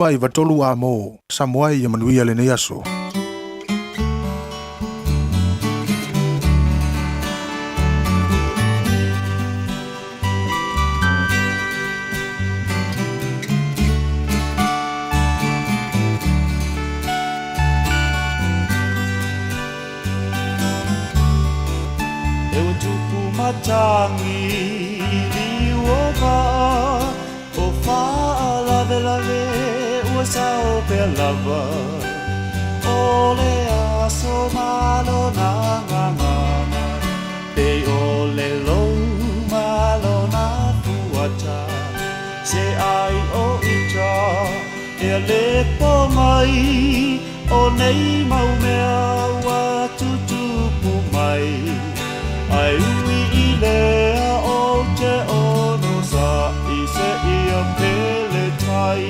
Pai vatolu amo Samuai Emanuia Leneaso. Eu tuku matangi liuoka o faa lave lave ua sao pe lava o le aso malo na ngangana pe o le lou malo na fuata se ai o ita e le po mai o nei mau mea ua tutupu mai ai ui I lea o te ono sa I se ia pele tai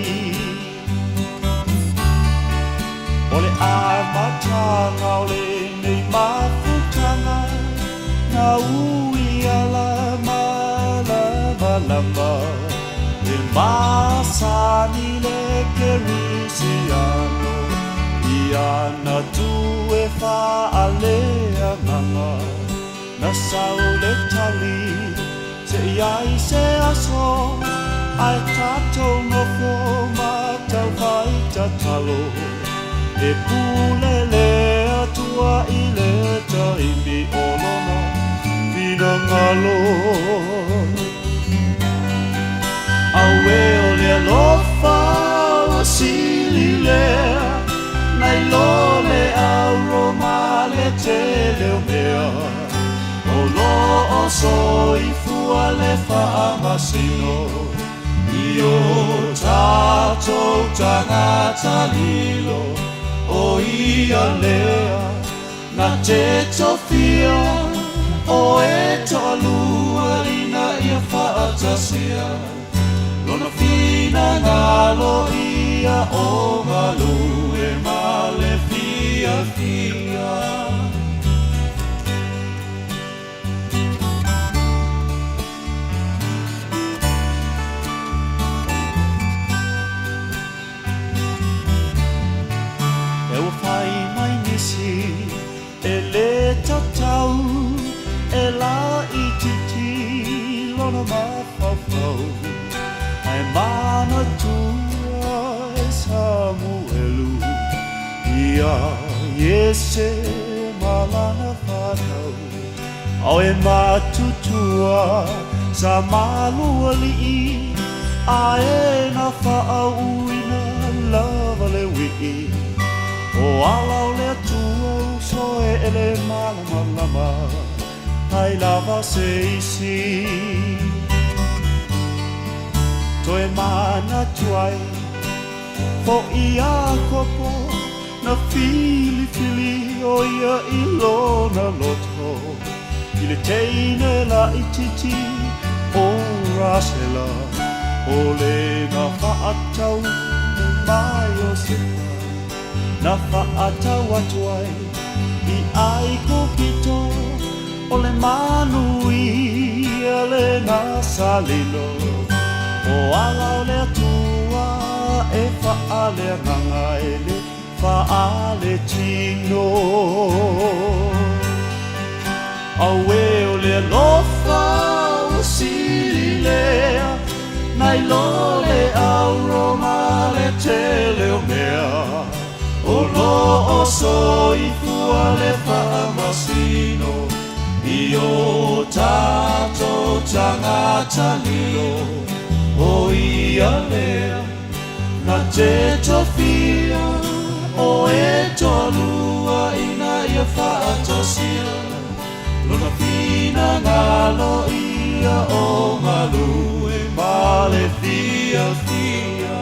o le a matanga o le nei mafutanga na ui ala malama le masani le kerisiano I ana tu e fa alea manga na sao le tali se iai se aso ai tato no fo ma tau vai tatalo e pule le atua I le taimi olono vina ngalo awe o le alofa o sili le nai lo le aroma le te leo mea o lo o soi fua le whaamasino I o tātou tangata lilo o ia lea na te tofia o e tolua ina ia whaatasia lona fina ngalo ia o malu e male fia fia e le tatau e la ititi lona mawhawhau ai mana tua e Samuelu ia Iese malana whanau au e matutua sa malua li'i a e na whaauina lava le wi'i o alau le atua soe ele malama ai lava se isi toe mana tuai fo ia kopo na fili o ia ilona loto I le teine la ititi o rasela o le na whaatau mai o sepa na whaatau atuai I ai kopito o le manui e le nasalilo o ala o le atua e whaale nganga e le whaale tino aue o le lofa o sili lea nai lo le auroma le tele o mea o lo o soi fua le whaamasino I o tātou tangata lilo o ia lea na te tofia o e tolua ina ia whaatosia lona fina ngalo ia o malu e male fia fia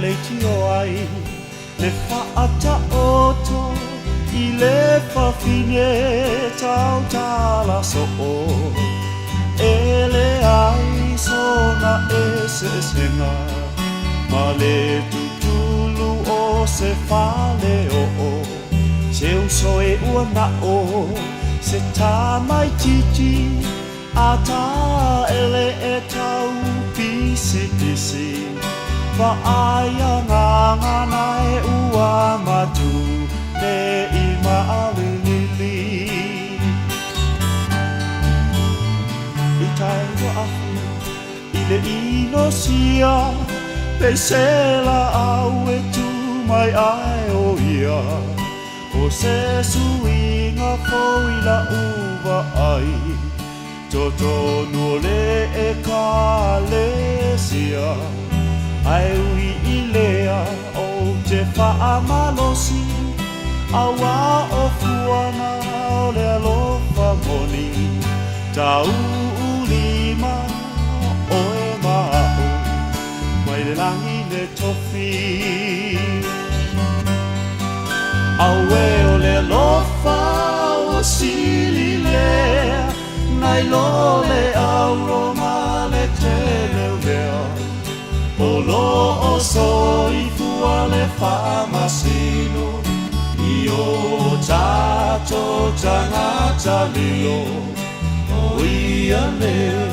le tio ai le whaata oto I le whawhine tau tala so o e le ai sona e se senga ma le tutulu o se fale o se uso e ua na o se tā mai titi a tā ele e tau pisi pisi pa aia ngana e ua matu le i maalilili i tai wa ahu i le ino sia pe sela au e tu mai ai o ia o se suinga foi la uva ai toto no le e kalesia ai ui ilea o te whaamalosi awa o fuana o le alofa moni tau ulima o e mao mai le langi le tofi awe o le alofa o sili lea nai lo le auroma le tele lea o lo o soi fua le whamasino i o tato tangata lio o ia lea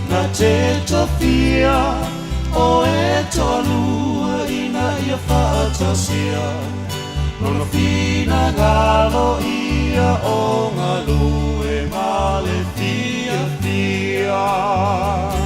na te tofia o e tolua ina ia whatasia nono fina galo ia o ngalu e male fia fia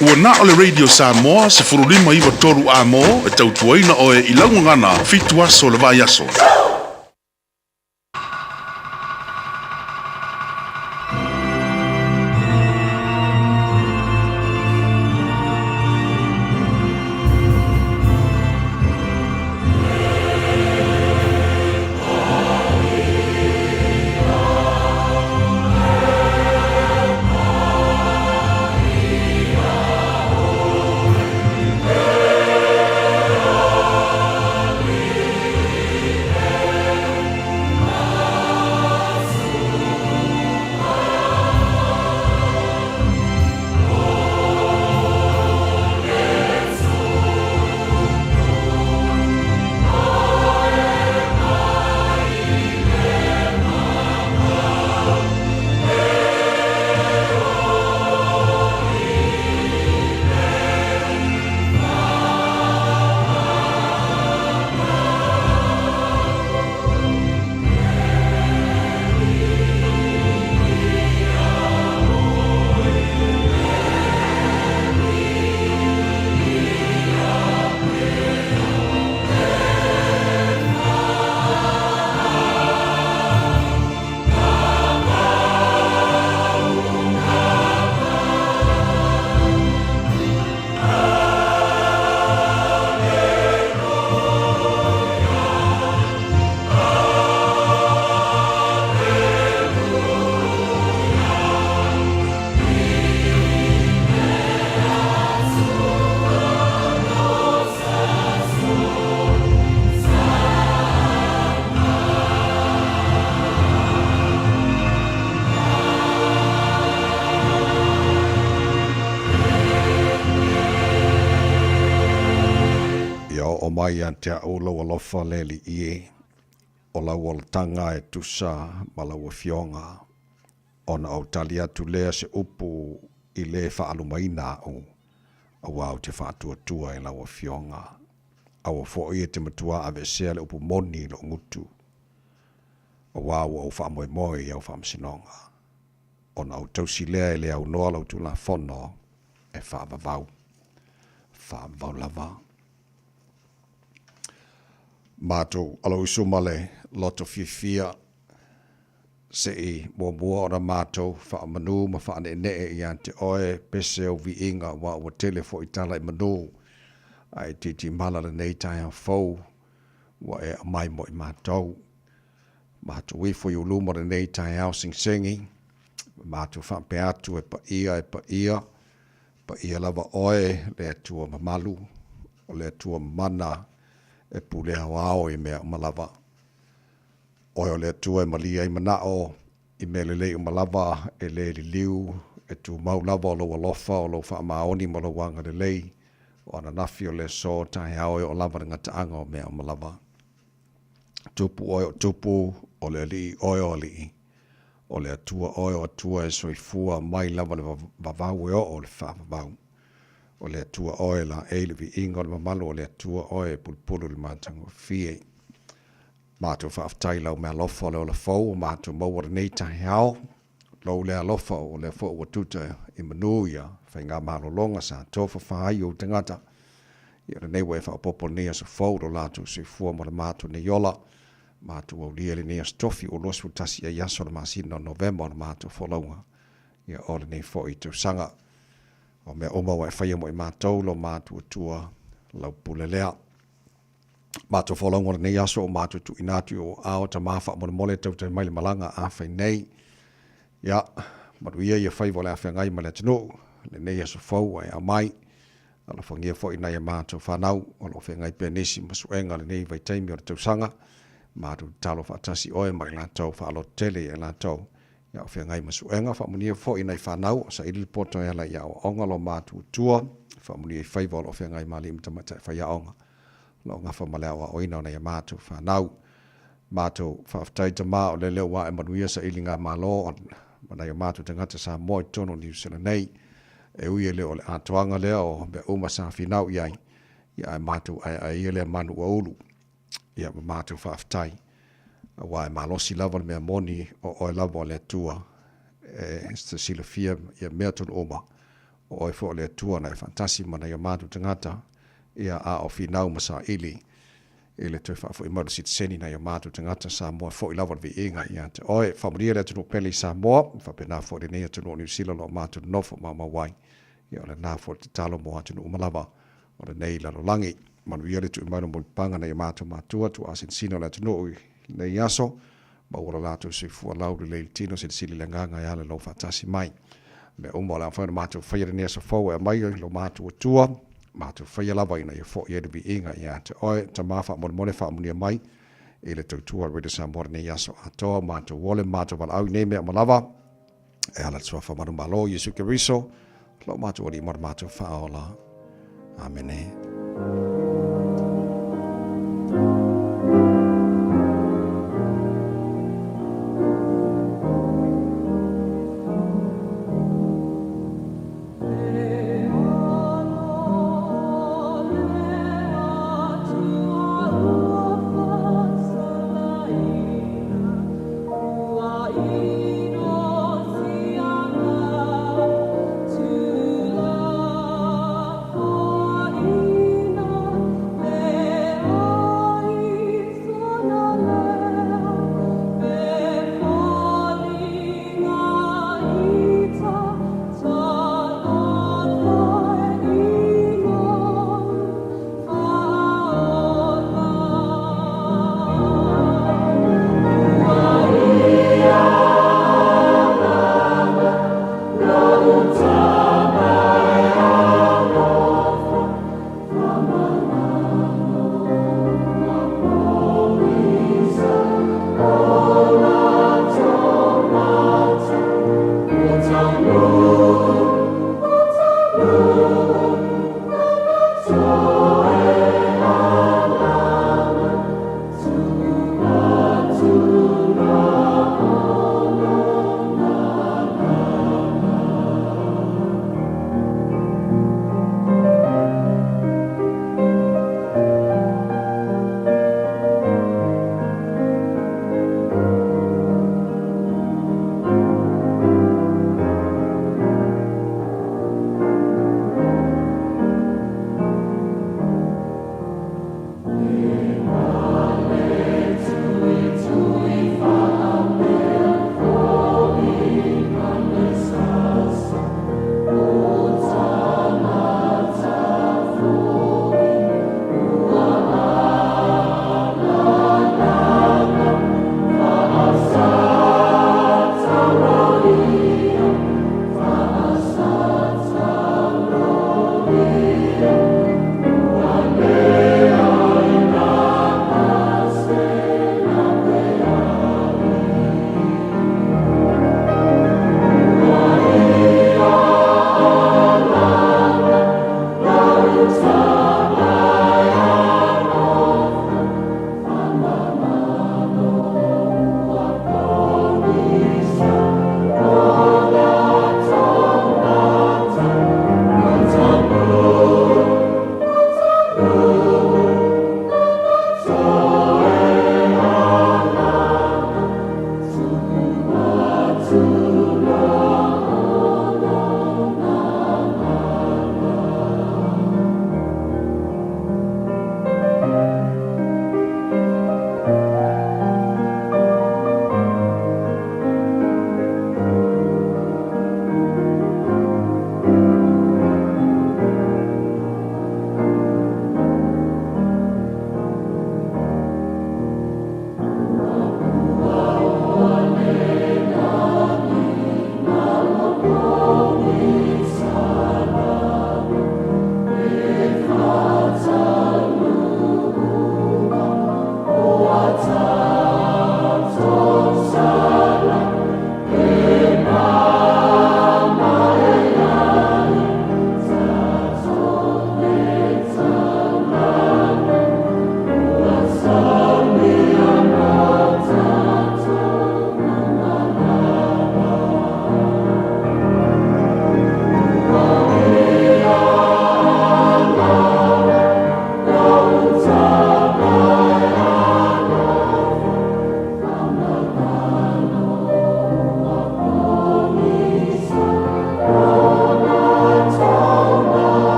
Ua na o le Radio Samoa se furulima iwa toru a mo e tautuaina o e ilangu ngana fitu aso le vai aso. mai an te o lau alofa leli ie, o lau o tanga e tusa ma lau o fionga, ona au tali atu lea se upu i le wha alumaina o wau te whātua e lawa fionga. Awa fo ia te matua ave sea le upu moni lo ngutu. O wau au wha moe moe i au wha msinonga. O na au tausi lea e le au noa lau tu la fono e wha vavau. Wha vau lava. Mātou alo isuma le loto fifia se i mua o na mātou wha manu ma wha ne i ante oe pese o vi inga wa telefo i tala i manu. Ai titi mala le nei tai a fau wa e mai mo i mātou. Mātou wifo i uluma le nei tai au sing-singi. Mātou whampe atu e pa ia. Pa ia lava oe le atua mamalu o le atua mana e pulea wao i mea malava. Oe o le atua e malia i manao i mea lelei o malava e le li liu e tu mau lava o lo alofa o lo wha maoni ma lo wanga lelei. O ana nafi o le so tae aoe o lava ngata anga o mea o malava. Tupu oe o tupu o le li oe o li. O le atua oe o atua e soifua mai lava le vavau e o le whavavau. O le atua oe la eile vi inga o le mamalu o le atua oe pulpulu le mātango fie. Mātou whaaftai lau mea lofa o le ola fau o mātou mauara nei tae ao. Lau lea lofa o le fo o tuta i manuia whai ngā malolonga sa tofa whahai o tangata. Ia le nei wai whaapopo nea sa fau do lātou se fua mo le mātou ne yola. Mātou au lia le nea stofi o losu tasi a yaso le masina o November o le mātou wholaunga. Ia o le nei fo i tau sanga. O mea oma wai whaia mo i mātou lo mātou tua lau pule lea. Mātou wholaunga le nei yaso o mātou tu inatu o ao ta mawha mo le mole tau te maile malanga a whai nei. Ia, maruia ia whai wale a whengai ma le tino. Le nei aso fau ai a mai. Ala whangia fo i nei a mātou whanau. Ala whengai pia nisi masuenga le nei vai taimi o le tausanga. Mātou talo whaatasi oe mai la tau whaalo tele e la tau. Ia o whengai masuenga. Whamunia fo i nei whanau. Sa ili poto e ala ia o onga lo mātou tua. Whamunia i whai wale o whengai mali imtamata e whai a onga. Lo ngafa maleawa o ina o nei a mātou whanau. Mātou whaaftai ta mā o le leo wa e manuia sa ili ngā malo. Manai o mātou tangata sa moi tono ni usila nei. E uia leo le atoanga leo o be uma sa finau iai. Ia e mātou ai ia lea manu a ulu. Ia mātou whaaftai. Wa e malosi lava le mea moni o oe lava o le tua. E sta sila fia ia mea tonu oma. O oe fo o le tua na e fantasi manai o mātou tangata. Ia a o finau masa ili. Ele te wha i maru sit seni na i mātou tangata sa moa fo i lawa vi inga i ante. Oe, whamuria le tunu peli sa moa, whapena fo i nea tunu o New Zealand o mātou nofo mawai. Ia ole nā fo te talo moa tunu umalawa o le nei lalo langi. Manuia le tu i maru mo panga na i mātou mātua tu asin sino le tunu i nei aso. Ma ura lātou si fua lauru le tino sin sili le nganga i ale lo fatasi mai. Me umo le awhana mātou whaia nea sa fau e mai lo mātou tua. Mātou whaia lawa ina i fo i edu vi inga i ate. Oe, ta mawha mone wha munia mai. I le tautua reda sa mora ne yaso atoa. Mātou wole, mātou wala au i ne mea malawa. E ala tua wha maru malo, Yesu Keriso. Lau mātou wali mara mātou wha aola. Amene. Oh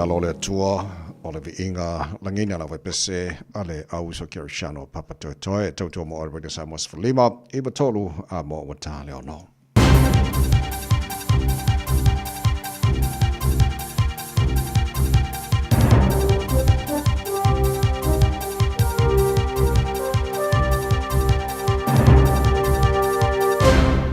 alo le tua o le inga langina la pese ale au so kirishano papa toi toto mo Radio Samoa Fulima I batolu a mo wata le ono.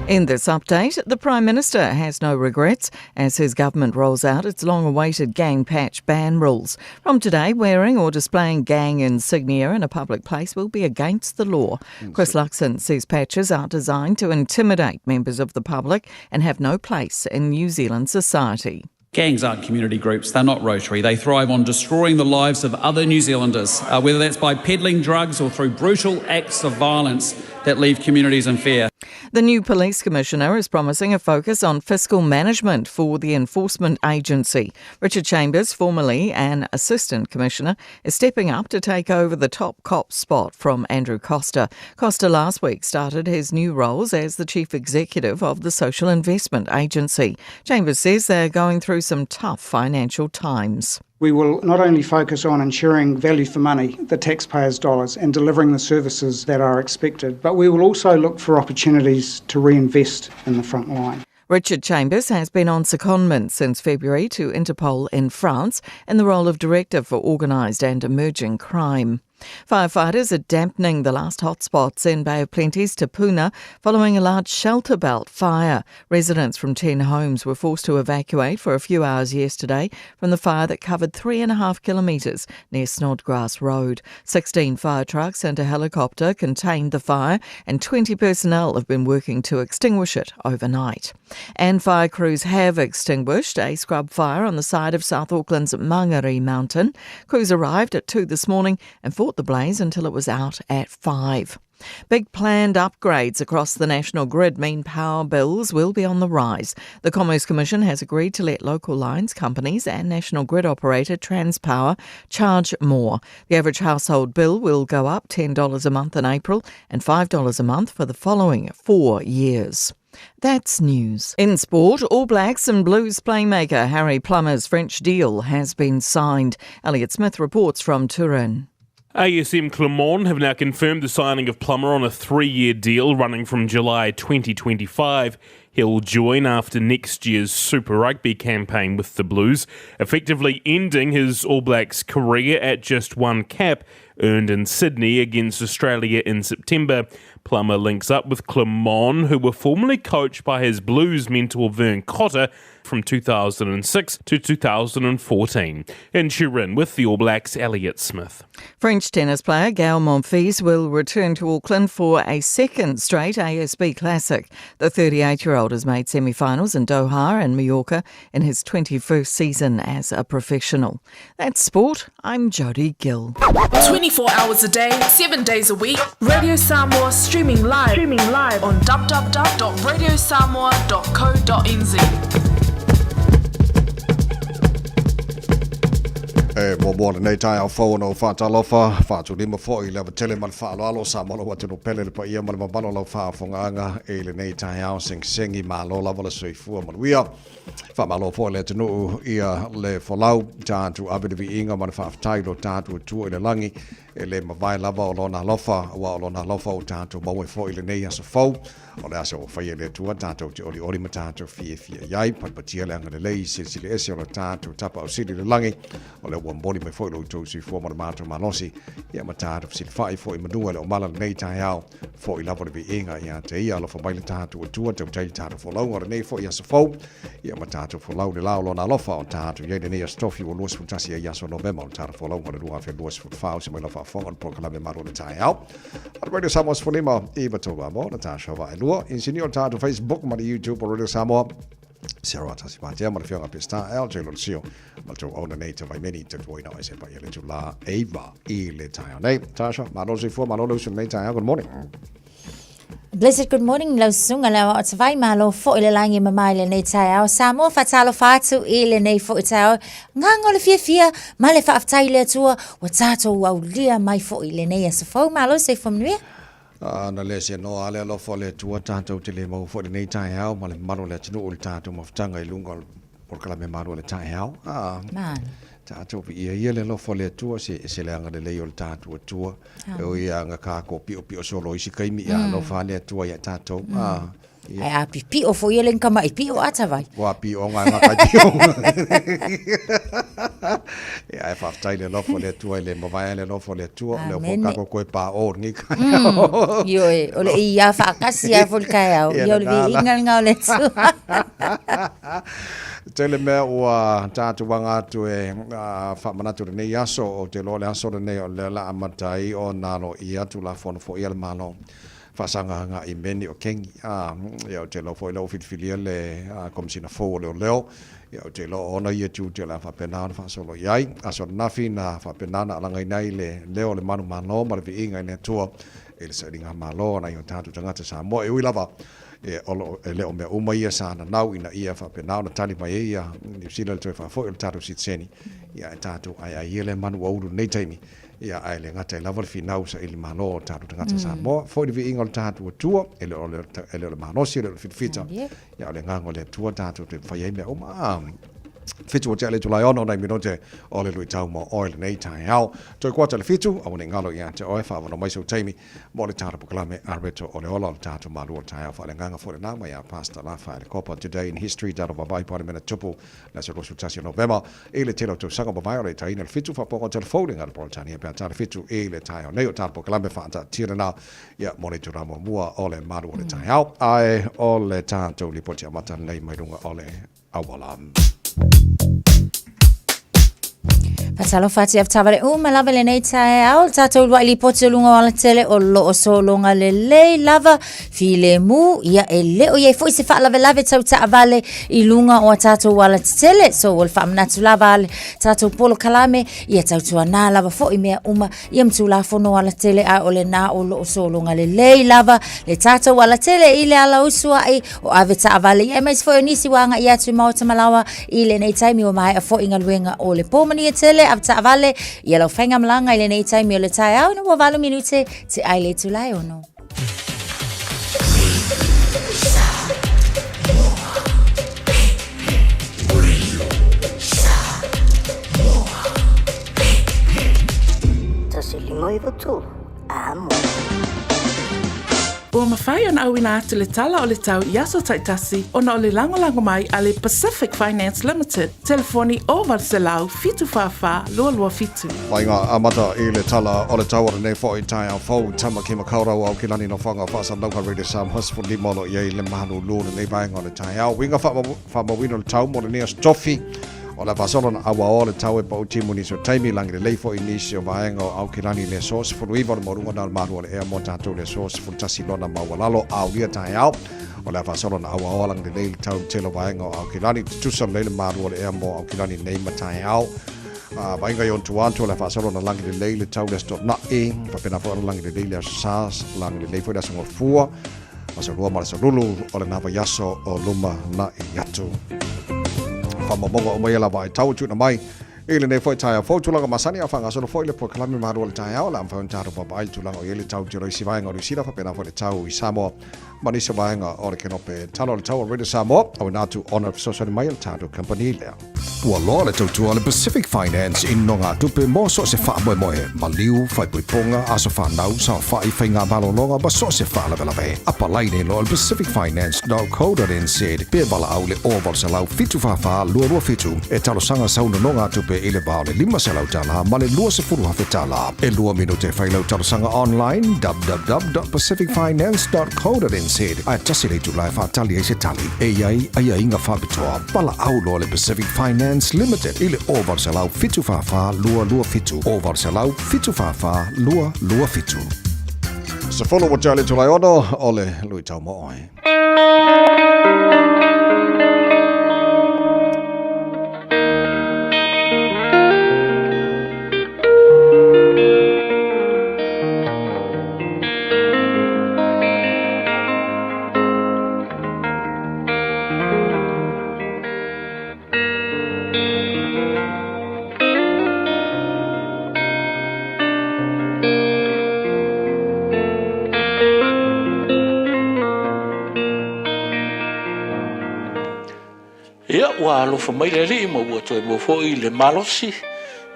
In this update, the Prime Minister has no regrets as his government rolls out its long-awaited gang patch ban rules. From today, wearing or displaying gang insignia in a public place will be against the law. Chris Luxon says patches are designed to intimidate members of the public and have no place in New Zealand society. Gangs aren't community groups, they're not Rotary. They thrive on destroying the lives of other New Zealanders, whether that's by peddling drugs or through brutal acts of violence that leave communities in fear. The new Police Commissioner is promising a focus on fiscal management for the Enforcement Agency. Richard Chambers, formerly an Assistant Commissioner, is stepping up to take over the top cop spot from Andrew Costa. Costa last week started his new roles as the Chief Executive of the Social Investment Agency. Chambers says they're going through some tough financial times. We will not only focus on ensuring value for money, the taxpayers' dollars, and delivering the services that are expected, but we will also look for opportunities to reinvest in the front line. Richard Chambers has been on secondment since February to Interpol in France in the role of Director for Organised and Emerging Crime. Firefighters are dampening the last hotspots in Bay of Plenty's Te Puna following a large shelter belt fire. Residents from 10 homes were forced to evacuate for a few hours yesterday from the fire that covered 3.5 kilometres near Snodgrass Road. 16 fire trucks and a helicopter contained the fire and 20 personnel have been working to extinguish it overnight. And fire crews have extinguished a scrub fire on the side of South Auckland's Mangere Mountain. Crews arrived at 2 this morning and fought the blaze until it was out at 5. Big planned upgrades across the national grid mean power bills will be on the rise. The Commerce Commission has agreed to let local lines companies and national grid operator Transpower charge more. The average household bill will go up $10 a month in April and $5 a month for the following 4 years. That's news. In sport, All Blacks and Blues playmaker Harry Plummer's French deal has been signed. Elliot Smith reports from Turin. ASM Clermont have now confirmed the signing of Plummer on a 3-year deal running from July 2025. He'll join after next year's Super Rugby campaign with the Blues, effectively ending his All Blacks career at just one cap, earned in Sydney against Australia in September. Plummer links up with Clermont, who were formerly coached by his Blues mentor Vern Cotter from 2006 to 2014. In Turin with the All Blacks, Elliot Smith. French tennis player Gael Monfils will return to Auckland for a second straight ASB Classic. The 38-year-old has made semi-finals in Doha and Mallorca in his 21st season as a professional. That's sport. I'm Jodie Gill. 24 hours a day, 7 days a week. Radio Samoa streaming live on www.radiosamoa.co.nz. Mo nei tai au fo no fa talofa fa tu lima fo I le tele mal fa alo sa mo wa tu pele pa ia mal balo lo fa fonga le nei tai au sengi malo la vola soi fu mo wia fa malo fo le tu ia le fo lau ta tu abivi inga mal fa tai lo ta tu le langi le mavai lava o lona lofa wa lona lofa o ta tu mo fo le nei aso fo o le aso fa le tu ta tu oli mata tu fi yai pa patia le ngale le silsile ese o ta tu tapa o sili le langi o le boni me foi lo to si fo mo mato malosi ia mata to si fai foi madua le mala nei tai ao foi la vi inga ia te ia lo fo baile ta tu te tai ta fo lo o nei foi ia so fo ia mata to fo lo le la lo na lo fa ta tu ia nei stofi o lo so tasi ia so november ta fo lo o lo fa lo so fa so me lo fa fo on proclame me maro le tai ao Radio Samoa Fulima Eva to mo na ta sha va lo insignor ta to Facebook ma YouTube Radio Samoa Sarah tasi patia ma fionga pesta el jelo sio ma to ona native vai many to voi no se pa ile la Eva ile tai nei Tasha ma lo si fo ma lo so nei tai good morning. Blessed good morning lo sunga la o vai malo fo ile langi mamaile nei tai au Samoa fatalo fatu ile nei fo tai ngango le fia male fa aftai le tua o tato au lia mai fo ile nei so fo malo se fo mnue na le se no ale lo fo le tua tato te le mo fo nei tai au ma le maro le tino ul tato mo ftanga I lungo por kala me maro le tai au man tātou ia le lofo le tua se le anga le leo le tātua tua o ia nga kā ko pio solo isi kaimi ia lofa le tua ia tātou ai a pipi o fo ia len kama i pi o ata vai wa pi o nga ka pio ia e whaftai le lofo le tua le mawai le lofo le tua le fo kako koe pa o ni ka yo e o le ia whakasi a fol kai au yo le vi inga le tua Tele mea ua tātu wanga atu e whamanatu nei aso o te lo le aso nei o le la amatai o nalo i atu la fono fo ia le malo whasanga nga i meni o kengi ia o te lo fo i lau whitwhilia le komisina fo leo leo ia o te lo ona ia tu te la whapenana whasolo iai aso nafi na whapenana alangai nei le leo le manu malo ma le vi inga i ne tua e le saringa malo na i o tātu tangata sa mo e ui lava e olo le o me uma ia sana nau ina ia fa pe nau na tali mai ia ni sila le fa fo il tatu sitseni ia tatu ai ele manu o nei taimi ia ai le ngata lava fi nau sa ili malo tatu ngata sa mo fo di ingol tatu tua ele malo si le fita ia le ngango le tua tatu te fa ia me uma fitu o te ale tulai ono nei minote o le lui tau mo oil nei tai hau. Toi kua te le fitu, au ne ngalo ia te oe whaavano mai sau teimi, mo le tāra pukalame arbeto o le ola o le tātu malu o le tai hau wha le nganga fo le nama ia pasta la whae le kopa Today in History taro babai pāne mena tupu na se rosu tasi o Novema e le tero tau sanga babai o le taina le fitu wha pongo telefoni ngā le Politania pia tāra fitu e le tai hau nei o tāra pukalame wha anta tirana ia mo le turamo mua o le malu o le tai hau ai o le tātou li poti amata nei mai runga o le awalam. Patalo fati af tavale lava le nei tae au tatou wa li poti lunga wala tele o lo o so longa le lei lava fi le mu ia e le o ye foi se fa lava lava tau ta avale I lunga o tatou wala tele so wal fa mnatu lava tatou polo kalame ia tau tua na lava fo I mea uma ia mtu la fono wala tele a o le na o lo o so longa le lei lava le tatou wala tele I le ala usua ai o ave ta avale ia mais foi nisi wanga ia tu mau tamalawa I le nei taimi o mai a fo inga luenga o le pomani tele avta avale ia lo fenga mlanga ile nei taimi o le tai au no walo minute te ai le tulai ono Moi votu amo Ua mawhai ana au ina atu le tala o le tau Iaso Taitasi ona o le lango mai a le Pacific Finance Limited. Telefoni o Valselau fitu whawha lua fitu. Mai ngā amata I le tala o le tau o nei fo I tai au fau tama ki makaurau au ki lani no whanga whaasa nauka Radio Sam Husford li molo I le mahanu lūna nei bainga o le tai au. Winga whamawino le tau mo le nea stofi o la vasola na awa o le tau e pa utimu ni so taimi langi le leifo inisi o vaenga o au kilani le sos furu iwa le morunga na maru o le ea mo tātou le sos furu tasi lona mawalalo au lia tai au o la vasola na awa o langi le leili tau telo vaenga o au kilani tutusa leile maru o le ea mo au kilani neima tai au vaenga yon tuantu o la vasola na langi le leili tau le sto na e papena fo langi le leili asas langi le leifo da songo fua masa lua marasa lulu o le nava yaso o luma na I yatu Whamamonga o mai alawa I tau tūna mai Ele nei foi tai fo tulanga masani a fanga solo foi le po kalami maru le tai au la mfa ntaro papa ai tulanga o ele tau tiro si vaenga o sira fa pena fo le tau I Samoa mani se vaenga o le kenope talo le tau o Redo Samoa au na tu honor social mail tado company le Ua loa le tautua le Pacific Finance in nonga tupe mo so se wha moe moe maliu fai puiponga aso whanau sa whai whai ngā malolonga ba so se wha lawe apa laine lo le pacificfinance.co.nz pe bala au le oval sa lau fitu wha lua fitu e talo sanga sauna nonga tupe ile bao le 5 se lau tala ma le lua se furu hafe tala e lua minute whai lau talo sanga online www.pacificfinance.co.nz ai tasi le tu lai wha tali e se tali e iai ai inga whabitoa bala au lo le Pacific Finance Limited ile oval sa lau fitu wha lua fitu oval sa lau fitu wha lua fitu Se follow wa tale tulai ono ole lui tau mo oi Ia ua alofa mai le li mo ua toi mo foi le malosi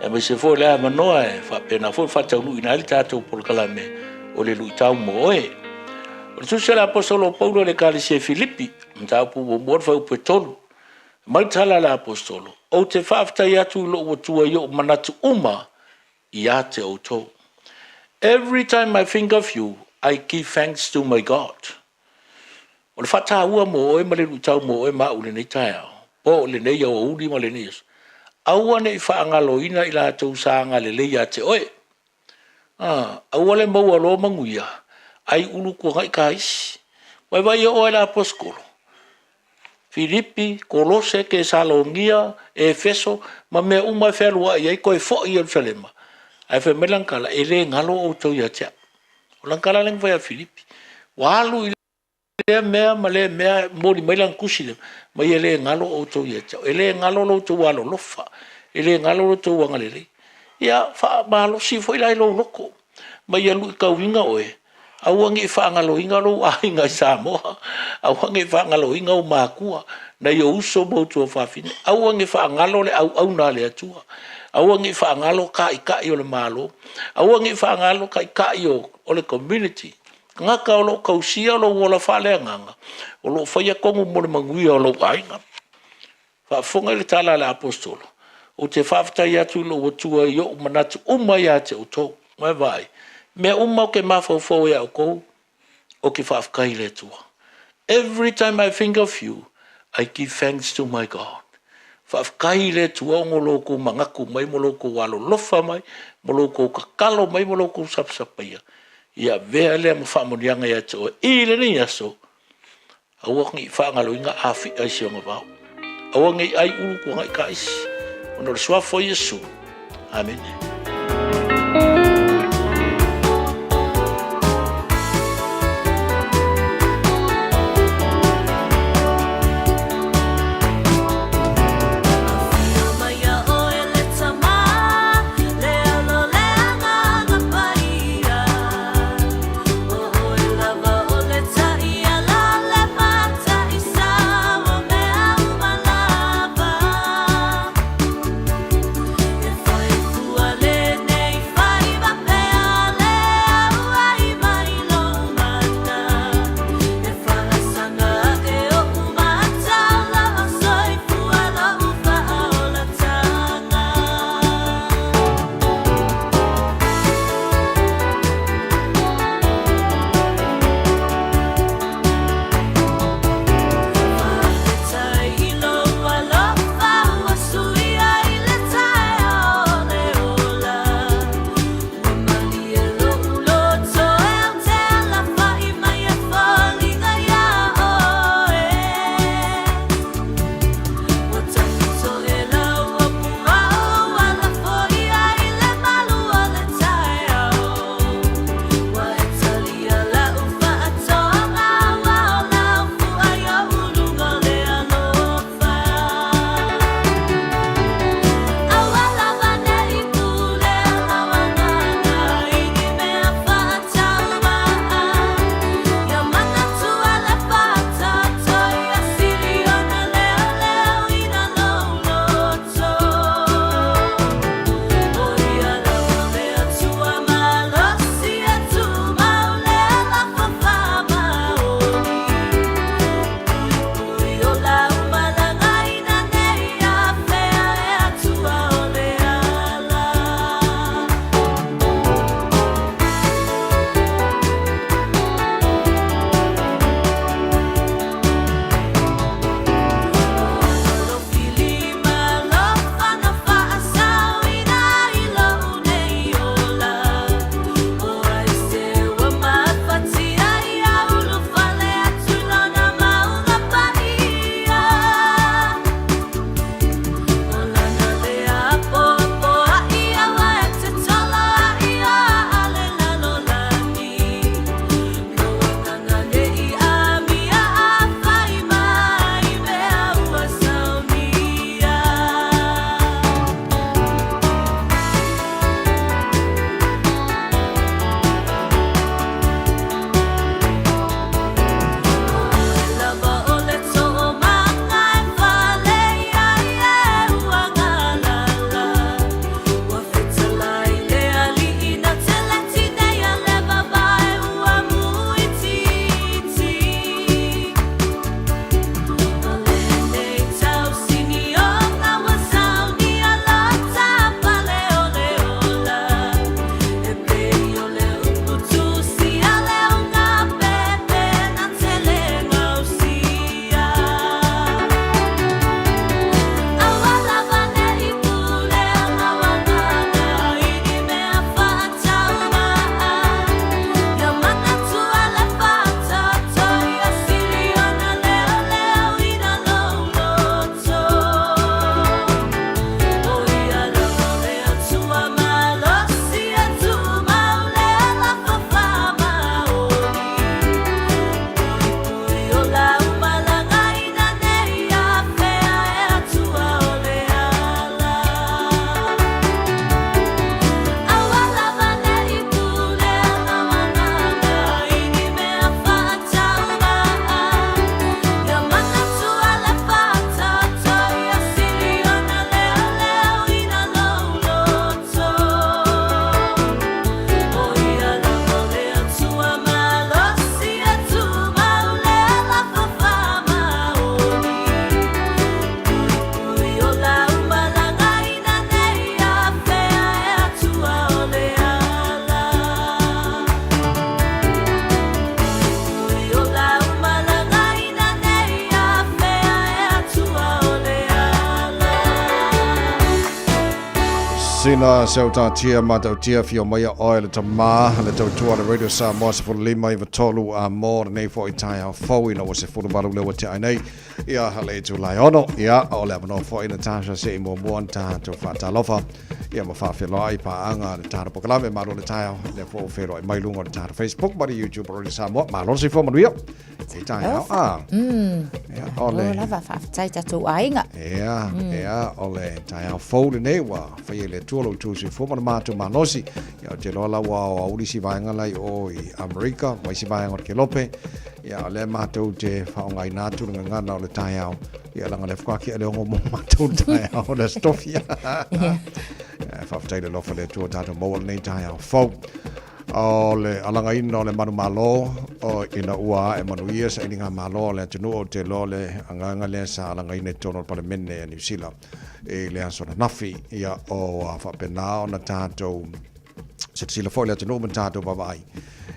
E me se fo le manoa e fa pena fo fa tau ina le tatou por kalame o le lui tau mo e. O tu se la apostolo Paulo le kalise Filipi, mta pu mo fa upe tolu. Mai tala la apostolo. O te fafta ia tu lo tua yo manatu uma ia te o to. Every time I think of you, I give thanks to my God. O le fata ua mo e ma le lui tau mo e ma u le nei tae. Po le nei o uli ma le nei. Aua ne i whaangaloina i la tau saanga le leia te oe. Aua le maua lo manguia. Ai ulu kua ngai ka isi. Vai oe la aposkolo. Filipi, Kolose, ke Salongia, Efeso, ma mea umai whelua i ai koe fo i Jerusalema. Ai whe me lankala, e le ngalo o tau ia tea. O lankala leng vai a Filipi. Walu i le mea, ma le mea, mori mai lang kusile. Ma i le ngalo o tau ia tea. E le ngalo lo tau walo lofa. E le ngalo lo tau wangalele. Ia, wha malo si fo i lai lo loko. Ma i alu i kauinga oe. Awangi i whaangalo inga lo ahinga i Samoa. Awangi i whaangalo inga o Mākua. Na i o uso mautua whawhine. Awangi i whaangalo le au nā le atua. Awangi i whaangalo ka i o le malo. Awangi i whaangalo ka i o le community. Ngaka o lo kausia lo wala whale nganga. O lo whaia kongu mo le manguia o lo ainga. Whafunga le tala le apostolo. O te whawtai atu lo watua i o manatu umai ate o tō. Mai vai. Me umau ke mafau e au kou, o ke whaafkai le tua. Every time I think of you, I give thanks to my God. Whaafkai le tua o loko mangaku mai, mo loko walo lofa mai, mo loko kakalo mai, mo loko sapsapaia. Ia vea lea mo whaamonianga ia te oe. I le ni aso, awangi i whaangalo inga awhi aisi o ngavau. Awangi ai ulu kua ngai ka isi. Ono le swafo Yesu. Amen. Nei Sina Sauta Tia Mata Tia Fio Maya Oil Tama Le Tautua Le Radio Samoa Se Fulu Lima Iwa Tolu A Mo Nei Fo Itai Au Fau Ina Se Fulu Balu Lewa Te Ainei Ia Hale Tu Lai Ono Ia O Le Mano Fo Ina Tasha Se Imo Muan Ta Tu Fata Lofa Ia Ma Fa Filo Ai Pa Anga Le Tara Pokalame Maro Le Tai Le Fo Fero Ai Mai Lungo Le Tara Facebook Mari YouTube Radio Samoa Maro Se Fo Manuia Te Tai Au Ia O Le Lava Fa Tai Tatu Ainga Ia O Le Tai Au Fau Le Nei Wa Fai Le Tuolo Tu Se Fo Matu Manosi Ia Te Lola Wa Uri Si Vaenga Lai O I Amerika Mai Si Vaenga O Ke Lope Ia Le Matou Te Whaongai Natu Ngana O Le Tai Au Ia Langa Le Fwaki Le Ongo Mo Matou Tai Au Le Stofia Whaftai Le Lofa Le Tua Tata Mo Nei Tai Au Fau O le alanga ina o le manu malo o ina ua e manuia sa ininga malo le tunu o te lo le anganga le sa alanga ina tono pale mene New Zealand e le asona nafi ia o whapena o na tātou se sila foi le tunu o tātou bawai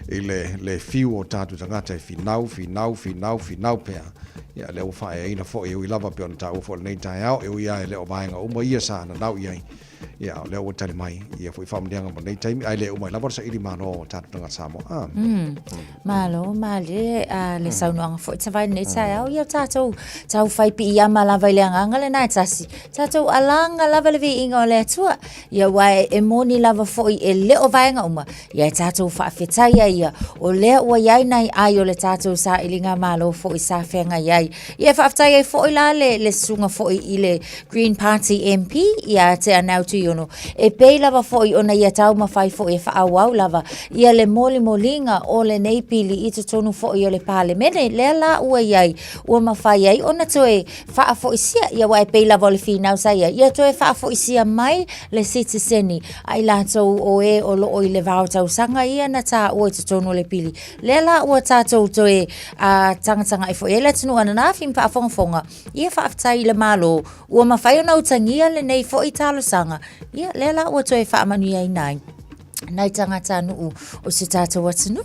e le fiu o tātou tangata e finau pea ia le ufa e ina foi e ui lava pe o na tāu fo le nei tai au e ui ai le o vaenga uma ia sa na nau iai ia le o tali mai ia foi famdianga mo nei taimi ai le o mai lava sa ili mano tātou tanga Samoa malo male le saunoanga foi te vai nei tai au ia tātou tau fai pi ia ma lava le anga le nai tasi tātou alanga lava le vi inga o le atua ia wai e moni lava foi e le o vaenga uma ia tātou whaafetai ia o le ua iai nei ai o le tātou sa ilinga malo foi sa whenga iai ia whaafetai ai foi la le sunga foi i le Green Party MP ia te anau tu yono e pei lava foi ona ia tau mawhai foi e whaawau lava ia le molinga o le nei pili i te tonu foi o le pale mene le la ua iai ua mawhai ai ona toe wha foi sia ia wa e pei lava o le finau sa ia toe wha foi sia mai le citizeni ai latou o e o loo i le vau tau sanga ia na ta ua i te tonu le pili le la ua tatou toe tanga e foi e le tunu anana fim wha fonga ia wha aftai le malo ua mawhai ona utangia le nei foi talo sanga ia le la ua toe wha amanu iai nai tangata nuu o se tātou atunu.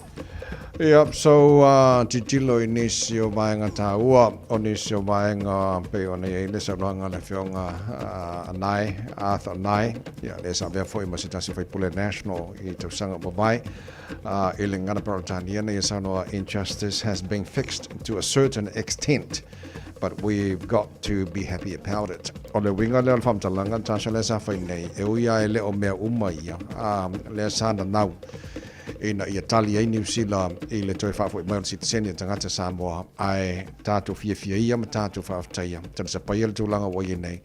Yep, so titilo inisi o vaenga tā ua o nisi o vaenga pe o nei le sa roanga le whionga anai, Arthur Anai ia le sa vea foi ma se tasi fai pule national i tau sanga mawai i le ngana parataniana i sa noa injustice has been fixed to a certain extent but we've got to be happy about it. O le winga le alfamtalanga tasha le sa fai nei e uia e le o mea uma ia le sa na nau ina ia tali ai New Zealand i le toi whafo i mai o citizeni tangata Samoa ai tātou fia ia ma tātou whaftaia tana sa pai ele tūlanga wa i nei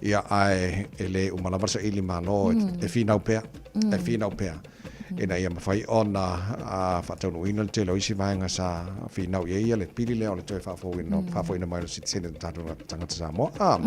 ia ai e le umalawarsa ili mano e whinau pea ina ia mawhai ona whataunu ina le te lo isi vaenga sa whinau ia le pili leo le toi whafo ina mai o citizeni tātou tangata Samoa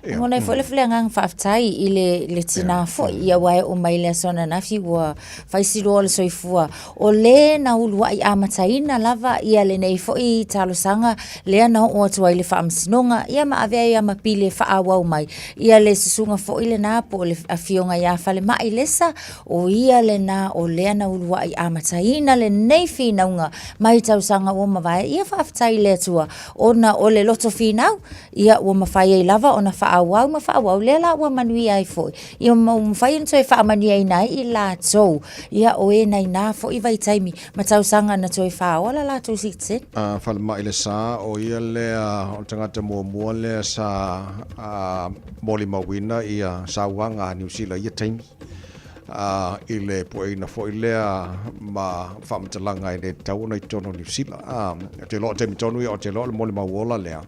Ngona fo le fle ngang whaftai i le tina fo ia wae o mai le sona nafi ua whaisiro le soifua o le na ulua i amataina lava ia le nei fo i talo sanga lea na o atua i le whaamsinonga ia ma avea ia ma pile whaawau mai ia le susunga fo i le na po le afionga ia whale mai lesa o ia le na o lea na ulua i amataina le nei whinaunga mai tau sanga o mawai ia whaftai le atua ona o le loto whinau ia o mawhai ai lava ona whaawau ma whaawau le la ua manui ai fo ia mawhai na toi whaamani ai nai i la tou ia o e nei na fo i vai taimi ma tau sanga na toi whaawa la tou sikten whale mai le sa o ia lea o tangata mua lea sa moli mawina ia sa wanga New Zealand ia taimi i le poeina fo i lea ma whamatalanga i le tau na i tono New Zealand te lo te mitonu o te lo le moli mawola lea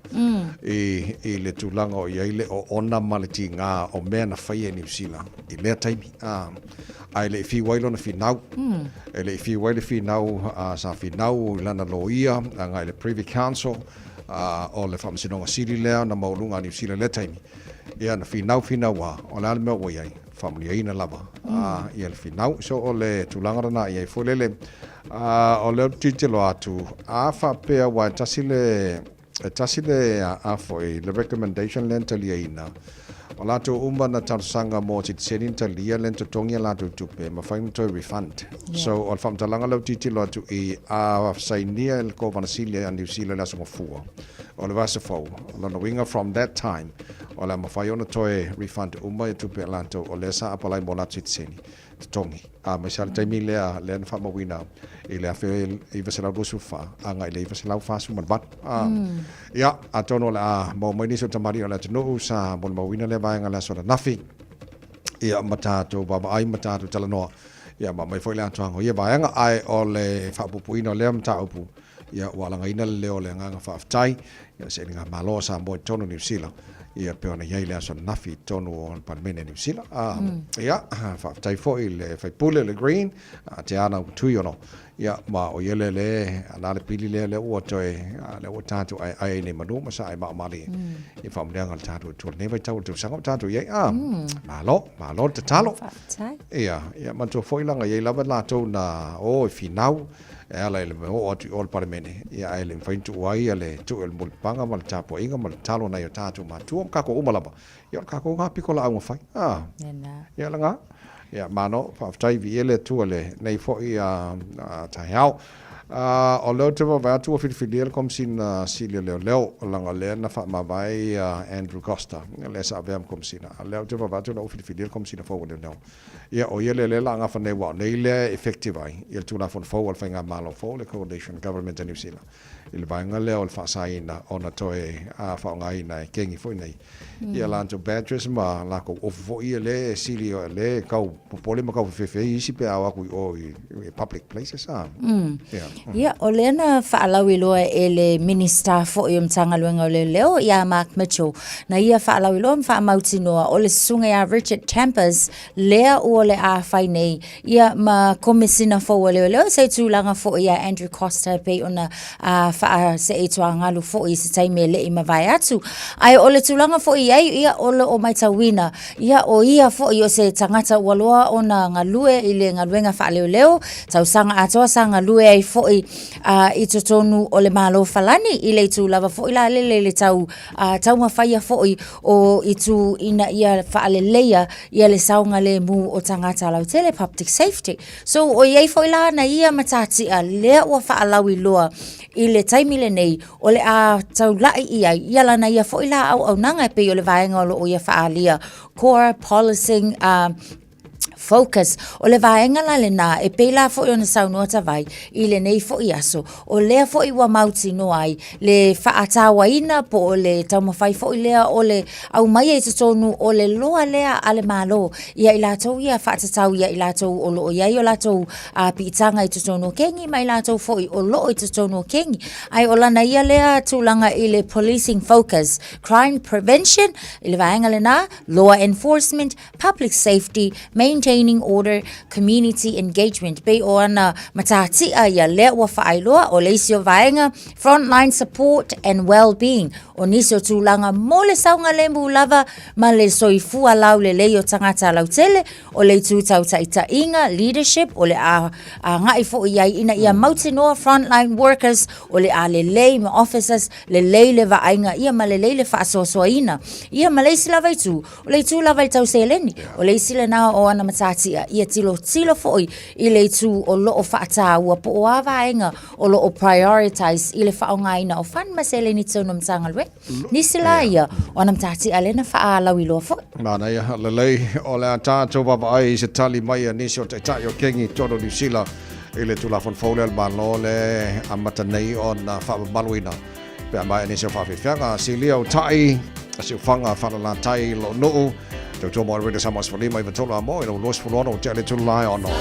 i le tūlanga o ia i le o ona maleti ngā o mea na whaia New Zealand i lea taimi ai le fi wailo na finau e le fi wailo finau sa finau lana loia nga le Privy Council o le whamasinonga siri lea na maulunga New Zealand le taimi ia na finau wa o le almea o iai family ina lava ia le finau so o le tūlanga rana ia i fulele o le titelo atu a whapea wa tasile foi le recommendation lenta ina o lato umba na tarsanga mo titsenin talia lenta tongia lato tupe ma faim to refund so o famtalanga lo titelo atu i a sainia el ko vanasilia New Zealand la so fua o le vasa fau lona winga from that time o le mawhai ona toe refund uma e tupe lanto o le sa apalai mo la titseni tongi a me sal taimi lea le na fa mawina i le afe i vaselau dosu fa anga i le vaselau fa su man bat ya a tono la mo mai ni so tamari o le tino sa mo mawina le vaenga la so nothing ia matato baba ai matato talanoa ia mai foi le atuanga ia vaenga ai o le fa pupuina le mtaupu ia wala ina le o le nga fa aftai ia se nga malo sa mo tono New Zealand ia pe ona ia le so nafi tono on parmene New Zealand ia fa aftai foi le fa pule le green te ana tu no ia ma o yele le ana le pili le o toe le o tatu ai le manu ma sa ai ma mali i fa mle ngal tatu tu ne vai tau tu sanga tatu ia malo te talo ia ma to foi langa ia lava la to na o finau ala le o ol parmene ia ele fain tu ai ale tu el mulpanga mal tapo inga mal talo na yo tatu ma tu ka ko umalaba yo ka ko nga pikola au fai ia langa ia mano fa tai vi ele tu ale nei fo ia tahau o lo te va tu filial kom sin silia leo langa le na fa ma vai Andrew Costa le sa vem kom sina le te va tu no filial kom sina fo le no ia o ele le langa fa nei wa nei le effective ai il tu na fo al fa nga malo fo le coalition government in New Zealand il va nga le o fa saina ona toe a fa nga ina kengi fo nei ia lanto badges ma la ko fo ile silio le kau popole ma kau fe isi pe awa ku o public places Ia, o lena whaalawi loa e le minister fo i mtanga luenga o le leo, ia Mark Mitchell. Na ia whaalawi loa mwha mauti noa o le sunga ia Richard Tampers, lea o le a whai nei. Ia ma komisina fo o leo leo, se tūlanga fo ia Andrew Costa pe ona wha se e tua ngalu fo i se taime le i mawai atu. Ai o le tūlanga fo i ei, ia o le o maitawina. Ia o ia fo i o se tangata ualoa ona ngalue i le ngaluenga whaaleo leo. Tau sanga atoa sa ngalue ai fo i tonu o le malo falani i le tu lava fo i la le tau tau mawhaia fo i o i tu ina ia whaale leia ia le saunga le mu o tangata lau tele public safety. So o iei fo i la na ia matati a lea ua whaalawi loa i le taimile nei o le a tau lai ia la na ia fo i la au nanga pe o le vaenga o ia whaalia core policing focus o le vaenga la le na e peila fo i ona saunua tawai i le nei fo i aso o lea fo i wa mauti no ai le whaatawa ina po o le taumawhai fo i lea o le au mai e tutonu o le loa lea ale malo ia i latou ia whaatatau ia i latou o loo iai o latou pitanga i tutonu o kengi mai latou fo i o loo i tutonu o kengi ai o lana ia lea tūlanga i le policing focus crime prevention i le vaenga le na law enforcement public safety maintaining order, community engagement. Pe o ana matatia ia lea ua whaailoa o leisio vaenga, frontline support and well-being. O nisio tūlanga mo le saunga le lava ma le soifua lau le leo tangata lau tele o le tūtau taita inga, leadership o le a ngai fo iai ina ia mautinoa frontline workers o le a le lei ma officers le lei le vaenga ia ma le lei le whaasosoa ina. Ia ma leisi lava i tū, o le tū lava i tau seleni, o leisi le nao o ana matatia ia tilo foi i le tū o loo whaata ua po o avaenga o loo prioritize i le whaongaina o whan ma seleni tau nam tangalwe. Nisi la ia o ana matatia lena wha lau i loa fo. Mana ia lelei o le tātou baba ai se tali mai a nisi o te tai o kengi tono New Zealand i le tula fonfole al malo le amata nei o na whaamaluina. Pea mai a nisi o whawhiwhianga silia o tai a si o whanga whanala tai lo nuu. Tau tō mō rere samas whali mai vatola mo i no los fulono o te ale tūlai ono.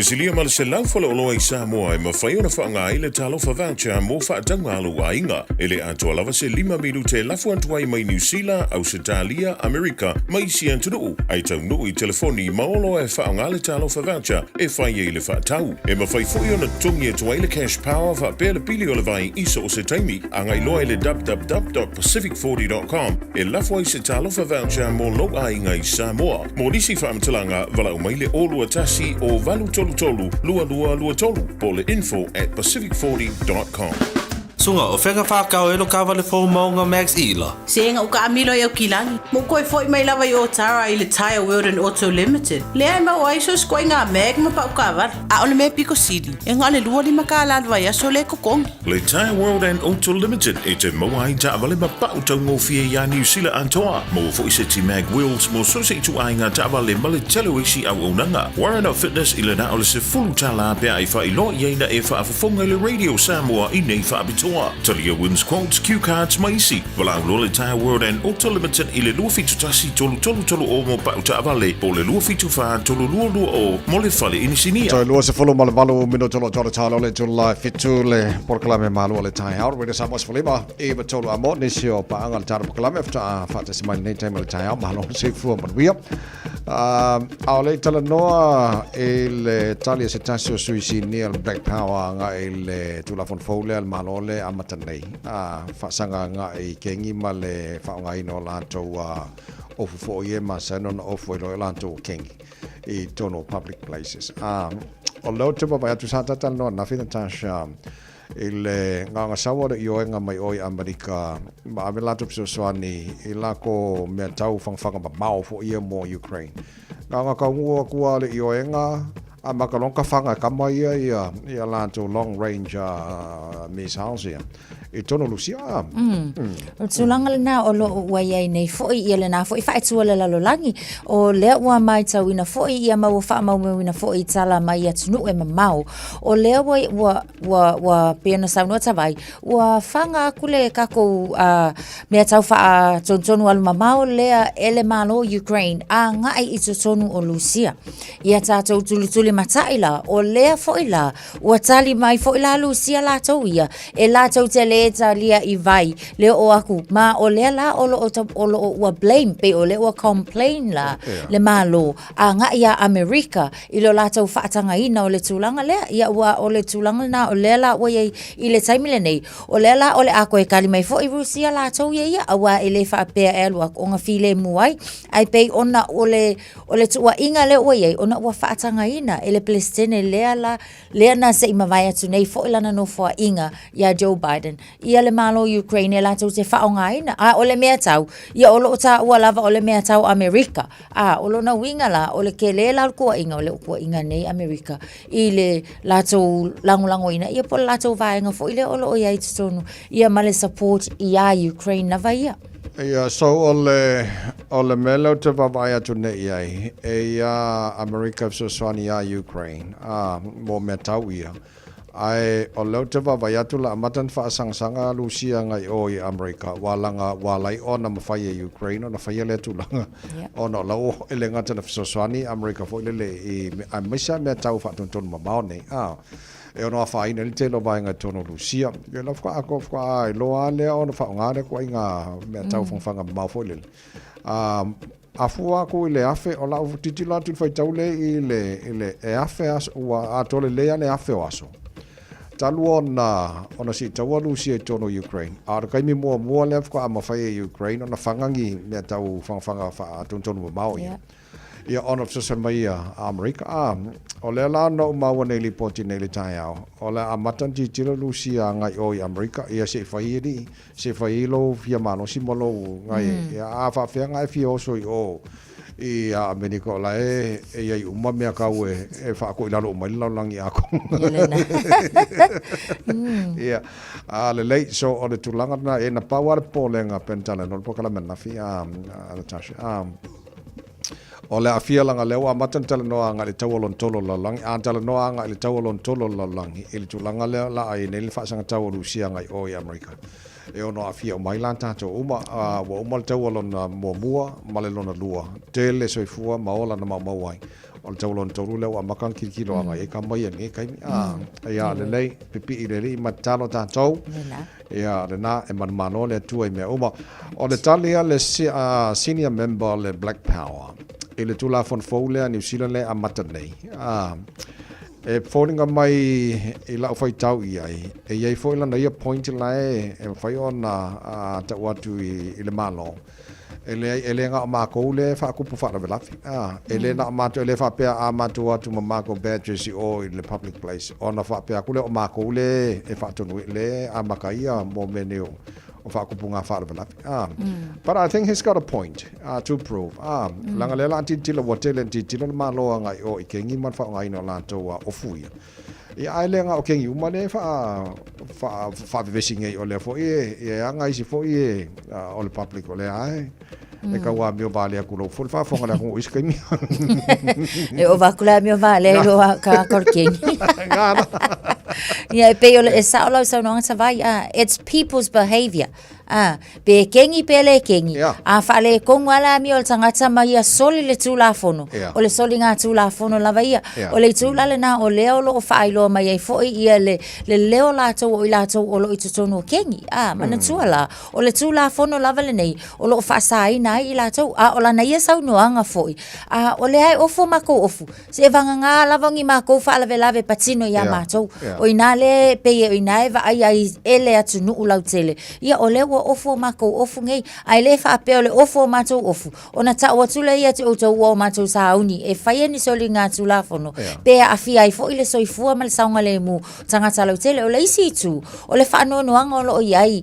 Isilia mal se lau fala oloa I Samoa e mawhai ona whaanga I le talofa voucher mo whaatanga alu a inga. Ele atua lava se 5 miru te lafu antuai mai New Zealand, Australia, Amerika, mai si antunu. Ai tau nuu I telefoni maolo e whaanga le talofa voucher e whai e le whaatau. E mawhai fui ona tungi e tuai le cash power wha pēle pili o le vai iso o se taimi. Anga iloa le www.pacific40.com e lafu ai se talofa voucher mo lo a inga I Samoa. Mo nisi whaamatulanga vala umai le olu atasi o valu tolu lua tolu po le info@pacific40.com. Sunga o whenga whakao ero kawa le fōu maunga Max Ila. Senga uka amilo e o kilangi. Mo koe foi mai lawa I o Tara I le Tire World and Auto Limited. Lea ma o aiso skoi ngā meg ma pa uka avar. A ole me piko sidi. E ngā le lua lima ka alalwa ia so le kokongi. Le Tire World and Auto Limited e te maua I ta avale ma pa utau ngō fia ia New Zealand antoa. Mo fo I se ti mag wheels mo so se tu ai ngā ta avale ma le telo isi au unanga. Warren of Fitness I le na ole se fulu tala pia I wha I lo ieina e wha afafonga le Radio Samoa I nei wha abitua. Talia wins quotes, cue cards, maisi. Wala le Tire World and Auto Limited I le lua fitu tasi tolu o mo pa uta avale. Po le lua fitu wha tolu lua o mo le fale inisinia. Toi lua se fulu ma le valu mino tolo talo le July fitu le porkalame malu le Tire Out. Wede Samoa's fulima eba tolu a mo nisi o pa anga le tara porkalame fta fata si mai nei taima le Tire Out. Mahalo se fua manuia. Au le tala noa e le talia se tasi o suisi ni al Black Power nga e le tulafon foule al malole amata nei. Whasanga nga e kengi ma le whaonga ino lantou ofu fo ie ma sanon ofu ilo lantou kengi I tono public places. O leo te papa atu sa tatal noa na whina tasha I le nganga sawa le ioenga mai oi Amerika ma ave lantou piso soani I lako mea tau whangwhanga ma mau fo ie mo Ukraine. Nganga kaungua kua le ioenga a makalonka whanga kama ia lantou long range missiles ia. I tono Lucia. Tulanga le na o lo wai ai nei foi ia le na foi fa tu le lalolangi o le wa mai tau ina foi ia mau fa mau ina foi tala mai atunu e mau o le wa pena sa no tavai wa fanga kule kako me tau fa tonu al mau le ele malo Ukraine a nga ai tonu o Lucia ia tatu tuli mataila o le foi la wa tali mai foi la Lucia la tau ia e la tau tele Italia I vai le o aku ma o le la o lo blame pe o le o complain la le malo a nga ia America I lo la tau whaatanga ina o le tulanga le ia ua o le tulanga na o le la o I le taimile nei o le la o le ako e kali mai fo I Rusia la tau ia awa I le whaapea e alua o nga file muai ai pei ona o le tua inga le o ia ona ua whaatanga ina e le Palestine lea na se imawai atu nei fo ilana no fua inga ia Joe Biden ia le malo Ukraine la tau te whaonga ina a o le mea tau ia o lo ta ua lava o le mea tau Amerika a o lo na winga la o le ke le la kua inga o le kua inga nei Amerika I le la tau lango ina ia po la tau vaenga fo ile o lo ia I tonu ia male support ia Ukraine na vai ia Ia so o le melo te vavai atu nei ai ia Amerika so swani ia Ukraine mo mea tau ia ai o leo te vavai atu la amatan whaasangsanga Lucia ngai o I Amerika walai ona mawhai e Ukraine ona whai le tulanga ona lau ele ngata na fisoswani Amerika fo ile I misa mea tau whaatontonu mamao nei e ona whaina li te lo vai ngai tono Lucia e la wha ai loa lea ona whaongare kua inga mea tau whangwhanga mamao fo ile afua ko ile afe o la titi la tu fai tau le ile e afe as ua atole lea le afe o aso talu ona si taua Lucia tono Ukraine ar kai mi mo le ko ama fai Ukraine ona fangangi me tau fanga fa tono mau ia ona so mai America o le la no mau nei li poti nei le taiao o le amatan ti tiro Lucia ngai o America ia se fai lo via mano simolo ngai ia fa fe ngai fi o so I Amerika la ia uma mea kau e whaako I lalo mai laulangi ako. Ia, le lei so o le tulanga na e na pawar polenga pentala no pokala menafi Natasha. O le afia langa leo a matan tala noa nga le taualon tolo lalangi a tala noa nga le taualon tolo lalangi e le tulanga leo la ai nei le whaasanga tau Lucia ngai o I Amerika. E ono afia o mai lan tato uma wa uma le taualon mua ma le lona lua tele soifua maola na mau ai o le taulon tolu le wa makan kilo anga e ka mai nge kai ia le lei pipi i le matalo tatou ia le na e manmano le tu e me uma o le talia le senior member le Black Power i le tula fonfou le New Zealand le amata nei e fōringa mai i lau whai tau i ai e iei fōila na ia point la e whai ona ta watu i le malo e le nga mākou le whaakupu whaarawilafi e le na mātou e le whaapea a mātou atu ma mākou badges i o i le public place ona whaapea kule o mākou le e whaatonu le a makaia mō mene o whaakupu ngā whaarawilafi but I think he's got a point to prove langa le la titila watele titila le maloa ngai o i kengi man wha ngai no lātou o fuia i ailenga o kengi umane wha vivesinga i o le fo i anga isi fo i o le public o le ai e ka wa mio vale a kulo fo fa fonga la ko iska mi e o va kula mio vale lo ka korkengi pe o e sa o sa no sa vai it's people's behavior pe kengi pele kengi fale kongala mi o tangata mai a soli le tula fono o le soli nga tula fono la vai o le tula le na o le o lo fai lo mai fo ia le leo la to o la to o lo itu tono kengi mana tuala o le tula fono la vale nei o lo fa sai na i la to o la na ia sa no anga fo o le ai ofo mako ofu se vanga nga la vangi mako fa la velave patino ya mato o ina le pe o ina va ai ele atu nu la tele ia o le ofo mako ofu ngai ai le fa pe o le ofo mato ofu ona ta o tule ia te o to o mato sauni e fai ni soli nga tula fono pe a fi ai fo ile soifua mal saunga le mu tangata la tele o le isi tu o le fa no no anga lo iai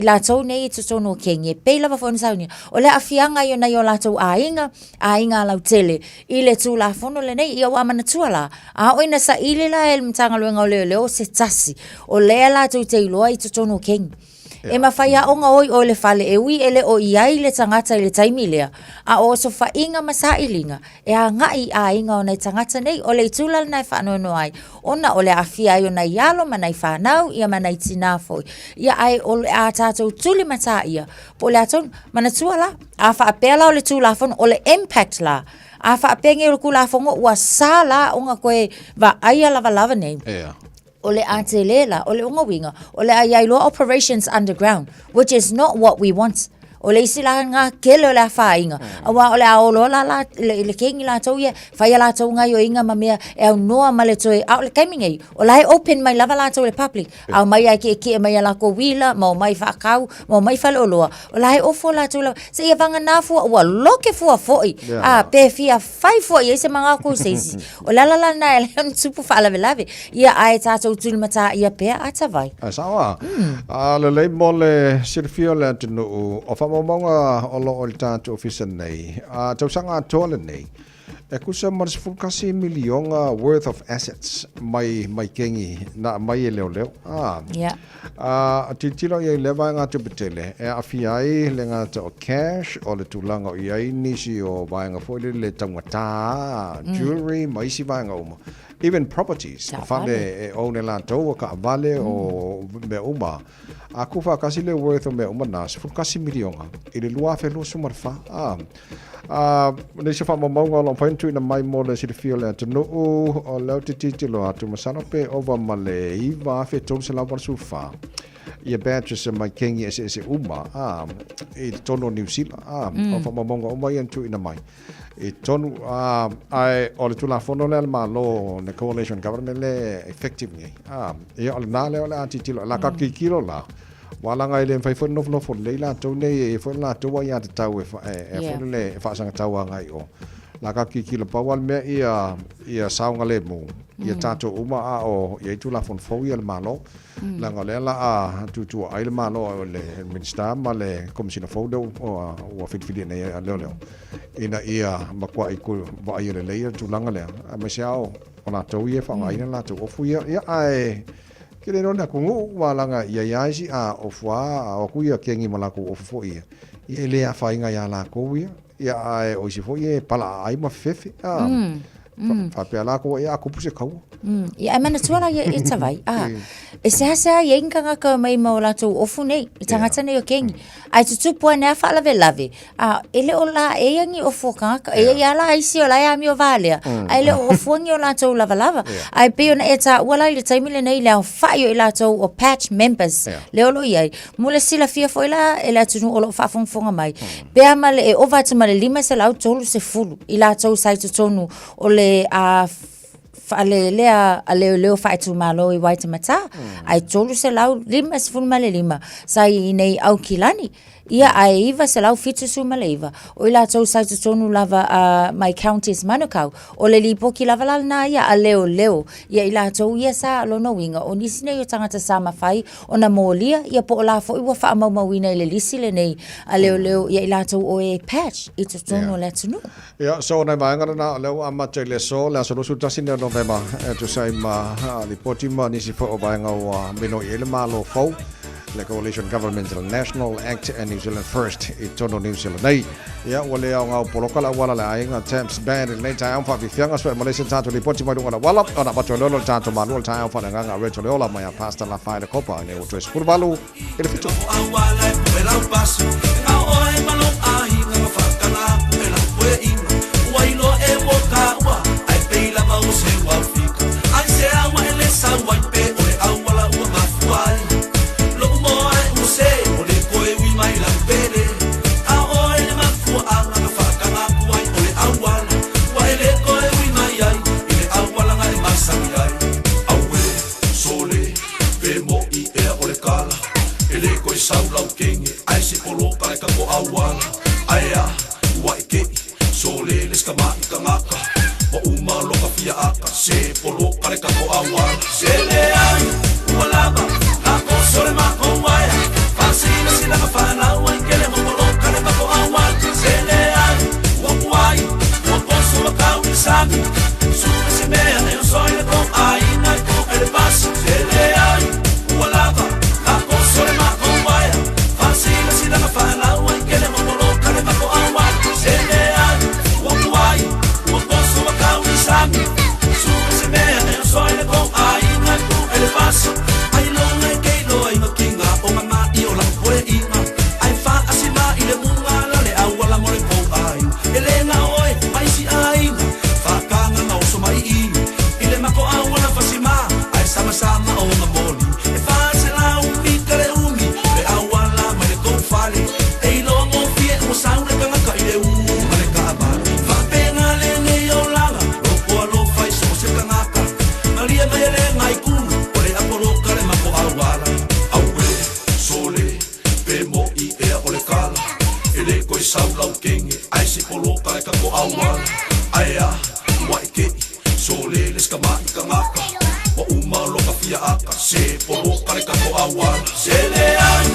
la to nei tu sono kengi pe la fo sauni o le afianga yo na yo la to ainga la tele ile tula fono le nei ia wa mana tuala o ina sa ile la el mtanga lo nga le o se tasi o le la to te lo ai tu sono kengi e mawhaia o nga oi o le fale e ui ele o iai le tangata i le taimilea o so fa inga masa ilinga e a ngai a inga o nei tangata nei o le itulal nai whanono ai ona o le awhia i o nei yalo manai whanau ia manai tina foi ia ai o le a tātou tuli mata ia po le atonu mana tuala a wha apela o le tulafon o le impact la a wha apenge o le kulafongo ua sa la o nga koe va aia lava nei o le atelela, o le unga winga, o le aiailoa operations underground, which is not what we want. O le sila nga kele o le whainga. Awa o le aolo la le kengi la tau ia, whai la tau ngai o inga mamea e au noa ma le toe, au le kaimingei, o lai open mai lava la tau le public, au mai ai ke mai la ko wila, mau mai whakau, mau mai whale oloa, o lai ofo la tau la, se ia vanga nā fua, ua loke fua foi, pe fia whai fua, ia se mga kou seisi, o la na e leon tupu whaalawe lave, ia ai tātou tulimata ia pea atawai. Sawa, le lei mo le sirfio le antinu o maunga o lo o le tātou ofisa nei. Tausanga atoa le nei. E kusa marasifukasi milionga worth of assets mai kengi na mai e leo. Titilo i lewa ngā tupitele. E awhiai le ngā o cash o le tūlanga o iai nisi o vaenga fōile le tangata, jewelry, maisi vaenga uma. Even properties. Whane e o ne lātou o ka avale o me uma. A kuwha kasi le worth o me uma nā, sifukasi milionga. I le lua whelua sumarwha. Nei se whamaunga o lompointu ina mai mo le sirifio le atanu o leo te titilo atu masano pe ova ma le iwa whetonu se lau warasuwha. Ia badges e mai kengi ese uma i tono New Zealand. O whamaunga o mai antu ina mai. I tonu ai o le tulafono le ma lo ne coalition government le effective ngai. Ia o le nā leo le atitilo la ka kikiro la. Walanga ile fai fo no fo le la to ne fo la to wa ya tau e fo le fa sanga tau ngai o la ka kikilo pa wal me ia saunga le mo ia tato uma o ia tu la fon fo ia le malo la ngale la tu ai le malo le minister ma le commissioner fo do o fit ne leo ina ia makwa i ku va ia le tu langa le ma siao ona to ia fa ngai la to o fu ia ai kile no na kungu walanga ia si o fua o kuia kengi malaku o fo ia le a fainga ya la ko ia ai o si fo ia pala ai ma fefe fa pe la ko ia ku puse kau ia mana tuala ia itavai e se hasa ia inga ngaka mai mo la tau ofu nei I tangata nei o kengi ai tutupu nea whala lave ele o la e yangi ofu ngaka e ia la isi o la ia mi o valea ai le ofu ngi o la tau lava ai pe ona e ta wala I le taimile nei le whai o I la tau o patch members le olo iai mule sila fia fo ila e la tunu o lo whafongfonga mai pe ama le e ova tuma le 5 se lau tolu se fulu I la tau sai tutonu o le ale leo fai tu malo I Waitemata ai tolu se lau 5 se fulu male 5 sai nei au kilani ia ai iva se lau fitu su maleiva o ila tau sai tonu lava my counties Manukau o le lipoki lava lana ia a leo ia ila tau ia sa lono winga o nisi nei o tangata sa mawhai o na molia ia po o la fo iwa wha maumawina I le lisi le nei a leo ia ila tau o e patch I tonu le tunu ia so nei maingana na leo ama te le so le so su tasine November to say ma lipoti ma nisi fo o vainga o mino ele malo fo the Coalition Governmental National Act and New Zealand First I tono New Zealand nei ia wale au poloka la wala la inga temps band nei tai am fa vi fianga so Malaysia tanto li poti mai ngala wala ona bato lolo tanto manual tai am fa nganga reto leola mai pasta la fa le copa ne o tres curvalo e fito Saulau kengi, ai si polo kare ka ko awala. Aya, waike, sole les ka mai ka ngaka. Wa uma lo ka fia aka, se polo kare ka ko awala. Sele ai, walaba, ka ko sole ma ko waya. Fasina sila ka fana, wa kele mo polo kare ka ko awala. Sele ai, wa kuai, wa poso wa ka wisami. Sume se mea ne o soile ko ai na ko ele pas. Sele ai, walaba, ka ko sole ma ko waya. Fasina sila ka fana, wa kele mo polo kare ka ko awala. Sele ai, wa kuai, wa poso wa ka wisami. Sume se mea ne o soile ko ai na ko ele pas. Ai lo ngai ke lo ai makinga o mama I o la poe inga. Ai fa asima I le munga la le awala mo le ko ai. Ele na oi, ai si ai. Fa kanga na o so mai I. Ile mako awala fasima, ai sama sama o mamoli. E fa se la umi kare umi, le awala mai le ko fale. E lo mo fie mo saule kanga ka ile male ka ba. Fa penga le ne o lala, lo ko lo fai so se kanga ka. Maria mai le ngai ku, o le apolo kare mako awala. Aue, sole, pe mo I e o le kala. Ele ko saulau kengi, ai se polo kare ka ko awala. Aya, waike, sole les ka mai ka ngaka. Wa uma lo ka fia aka, se polo kare ka ko awala. Sele ai,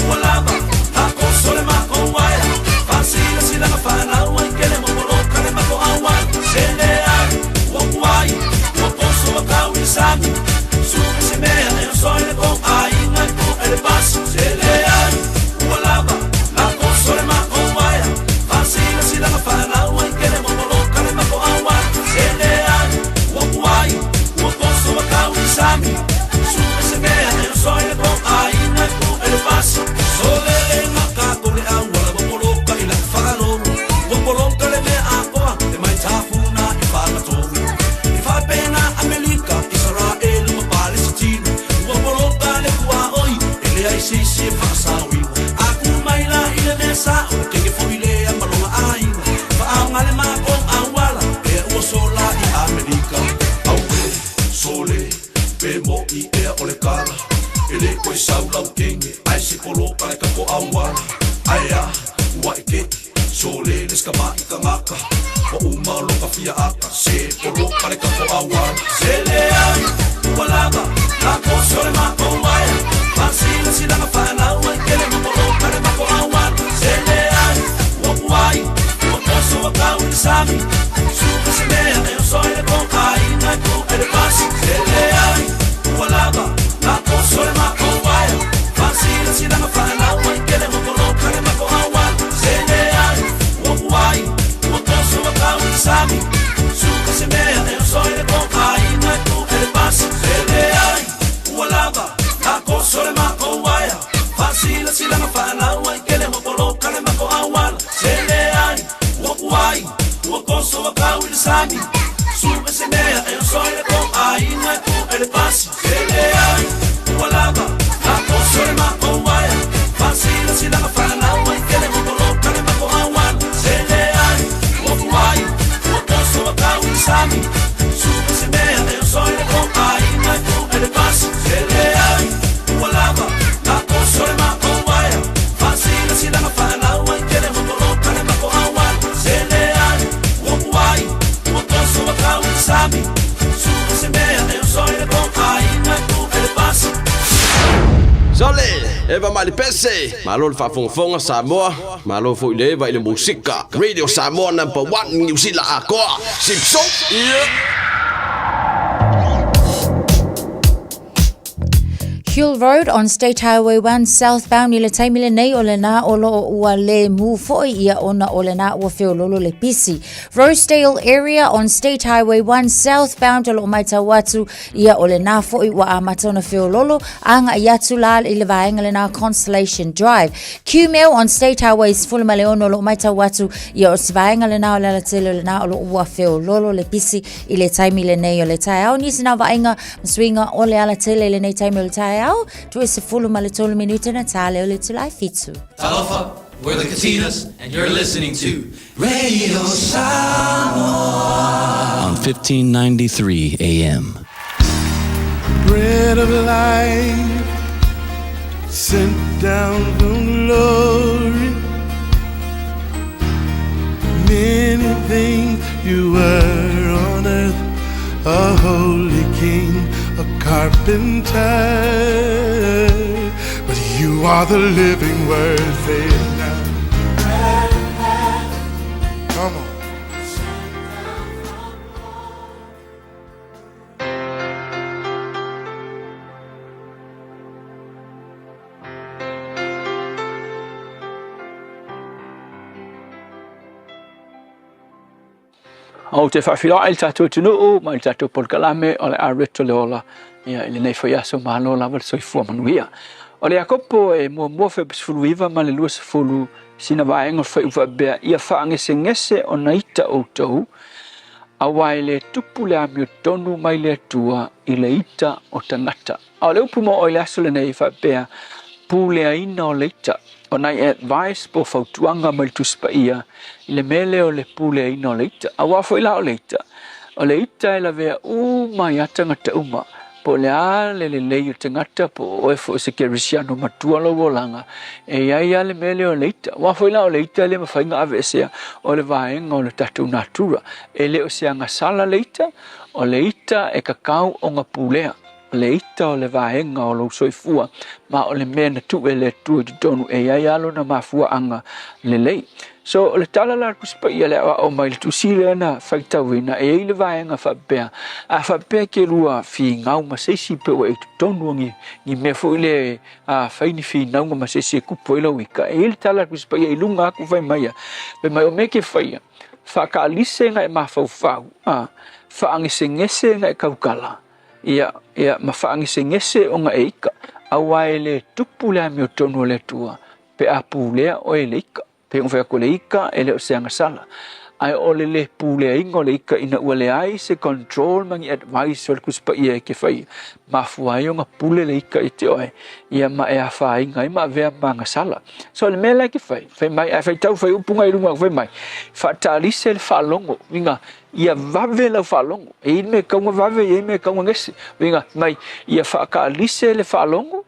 walaba, ha ko sole ma ko waya. Fasina sila ka fana, wa kele mo polo kare ma ko awala. Sele ai, wa kuai, wa poso wa ka wisami. Sume se mea ne o soile ko ai na ko ele pas. Sele ai, walaba, ha ko sole ma ko waya. Fasina sila ka fana, wa kele mo polo kare ma ko awala. Sele ai, wa kuai, wa poso wa ka wisami. Sume se mea ne o soile ko ai na ko ele pas. Sole ma ka ko le awala wa polo ka ila falo. Wa polo ka le mea ako e mai tafuna I fala to. I fa pena Amerika, Israel ma Palestina. Wa polo ka le kua oi, ele ai si fa sawi. Aku mai la ile mesa, o ke ke foile a malonga ai. Fa ngale ma ko awala, e o sola I Amerika. Aue, sole, pe mo I e o le kala. Ele ko saulau kengi, ai si polo ka le ka ko awala. Aya, waike, sole les ka mai ka ngaka. Wa uma lo ka fia aka, se polo ka le ka ko awala. Sele ai, walaba, la ko sole ma ko waya. Fasina sila ka fana, wa kele mo polo ka le ma ko awala. Sele ai, wa kuai, wa poso wa ka wisami. Suka se mea ne o soile ko ai na ko ele pas. Sele ai, walaba, la ko sole ma ko waya. Fasina sila ka fana, wa kele mo polo ka le ma ko awala. Sele ai, wa kuai, wa poso wa ka wisami. Suka se mea ne o soile ko ai na ko ele pas. Sele ai, Sole, eva mali pese. Malo fa fonga Samoa. Malo fo ile va ile musika. Radio Samoa #1 New Zealand akoa. Sipso. Huel Road on State Highway 1 southbound i le taimile nei o le nā o lo ua le mu foi ia ona o le nā ua whiololo le pisi. Rosedale area on State Highway 1 southbound o lo maitau atu ia o le nā foi ua amatona whiololo anga i atu la i le vaenga le nā Constellation Drive. Q-Mill on State Highways fulma le ono lo maitau atu ia o vaenga le nā o le tele le nā o lo ua whiololo le pisi i le taimile nei o le tai au nisi nā vaenga mswinga o le ala tele le nei taimile le tai au. Tu e se fulu ma le tolu minuta na tale o le tulai fitu. Talofa, we're the Katinas, and you're listening to Radio Samoa on 1593 AM. Bread of life sent down from glory. Many things you were on earth, a holy king, a carpenter, but you are the living word. Say it now. Come on. O te whawhira il tātou tunu ma il tātou polkalame o le areto le ola ia ili nei whaiaso mahalo lava le soifua manuia. O le akopo e mua whepesfulu iwa ma le lua sefulu sina vaenga whai uwa bea ia whaangese ngese o naita o tau a wai le tupu le amio tonu mai le tua i le ita o tangata. A le upu mo o le aso le nei wha bea pu le aina o le ita o nai advice po fautuanga mai tuspa ia i le mele o le pule ina o le ita. A wafo ila o le ita. O le ita e la vea mai atangata uma. Po le ale le lei o tangata po oe fo se kerisiano matua lo volanga. E ia le mele o le ita. Wafo ila o le ita le mawhainga ave sea o le vaenga o le tatu natura. E le o se anga sala le ita. O le ita e kakau o ngā pulea. Le ita o le vaenga o lo soifua ma o le mea na tu e le tu di tonu e ia alo na mafua anga le lei. So o le tala la kuspa ia le o mai le tusile na faitawina e le vaenga whapea. A whapea ke rua fi ngau ma seisi pe o e tonu ngi mea fo ile whaini fi ngau ma seisi e kupo ila wika. E le tala kuspa ia ilunga aku whai maia. Pe mai o meke whaia. Whaka alise nga e mawhau. Whaangise ngese nga e kaukala. Ia mawhaangise ngese o nga eika. Awai le tupu le amio tonu le tua. Pe a pulea o e le ika. Pe ngwhea ko le ika e le o seanga sala. Ai o le pulea ingo le ika ina ua le ai se control mangi advice o le kuspa ia e ke whai. Mafuai o nga pule le ika i te oe. Ia ma e a whai ngai ma vea manga sala. So le mea ke whai. Whai mai, a whai tau whai upunga i runga whai mai. Whatalise le whalongo. Winga, ia vave lau whalongo. E me kaunga vave, e me kaunga ngese. Winga, mai, ia whakalise le whalongo.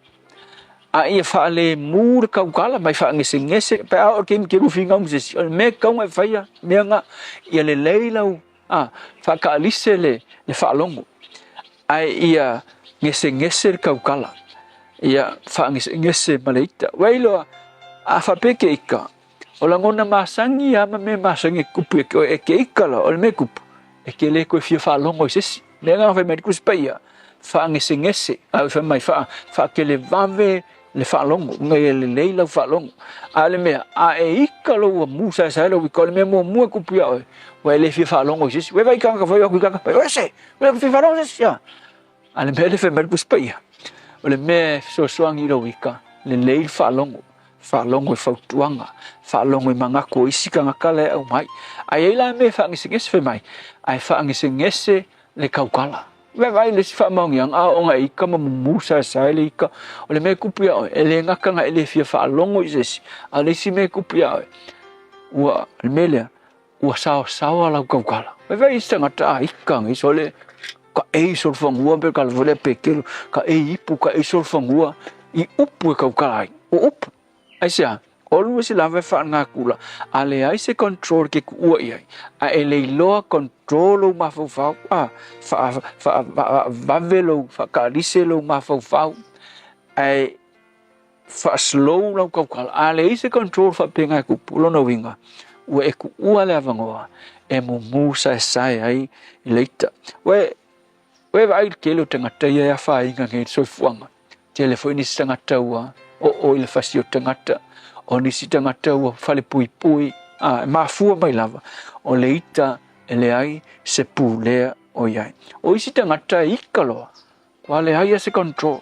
A ia whaale mūre kaukala, mai whaangese ngese. Pe ao ke ruwhi ngau msesi. Me kaunga e whaia, mea nga, ia le leilau. Whakalise le whalongo. Ai ia ngese le kaukala. Ia whaangese maleita. Wailoa, a whapeke ika. O la ngona masangi ama me masangi kupu e ke ikala o le me kupu. E ke le koe fia whalongo i sesi. Me ngā whai mediku spaia. Whaangese. Au whai mai wha ke le vave le whalongo. Ngai le leila whalongo. A le mea, a e ikala ua musa sa ilo wiko le mea mua kupu ia oe. Wai le fia whalongo i sesi. Wai kanga whai aku kanga. Wai se, wai aku fia whalongo sesi ya. A le mea le whai mediku spaia. O le mea soangi ilo wika. Le leil whalongo. Whalongo i whautuanga, whalongo i mangako i sika ngakala e au mai. Ai eila me whaangese ngese whai mai, ai whaangese ngese le kaukala. Wai le si whaamaungi ang o nga ika ma mumusa sa ele ika, o le me kupu ia oe, ele ngaka nga ele fia whalongo i sesi, a le si me kupu ia oe, ua le melea, ua sawa lau kaukala. Wai ista ngata ika ngi so le, ka ei sol whangua pe kala vole pekelu, ka ei ipu ka ei sol whangua, i upu e kaukala ai, o upu. Aisia, olu si lava fa nga kula. Ale ai se control ke kuua iai. A ele loa control o mafau. Vavelo, fa karise lo mafau. Ai fa slow lau kaukala a le ise control fa penga ku pulo no winga ua e ku ua le avangoa e mumu sai ai i leita we vai kelo tangata ia fa inga nge soifuanga telefoni tangata ua o ile fasio tangata o ni tangata ua fale pui mafua mai lava o leita ele ai se pulea o iai o isi tangata ikaloa kwa le ai se control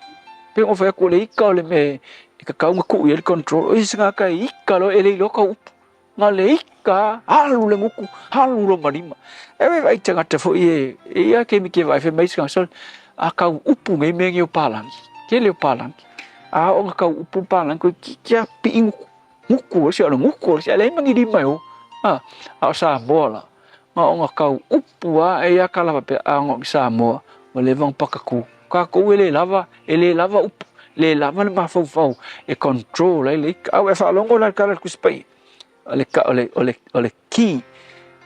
pe o fa ko le ikalo me ka kaunga ku ia control o isi ngaka ikalo ele loka upu nga le ika halu le nguku halu lo marima e vai tangata fo ia ke mi ke vai fe mais ka sol a ka upu ngai mengi o palang ke le palang a o ka upu palang ko kia pi nguku si ala nguku si ala mangi di mai o a sa bola nga o ka upu a e a kala pe a ngo sa mo o le vang pakaku ka ko ele lava upu le lava le mafau e control le au e fa longo la kala ku spai ole ki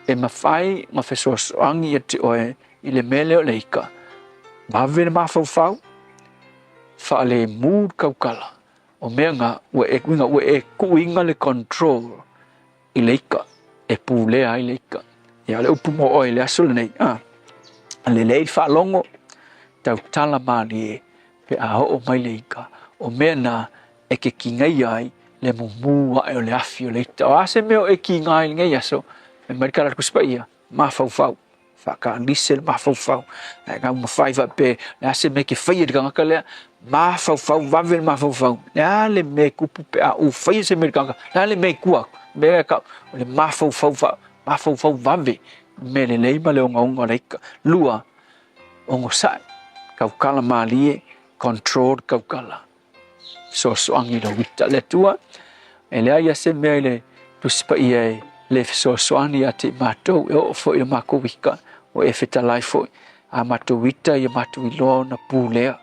e mafai ma fesos angi e oe ile mele o leika ma vele mafau fa le mood kaukala o menga we e kuinga le control i leika e pule ai leika ya le upu mo o le asul nei le le fa longo tau tala mali pe a o mai leika o mena e ke kingai ai le mumu wa o le afio le o ase meo e kingai ngai aso e mai kala ku spaia ma fau fa ka nisel ma fau e ka mo faiva pe le ase me ke faia de ka le ma fau va vel ma fau ya le me ku pe a u faia se me ka la le me ku me ka le ma fau va ve me le ma le ngo leika lua ongo sai kaukala malie control kaukala so angi lo wita le tua ele ai se mele tu spa ie le so ani ate mato o fo i mako wika o e feta life fo a mato wita i mato i lo na pulea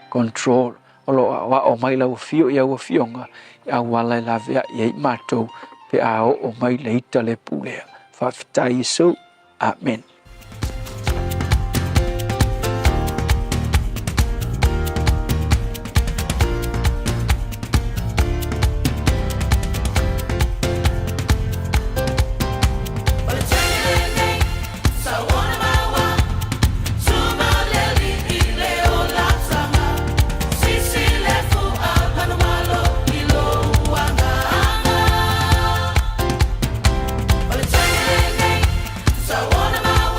control o lo wa o mai la o fio ia o fionga a wala la vea i mato pe a o mai le ita le pulea fa fita i so amen. Wanna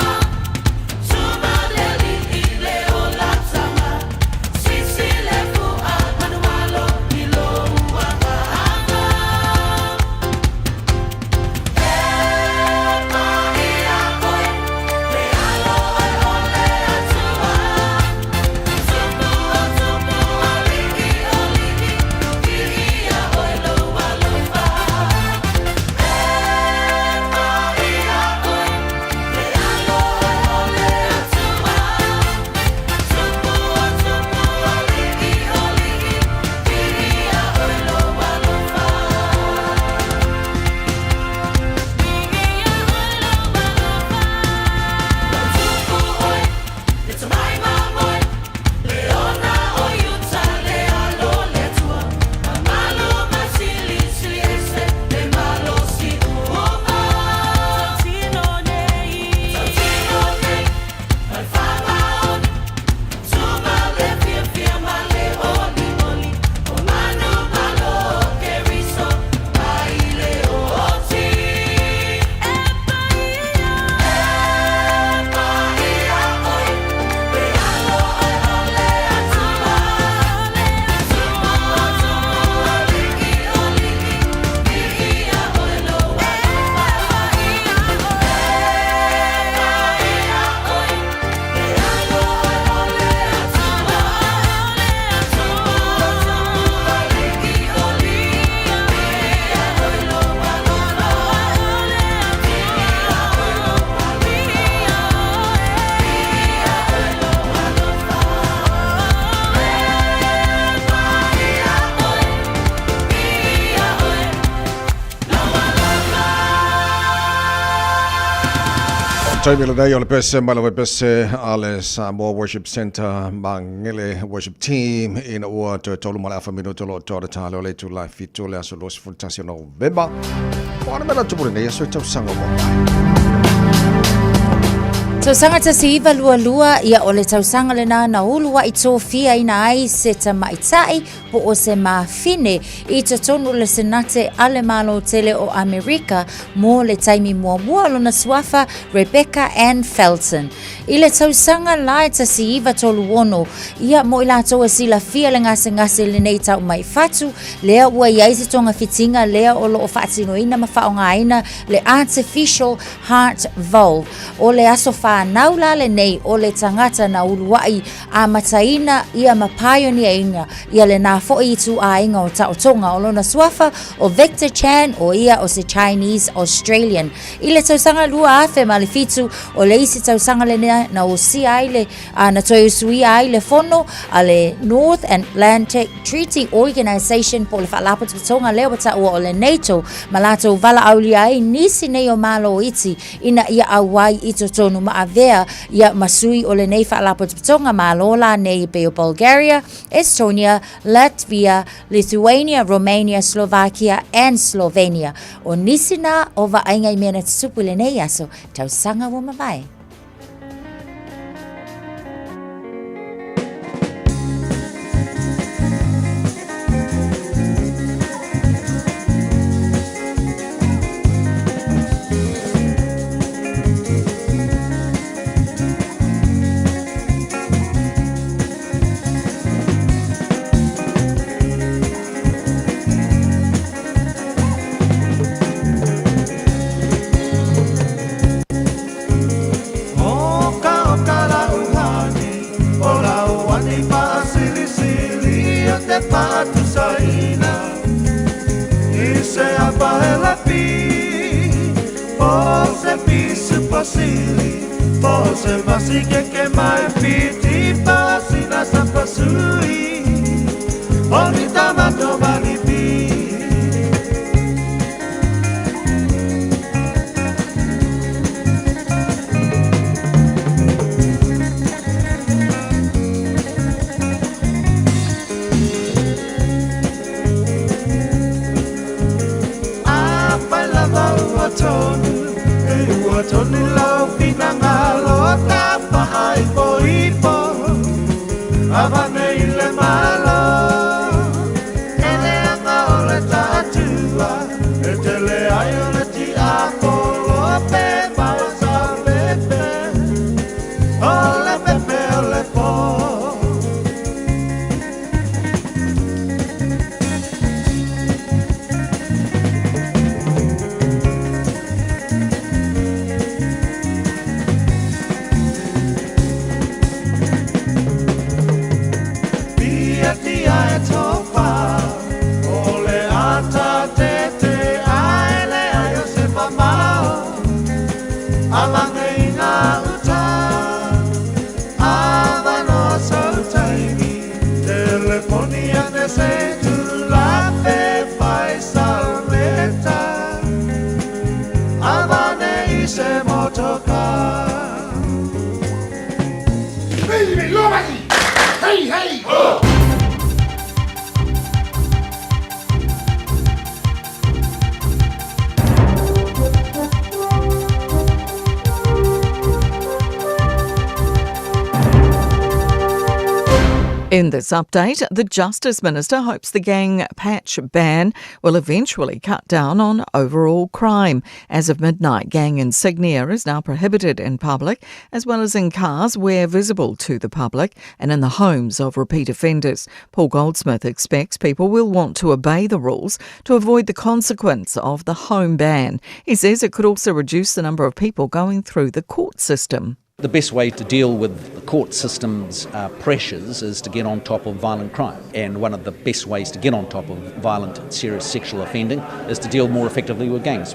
Taimila nei ole pese malawe pese ale Samoa Worship Center mangele worship team ina ua tolu mala afa minuto lo tore tale ole tu life fitu le aso los fultasio November. Wana mela tupure nei aso tau sanga Tausanga ta siiva lua ia o le tausanga le na ulu wa i tōwhia ina ai se ta maitai po o se mawhine i ta tonu le senate ale malo tele o Amerika mo le taimi mua lona suafa Rebecca Ann Felton. I le tausanga lai ta siiva tolu ono ia mo i lato e sila fia le ngase le nei tau mai fatu lea ua iai se tonga fitinga lea o lo o whaatino ina mawhaonga aina le artificial heart valve o le aso naula le nei o le tangata na uluai a mataina ia mapionia inga ia le na fo i tu a inga o taotonga o lona suafa o Victor Chan o ia o se Chinese Australian. I le tausanga lua afe malifitu o le isi tausanga le na o si aile na toi usui aile fono a le North Atlantic Treaty Organization po le whaalapo tutonga leo bata ua o le NATO malato vala auli ai nisi nei o malo iti ina ia awai i totonu vea ia masui o le nei whaalapo tutonga malola nei pe o Bulgaria, Estonia, Latvia, Lithuania, Romania, Slovakia and Slovenia. O nisina o vaenga I mena tutupu le nei aso tausanga wa mawai. In this update, the Justice Minister hopes the gang patch ban will eventually cut down on overall crime. As of midnight, gang insignia is now prohibited in public, as well as in cars where visible to the public and in the homes of repeat offenders. Paul Goldsmith expects people will want to obey the rules to avoid the consequence of the home ban. He says it could also reduce the number of people going through the court system. The best way to deal with the court system's pressures is to get on top of violent crime. And one of the best ways to get on top of violent, serious sexual offending is to deal more effectively with gangs.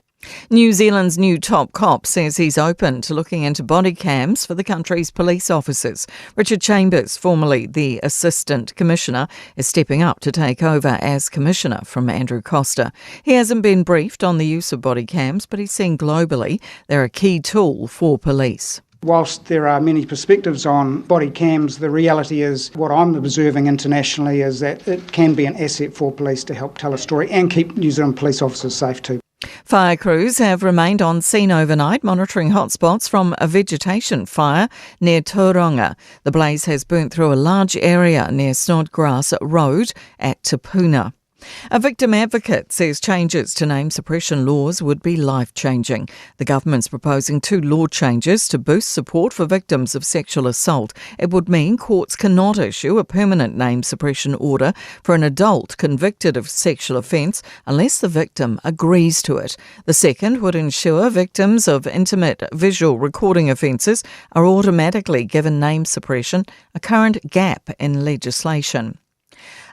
New Zealand's new top cop says he's open to looking into body cams for the country's police officers. Richard Chambers, formerly the Assistant Commissioner, is stepping up to take over as Commissioner from Andrew Costa. He hasn't been briefed on the use of body cams, but he's seen globally they're a key tool for police. Whilst there are many perspectives on body cams, the reality is what I'm observing internationally is that it can be an asset for police to help tell a story and keep New Zealand police officers safe too. Fire crews have remained on scene overnight, monitoring hotspots from a vegetation fire near Tauranga. The blaze has burnt through a large area near Snodgrass Road at Te Puna. A victim advocate says changes to name suppression laws would be life-changing. The government's proposing 2 law changes to boost support for victims of sexual assault. It would mean courts cannot issue a permanent name suppression order for an adult convicted of sexual offence unless the victim agrees to it. The second would ensure victims of intimate visual recording offences are automatically given name suppression, a current gap in legislation.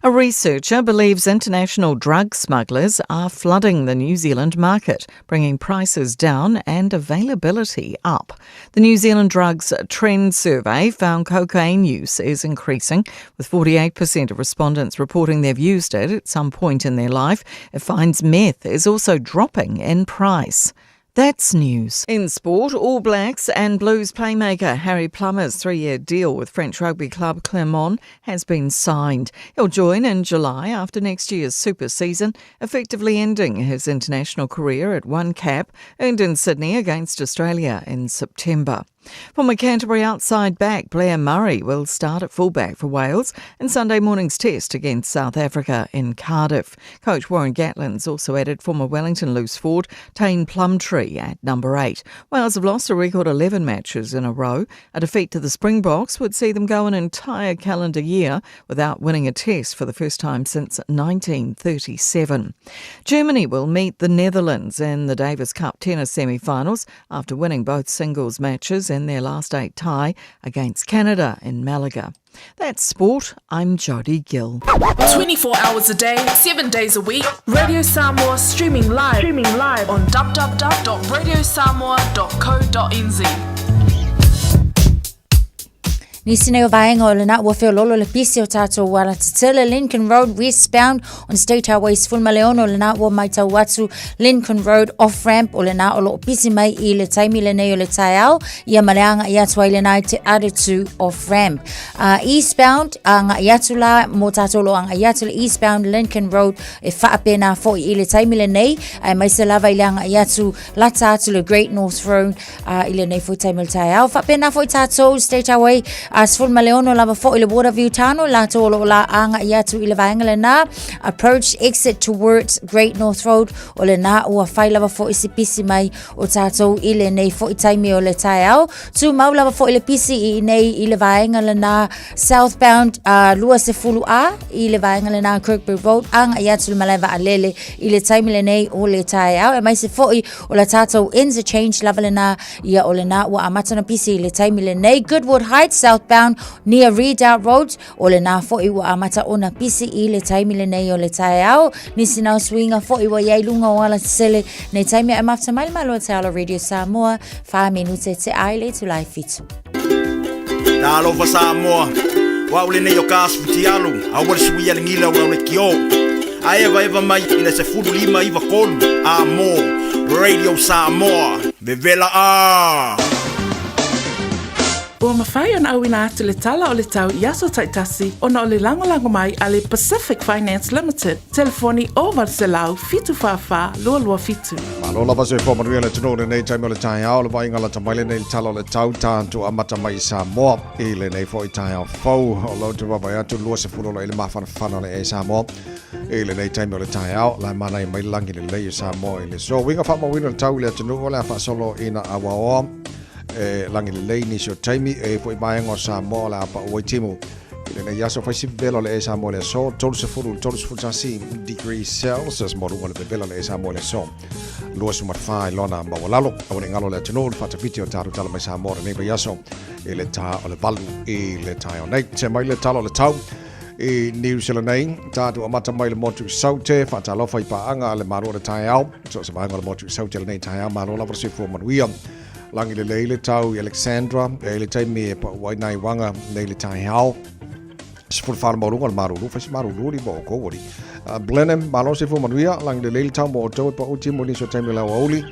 A researcher believes international drug smugglers are flooding the New Zealand market, bringing prices down and availability up. The New Zealand Drugs Trend Survey found cocaine use is increasing, with 48% of respondents reporting they've used it at some point in their life. It finds meth is also dropping in price. That's news. In sport, All Blacks and Blues playmaker Harry Plummer's 3-year deal with French rugby club Clermont has been signed. He'll join in July after next year's super season, effectively ending his international career at 1 cap earned in Sydney against Australia in September. Former Canterbury outside back Blair Murray will start at fullback for Wales in Sunday morning's test against South Africa in Cardiff. Coach Warren Gatland's also added former Wellington loose forward Tane Plumtree at number 8. Wales have lost a record 11 matches in a row. A defeat to the Springboks would see them go an entire calendar year without winning a test for the first time since 1937. Germany will meet the Netherlands in the Davis Cup tennis semi-finals after winning both singles matches in their last 8 tie against Canada in Malaga. That's sport. I'm Jodie Gill. 24 hours a day, 7 days a week. Radio Samoa streaming live on www.radiosamoa.co.nz. Nisi nei o vaenga o le na ua whiololo le pisi o tātou wala Tatila Lincoln Road westbound on State Highways Fulmaleona o le na ua mai tau atu Lincoln Road off-ramp o le na o lo pisi mai I le taimi le nei o le taiao ia maleanga I atu ai le nai te aretu off-ramp. Eastbound anga I atu la mo tātou lo anga I atu le eastbound Lincoln Road e whaapena fo I le taimi le nei ai mai se lava I le anga I atu la tātou le Great North Road I le nei fo I taimi le taiao whaapena fo I tātou State Highway As Fulmaleona lava fo I le Waterview Tano la tolo la anga I atu I le vaenga le na approach exit towards Great North Road o le na ua whai lava fo I se pisi mai o tātou I le nei fo I taimi o le taiao tu mau lava fo I le pisi I nei I le vaenga le na southbound lua se fulu a I le vaenga le na Kirkby Road anga I atu le maleva a lele I le taimi le nei o le taiao e mai se fo I o la tātou interchange lava le na ia o le na ua amatana pisi I le taimi le nei Goodwood Heights southbound near Redoubt Road o le nā fo'i ua amata ona pisi I le taimi le nei o le taiao nisi nau swinga fo'i ua iai lunga o ala sele nei taimi a mafta mai malo te ala Radio Samoa 5 minute te ai le tulai fitu Na alofa Samoa wa ule nei o kāsputi alu a wale sui ale ngila ula ule kio a eva mai ina se fulu lima iwa kolu a mo Radio Samoa vevela a Ua mawhai ona au ina atu le tala o le tau Iaso Taitasi ona o le langolango mai a le Pacific Finance Limited. Telefoni o Valselau fitu whawha lua fitu. Malo lava se whamanuia le tino le nei taimi o le tai au le vainga la tamaile nei le tala o le tau tāntu amata mai Samoa I le nei fo I tai au fau o lau te wapai atu lua se fulo I le mawhana le e Samoa I le nei taimi o le tai au la mana I mai langi le lei Samoa I le so winga whamawina le tau le tino o le a whasolo ina awa langi le lei ni so taimi e po I maenga o Samoa la pa o timu le nei yaso faisi velo le Samoa le so tolu se fulu tasi degrees Celsius mo runga le velo le Samoa le so lua su matfai lona ma walalo o le ngalo le tino le fata fiti o taru tala mai Samoa nei ba yaso e le ta o le balu e le tai o nei te mai le talo le tau e New Zealand nei tātou amata mai le motu saute whatalo whai paanga le maro le tai au so se vaanga le motu saute le nei tai au maro lava se fo manuia langi le leile tau i Alexandra e le taimi e pa wai nai wanga nei le tai au se fo whara maurunga le maro lu whai se maro lu li bo ko wori Blenheim maro se fo manuia langi le leile tau mo o tau e pa uti mo ni so taimi la wauli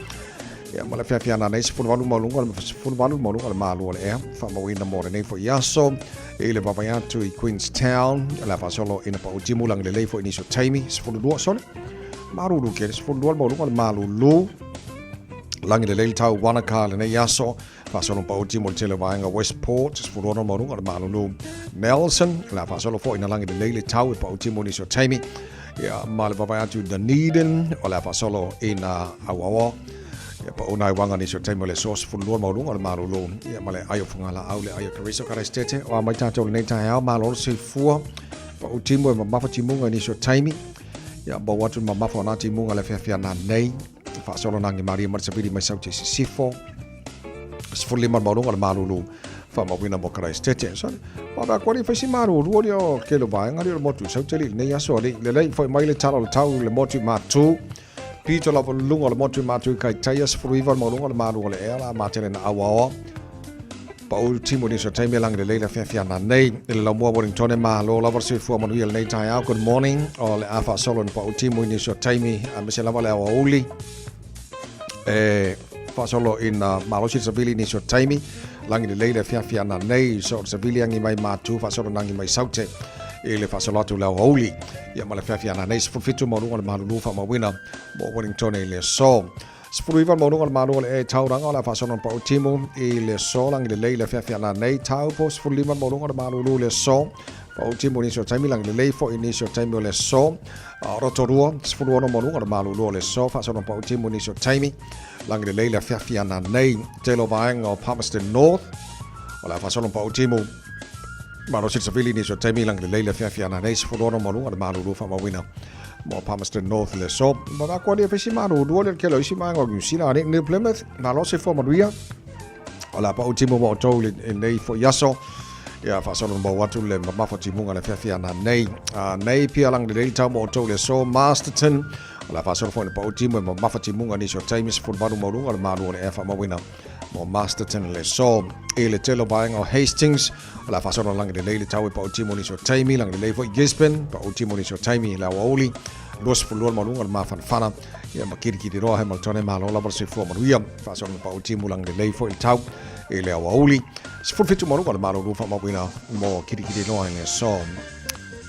ya mala fia na nei se fo valu maurunga le maro le ea wha mawina mo nei fo yaso e le papaya tu i Queenstown la fa solo ina pa ujimu lang le lei fo iniso taimi se fo lu sole maru lu ke se fo lu mo lu malu lu lang le lei tau Wanaka le nei yaso fa solo pa ujimu le tele vainga Westport se fo lu mo lu malu lu Nelson la fa solo fo ina lang le lei tau pa ujimu iniso taimi ya mala papaya tu Dunedin o la fa solo ina Awawa ya pa unai wanga ni so taimo le sos fu luar maurunga le marulu ya male ayo fungala aule ayo kariso karestete o mai tato le nei tai au malo se fu pa utimo e mafa timunga ni so taimi ya ba watu mafa na timunga le fia na nei fa solo nangi maria marsabili mai sauti sifo fu le maurunga le marulu fa mawina mo karestete so ba kwani fa si marulu dio ke lo ba ngari mo tu sauti le ya so le le fa mai le talo tau le motu matu Pito la lunga le motu matu kai taias fruiva mo lunga le maru le ela matele na awa pa o timo ni so taimi lang le leila fia na nei le la mo Wellington ma lo la versi fu mo le nei tai good morning o le afa solo pa o timo ni so taimi a me se la vale awa uli fa solo in malo si sabili ni so taimi lang le leila fia na nei so sabili angi mai matu fa solo nangi mai saute e le fasolatu la holy ya mala fia na nei fitu mo lunga le malu fa mawina mo Wellington e le so spruiva mo lunga le malu e tauranga la fasolon pa utimo e le so lang le leila fia na nei tau po spruiva mo lunga le malu le so pa utimo ni so taimi lang le lei fo ni so taimi le so rotorua spruiva mo lunga le malu le so fasolon pa utimo ni so taimi lang le leila fia na nei telo vaenga o Palmerston North wala fasolon pa utimo Maro sit savili ni so taimi lang le leila fia na nei fo no malu al malu fa mawina mo Palmerston North le so ba ko dia fesi malu do le kelo isi mango New Zealand ni Plymouth malo se fo maria ala pa utimo mo to le nei fo yaso ya fa solo mo watu le ma fo timunga le fia na nei nei pia lang le leila mo to le so Masterton ala fa solo fo le pa utimo mo ma fo timunga ni so taimi fo balu malu al malu le fa mawina mo Masterton le so e le telo bainga o Hastings la fa solo lang de leile tau pa utimo ni so taimi lang de leifo Gisborne pa utimo ni so taimi la wauli los fulor malunga ma fana ya makiri ki ro ha maltone malo la versi fo manuia fa solo pa utimo lang de leifo il tau e le wauli se fu fitu malunga malo ru fa mawina mo kiri no ine so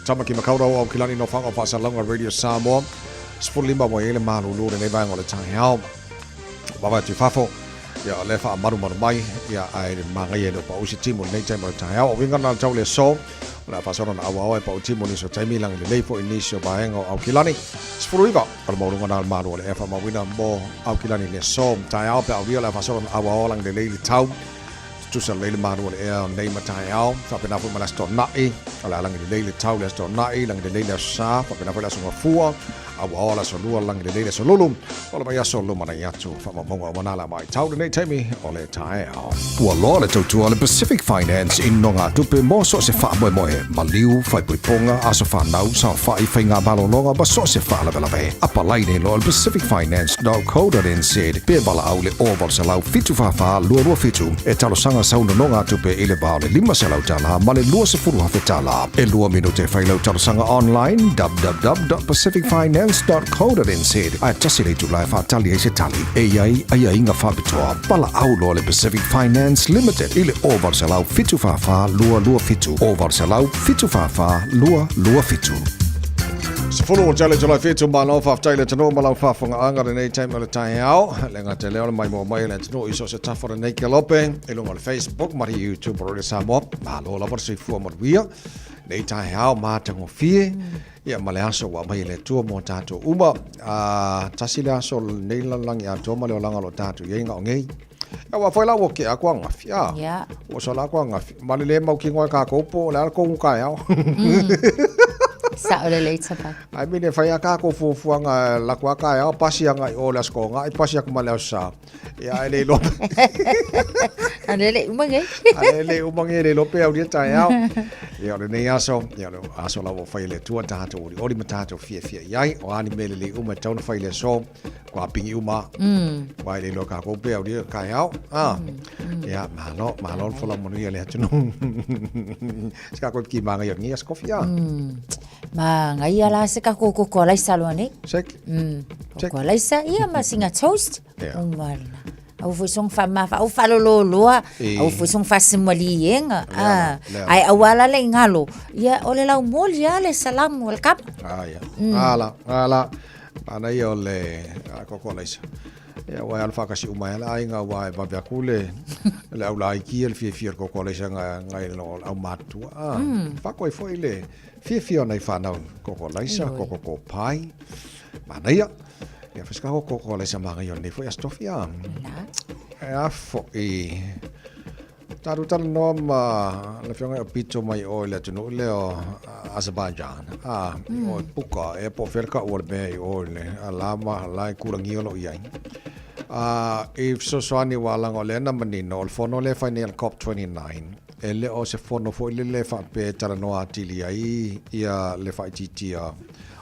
tama ki makaura o kilani no fa fa sa long radio Samoa se fu limba mo ele malo lu de nei bainga le tai hao baba ti fafo ya le fa maru mai ya ai mangai no pa usi timo nei tai mo tai o winga na tau le so la fa sona awa pa timo ni so tai mi lang le leifo inisio baengo au kilani spruiva al mo lunga na maru le fa ma wina mo au kilani le so tai au pa wi la fa sona awa lang le leili tau tu sa le maru le nei ma tai au fa pena fu mala sto nai ala lang le leili tau le sto nai lang le leili sa fa pena fu la so fua awa la so lua lang le leili so lulum ola mai so luma na tu fa ma mo wana la mai tau le nei taimi o le tai au Ua loa le tautua le Pacific Finance in nonga tupe mo so se wha moe moe. Maliu, whai puiponga, aso whanau, sa whai whai ngā malolonga, ba so se wha lawe lawe. Apa laine lo le pacificfinance.co.nz. Pea bala au le oval se lau fitu whawha, lua rua fitu. E talo sanga sauna nonga tupe ile bao le 5 se lau tala, ma le lua se furu hawhi tala. E lua minute whai lau talo sanga online, www.pacificfinance.co.nz. Ai tasi le tu lai whatali e se tali. E iai, ai inga whabitoa. Pala au lo le Pacific Finance Limited. Ile oval se lau fitu whawha, lua fitu. Oval se lau fitu whawha, lua fitu. Sefulu o tele tolai fitu mana o whaftaile tano malau whafunga angare nei taima le tahi au. Lenga te leo le mai mo mai le tano iso se tafora nei ke lope. Ilunga le Facebook, mari YouTube, rore Samoa. Malo la varsi fua maruia. Nei tahi au mātango fie. Ia male aso wa mai le tua mo tātou uma. Tasi le aso nei lalangi a tō male o langa lo tātou ienga o ngei. Wa foi la wo ke a kwa ngafi a. Ya. O so la kwa ngafi. Male le mau ki ngoi ka ko po la ko ka ya. Sa ole leita pa. Ai mine fai a ka ko fuanga la kwa ka ya pasi anga o la sko nga pasi ak male sa. Ya ele lo. Alele umangi. Alele umangi le lope au dia tai au. Ia le nei aso, ia le aso la wo fai le tua tato ori matato fia iai o ani mele le uma tau fai le so kwa pingi uma. Wai le loka ko pe au dia kai au. Ia malo fola monu ia le atunu. Ska ko ki manga ia ngia skofia. Ma ngai ala se ka ko lai salone. Sek. Ko lai sa ia ma singa toast. Umarna. Au foi song fa ma fa au fa lo loa. Au foi song fa simalienga. Ai awala le ngalo. Ia ole lau mol ia le salam welcome. Ia. Ala. Ana ia ole ko lai sa. Ia wai alfa kasi umai la inga wai ba bia kule. Le au lai ki el fie ko lai sa ngai lo au matu. Fa ko foi le fie nei fa na ko lai sa ko pai. Mana ia. Ja, fiska ko le sa manga yone foi astofia. Ja, foi. Taru no ma le fionga pizzo mai o le tunu le o Azerbaijan. O puka e po ferka o be o le alama la kurangi lo iai. If so swani wala ngole na manino o fono le final COP 29. Ele o se fono foi le fa pe tara no atili ai ia le fa titia.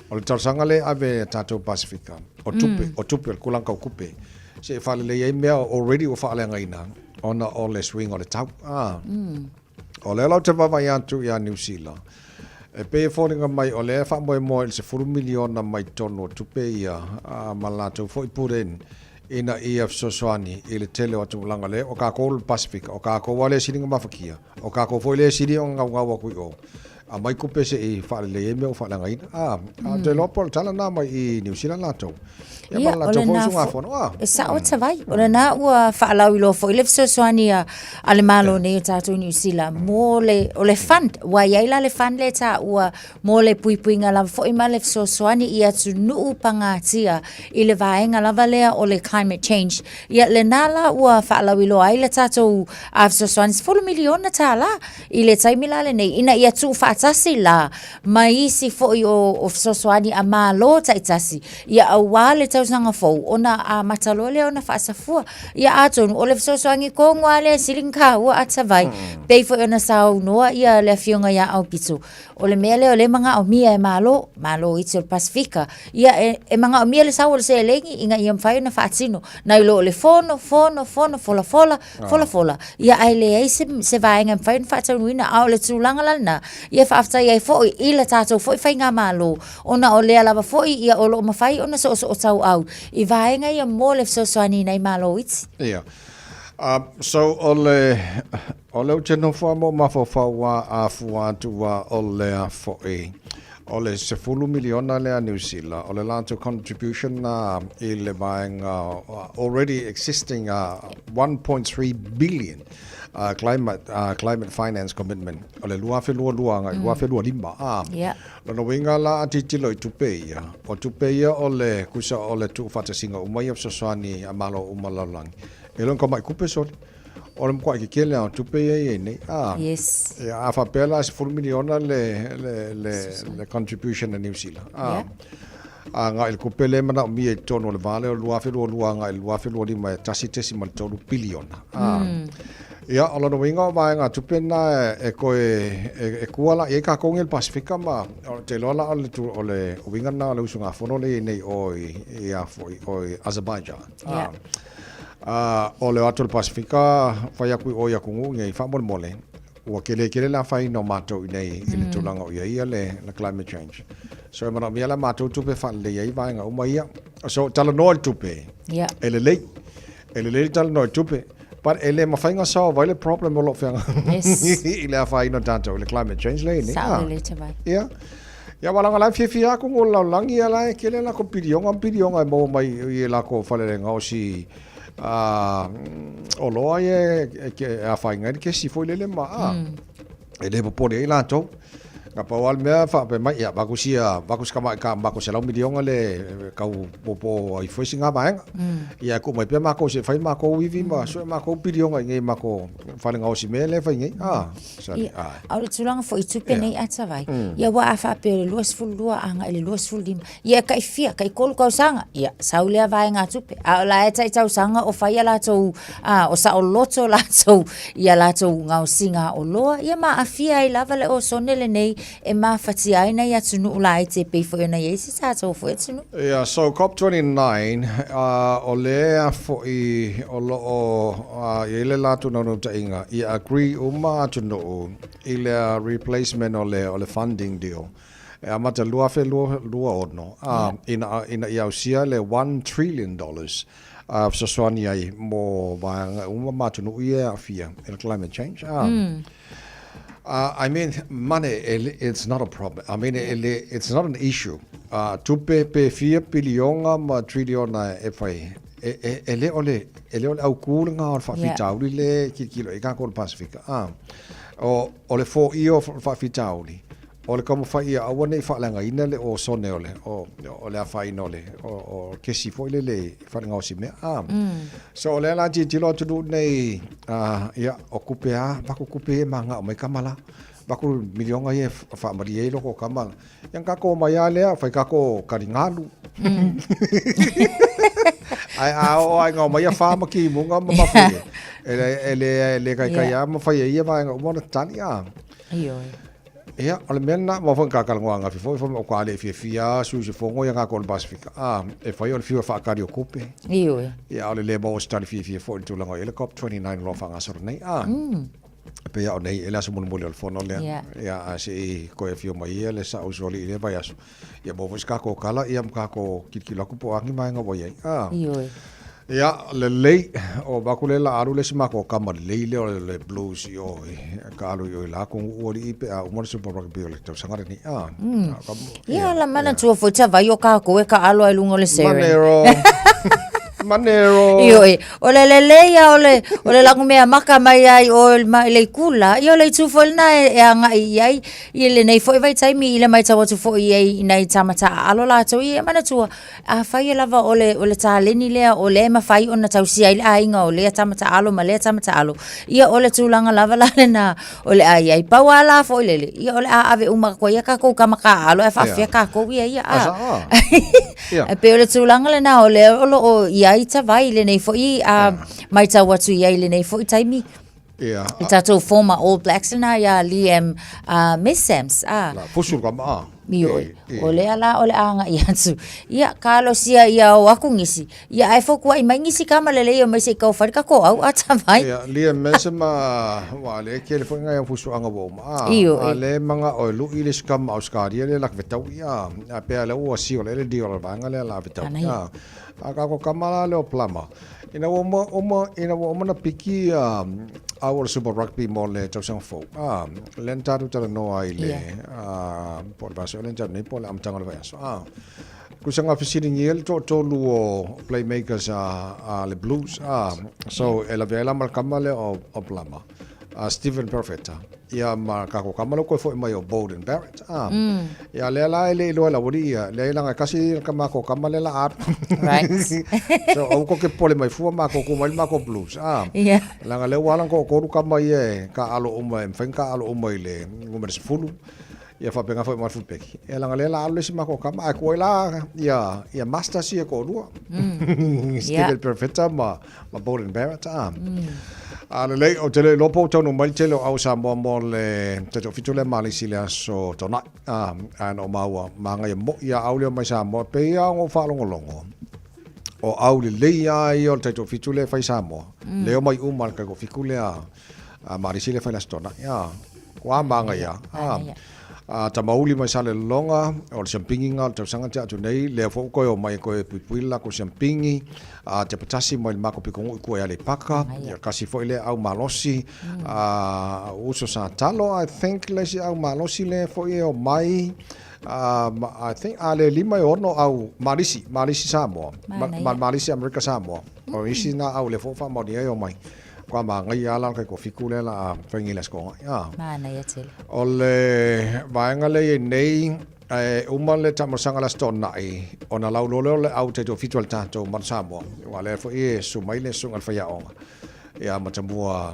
O le tarsanga le ave tato Pacifica. O tupe o kulang kau kupe. Se fale le ia mea already o fale ngaina. Ona o le swing o le tau. O le lau te vavai antu ia New Zealand. E pe fōringa mai o le wha moe se 4 miliona mai tono tupe ia malato fo i puren ina ia sosoani i le tele o tumulanga le o kako Pacifica o kako wale siringa mafakia o kako foi le siri o ngau kui o a mai kupe se i wha le e meo wha langa ina te lopo tala na mai i New Zealand lato ia o le nā e sa o te vai o le nā ua whaalau i lo fo i le sosoani a le malo ne tātou New Zealand mo le o le fund wa iaila le fund le tā ua mo le puipuinga lava fo i ma le sosoani i atu nuu pangatia i le vaenga lava lea o le climate change ia le nā la ua whaalau i lo ai le tātou a sosoani 4 miliona tā la i le taimila le nei ina i atu whaatasi la mai isi fo i o sosoani a malo taitasi ia au wale tausanga fau ona a matalole ona whaasafua ia atonu o le sosoangi ko ngwale silinka ua atavai pei fo ona sau noa ia le fionga ia au pitu o le mele o le manga o mia e malo iti o Pacifica ia e manga o mia le sau o le se lengi inga ia mwhai ona whaatino na ilo o le fono fola ia ai le ei se vaenga mwhai ona whaataunuina au le tūlanga lana ia whaaftai ai fo i le tātou fo i whainga malo ona o le alava fo i ia o lo mawhai ona so o tau au i vaenga ia mo le sosoani nei malo iti ia so ole uteno fo mo mafo a fua tu wa ole fo ole se 4 miliona le New Zealand ole lanto contribution i le vaenga already existing 1.3 billion climate finance commitment ole lua lima no winga la atitilo i tupeia o tupeia ole kusa ole tu fatasinga umai of sosani amalo umalalang elon ko mai kupeso ole mko ki kele o tupeia ye nei yes a fa pela 4 miliona le contribution in New Zealand nga il kupele mana mi tono le vale o lua nga il lua lima tasi mal tolu biliona ia ala no winga vai nga tupena e kuala e ka kongel Pacifica ma te lola ole winga na le usunga fono le nei ia foi Azerbaijan ole atul Pacifica fai ku o ya kungu ngai fa mole o kele la fai no mato nei ile tulanga ia le climate change so mana mi la mato tupe fa le ia vai nga umai so tala no tupe ele le tala no tupe but ele mafainga sa vale problem lo fanga ile fa ino tanto le climate change le ni ya wala la fia ko ngol lang ia la kele la ko pidionga mo mai ia la ko fale nga osi o lo ye ke a fainga ke si foi le ma ele po de la to Kapawal mea fa pe mai ya bagus kama ka bagus selau milion le kau popo ai foi singa ba ya ko mai pe ma ko se fai ma ko wivi ma so ma ko bilion ngai ma ko fa le ngau si mele fai ngai sorry au tulang fo itu pe nei atawai ya wa afa pe luas ful lua anga ele luas ful dim ya kai fia kai kol kau sanga ya saulia vai nga tupe a la eta tau sanga o fai la tau o sa o loto la tau ya la tau ngau singa o loa ya ma afia I lava le o sonele nei e ma fati ai nei atunu ulai te pe fo na yesi sa so fo atunu yeah so COP29 o le fo I o lo o ile la tu no ta inga I agree uma atunu ile replacement o le funding deal amata lua fe lua ono ina ia usia le $1 trillion so swani ai mo ba uma matunu ia afia el climate change I mean, money, it's not a problem. I mean, it's not an issue. Tupe pe 4 billion ma trillion e fai. Ele ole au kulinga o fa fitauli le kilo e ka ko Pacifica. Ole 4 io fa fitauli. Ole como fa ia awone fa langa ina le o sone ole a fa inole o ke si foi le fa nga o si me so ole la ji lo tu nei ia okupea ba ko kupe manga o mai kamala ba ko milionga ye fa mari e lo ko kamala yang ka ko mai ale fa ka ko karingalu ai nga mai fa ma ki munga ma fa ele kai ya ma fa ye ba nga mo tani iyo ia ole mena mo fon ka kalngoanga fo mo kwa le fia su fongo ya ka ko Pacifica e foi ole fio fa ka dio kupe iyo ia ole le mo sta fia fo tu lango ele COP29 lo fa nga sor nei pe ya nei ele aso mo le fono le ia asi ko e fio mai ele sa usoli le vai aso ia mo ska ko kala ia ka ko kilo ku po angi mai nga bo ye iyo ya le o bakulela aru le simako kama le o le blues yo ka alu yo la con ori pe a mo super rugby le to sangare ni ya la mana tu fo cha vai o ka ko e ka alu ai lungo le sere Manero ole ya ole la ngumea maka mai ai o mai le kula yo le tu fo na e anga ai ile nei fo vai tai mi ile mai tawa tu fo ai nei tamata alo la to i mana tu a fai lava ole ta leni le ole ma fai ona tau si ai ainga ole tamata alo ma le tamata alo ia ole tu langa lava la na ole ai pa wala fo ile ia ole ave uma ko ia ka ko kamaka alo e fa fia ka ko ia e pe ole tu langa le na ole o ai ta vai le nei fo I mai ta watu ai le nei fo I taimi tato former All Blacks na ya Liam Missams fusul kama ole anga iansu ia Carlos ia o aku ngisi ia ai fo kwa mai ngisi kama le o mai se ka fa ka ko au ata vai Liam Missam wa le ke le fo nga fusu anga bo ale manga o lu ilis kam auskaria le lak vetau ia pe ale o si ole le dio ba nga le la vetau aka ko kamala le o plama ina o na piki our super rugby mo le tausang fo lenta tu tala no ai le por baso lenta nei pole am tanga le so kusanga fisini ngel to luo playmakers le blues so ela vela mal kamale o plama Stephen Perfetta ia ma ka ko kamalo ko fo mai o Bowden Barrett ia le la lo la wodia le la kasi ka ma ko kamale la art right so o ko ke pole mai fu ma ko mai ma ko blues la le wala ko ka mai e ka alo o mai fenka alo o mai le ngumere fulu ia fa penga fo ma fu peki ia la le si ma ko kama ko la ia master si ko lu Stephen Perfetta ma Bowden Barrett le o tele lo po tono mal tele au sa mo le te fitule mali sile so tona no maua manga mo ya au le mai sa mo pe ya ngo fa longo o au le ya yo te fitule fa sa mo le mai mal ka go fikule mali sile fa la stona ya kwa manga ya tamauli mai sale longa o champingi nga te sanga te nei le fo ko o mai ko puila ko champingi te patasi mai mako piko ko ya le paka ya kasi fo ile au malosi uso sa talo I think le si au malosi le fo o mai I think ale lima ono au Malisi Samoa Malisi America Samoa o isi na au le fo fa mo dia o mai Kwa ma ngai ala kai ko fikule la fengi les ko. Ya. Mana ia tele. Ole vaenga le nei uma le tamasanga la stonai ona laulolo le au te to fitual tato marsamo wale fo sumaile sungal faya onga ya matamua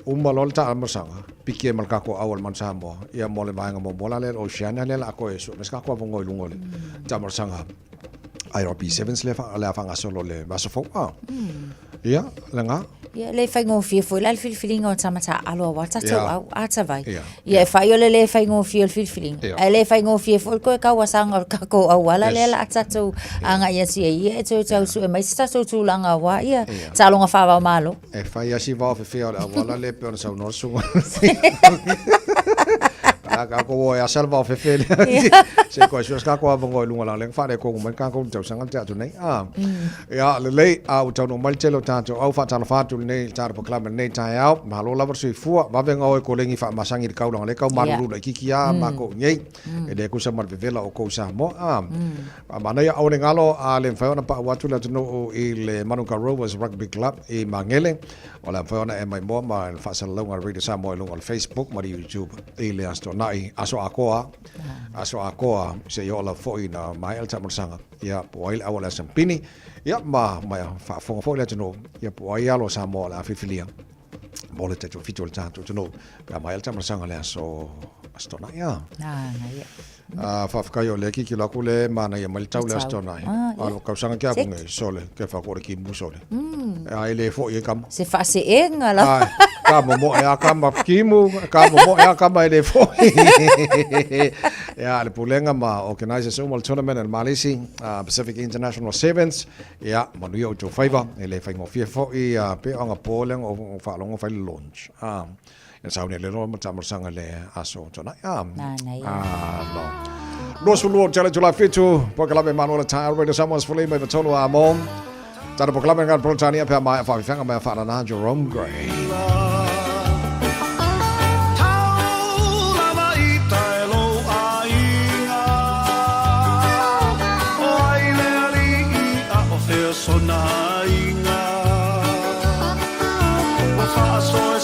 uma lol ta marsanga pikie malkako awal mansamo ya mole vaenga mo bola le oceana le la ko eso meska ko vongo lungole tamarsanga IRP 7 le fa ngasolo le basofo ya lenga ia le fai ngofia foi la filfilinga o tamata alo wa tatu au atavai ia fai ole le fai ngofia filfilinga ai le fai ngofia foi ko ka wasanga ka ko au wala le la tatu anga ia si ia to tau su mai tatu tu langa wa ia talonga fa va malo e fai asi va fe wala le pe sa no su ka ko ya salva fe se ko su ka ko vongo lunga la leng fa de ko men ka ko tau sanga tu nei ya le au tau no mal chelo tanto au fa tala fa tu nei tar po klam nei tai au ma lo la versi fu va venga o ko lengi fa masangi ka ulanga le ka maru la kikia ma ko nei e de ku sa mar vela o ko sa mo ma na ya au le ngalo a le fa na pa watu la no ile Manuka Rovers Rugby Club e mangele o la fa na e mai mo ma fa sa longa radio sa mo longa Facebook ma YouTube ile asto nai aso akoa se yo la foi na mai al tamasanga ya poil awala sampini ya ma fa fo le no ya poil alo sa mo la fifilia mo le te fitol tanto no ya mai al tamasanga le so astona ya na fa fa yo le ki la kule mana ya mal tau le astona alo ka sanga kia bunge sole ke fa ko ki mu sole ai le fo ye kam se fa se engala ka mo ya kama kimu ka mo ya kama le fo ya le pulenga ma organize so mal tournament in Malaysia Pacific International Sevens ya manu yo to favor ele fa ngo fo pe anga poleng o fa longo fa launch en saune le no mata sanga le aso tona no nos lu tele to la fitu po kala be manuela tire radio someone's fully me tolo amon tara po kala be ngal protania pe ma fa fanga ma fa na Jerome Gray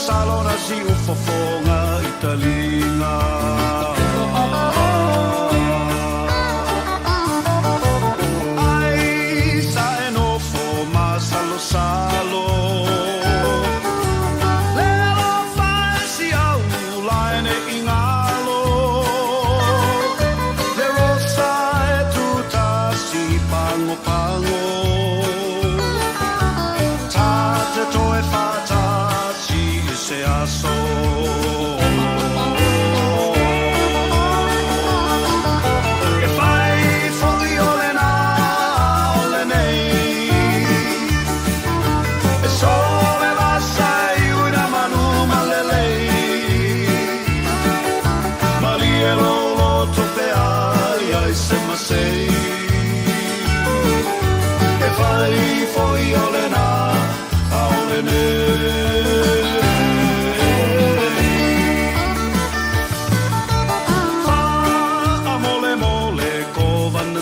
Salona si ufofonga italinga ai sa no foma salo salo le lo fa si au line ingalo le rosa e tuta si pango pango tate to e fata se aso e fai fuori olena olenei e sole la sai una manu malelei malielo lo topea ai se ma sei e fai fuori olena olenei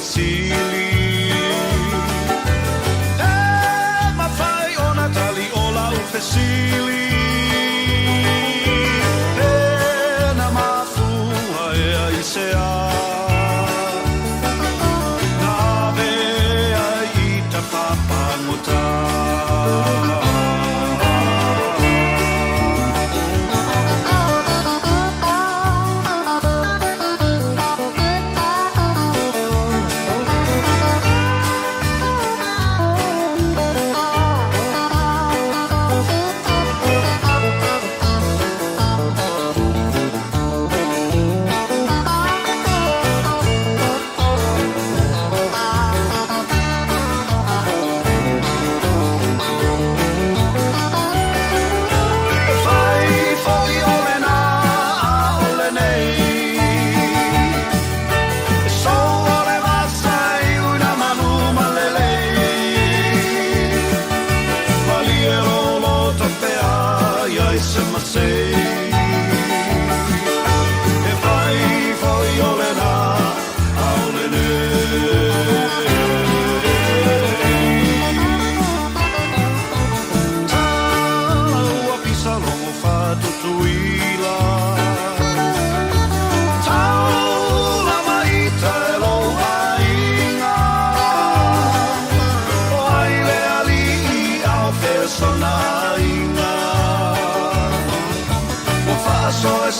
Sili ma fai o Natali o la ufesili na ma fu ai sea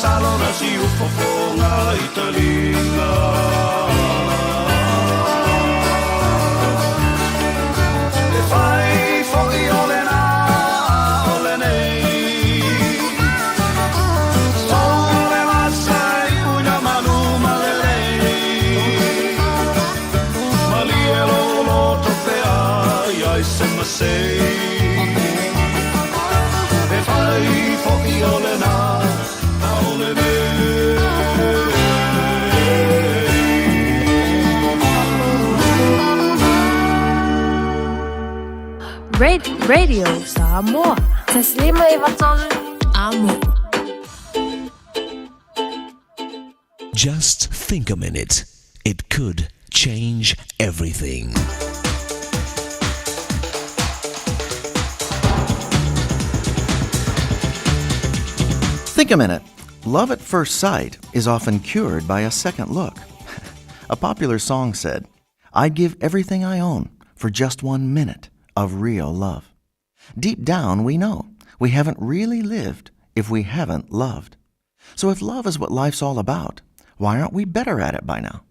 salo na si ufofonga italinga e fai foki ole na ole nei sole masai unya manu malelei malielo lo topea ai semasei e fai foki ole na ole nei Radio Samoa. Taslima ivatol amo. Just think a minute. It could change everything. Think a minute. Love at first sight is often cured by a second look. A popular song said, "I'd give everything I own for just 1 minute of real love." Deep down, we know we haven't really lived if we haven't loved. So if love is what life's all about, why aren't we better at it by now?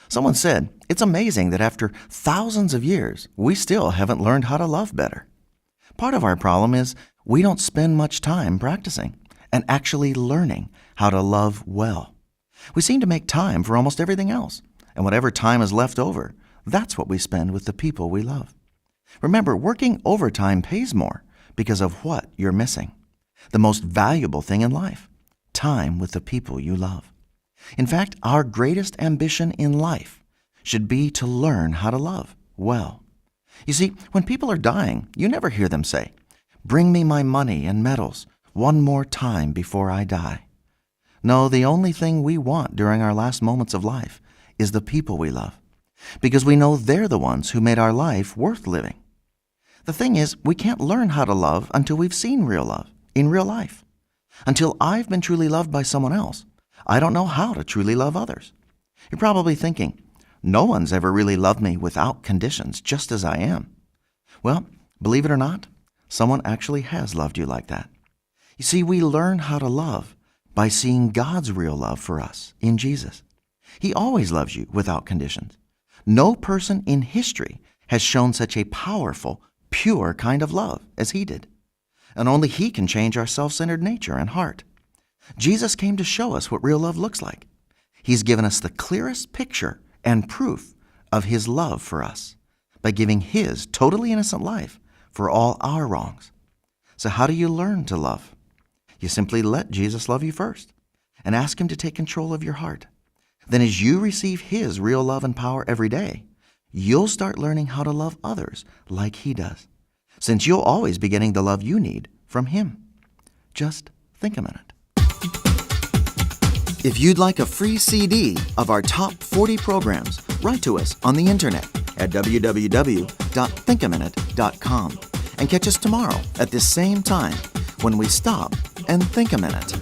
Someone said, it's amazing that after thousands of years, we still haven't learned how to love better. Part of our problem is we don't spend much time practicing and actually learning how to love well. We seem to make time for almost everything else, and whatever time is left over, that's what we spend with the people we love. Remember, working overtime pays more because of what you're missing. The most valuable thing in life, time with the people you love. In fact, our greatest ambition in life should be to learn how to love well. You see, when people are dying, you never hear them say, "Bring me my money and medals one more time before I die." No, the only thing we want during our last moments of life is the people we love, because we know they're the ones who made our life worth living. The thing is, we can't learn how to love until we've seen real love in real life. Until I've been truly loved by someone else, I don't know how to truly love others. You're probably thinking, no one's ever really loved me without conditions, just as I am. Well, believe it or not, someone actually has loved you like that. You see, we learn how to love by seeing God's real love for us in Jesus. He always loves you without conditions. No person in history has shown such a powerful, pure kind of love as he did. And only he can change our self-centered nature and heart. Jesus came to show us what real love looks like. He's given us the clearest picture and proof of his love for us by giving his totally innocent life for all our wrongs. So how do you learn to love? You simply let Jesus love you first and ask him to take control of your heart. Then as you receive his real love and power every day, you'll start learning how to love others like he does, since you'll always be getting the love you need from him. Just think a minute. If you'd like a free CD of our top 40 programs, write to us on the internet at www.thinkaminute.com and catch us tomorrow at this same time when we stop and think a minute.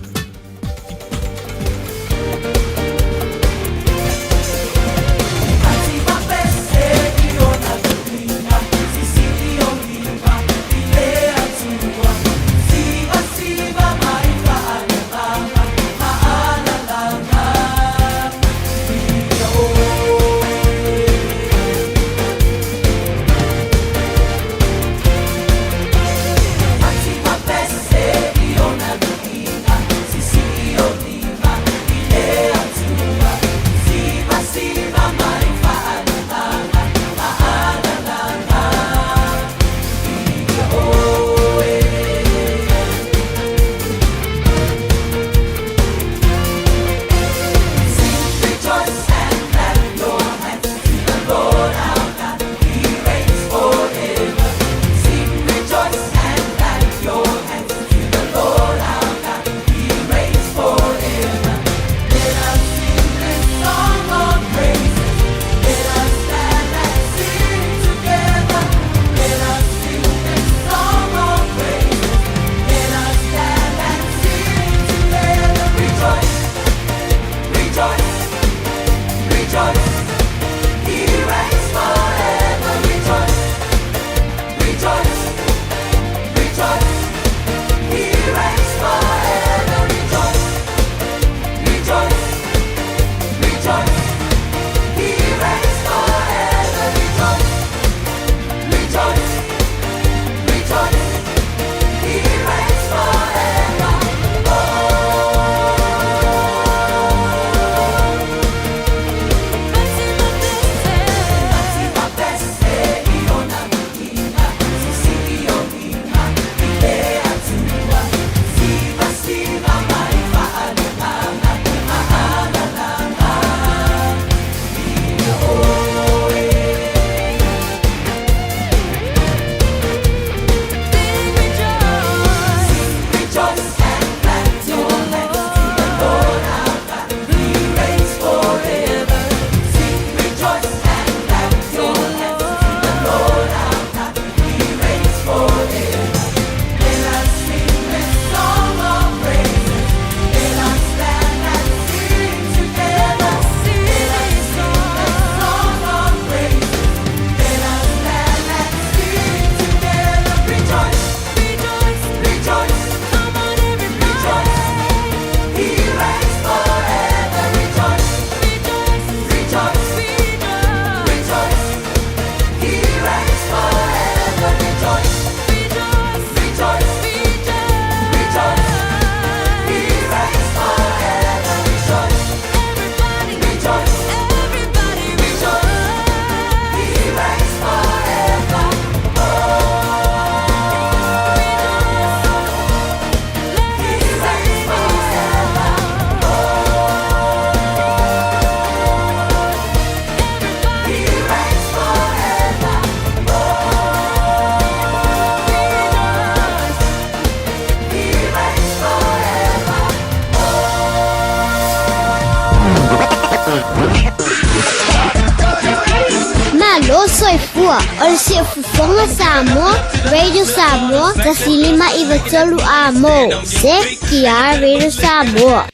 soifua o le siafufonga Samoa, Radio Samoa, tasilima iwa tolu a mo. Se kia Radio Samoa.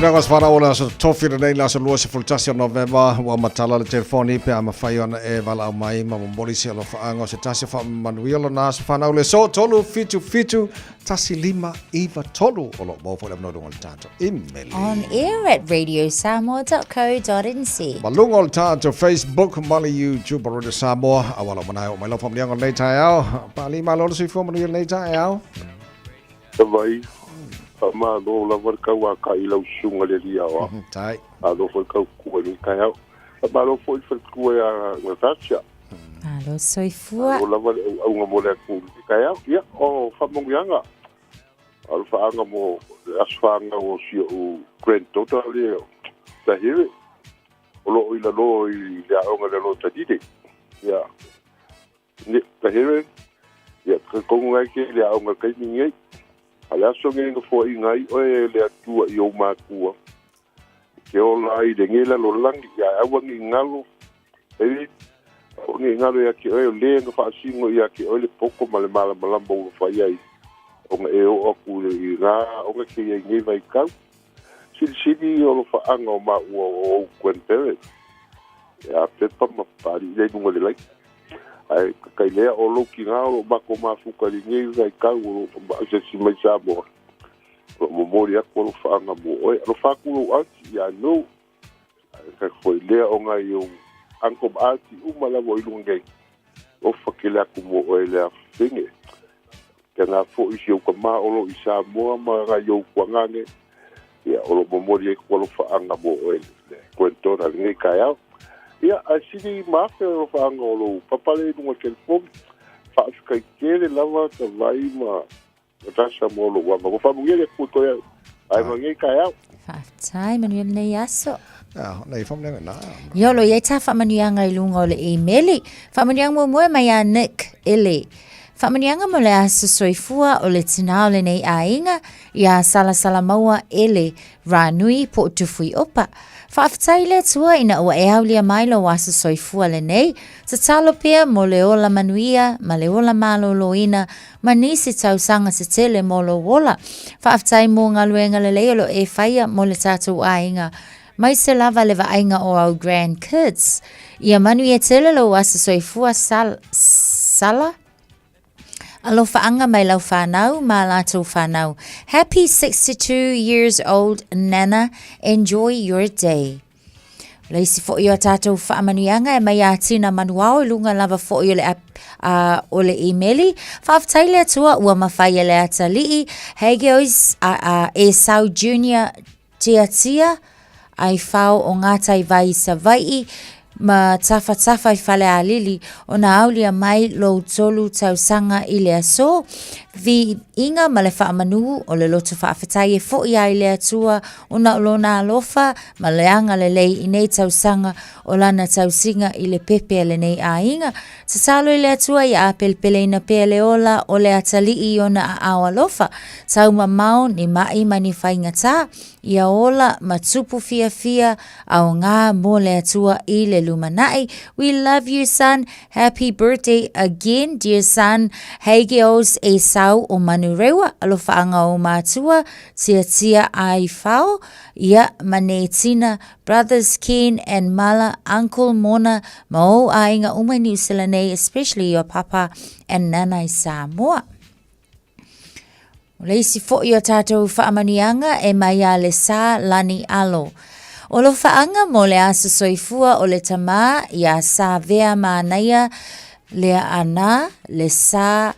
Ngas fara ola so tofi nei la so luas fultasio November wa matala le telefoni pe ama fai ona e vala mai ma mboli se lo fa anga se tasi fa manuelo na so fa na ole so tolu fitu tasi lima iva tolu olo mo fo le no dong tanto email on air at radiosamoa.co.nz malungo tanto Facebook mali YouTube Radio Samoa awala mana o mai lo fam liang on nei tai au pa li ma lo so fo manuel nei tai au vai ma do la worka wa ka ilo sunga le dia wa tai a do fo ka ku ni ka ya ba lo fo ku ya ngatacha alo soifua o la wa nga mo le ku ka ya o fa mo yanga al fa nga mo asfa nga o si o grand total le ta hiwe o lo ila lo ya o nga le lo ta dide ya ni ta hiwe ya ko nga ke ya o nga ka ni ala so nge fo ingai o le atua I o makua ke o lai de ngela lo langi ya awangi ngalo e o nge ngalo ya ke o le nga fa singo ya ke o le poko male mala malambo fa yai o nge o aku le ra o nge ke nge vai ka sili o lo fa anga o ma o kwente ya pe pa ma pari le ngo le like ai kai lea o loki ngā o mako mafuka li ngei vai kau o se si mai Samoa o momori ako o whaanga mo oe alo whakuro ati ya no kai foi lea o ngai o angkom ati umalawo I lungei o whakele ako mo oe lea whinge kia ngā fo isi o ka maa olo I Samoa ma ngā iau kua ngange ya o lo momori ako o whaanga mo oe kwentora ngei kai au ia asili mafe o whaanga o lo papale nunga telefoni whaafika kere lava ta vai ma rasa mo lo wama ko whamungia kuto ya ai mangai kai au whaftai manuel nei aso nei whamnanga na Yolo iei ta whamanianga I lunga o le emaili whamanianga mua mai a Nick Ili whamanianga mo le aso soifua o le tina o le nei ainga ia sala maua Ili ranui po tufui opa Whaaftai le tua ina ua e haulia mailo wasa soifua le nei, sa talo pia mo le ola manuia, ma le ola malo loina, ma nisi tausanga se tele mo lo wola. Whaaftai mo ngaluenga le leolo e whaia mo le tātou ainga. Mai se lava le ainga o au grandkids. Ia manuia tele lo wasa soifua sala? Alo whaanga mai lau whanau, ma lātou whanau. Happy 62 years old, Nana. Enjoy your day. Leisi fo i o tātou whaamanuianga e mai a tina manuao I lunga lava fo i o le emaili. Whaaftai lea tua ua mawhai le atalii. Hageois e Sau Junior tia ai whao o ngātai vai sa vai ma tafa I whale a lili o na aulia mai lo tolu tausanga I le aso vi inga ma le whaamanu o le loto whaafetai e fo I le atua o na olona alofa ma le anga le lei I nei tausanga o lana tausinga I le pepe le nei a inga sa talo I le atua I a pelpele ina pe le ola o le atalii o na a alofa sau mamau ni mai mani whaingata ia ola matupu fia au ngā mo le atua I le lumanai. We love you, son. Happy birthday again, dear son. Hageos e sau o manurewa. Alofa anga o mātua. Tia ai whao. Ia mane tina. Brothers Ken and Mala. Uncle Mona. Mo a inga umai New Zealand, especially your papa and nana I Samoa. Leisi fo I o tātou whaamanianga e mai a le sā lani alo. O lo whaanga mo le aso soifua o le tamā I a sā vea mānaia le ana le sā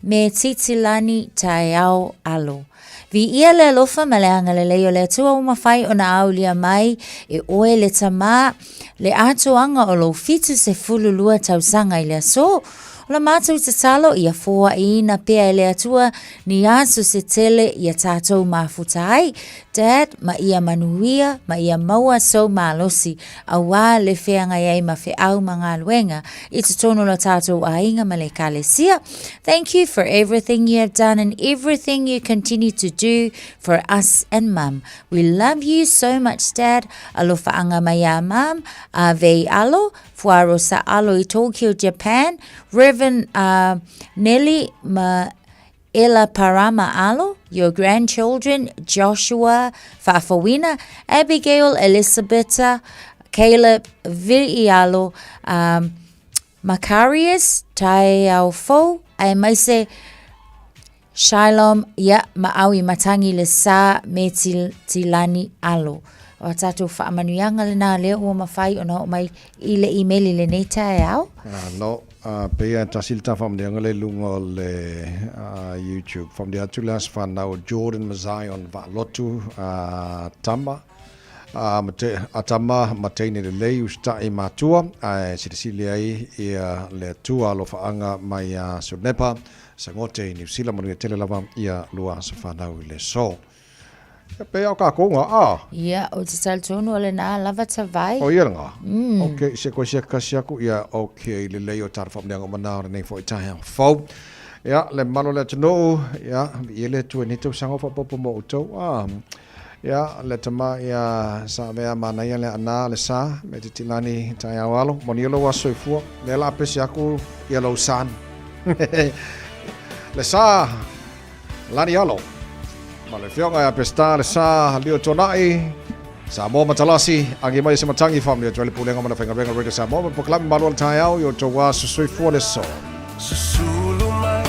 me titilani tai au alo. Vi ia le lofa ma le anga le leo le atua o mawhai o na aulia mai e oe le tamā le atoanga o lo fitu se fululua tausanga I le aso. Ola mātou te talo ia fōa ina pea ele atua ni asu se tele ia tātou mafutai. Dad, ma ia manuia, ma ia maua so malosi, a wā le wheanga iei ma whe au ma ngā luenga, I te tono la tātou a inga ma le kalesia. Thank you for everything you have done and everything you continue to do for us and Mum. We love you so much, Dad. Alofa anga mai a Mum, a vei alo, fuaro sa alo I Tokyo, Japan. Reverend Nelly ma Ella Parama alo, your grandchildren, Joshua, Fafawina, Abigail, Elisabetta, Caleb, Virialo, Macarius, Taiaufo, ai mai se Shalom, ia maawi matangi le sa me tilani alo. O tātou whaamanuianga le nā leo ua mawhai o na o mai I le email le nei tae au? No, pea tasil ta whamdeanga le lunga o le YouTube. Whamdea atu le as whanau Jordan Mazion va lotu tama. A tama mateine le lei usta I matua. Sitasili ai ia le tua lo whaanga mai Sunepa. Sangote New Zealand manu tele lava ia lua sa whanau le so. Pea o ka konga Ia, o te taltono le nā lava ta vai. O ia nga. Okay, se ko se kasiaku ia okay le leo tar whamdeanga mana nei fo I tahe fau. Ia, le malo le tano, ia, ele tu ni tu sango fa popo mo utou. Ia, le tama ia sa vea mana ia le ana le sa me te tilani tai awalo. Moniolo wa soifua, le la pesi aku ia lo san. Le sa lani alo. Ma le whionga ia pesta le sa lio tonai. Sa mo matalasi, angi mai se matangi family to le pulenga mana whenga renga rega sa mo poklami malo le tai au yo to wa soifua le so. Susulu mai,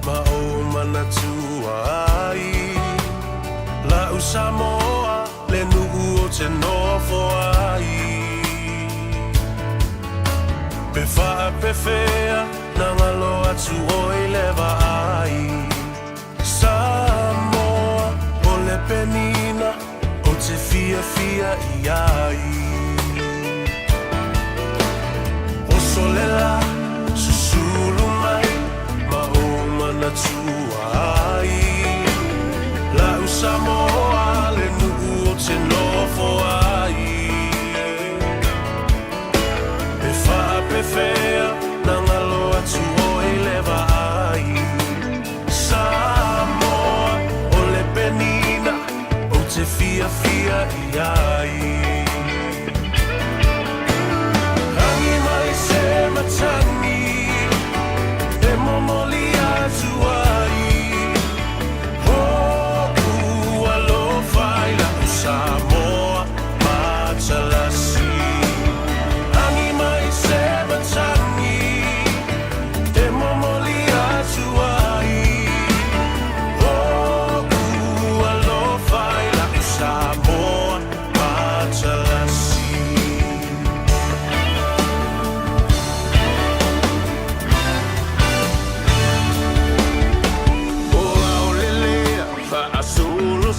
ma o mana tuai. La usamoa, le nuku o te nofo ai. Pe wha pe whea, na ngalo atu oi lewa ai. Samoa, o le penina, o te fia fia I ai. O solela, susulu mai, ma o mana tuai. La usamoa, le nuku o te nofo ai. Pe wha pe whea, na ngalo atu oi lewa ai. Samoa, o le penina, o te fia fia I ai. Hangi mai se matangi, e momoli atu ai. Hoku alofa I la Samoa, matalasi. Hangi mai se matangi, e momoli atu ai. Hoku alofa I la Samoa, matalasi.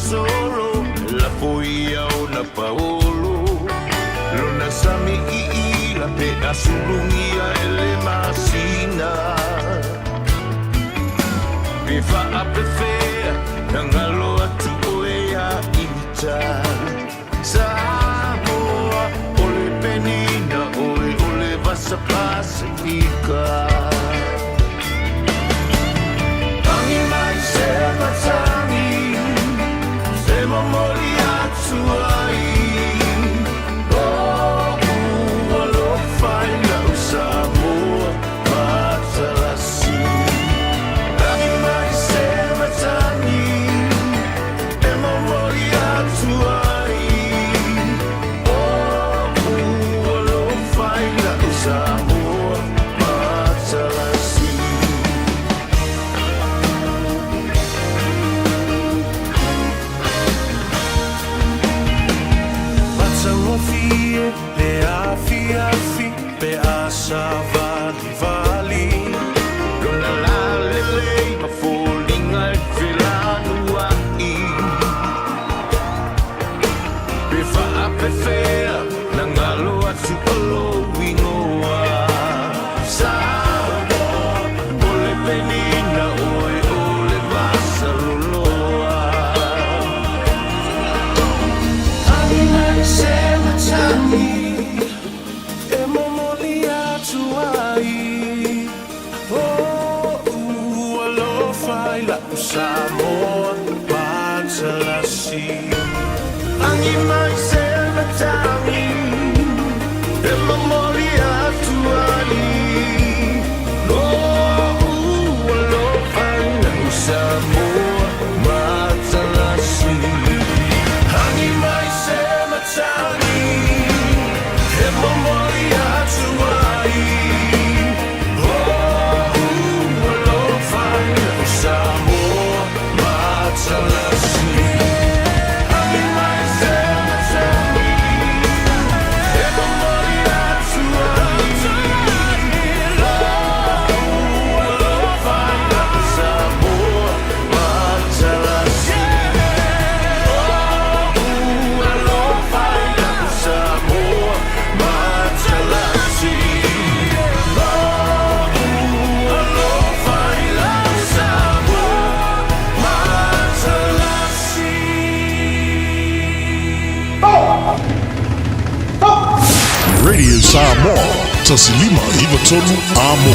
Solo la poia o na paolo lona sami I la pe asulungia ele masina pe fa a pe fea ngalo atu oea ita Samoa ole penina ole vasa pasifika Angi mai se matangi Momoli atu ai. Oh, alofa I la usa Radio Samoa, tasilima iwa tonu amo.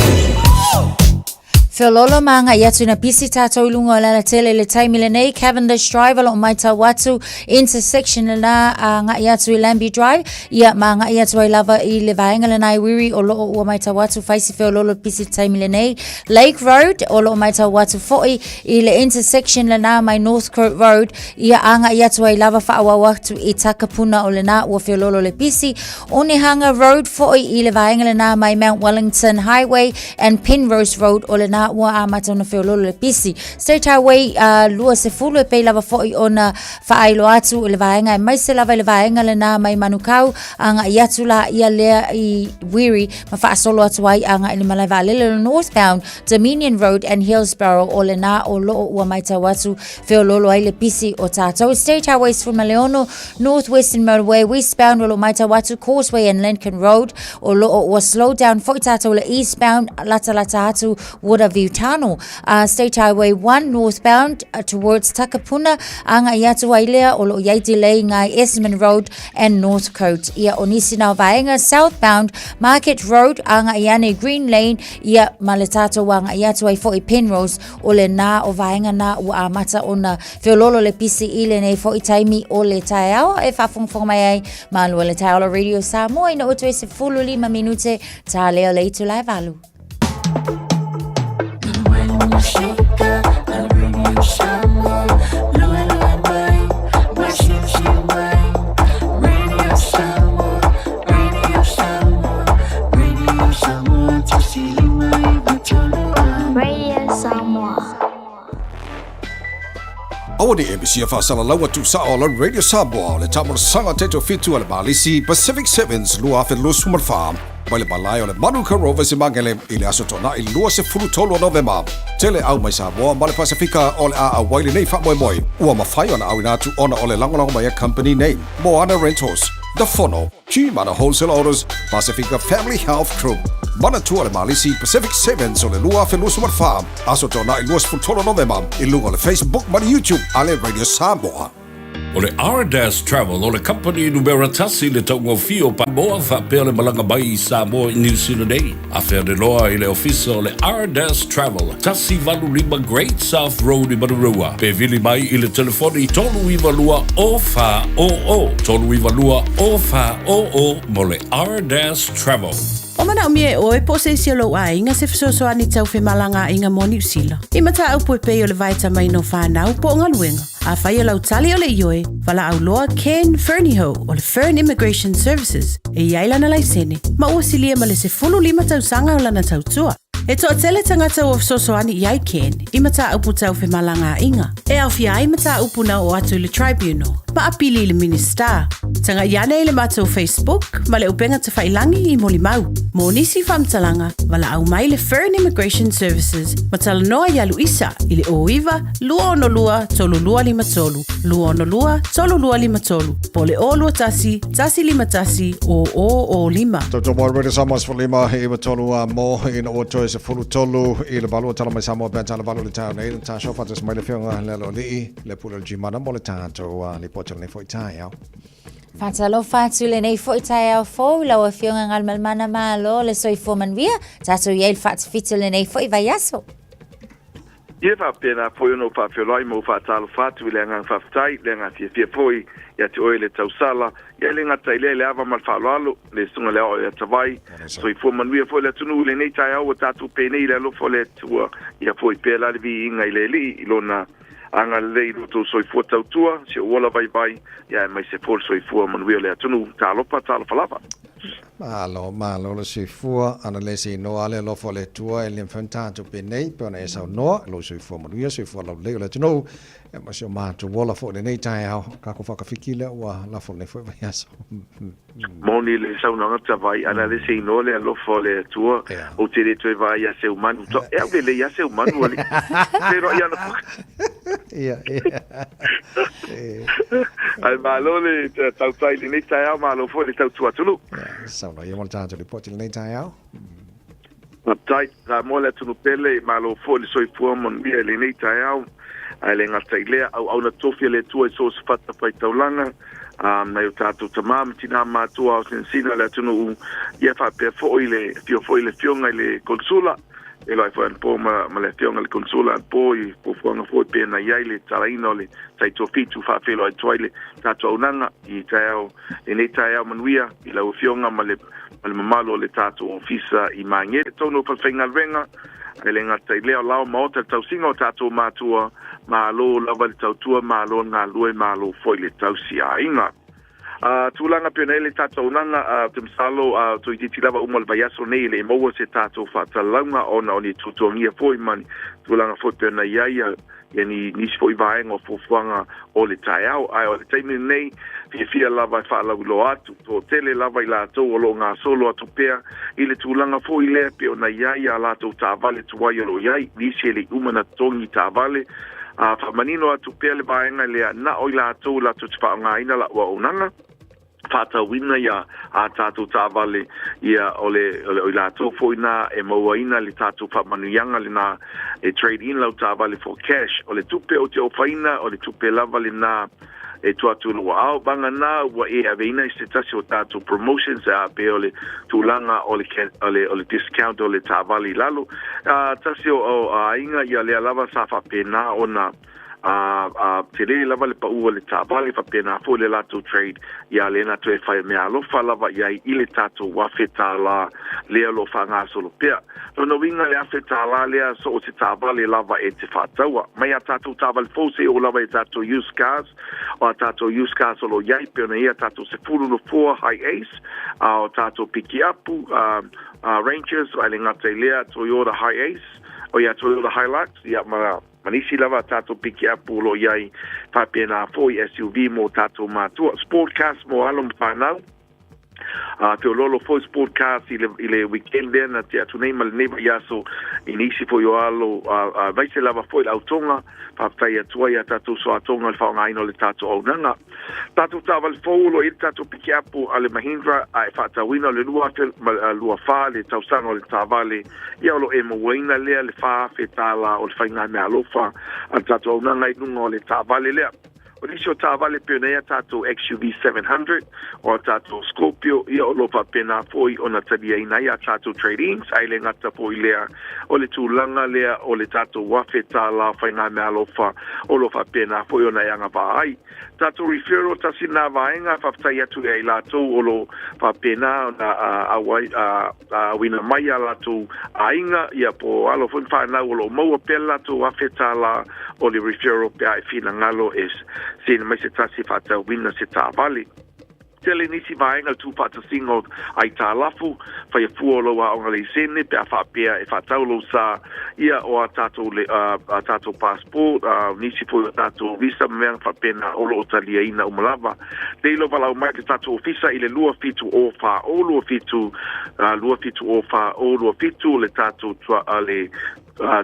Whiololo manga ia tuna pisi tātou lunga o lana tele le taimile nei Cavendish Drive alo mai tau watu intersection na nga ia tu Lambie Drive ia ma nga ia tu ai lava I le vaenga le nai wiri o lo o mai tau watu faisi whiololo pisi taimile nei Lake Road o lo mai tau watu foi I le intersection na mai Northcote Road ia anga ia tu ai lava whaawa watu I Takapuna o le na ua whiololo le pisi Onehanga Road foi I le vaenga le na mai Mount Wellington Highway and Penrose Road o le na ua amata ona whiololo le pisi. State Highway lua se fulu e pei lava foi ona whaailo atu le vaenga e mai se lava le vaenga le na mai manukau anga I atu la ia lea I Wiri ma whaasolo atu ai anga ili malai valele northbound Dominion Road and Hillsborough o le na o loo ua mai tau atu whiololo ai le pisi o tātou. State Highways from Maleono Northwestern Motorway westbound o loo mai tau atu Causeway and Lincoln Road o loo ua slow down foi tātou le eastbound lata atu Waterview Tunnel. State Highway 1 northbound towards Takapuna anga iatu ailea o lo iai delay ngai Esmond Road and Northcote. Ia onisi na vaenga southbound Market Road anga iane Green Lane ia maletato wanga iatu ai foi Penrose o le na o vaenga na ua amata ona whiololo le pisi ile nei foi taimi o le taiao e whafongfonga mai ai malua le taiao Radio Samoa ina utu e se 15 minute ta leo le itu lai valu. Awa ni MBC whaasala laua tu sa o lan Radio Samoa le tamara sanga teto fitu ale malisi Pacific Sevens lua afe lua sumar farm mai le malai o le Manuka Rovers I Mangele I le aso tona I lua se fulu tolo November tele au mai Samoa ma le Pasifika o le a waile nei wha moi moi ua mawhai ona au inatu ona o le langolango mai a company name Moana Rentals The Fono Kimana Wholesale Orders Pacifica Family Health Crew Mana tua le malisi Pacific Sevens o le lua afe lua sumar farm aso tona I lua se fulu tolo November I lunga le Facebook ma le YouTube ale Radio Samoa. O le R-Dash Travel o le company numera tasi le taungo fio pa moa whapea le malanga mai I Samoa I New Zealand nei. A whea de loa I le ofisa o le R-Dash Travel. Tasi valu lima Great South Road I Marurua. Pe vili mai I le telefoni tolu iwa lua o wha o o. Tolu iwa lua o wha o o mo le R-Dash Travel. O mana o mie o e po se isi lo a inga se fisoso ani tau fe malanga inga moni usila. I mata au po e pei o le vaita mai no whanau po o ngaluenga. A whai o lau tali o le ioe, wala au loa Ken Fernieho o le Fern Immigration Services. E iaila na laisene, ma ua silia ma le se 15 tau sanga o lana tau tua. E toa tele tangata o fisoso ani iai Ken, I mata au po tau fe malanga inga. E au fia ai mata au puna o atu le tribunal. Ma apili le minister. Tanga iane I le mata o Facebook, ma le upenga te whailangi I moli mau. Mo nisi whamtalanga, wala au mai le Fern Immigration Services, ma tala noa ialu isa, I le oiwa, lua ono lua, tolu lua lima tolu, lua ono lua, tolu lua lima tolu, po le o lua tasi, tasi lima tasi, o lima. Toto mo Radio Samoa se lima, iwa tolu a mo, ina o toi se fulu tolu, I le valua tala mai Samoa, ben tala valu le tau nei, ta sofa te smai le whionga lelo lii, le pula le jimana mo le tātou, le potala nei fwoi tai au. Fatalo fatu le nei fo itai au fo la o fionga ngal malmana malo le soi fo manvia tato yel fat fitu le nei fo I vai aso. Ia fa pena foi no fa feloi mo fa talo fatu le nga fa ftai le nga fie foi ya te oile tau sala ya le nga tai le ava mal fa lalo le sunga le o ya tavai so I fo manuia foi le tunu le nei tai au tatu pene ile lo fo le tua ya foi pela le vi inga ile li lona anga le to so I fo tau tua se ola vai ya mai se fo so I fo manuia le tunu talo pa talo falava Malo le sifua ana le si no ale lo fo le tua e le fantato pe nei pe na esa no lo sifua mo ia sifua lo le no e ma se ma to wola fo le nei tai au ka ko fa ka fikile wa la fo le fo va yaso moni le sa una ngata vai ana le si no le lo fo le tua o te le tu vai ya se umanu to e le ya se umanu ali pero ya no ai malo le tau tai le nei tai au malo fo le tau tua tulu Sau no ia mo tanto le poti nei tai au. Tai ka mo le tunu pele malo fo le soi fu mon bia le nei tai au. Ai le ngata ile au na tofi le tua so sfata pai taulanga. Na yo tatu tamam tina ma tua au sensina le tunu ia fa pe fo ile fionga ile consula. E lo fa un po ma le fionga le consula poi po fonga fo pe na ia ile taraino le tai tofi tu fa felo ai toile tatu unanga I tau e nei tai au manuia I la fionga ma le mamalo le tatu ofisa I mange tono pa fenga venga ele ngata ile lao mota tau singo tatu matua ma lo lava le tau tua ma lo nga lue ma lo foi le tau sia inga tulanga penele tatu unanga temsalo to I lava umal vayaso nei le mo se tatu fa talanga ona oni tutongia foi mani tulanga foi pena ia yani nis foi vaenga fo fuanga o le tai au ai o le taimi nei fia lava fa la lo atu to tele lava ila to o lo nga solo atu pea ile tulanga foi le pe ona ia la to tavale tu wai lo ia nisi le umana tongi tavale fa manino atu pea le vaenga le na o ila to la to tfa nga ina la wa onanga fata wina ya a tatu tavale ia ole ila to foina e moaina le tatu fa manuyanga le na e trade in lo tavale for cash ole tupe o te ofaina ole tupe lava le na e tuatu lo au banga na wa e aveina se tasi o tatu promotions a pe ole tulanga ole discount ole tavale lalo tasi o inga ia le lava safa pena ona tele lava le pau le tavale fa pena fo le lato trade ya le na te fa me alo fa lava ya ile tato wa feta la le lo fa nga solo pea no winga le feta la le so te tavale lava e te fa tawa mai tato tavale fo se o lava e tato use cars o tato use cars lo ya pe na ia tato se fulu no 4 high ace o tato piki apu Rangers ale ngata ile Toyota high ace o ya Toyota Hilux ya manisi lava tato piki apu lo iai papena foi SUV mo tato matua sport cars mo alum panau te lolo foi sport cars ile weekend na te atu nei mal neighbor yaso inisi foi o alo vai se lava foi autonga papai atua ya tato so atonga al fa ngaino le tato onanga tato taval folo il tato piki apu ale Mahindra ai fata wina le lua fa le tausanga le tavale ia lo emo wina le fa fetala o le fainga me alofa al tato onanga I nunga le tavale le Onisho tavale pionea tato XUV 700 o tato Scorpio ia o lopa pena foi ona tadia ina ia tato trading sai le ngata foi lea o le tulanga lea o le tato wafeta la fainga me alofa o lopa pena foi ona yanga vai tato referral tasina vaenga faftai atu e lato o lo pa pena na wina mai lato ainga ia po alo foi fa na o lo mo pela to wafeta la o le referral pe ai fina ngalo es sin mai se tasi fata wina se tavale tele nisi vaenga tu fata singo ai talafu fa ia fuolo wa onga le sene pe fa pe e fa taulo sa ia o tato le tato passport nisi fu tato visa men fa pena o lo talia ina umlava de lo vala o mai tato ofisa ile lua fitu ofa o lua fitu ofa o lua fitu le tato tua ale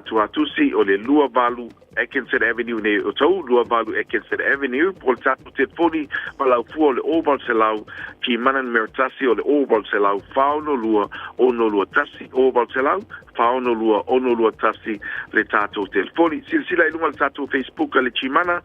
tuatusi o le lua valu Atkinson Avenue ne o tau lua valu Atkinson Avenue po le tato te foni malau fua o le oval selau ki manan meritasi o le oval selau fauno lua o no lua tasi oval selau faono lua tasi le tātou telefoni. Sila i lunga le tātou Facebook le chimana,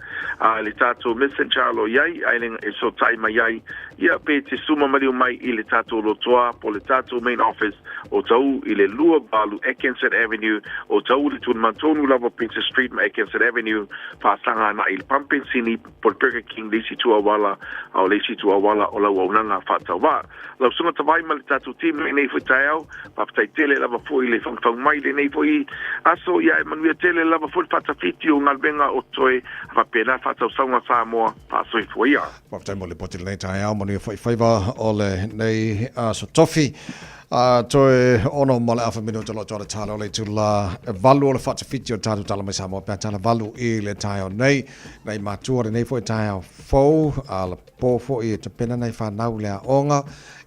le tātou Messenger lo iai, ailenga e so taima iai, ia pe te suma mariu mai i le tātou lotoa po le tātou main office o tau i le lua balu Atkinson Avenue, o tau le tun mantonu lava Princess Street ma Atkinson Avenue, whaasanga na i le Pampensini po le Burger King leisi tua wala, au leisi tua wala o lau aunanga whatau wā. Lau sunga tawai ma le tātou team le nei fui tai au, papatai tele lava fui le whangwhang mai le nei fui, aso ia e manuia tele lava fui whatawhiti o ngalbenga o toe, whapena whatau saunga Samoa, pasoi fui ia. Papatai mo le poti le nei tai au, manuia whaiva o le nei so tofi, toe ono mo le afa minu talo tōra tālo le tula valu o le whatawhiti o tātu tala mai Samoa, pia tala valu i le tai au nei mātua le nei fui tai au fau, la pōfo i te pena nei whanau lea onga,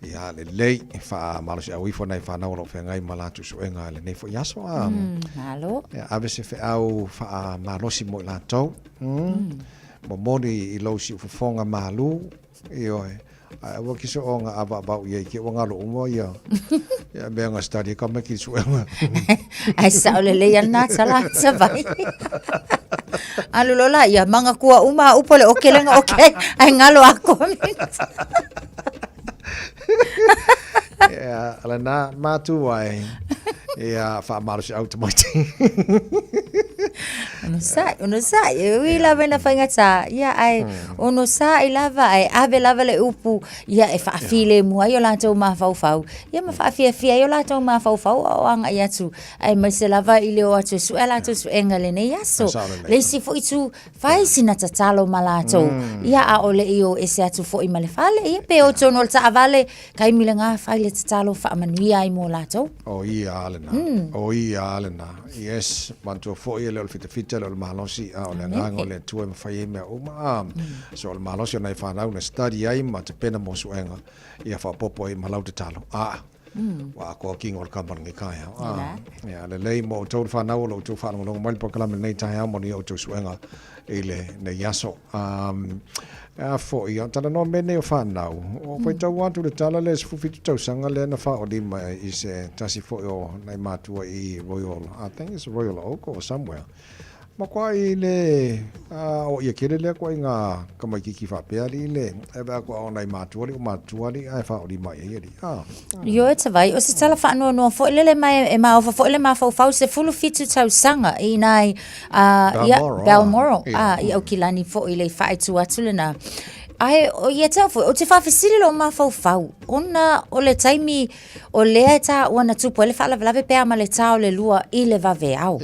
ia le lei fa malosi au ifo nei fa na lo fe ngai malatu so enga le nei fo yaso halo ya ave se fe au fa malosi mo la to mo moni I lo si fo fonga malu io wa ki so onga aba ba ye ki wanga lo mo ya ya be nga study ka me ki so enga ai sa le le yana sala sa vai alulola ya manga kua uma upole okelenga okay ai ngalo ako ja, ala na matu ai. Ja, fa malusi automatic. Ono sa, wi lava na fangata. Ya ai, ono sa I lava ai ave lava le upu. Ya e fa file mu ai ola tau ma fau. Ya ma fa fia ai ola tau ma fau o anga ia tu. Ai ma se lava I le o atu su ela tu su engale ne yaso. Le si fo itu fai sina tatalo malato. Ya a ole io ese atu fo I male fale. Ya pe o tono ta avale kai milenga fai le tatalo fa manuia I mo lato. O ia alena. O ia alena. Yes, manto fo ia le fita le malosi a le ngango le tu fai me o ma. So le malosi na fa na study ai ma te pena mo suenga. Ia fa popo I malau te talo. Wa ko king or kampan ngi kaya. Ya le lei mo to fa na lo tu fa no mal po kala nei tai mo ni o tu suenga ile ne yaso. For ia tala no mene o fa na o foi tau atu le tala le fu fitu tau sanga le na fa o di ma I se tasi fo o nei matua I Royal. I think it's Royal Oak or somewhere. Ma kwa I le o ia kere le kwa inga kamai kiki fa pe ali le e ba kwa o nei matua li ai fa o di mai ia di. Yo e vai o se tala fa no fo le mai e ma o fo le ma fo se fulu fitu tau sanga I nai Balmoral I o kilani fo I le fa tu atu le na ai o ia tau fo o te fa fesili lo ma fo ona o le taimi o le ta ona tupu le fa la pe ma le tau le lua I le va ve au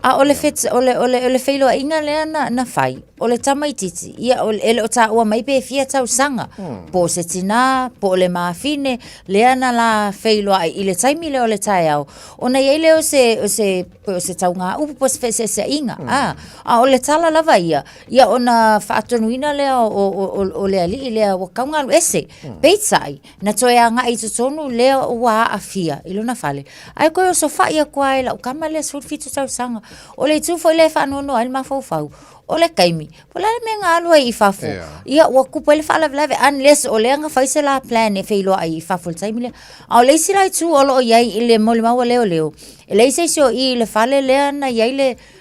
a o le fet o le feilo inga le na fai o le tamaititi ia o le ta o mai pe fia tau sanga po se tina po le mafine le ana la feilo I le taimi le o le tai au ona ia le o se tau nga upu po se inga a o le tala lava ia ona fa atonuina le o le ali le o kaunga ese peitsai na toia nga I tonu le wa afia I lona fale ai ko so fa ia kwa la o kamale so fitu tau sanga o le tu foi le fa no al ma fau o le kaimi po la me nga lo I fafu ia o ku pele fa la unless o le nga fa se la plan e feilo ai fa full time le o le sila tu o lo ia le mo le ma leo le se so I le fale le na ia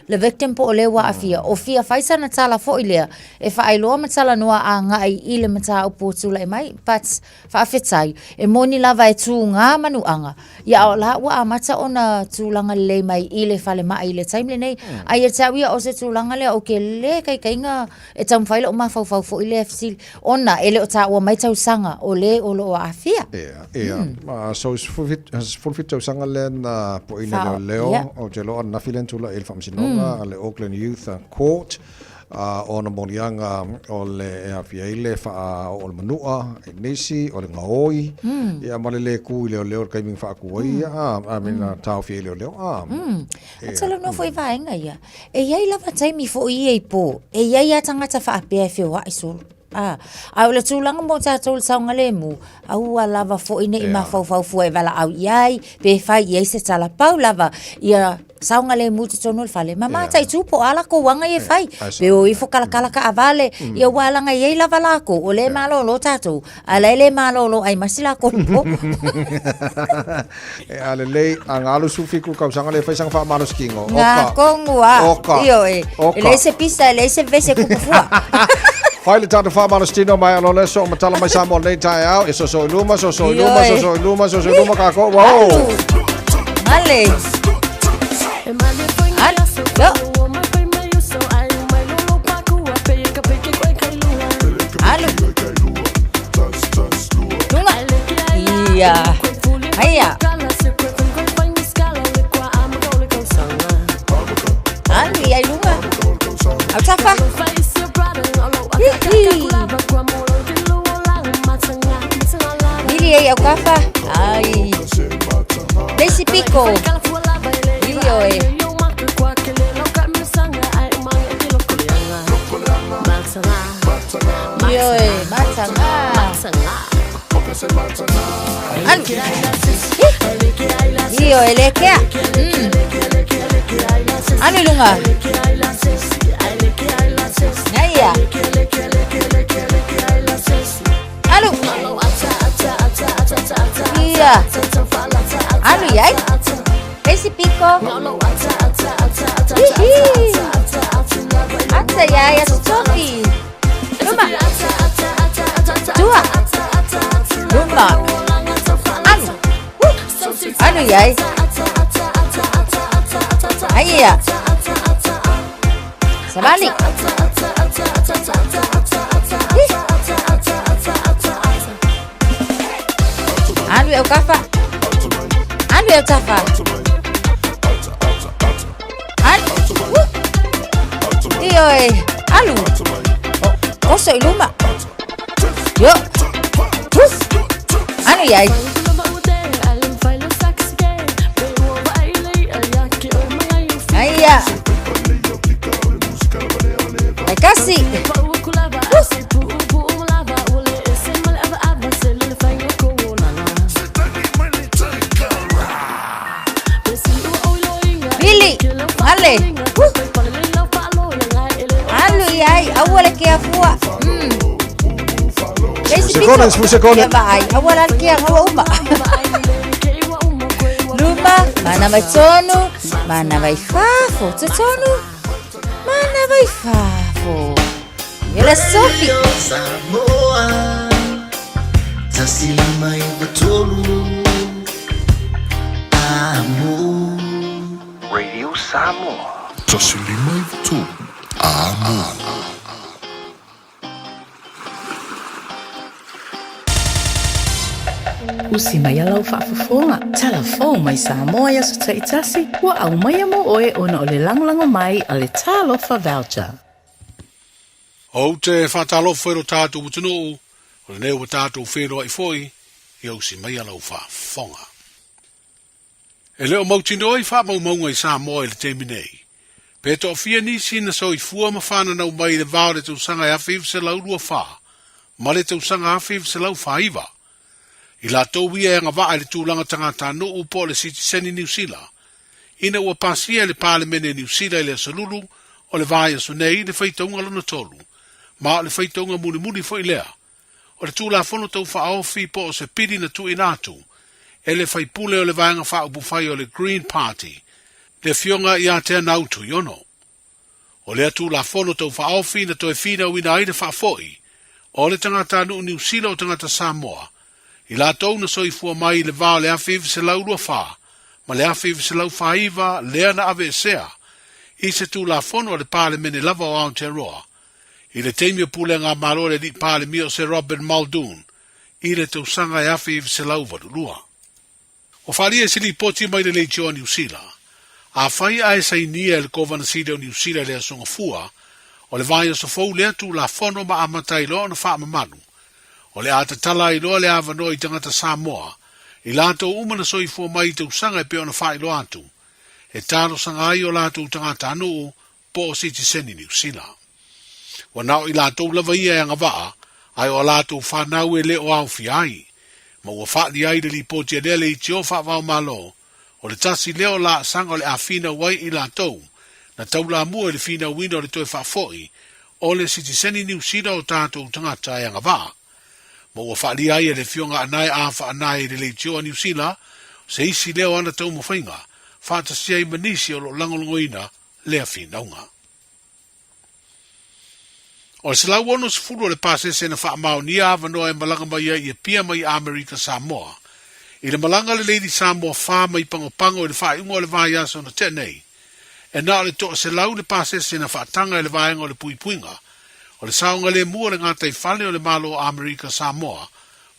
le victim po le wa afia o fia faisa na tala fo ile e fa ai lo matala no a nga I le mata o potu le mai but fa fetai e moni lava e tu nga manu anga ya o la wa mata ona tu langa le mai ile fale mai le time le nei ai e tawi o se tu langa le o ke le kai nga e tam faile o ma fo fo ile fsil ona ele o ta o mai tau sanga o le o lo afia so full fit tau sanga le na po ina leo o te lo na filen tu la el famsino le Auckland Youth Court o na morianga o le afiaile fa o le manua e nesi o le ngaoi ia malele ku leo kai ming fa ku ia mina tau fie leo atala no foi vaenga ia e ia lava taimi fo ia po e ia tangata fa pe fe wa iso Au le tūlanga mo tātou le saunga le mu. Au a lava fo ine i mawhau fua e wala au iai. Pe whai iai se tala pau lava. Ia saunga le mu te tonu le whale. Ma mata i tūpo ala ko wanga i whai. Pe o i fo kalakala ka avale. Ia walanga iai lava lako. O le malolo tātou. A le malolo ai masila ko po. E ale lei ang alu sufiku kau sanga le fai sanga fa manos kingo. Nga kongua. Iyo e. Le se pisa, le se vese kukufua. Fai le tatu fa manos tino mai alo le so matala mai Samoa nei tai au. E so iluma kako. Wow. Ale. Yo. Alu. Lunga. Iya. Haya. Alu ya lunga. Au tafa. Mili ya kafa. Ai. Desi pico. Iyo e. Iyo e, matanga. Iyo elekea. Anu lunga. Naya. Alu. Iya. Anu yai. Esse pico. Hihi. Ata yai a Sophie. Luma. Dua. Luma. Anu. Anu yai. Ayya. Sabali. Anu eu kafa. Anu eu tafa. Iyo e. Alu. Oso iluma. Yo. Anu yai. Ayya. Ay kasi. Billy. Ale. Alu yai. Awala kia fua. Musekones. Awala kia ngawa uma. Luma. Mana vai tonu. Mana vai fafo. Tonu. Mana vai fafo. Ela Sophie. Samoa. Tasilima ibatolu. Amo. Radio Samoa. Tasilima ibatolu. Amo. Usi mai alau whaafafonga. Telefon mai Samoa ia so taitasi. Ua au mai amo oe ona o le langolango mai a le talofa voucher. O te whatalofa ero tātou utunu, o le neo wa tātou whero ai foi, i usi mai alau whaafonga. E leo mautino ai wha maunga i Samoa i le temi nei. Pe to fia nisi na so i fua ma whana nau mai le vau le tau sanga e awhiv se lau rua wha, ma le tau sanga awhiv se lau whaiva. I la tau ia e ngā waa le tūlanga tangata no upo le Citizen New Zealand. Ina ua pasia le Parliament New Zealand le salulu o le vāia so nei le whaitaunga lana tolu. Ma le whaitaunga muni fo i lea. O le tūla whono tau whaofi po o se piri na tu inatu. E le whaipule o le vāinga whaupu whai o le Green Party. Le fionga i a tea nautu yono. O le tūla whono tau whaofi na toi whina wina aide whaafoi. O le tangata no New Zealand o tangata Samoa. I la tau na soifua mai le vā le awhiv se lau rua whā, ma le awhiv se lau whaiva lea na ave sea, i se tū la whono le Parliament lava o Aotearoa. I le teimio pule ngā maro le li Parliament o se Robert Muldoon, i le tau sanga e awhiv se lau varurua. O whalia se li poti mai le leitio New Zealand, a whai a e sainia le Governor Sida o New Zealand le asunga fua, o le vai o sa fau lea tū la whono ma amatai loa na wha mamanu. O le ata tala i loa le awano i tangata Samoa, i lato umana soifua mai tau sanga e peo na whai lo atu, e talo sanga ai o lato tangata anu po o Citizen New Zealand. Wa nao i lato lava ia e ngawaa, Ai o lātou whanau e le o au fiai. Ma ua whaali ai le li poti e le i tio whawau malo. O le tasi leo la sanga o le a fina wai i lātou. Na tau la mua le fina wina o le toi whafoi. O le sitiseni New Zealand o tātou tangata e anga wā. Ma ua whaali ai e le fionga anai a wha anai le le tio a New Zealand. Se isi leo ana tau mawhainga. Whata sia i manisi o lo langolongoina le a fina unga. O le salau ono se furu o le pasese na wha mao ni a wanoa e malanga mai i e pia mai Amerika Samoa. I le malanga le Lady Samoa wha mai pangopango i le wha ingo le vai aso na tenei. E na le toa se lau le pasese na wha tanga i le vai ingo le puipuinga. O le saunga le mua le ngata i whale o le malo o Amerika Samoa.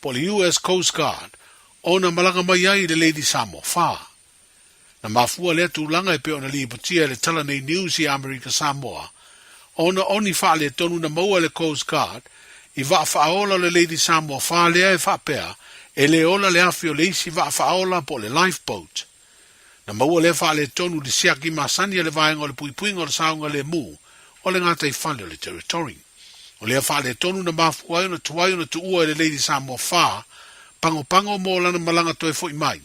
Po le US Coast Guard. O na malanga mai i le Lady Samoa wha. Na mafua le tūlanga e peo na li patia le tala nei news i Amerika Samoa. Ona oni wha le tonu na maua le Coast Guard. I wha whaola le Lady Samoa wha lea e wha pea. E le ola le afi o le isi wha whaola po le lifeboat. Na maua le wha le tonu le siaki masani le vaenga o le puipuinga o le saunga le mu. O le ngata i whale o le territory. O le wha le tonu na mafua ai na tuai o na tuua le Lady Samoa wha. Pango mo lana malanga toi fo i mai.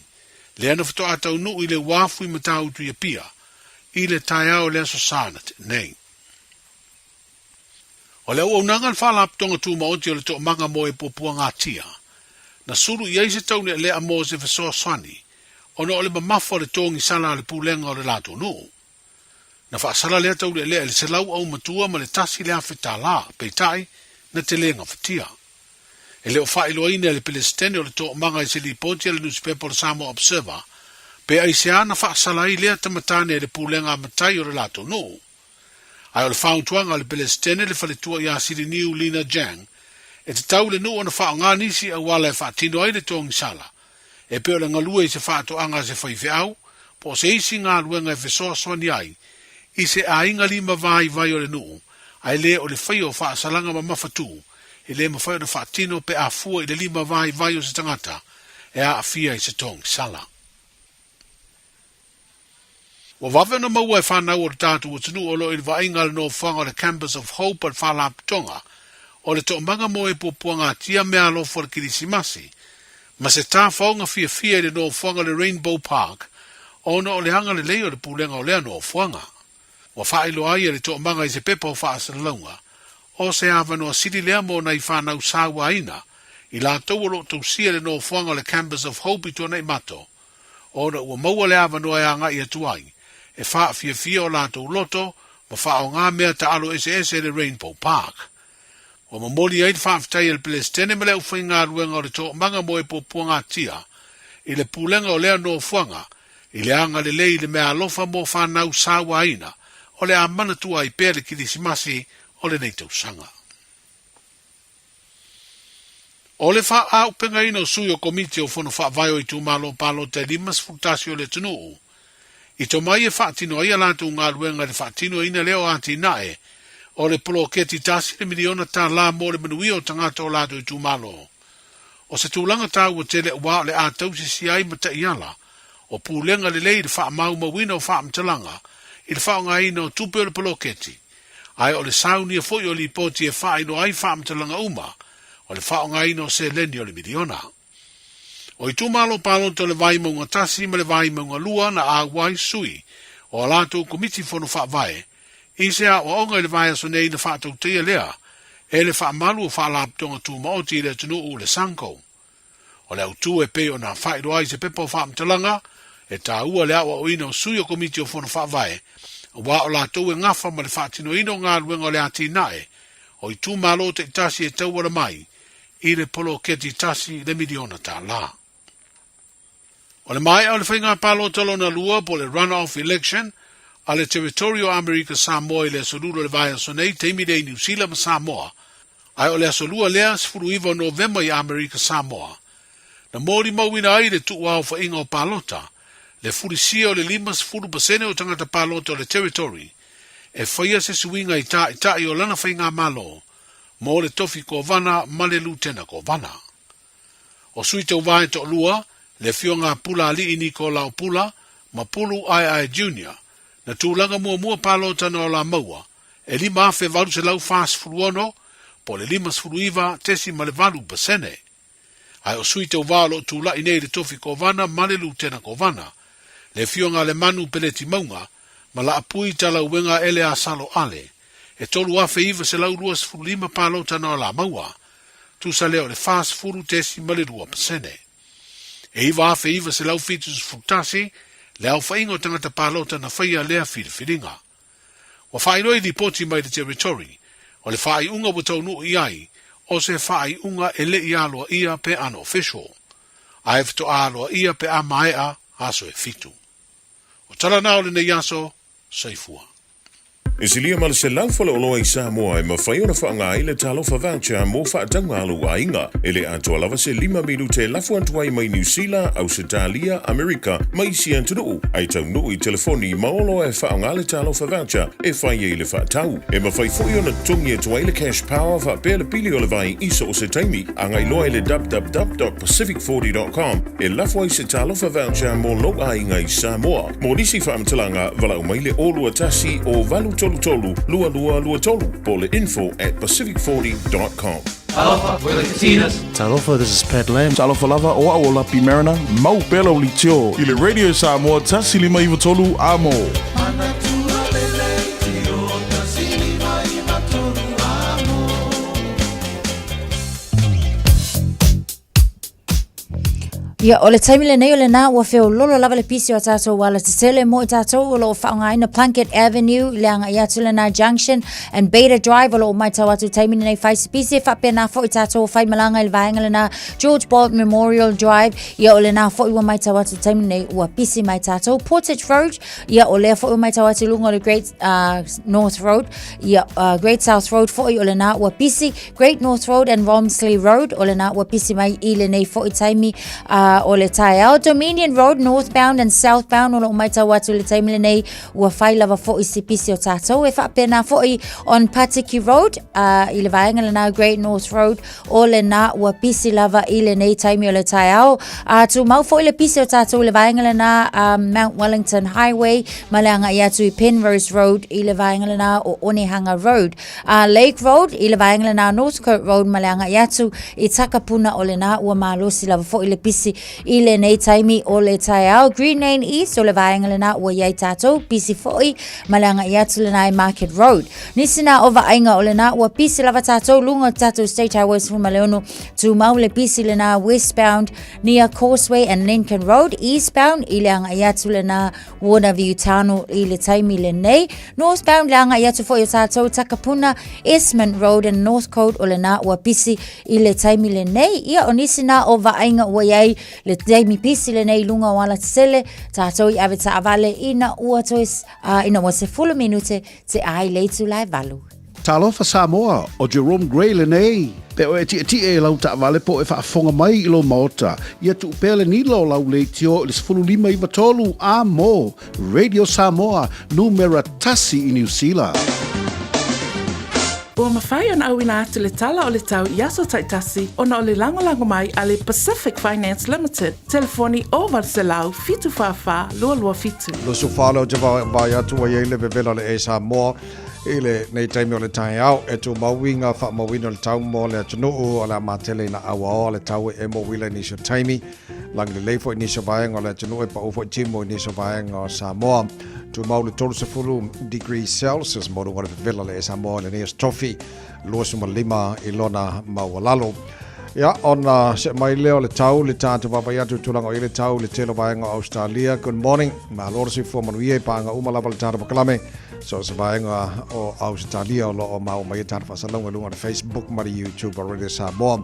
Le ana fito atau nu i le wafu i matau tu i pia. I le taiao le society, nei. O le ua unanga whala aptonga tu maoti o le to manga mo e popua ngā tia. Na suru i eise tau ne le amo se fesoa swani. Ono o le mamafo le tongi sala le pulenga o le lato nu. Na whaasala le tau le se lau au matua ma le tasi le awhita la, peitai, na te lenga whatia. E leo whailo ine le Palestine o le to manga i se li ponti le newspaper Samoa Observer, pe ai se ana whaasala i lea tamatane le pulenga matai o le lato nu. Ai o le whauntuanga le Palestine le whaletua i asiri niu Lina Jang, e te tau le nu o na whaonga nisi a wala e whaatino ai le tongi sala, e peo le ngalua i se whaatoanga se whaife au, po se isi ngā luenga e whesoa swani ai, i se a inga lima vai o le nu, ai le o le whaio whaasalanga ma mawhatu, i le mawhaio na whaatino pe a fua i le lima vai o se tangata, e a fia i se tongi sala. Wa wawe na maua e whanau o le tātu o tunu o lo i le vainga le no whanga o le Campus of Hope al Whalaptonga, o le to manga mo e popua ngā tia mea lo for kirisimasi, ma se tā whaunga fia i le no whanga le Rainbow Park, ona o le hanga le leo le pulenga o lea no whanga. Wa whailo ai e le to manga i se pepa o whaasalaunga, o se awanoa siri lea mo na i whanau sawa ina, i la tau o lo tausia le no whanga o le Campus of Hope i tōna i mato, ona ua maua le awanoa e anga i atuai, e wha fia o lātou loto, ma wha o ngā mea ta alo ese le Rainbow Park. O mamoli ai wha aftai el Palestine me leo whainga ruenga o le tō manga mo e popua ngā tia, i le pulenga o lea no whanga, i le anga le lei le mea alofa mo whanau sawa aina, o le a manatua i pere kirisimasi o le neitau sanga. O le wha au penga ina o sui o komiti o whono wha vai o i tūmalo palo te limas futasi o le tunuu, I to mai e whaatino ai alātou ngā ruenga le whaatino ina leo ati nae, o le polo keti tasi le miliona tā la mo le manui o tangata o lātou I tūmalo. O se tūlanga tā ua tele ua le ātou si si ai mata iala, o pūlenga le lei le wha mau mawina o wha mtalanga, I le wha ngā ina o tupe o le polo keti. Ai o le sauni e foi o li poti e wha ino ai wha mtalanga uma, o le wha ngā ina o se leni o le miliona. O I tūmalo pālonto le vai maunga tasi ma le vai maunga lua na a wai sui o alato komiti fono wha vai. I se a o onga le vai aso nei na wha tau teia lea e le wha malu o wha laptonga tū maoti le tunu u le sanko. O le autu e pe o na whairo ai se pepa o wha mtalanga e tā ua le awa o ina o sui o komiti o fono wha vai. O wa o lato e ngafa ma le wha tino ino ngā ruenga o le ati nae o I tūmalo te tasi e tau wala mai I le polo keti tasi le miliona tā la. O le mai au le whainga palo talo na lua po le runoff election a le Territorio America Samoa I le asolua le vai aso nei teimi dei New Zealand ma Samoa. Ai o le asolua lea sifuru iwa November I America Samoa. Na mori mauina ai le tuu au whainga o palota, le furisia o le 5% o tangata palota o le territory, e whaia se suinga I ta I o lana whainga malo, mo le tofi ko vana ma le lutena ko vana. O sui tau vai to lua, le fionga pula ali ini ko lau pula, ma pulu ai junior, na tūlanga mua palota na o la maua, e lima afe varu se lau fast furuono, po le 5.7 tesi ma le 8%. Ai o sui tau wālo tu la inei le tofi kovana ma le lutena kovana. Le fionga le manu peleti maunga, ma la apui tala uenga ele a salo ale. E tolu afe iwa se lau 2.5 palo tana o la maua. Tu sa leo le fast furu tesi ma le 2%. E iwa afe iwa se lau fitus futasi, le au whaingo tangata palo tana whaia lea whiriwhiringa. Wa whainoi li poti mai le territory, o le whai unga watau nu iai, o se whai unga e le ialoa ia pe unofficial. A efto aloa ia pe a maea aso e fitu. O tala nao le nei aso, saifua. E silia ma le se lau fale oloa i Samoa e mawhai ona whaanga i le talofa voucher mo whaatanga alu a inga. E le atua lava se 5 milu te lafu antuai mai New Zealand, Australia, Amerika, mai si antunu. Ai tau nui telefoni maolo e whaanga le talofa voucher e whai e le whaatau. E mawhai fui ona tungi atua i le cash power wha le pili o le vai iso o se taimi. Angai loa i le www.pacific40.com e lafu ai se talofa voucher mo lo a inga i Samoa. Mo nisi whaamtalanga walau mai le olua tasi o valu tolu, lua tolu, po le info@pacific40.com. Talofa, we're the Casitas. Talofa, this is Pat Lam. Talofa lava o au lapi marina, mau pelo li tio. I le radio Samoa, tasi lima iwa tolu amo. Ia, o le taimile nei o le nā ua wheo lolo lava le pisi o tātou wala te tele mo i tātou o lo whaonga ina Plunkett Avenue, le anga i atu le nā Junction and Beta Drive o lo mai tau atu taimile nei whaisi pisi e whapea nā fo i tātou o whai malanga i le vaenga le nā George Bolt Memorial Drive, ia o le nā fo i ua mai tau atu taimile nei ua pisi mai tātou Portage Road, ia o lea fo i ua mai tau atu lunga o le Great North Road, ia Great South Road fo i o le nā ua pisi, Great North Road and Romsley Road o le nā ua pisi mai i le nei fo i taimi o le Taiao Dominion Road northbound and southbound o lo mai tau atu le taimile nei ua whai lava fo i si pisi o tātou e whapea nā fo i on Patiki Road i le vaenga le nā Great North Road o le nā ua pisi lava i le nei taimi o le Taiao tu mau fo i le pisi o tātou le vaenga le nā Mount Wellington Highway ma le anga i atu i Penrose Road i le vaenga le nā o Onehanga Road Lake Road i le vaenga le nā Northcote Road ma le anga i atu i Takapuna o le nā ua malosi lava fo i le pisi i le nei taimi o le Taiao Green Lane East o le vaenga le nā ua iai tātou pisi foi malanga i atu le nai Market Road nisi nā o vaenga o le nā ua pisi lava tātou lunga tātou State Highways fu maleono tu mau le pisi le nā westbound near Causeway and Lincoln Road eastbound i le anga i atu le nā Warnerview Tano i le taimi le nei northbound le anga i atu foi o tātou Takapuna Esmond Road and Northcote o le nā ua pisi i le taimi le nei ia o nisi nā o vaenga ua iai le taimi pisi le nei lunga wala tsele tātou i aweta avale ina ua tois ina ua se 10 minute te ai leitu lai valu. Talofa Samoa o Jerome Gray le nei. Pe o e e lau ta avale po e whaafonga mai i lo maota. Ia tu pele ni lo lau leitio le 15 iwa tolu a mo. Radio Samoa, numera tasi i New Zealand. Ua mawhai ona au ina atu le tala o le tau i aso taitasi ona o le lango mai a le Pacific Finance Limited. Telefoni o Valselau fitu whawha lua fitu. Lo su whalo te vai atu a iei le vevela le e Samoa. Ile nei taimi o le Taiao e tu mawinga wha mawina le tau mo le atunuu o le amatele na awa o le tau e mo wila ni so taimi. Lang le leifo ni so vaenga o le atunuu e pa ufo timo ni so vaenga o Samoa. Tu mau le 30 degrees Celsius mo runga le vevela le e Samoa le neas tofi. Lua suma 5 i lona mawalalo. Ia, ona se mai leo le tau, le tātu wapai atu tulanga o ile tau, le telo vaenga o Australia. Good morning. Ma loro si fua manuia i panga umalava le tātu pakalame. So se vaenga o Australia o loo mau mai tātu whasalunga lunga le Facebook mari YouTube o Radio Samoa.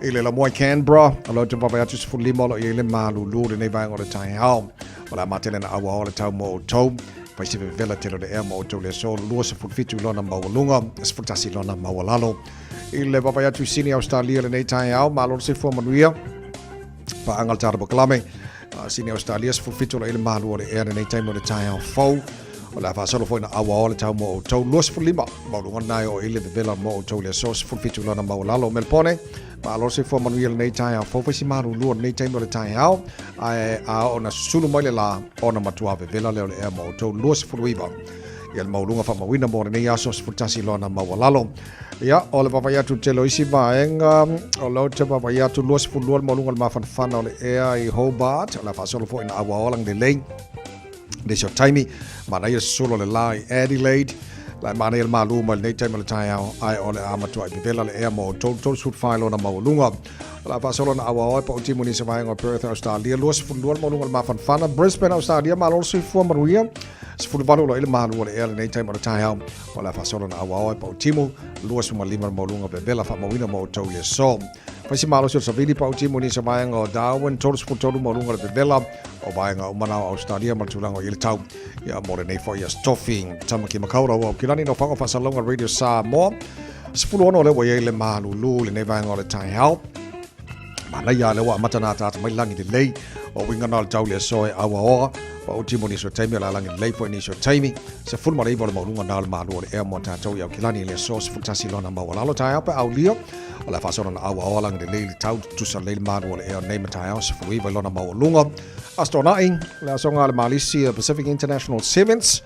Ile la moi Canberra, o lo te wapai atu se fulima lo ile malulu le nei vaenga o le Taiao. O la matele na awa o le tau mo o tau. Pai se vela telo le ea mo o tau le so lua se fulfitu lona mawalunga, se fultasi lona mawalalo. Ile wapai atu sini Australia le nei Taiao, ma loro se fua manuia. Pa angal tātu pakalame. Sini Australia se fulfitu lo ile malu o le ea le nei taimo le Taiao fau. O la whaasalo fo ina awa o le tau mo o tau lua se fulima. Maurunga nai o ile vela mo o tau le so se fulfitu lona mawalalo Melpone. Ma alo se fo manuia le nei Taiao fau fai si maru lua nei taimo le Taiao. A ona sulu mai le la ona matua vela leo le ea mo o tau lua se fuluiva. ia le maulunga whamawina mo nei aso se futasi lona mawalalo. Ia, o le wawai atu te loisi vaenga, o lau te wawai atu lua se fulua le maulunga le mawhanwhana o le ea i Hobart, o la whasolo fo ina awa olang de lei. Desio taimi, mana ia solo le la i Adelaide, la mana ia le maluma le nei taimi le tai au, ai o le amatua i bivela le ea mo tol sut whailo na maulunga. La whasolo na awa oi pa o timu ni se vaenga o Perth, Australia, lua se fulua le maulunga le mawhanwhana, Brisbane, Australia, malolo se fua maruia, se fuluvalo lo ile malua le ea le nei taimi le tai au, o la whasolo na awa oi pa o timu, lua se malima le maulunga bivela whamawina mo tau le so. Paisi malo se savili pa o timu ni se vaenga o Darwin, tolu se fulutolu maulunga le bivela, o vaenga o manao Australia, malutulanga o ile tau, ia mo le nei fo ia stoffing, tamaki makaura o kilani no whanga whasalonga Radio Samoa, se fuluono le wa le malulu, le nei vaenga o le tai au, mana ia le wa matana tata mai langi le lei o winga na le tau le soe awa oa pa o timo ni so taimi la langi le lei po ni so taimi se ful ma reibo le maulunga na le malu le ea mo tātou i au kilani le so se futasi lona mawalalo tai apa au lio o la fasona na awa oa langi le lei le tau tusa le malu le ea nei matai au se fuiva lona mawalunga astonai le asonga le Malaysia Pacific International Sevens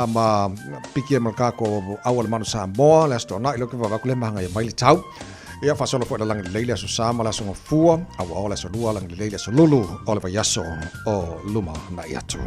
ma piki e malkako awa le manu Samoa le astonai lo ke vavakule mahanga i mai le tau ia fasolo fo lang leile aso sama la songa fua awa ola so lua lang leile so lulu ola va yaso o luma na yatu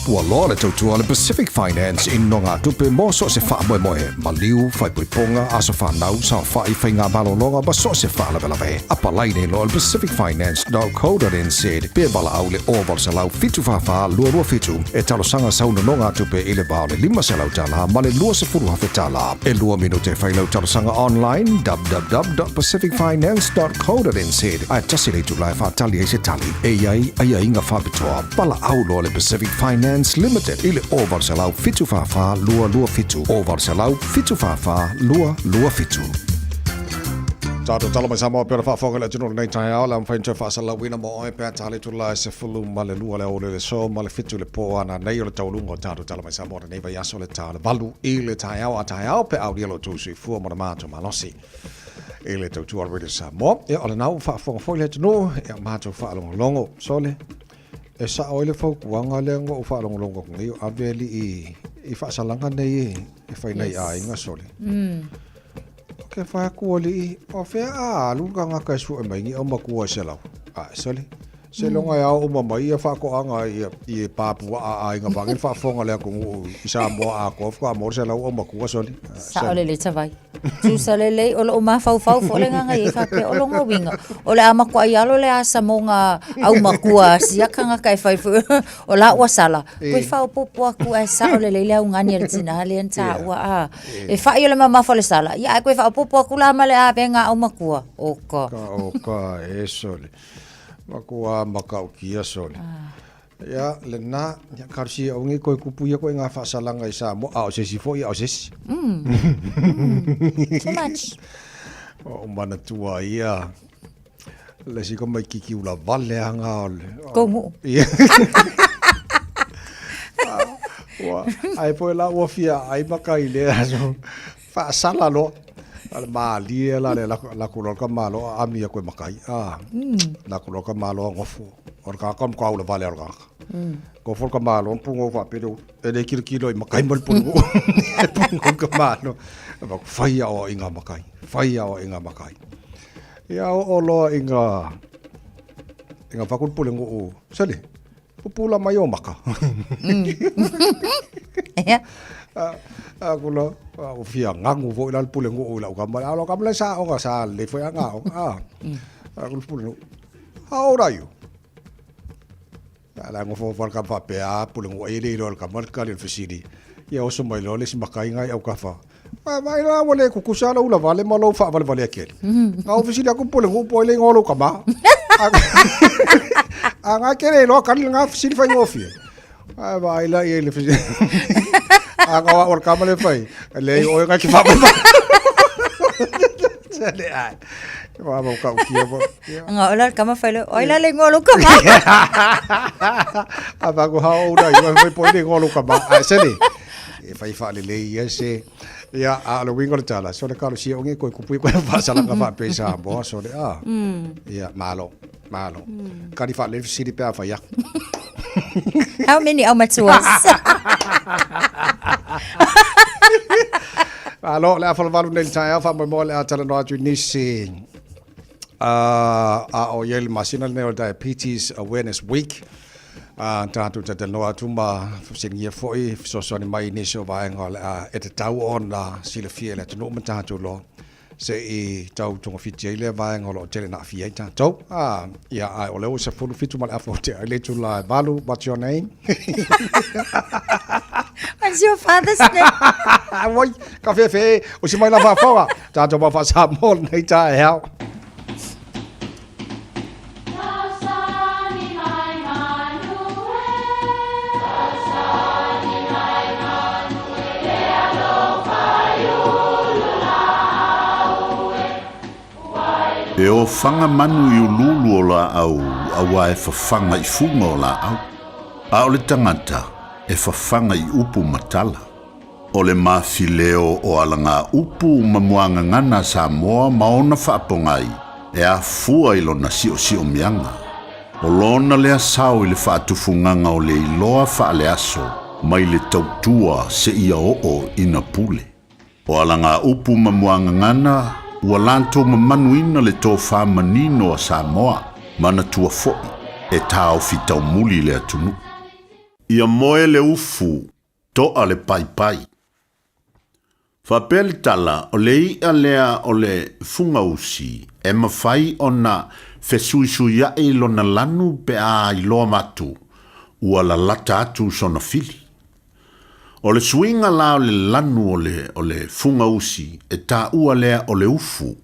Ua loa le tautua le Pacific Finance in nonga tupe mo so se wha moe moe maliu fai puiponga aso whanau sa whai whai ngā malolonga ba so se wha lewe lawe apa laine lo le pacificfinance.co.nz pe bala au le oval sa lau fitu whawha lua lua fitu e talo sanga sauna nonga tupe ile bao le 5 se lau tala ma le lua se furu hawhe tala e lua minute whai lau talo sanga online www.pacificfinance.co.nz ai tasi le tu lai whatali e se tali e iai inga whabitoa bala au lo le Pacific Finance Limited ile oval sa lau fitu whawha lua lua fitu oval sa lau fitu whawha lua lua fitu Tātou tala mai Samoa pera whaafonga le tunu nei tai au, la mwhaintua whaasala wina mo oi pēr tāle tu lai se fulu ma le lua le ole le so, ma le fitu le po ana nei o le taulunga o tātou tala mai Samoa nei vai aso le tāle valu i le tai au a tai au pe au dielo tūsui fua mo na mātou malosi. I le tautu al Radio Samoa, e ole nau whaafonga fwoi le tunu, e a mātou whaalonga longo, sole, e sa oile whaukuanga le ngo o whaalonga longo kungi o aveli i whaasalanga nei e whai nei a inga sole. Ke whaia kua li o whea lunga ngaka e sua e maingi o makua se lau. Sali. Se longa au o mamai a whakoanga i Papua a inga wangin whaafonga lea kungu i Samoa a kofka a mor se lau o makua sali. Sa ole le tawai. Tu sa le lei o lo ma fau fo le nganga i whake o longa winga. O le amakua i alo le a Samoa au makua siaka ngaka e whai o la ua sala. Koe whao popua kua e sa ole le au ngani le tina le anta ua a. E whai o le mama le sala. Ia koe whao popua kula ma le a benga au makua. Oka. Oka e soli. Makua makau kia soli. Ya, le na, ya karsi o ngi koe kupu ia koe ngā whaasalanga i Samoa. A o sesi fo ia o sesi. Too much. O mana tua ia. Le si ko mai kiki ula vale hanga ole. Komu. Ia. Ai poe la ua fia, ai makai le aso. Whaasala lo. Ale maalia la le la kuloka malo ami koe makai. La kuloka malo ngofu. Orka kam ka ula vale orka. Ko folka malo pungo fa pero ele kilo i makai mal pungo. Pungo ka malo. Ba faia o inga makai. Faia o inga makai. Ia o lo inga fakul pulengo o. Sali. Pupula mai o maka. Ya. Aku lo o fia ngangu vo ila pulengo o la kamala alo kamala sa o sa le foi anga o aku pulengo how old are you ala ngo fo ka fa pe a pulengo e le lo kamal ka le fisidi ya o so mai lo le simakai ngai au ka fa mai la wole ku kusala ula vale malo fa vale akel au fisidi aku pulengo po le ngolo kama anga kere lo kan nga fisidi fa ngofi vai la ele fisidi Aga or kamale fai. Le o nga ki fa. Sale ai. Wa mo ka kia bo. Nga ola kama fai le. Oila le ngolo kama. Aba go ha o da yo foi pode ngolo kama. Sale. E fai fa le ia se. Ya a lo wingo tala. So le kalo si o ngi ko kupu ko fa sala ka fa pe sa bo so le a. Ya malo. Kari fa le si di pe fa ya. How many amateurs? Alo, le afal valu nei tai fa mo le atala no atu nisi. O yel masina le Diabetes Awareness Week. Tātou te noa tuma singia foi so ni mai nisi o vaenga le e te tau on la sila fia le tunu tātou lo. Se I tau tonga fiti le vaenga lo tele na fia tātou. Ia ai o leo se fulu fitu mal afo te le tu la valu, what's your name? What's your father's name? Woi, ka fe o si mai la va fora. Tātou ba fa sa mo nei tai hao. E o whanga manu I ululu o la au, awa e whawhanga I funga o la au. A o le tangata, e whawhanga I upu matala. O le mawhileo o alanga upu mamuanga ngana Samoa maona whaapongai, e a fua I lona si o mianga. O lona lea sao I le whaatufunganga o le iloa whaale aso, mai le tautua se ia o ina pule. O alanga upu mamuanga ngana, ua lanto mamanuina le tō whamanino a Samoa, mana tua fo'i, e tāo fitau muli le atunu. Ia moe le ufu, toa le pai. Whapele tala, o le ia lea o le funga usi, e mawhai o na fesuisui ia e lona lanu pe a iloa matu, ua la lata atu sona fili. O le swinga la o le lanu o le funga usi e tā ua lea o le ufu.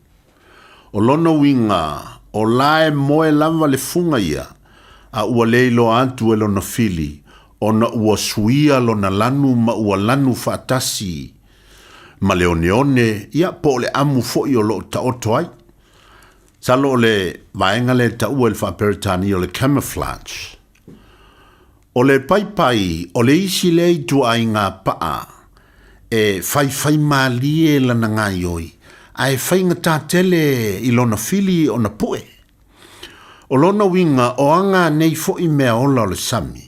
O lona winga o lae moe lava le funga ia a ua leilo antu e lona fili o na ua suia lona lanu ma ua lanu whaatasi. Ma leoneone ia po le amu foi o lo ta oto ai. Salo o le vaenga le ta ua le whaperitani o le camouflage. O le pai, o le isi le tu ai ngā paa, e fai maalie lana ngai oi, ai fai ngā tele I lona fili o na pue. O lona winga o anga nei fo I mea ola o le sami,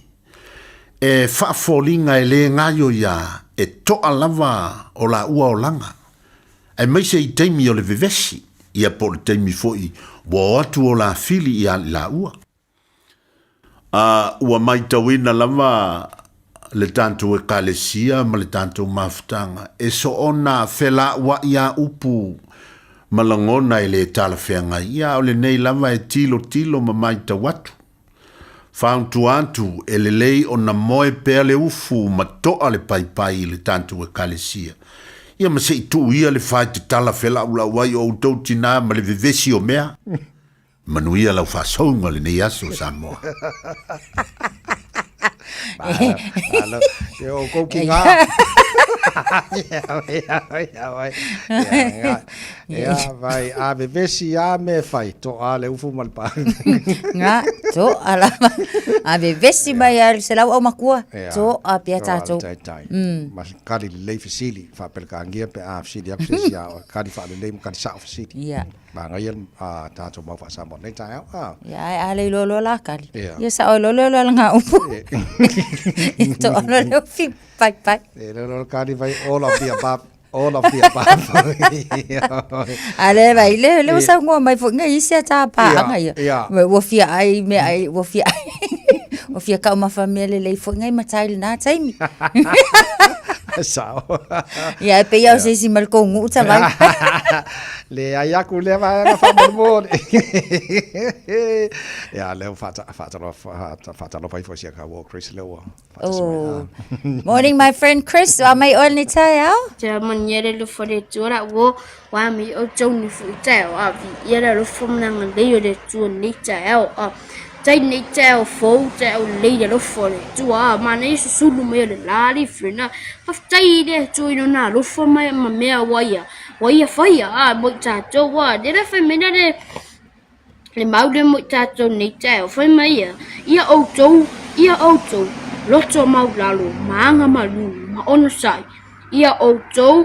e whaafolinga e le ngai oi a, e toa lava o la ua o langa. Ai mai se I teimi o le vivesi, ia po le teimi fo I, wa atu o la fili I la ua. Ua mai tawina lava le tanto e kalesia ma le tanto mafutanga. E so ona fela wa ia upu malangona I le tala whianga ia o le nei lava e tilo ma mai tawatu. Whauntu antu e le lei o na moe pea le ufu ma toa le pai le tanto e kalesia. Ia ma se itu ia le whai te tala fela ula wai o utau tina ma le vivesi o mea. Manuia lau whaasonga le nei aso Samoa. Alo, yo ko kinga. Ya vai a bevesi a me fai to ale ufu mal pa. Nga to ala a bevesi mai al se lau o makua to a piata to. Mas kali le fasili fa per kangia pe a fasili a fasili a kali fa le le kan sa fasili. Ya. Ba ngayon ta to mau fa sa mo nei tai a. Ya ale lolo la kali. Ya sa lolo nga upu. To lolo fi pai. Lolo kali vai all of the above. All of the above. Ale vai le sa ngo mai fu ngai sia ta pa ngai. Wo fia ai me ai wo fia. Wo fia ka ma família le fu ngai matai na taimi. Sao. Ya pe eu sei si mal ko ngu ta vai. Le ayaku le vai na fa mo. Ya le fata lo pai fo sia ka wo Chris le wo. Oh. Morning my friend Chris, mai ol ni tai au. Ja man yere lo fo de tora wo wa mi o chou ni fu tai au vi yere lo fo nang le yo de chu ni tai au. Tay ni tao fo tao le de lo fo le tua ma nei su lu me le la li frina fa tay de chu no na lo fo ma me wa ya fa ya mo cha cho wa de la fa me de le mau de mo cha cho ni tao fa ma ya ia o cho lo cho mau la lo ma nga ma lu ma ono sai ia o cho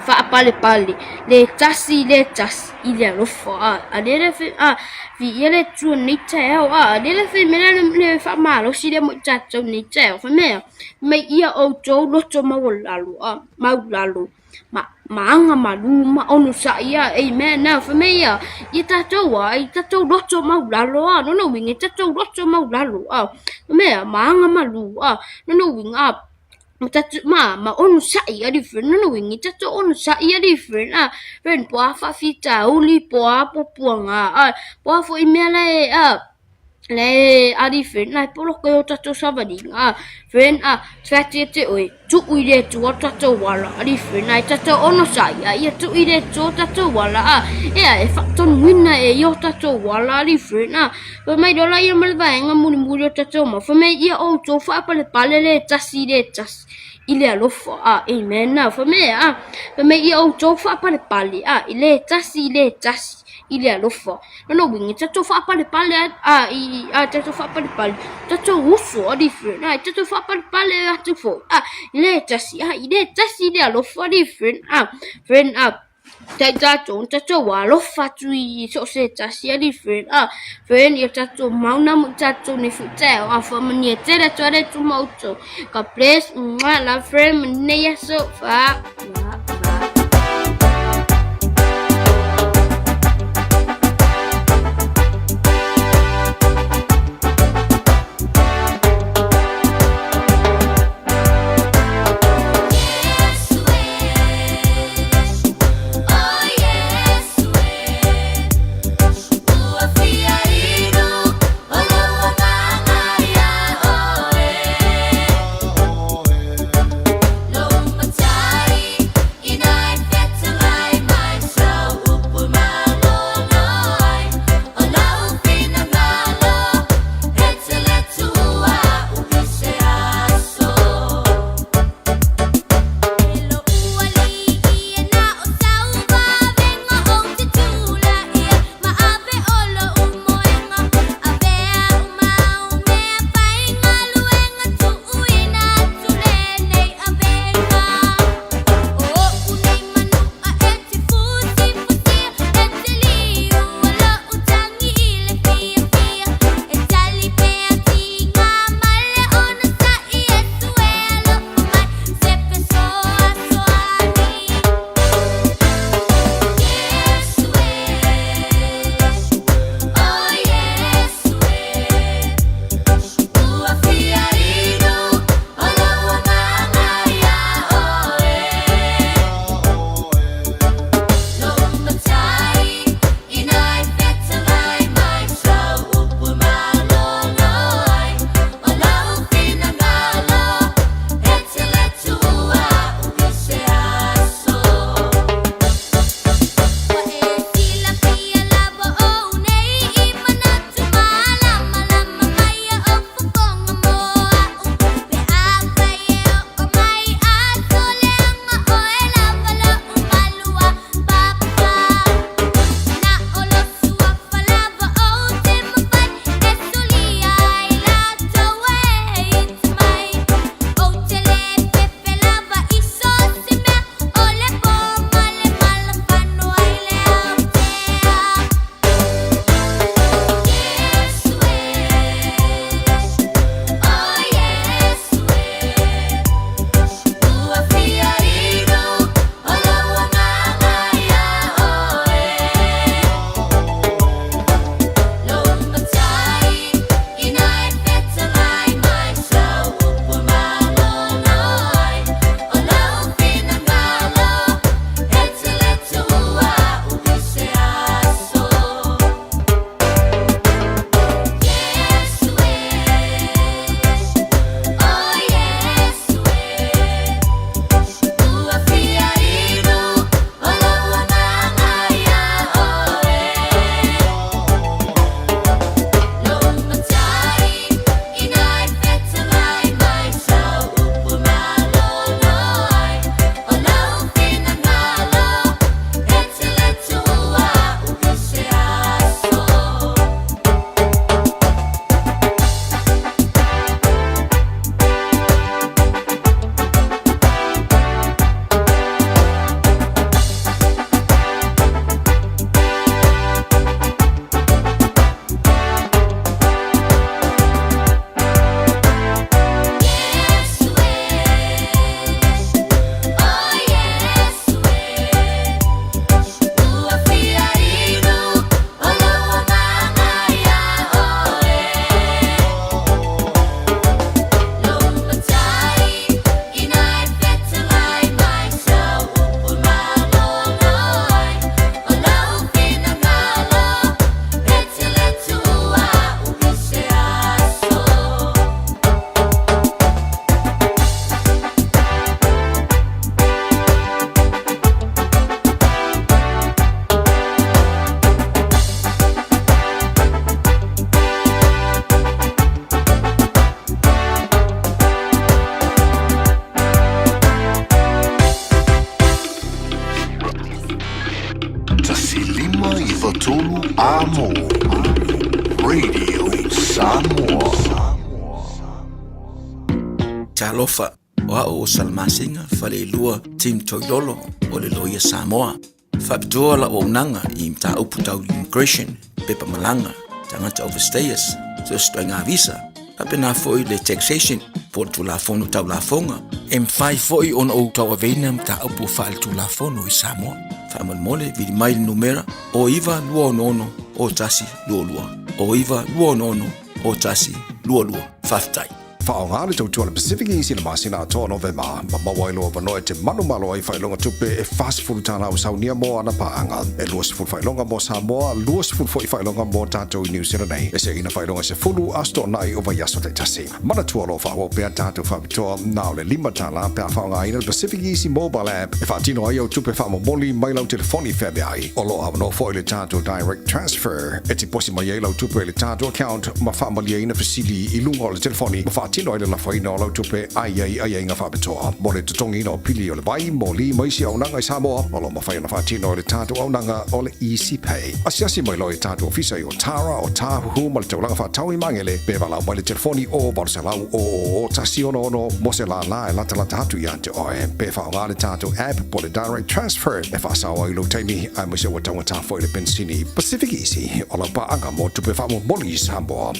fa pale pale le tasi ile lo fa le fe vi ile tu ni teo le fe me le fa malo si le mo chacho ni teo fa me ia o jo lo to maulalu maanga malu ma onu sa ia amen na fa me ia tato lo to maulalu no wingi tato lo to maulalu me maanga malu no winga ma onu sa ia different no wingi tato onu sa ia different ren poa fa fita uli poa popuanga poa fo imele le different lai polo ko tato savadinga ren strategy oi tu uide tu tato wala different lai tato onu sa ia tu ide tu tato wala e fa ton winna e yo tato wala different pa mai dola ia malva nga muni tato ma fa mai ia o to fa pale le tasi ile alofa amen na fa me ia o to fa pale ile tasi ile alofa no wingi tato fa pale tato fa pale tato uso different tato fa pale atu fo ile tasi ile alofa different friend tato walo fatui so se tasi different friend ia tato mauna mo tato ni futa fa mani tera tore tu moto ka place la friend ne ya so fa Iwatolu Amo. Radio Samoa. Talofa o salmasinga fale lua tim toilolo o le loia Samoa. Fabitoa la o nanga I mta uputau immigration pepa malanga tangata overstayers so stoinga visa apena foi le taxation por tu la fono tau la fonga M5 foi on o tau avena mta upu fal tu la fono I Samoa famal mole vid mail numera o iva luo nono o tasi luo o iva luo nono o tasi luo faftai Whaonga le tautua le Pacific Easy le masina toa November. Ma mawailoa wanoe te manu malo ai whailonga tupe e fast food tana au saunia mo ana paanga. E luas ful whailonga mo Samoa, luas ful foi whailonga mo tātou I New Zealand nei. E se ina whailonga se fulu asto nai o yaso te tasi. Mana tua lo whawo pia tātou whabitoa nao le lima tala pia whaonga ina le Pacific Easy mobile app. E whaatino ai au tupe whamo moli mailau telefoni whabe ai. O loa wano foi le tātou direct transfer. E ti posi mai lau tupe le tātou account ma whamali ina fasili I lunga o le telefoni. Ma tino ile la faina o tupe ai nga whabetoa. Mo le tutongi no pili o le vai, mo li maisi au nanga I Samoa, o lo mawhaina whatino o le tātou au nanga o le Easy Pay. Asiasi mai lo I tātou ofisa I o Tara o Tāhuhu ma le taulanga whatau I mangele, pe walau mai le telefoni o Barcelau o tasi ono mo se la e lata hatu I ante oe. Pe whaonga le tātou app po le direct transfer, e whaasawa I lo teimi, ai mo se wa taunga tāwhoi le pensini Pacific Easy, o la paanga mo tupe whamo moli I Samoa.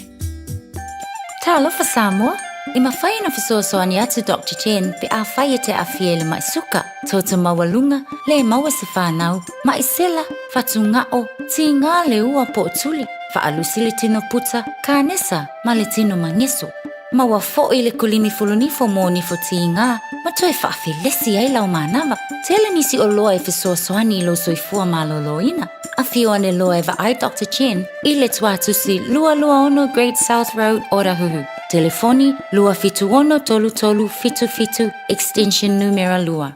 Talofa Samoa. I mawhai na fisosoani atu Dr. Chen pe a whai te a fiele mai suka. Tōta mawalunga, le maua se whanau, mai sela, whatu ngao, ti ngā le ua po tuli, whaalusi le tino puta, kānesa, ma le tino mangeso. Maua fo'i le kulini fulunifo mō nifo ti ngā, ma toi whaafilesi ai lau mānawa. Tele nisi o loa e fisosoani I lo soifua maloloina. A fione loa e ai Dr. Chen, I le tuatusi lua ono Great South Road, Orahuhu. Telefoni lua fitu ono tolu fitu extension numero lua.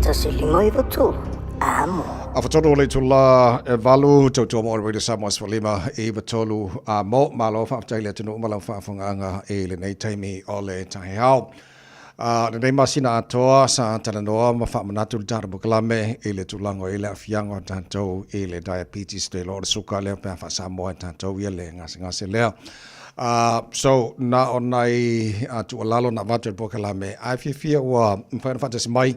Tasilima I watu amo. Awhatono le tula e walu tautua mo Radio Samoa Swalima I watolu mo malo whaatai le tunu umalau whaafunganga e le nei taimi o le tahi hao. Nei masina atoa sa tana noa ma whaamanatu le tāra bukalame e le tulango e le awhiango tātou e le diabetes te lo suka leo pia wha Samoa tātou ia le ngase lea. So na o nei tu alalo na watu e bukalame ai fia ua mwhaina whatasi mai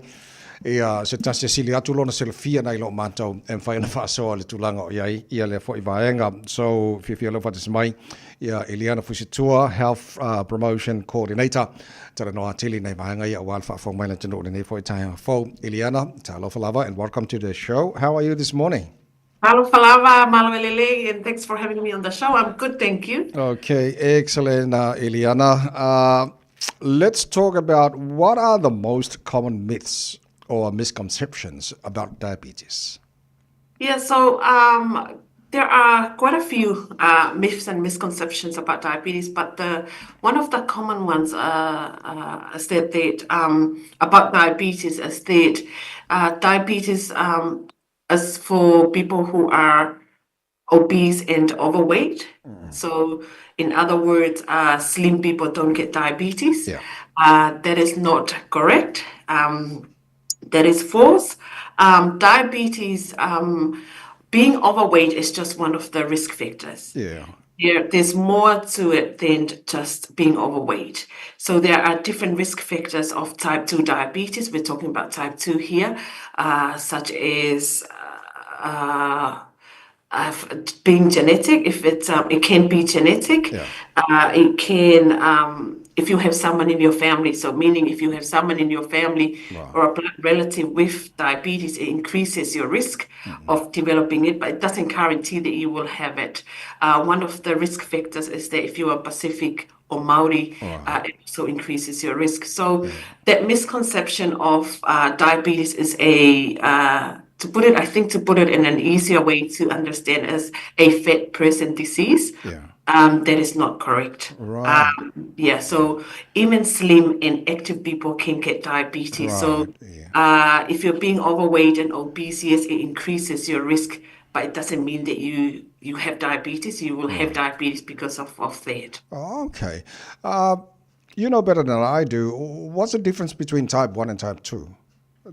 se tasi sili atu lona selfia nei lo mātou e mwhaina whaasoa le tulanga o iai ia le fo I vaenga. So fia lo whatasi mai ia Eliana Fusitua, Health Promotion Coordinator. Tara noa tili nei vaenga ia wal whaafong mai le tino le nei fo I taia fo. Eliana, talofa lava and welcome to the show. How are you this morning? Alofa lava, malawelele, and thanks for having me on the show. I'm good, thank you. Okay, excellent, Eliana. Let's talk about what are the most common myths or misconceptions about diabetes? Yeah, so there are quite a few myths and misconceptions about diabetes, but one of the common ones about diabetes is that diabetes is for people who are obese and overweight. So in other words, slim people don't get diabetes. Yeah. That is not correct. That is false. Diabetes, being overweight is just one of the risk factors. Yeah. There's more to it than just being overweight. So there are different risk factors of type 2 diabetes. We're talking about type 2 here, such as being genetic. If it's it can be genetic. Yeah. It can if you have someone in your family. So meaning if you have someone in your family or a blood relative with diabetes, it increases your risk of developing it, but it doesn't guarantee that you will have it. One of the risk factors is that if you are Pacific or Maori, it also increases your risk. So that misconception of diabetes is to put it in an easier way to understand as a fat person disease. Yeah. That is not correct. Right. So even slim and active people can get diabetes. Right. So if you're being overweight and obese, yes, it increases your risk, but it doesn't mean that you have diabetes. You will have diabetes because of that. Oh, okay. You know better than I do. What's the difference between type 1 and type 2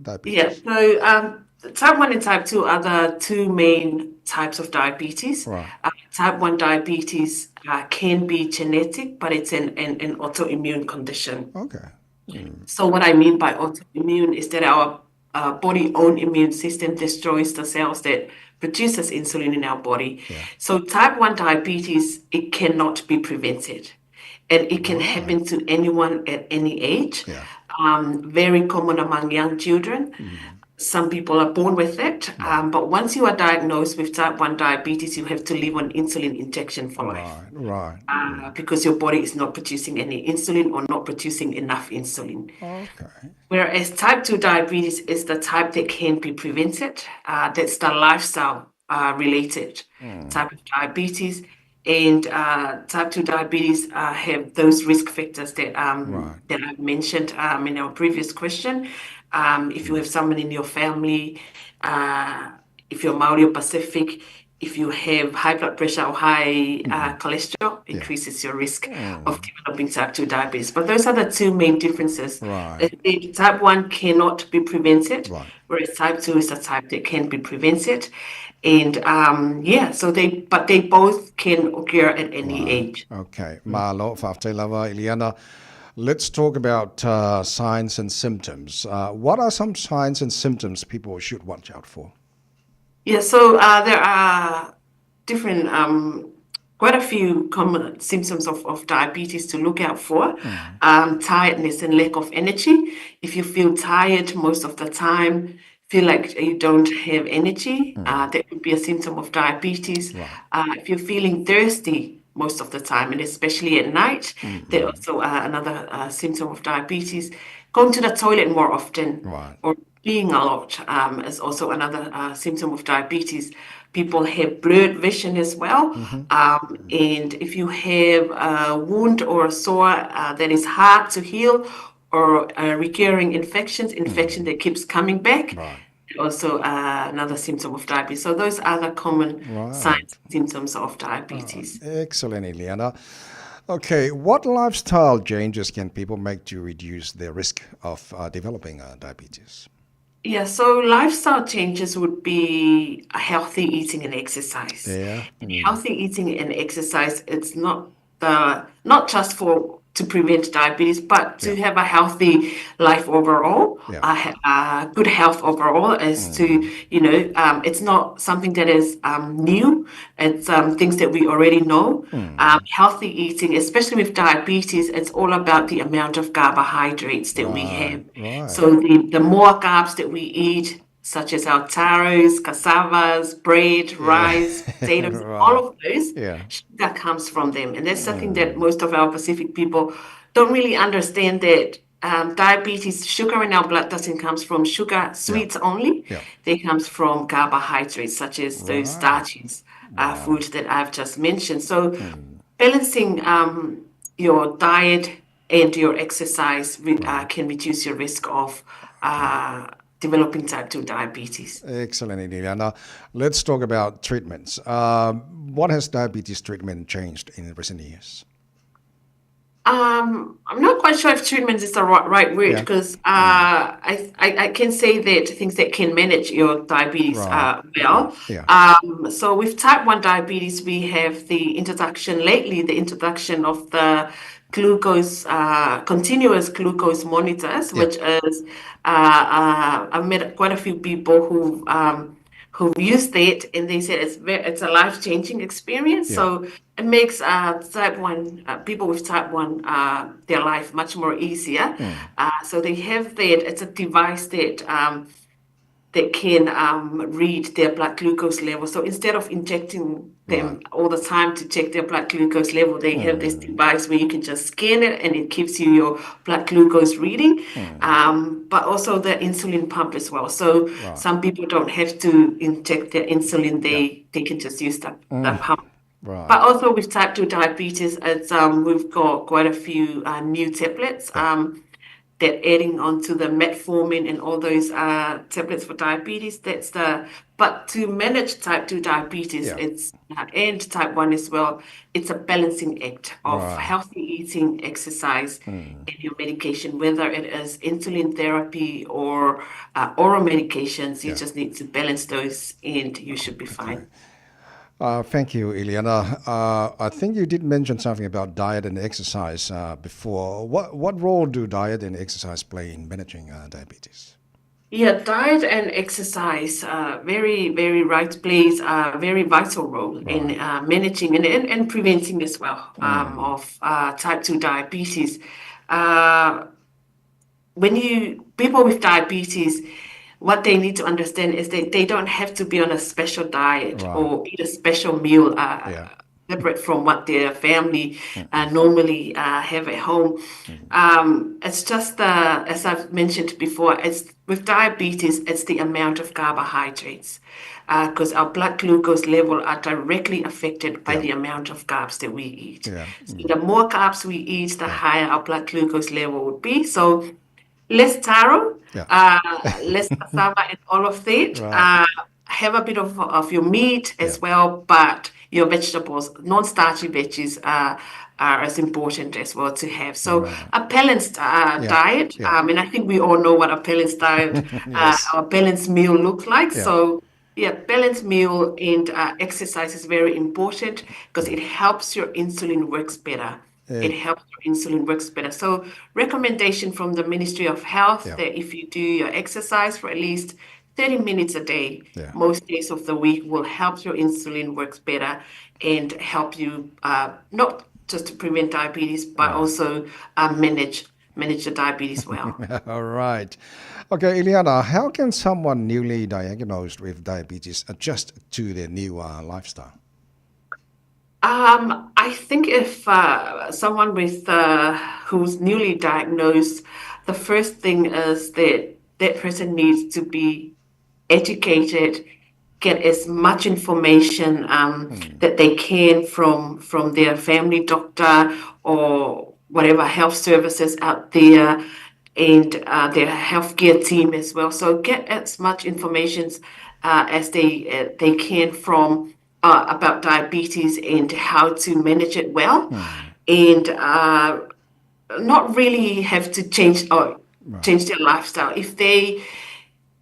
diabetes? Yeah, so type 1 and type 2 are the two main types of diabetes. Right. Type 1 diabetes can be genetic, but it's an autoimmune condition. Okay. So what I mean by autoimmune is that our body own immune system destroys the cells that produces insulin in our body. So type 1 diabetes, it cannot be prevented. And it can happen to anyone at any age. Very common among young children. Some people are born with it. But once you are diagnosed with type 1 diabetes, you have to live on insulin injection for life. Right. Because your body is not producing any insulin or not producing enough insulin. Okay. Whereas type 2 diabetes is the type that can be prevented. That's the lifestyle related type of diabetes. And type 2 diabetes have those risk factors that that I've mentioned in our previous question. If you have someone in your family, if you're Maori or Pacific, if you have high blood pressure or high cholesterol, increases your risk of developing type 2 diabetes. But those are the two main differences. Type 1 cannot be prevented, whereas type 2 is a type that can be prevented. And so they both can occur at any age. Okay. Malo, Fafte Lava, Iliana. Let's talk about signs and symptoms. What are some signs and symptoms people should watch out for? Yeah, so there are different, quite a few common symptoms of diabetes to look out for. Tiredness and lack of energy. If you feel tired most of the time, feel like you don't have energy, that would be a symptom of diabetes. If you're feeling thirsty most of the time, and especially at night, that's also another symptom of diabetes. Going to the toilet more often or peeing a lot is also another symptom of diabetes. People have blurred vision as well. And if you have a wound or a sore that is hard to heal, or recurring infection that keeps coming back, also another symptom of diabetes. So those are the common signs and symptoms of diabetes. Excellent, Eliana. Okay, what lifestyle changes can people make to reduce their risk of developing diabetes? Yeah, so lifestyle changes would be healthy eating and exercise. And healthy eating and exercise, it's not just to prevent diabetes, but to have a healthy life overall, good health overall, as to, it's not something that is new. It's things that we already know. Healthy eating, especially with diabetes, it's all about the amount of carbohydrates that we have. So the more carbs that we eat, such as our taros, cassavas, bread, rice, potatoes, all of those, that comes from them. And that's something that most of our Pacific people don't really understand, that diabetes, sugar in our blood doesn't come from sugar, sweets only. They comes from carbohydrates, such as those starches, foods that I've just mentioned. So balancing your diet and your exercise can reduce your risk of developing type 2 diabetes. Excellent, Eliana. Let's talk about treatments. What has diabetes treatment changed in recent years? I'm not quite sure if treatment is the right word, because I can say that things that can manage your diabetes well. So with type 1 diabetes, we have the introduction of the glucose, continuous glucose monitors, which is, I've met quite a few people who've used it, and they said it's a life-changing experience. So it makes type 1 people with type 1 their life much more easier. So they have that. It's a device that can read their blood glucose level. So instead of injecting them all the time to check their blood glucose level, they have this device where you can just scan it and it gives you your blood glucose reading, but also the insulin pump as well. So some people don't have to inject their insulin, they can just use the pump. But also with type 2 diabetes, it's, we've got quite a few new tablets that adding on to the metformin and all those tablets for diabetes, but to manage type 2 diabetes, it's and type 1 as well, it's a balancing act of healthy eating, exercise, and your medication, whether it is insulin therapy or oral medications, you just need to balance those and you should be fine. Thank you, Ileana. I think you did mention something about diet and exercise before. What role do diet and exercise play in managing diabetes? Yeah, diet and exercise very, very plays a very vital role in managing and preventing as well of type 2 diabetes. People with diabetes, what they need to understand is that they don't have to be on a special diet or eat a special meal separate from what their family normally have at home. It's just, as I've mentioned before, with diabetes, it's the amount of carbohydrates because our blood glucose level are directly affected by the amount of carbs that we eat. So the more carbs we eat, the higher our blood glucose level would be. So less taro, less cassava and all of that. Have a bit of your meat as well, but your vegetables, non-starchy veggies are as important as well to have. So a balanced diet, and I think we all know what a balanced diet, our balanced meal looks like. So balanced meal and exercise is very important because it helps your insulin works better. It helps your insulin works better. So recommendation from the Ministry of Health that if you do your exercise for at least 30 minutes a day, most days of the week, will help your insulin works better and help you not just to prevent diabetes, but also manage the diabetes well. All right. Okay, Ileana, how can someone newly diagnosed with diabetes adjust to their new lifestyle? I think if someone with who's newly diagnosed, the first thing is that person needs to be educated, get as much information that they can from their family doctor or whatever health services out there, and their healthcare team as well. So get as much information as they can from about diabetes and how to manage it well, and not really have to change their lifestyle. If they,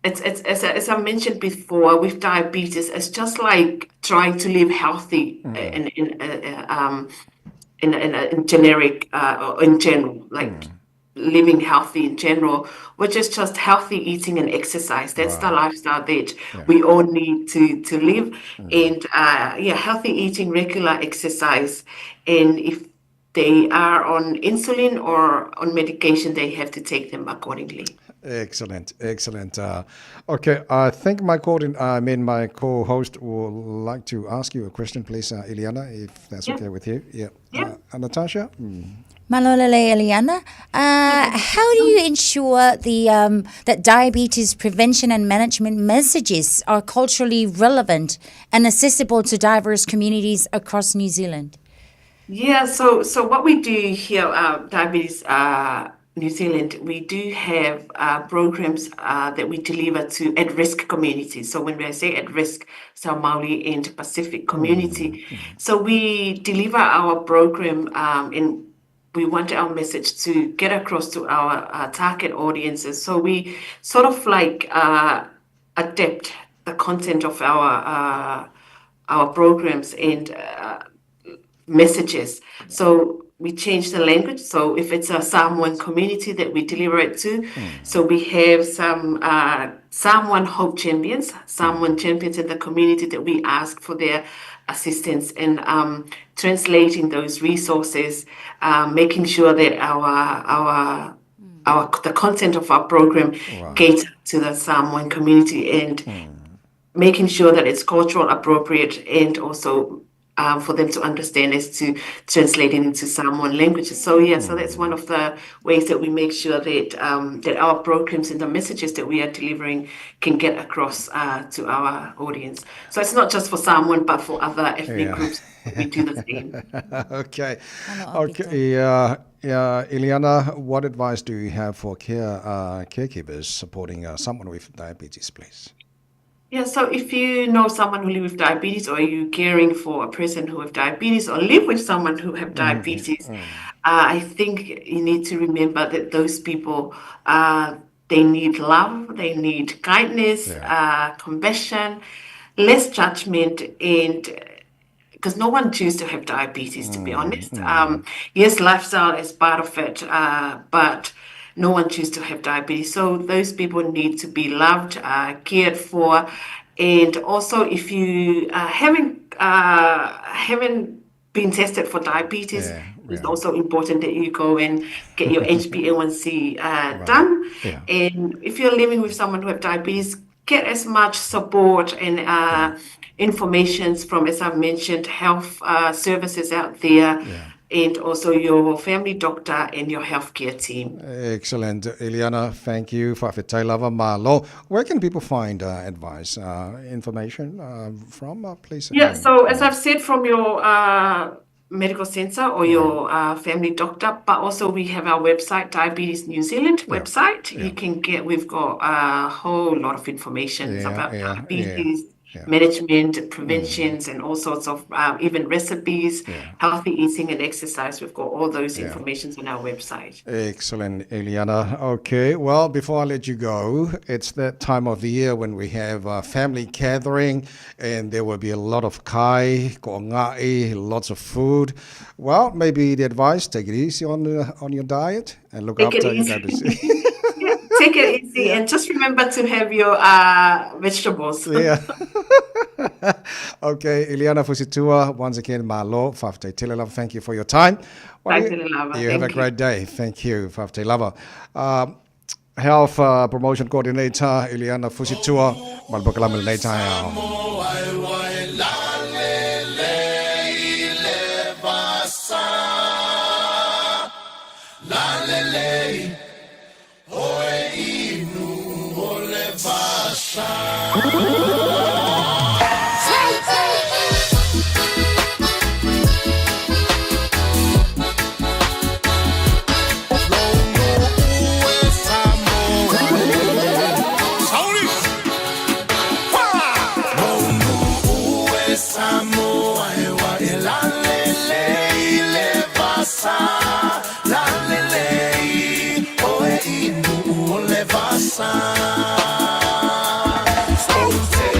as I mentioned before, with diabetes, it's just like trying to live healthy in generic or in general, like living healthy in general, which is just healthy eating and exercise. That's the lifestyle that we all need to live. And healthy eating, regular exercise. And if they are on insulin or on medication, they have to take them accordingly. Excellent. Okay, I think my co-host would like to ask you a question, please, Ileana, if that's okay with you. Natasha? Malolele Eliana, how do you ensure that diabetes prevention and management messages are culturally relevant and accessible to diverse communities across New Zealand? Yeah, so what we do here, Diabetes New Zealand, we do have programs that we deliver to at-risk communities. So when I say at-risk, so Maori and Pacific community. So we deliver our program and we want our message to get across to our target audiences. So we sort of like adapt the content of our programs and messages. So we change the language. So if it's a Samoan community that we deliver it to, so we have some Samoan Hope Champions, Samoan champions in the community that we ask for their assistance in translating those resources, making sure that the content of our program gets to the Samoan community, and making sure that it's cultural appropriate and also for them to understand as to translating into Samoan languages. So so that's one of the ways that we make sure that that our programs and the messages that we are delivering can get across to our audience. So it's not just for Samoan, but for other ethnic groups. We do the same. Okay. Ileana, what advice do you have for caregivers supporting someone with diabetes, please? Yeah, so if you know someone who lives with diabetes, or you're caring for a person who has diabetes, or live with someone who has diabetes, I think you need to remember that those people, they need love, they need kindness, compassion, less judgment, and because no one chooses to have diabetes, to be honest. Yes, lifestyle is part of it, but no one chooses to have diabetes. So those people need to be loved, cared for. And also, if you haven't been tested for diabetes, it's also important that you go and get your HbA1c done. And if you're living with someone who has diabetes, get as much support and information from, as I've mentioned, health services out there. And also your family doctor and your healthcare team. Excellent. Ileana, thank you. Whawhetai malo. Where can people find advice, information from, please? Yeah, so as I've said, from your medical center or your family doctor, but also we have our website, Diabetes New Zealand website. You can we've got a whole lot of information about diabetes, management, preventions, and all sorts of even recipes, healthy eating and exercise. We've got all those informations on our website. Excellent, Ileana. Okay, well, before I let you go, it's that time of the year when we have a family gathering, and there will be a lot of kai, ko'onga'i, lots of food. Well, maybe the advice, take it easy on your diet and look after your diabetes. Take it easy and just remember to have your vegetables. Okay, Ileana Fusitua, once again, malo, Whawhetai Telelava, thank you for your time. You have a great day. Thank you, Whawhetai Lava. Health Promotion Coordinator, Ileana Fusitua, Malbakalam Leitao. So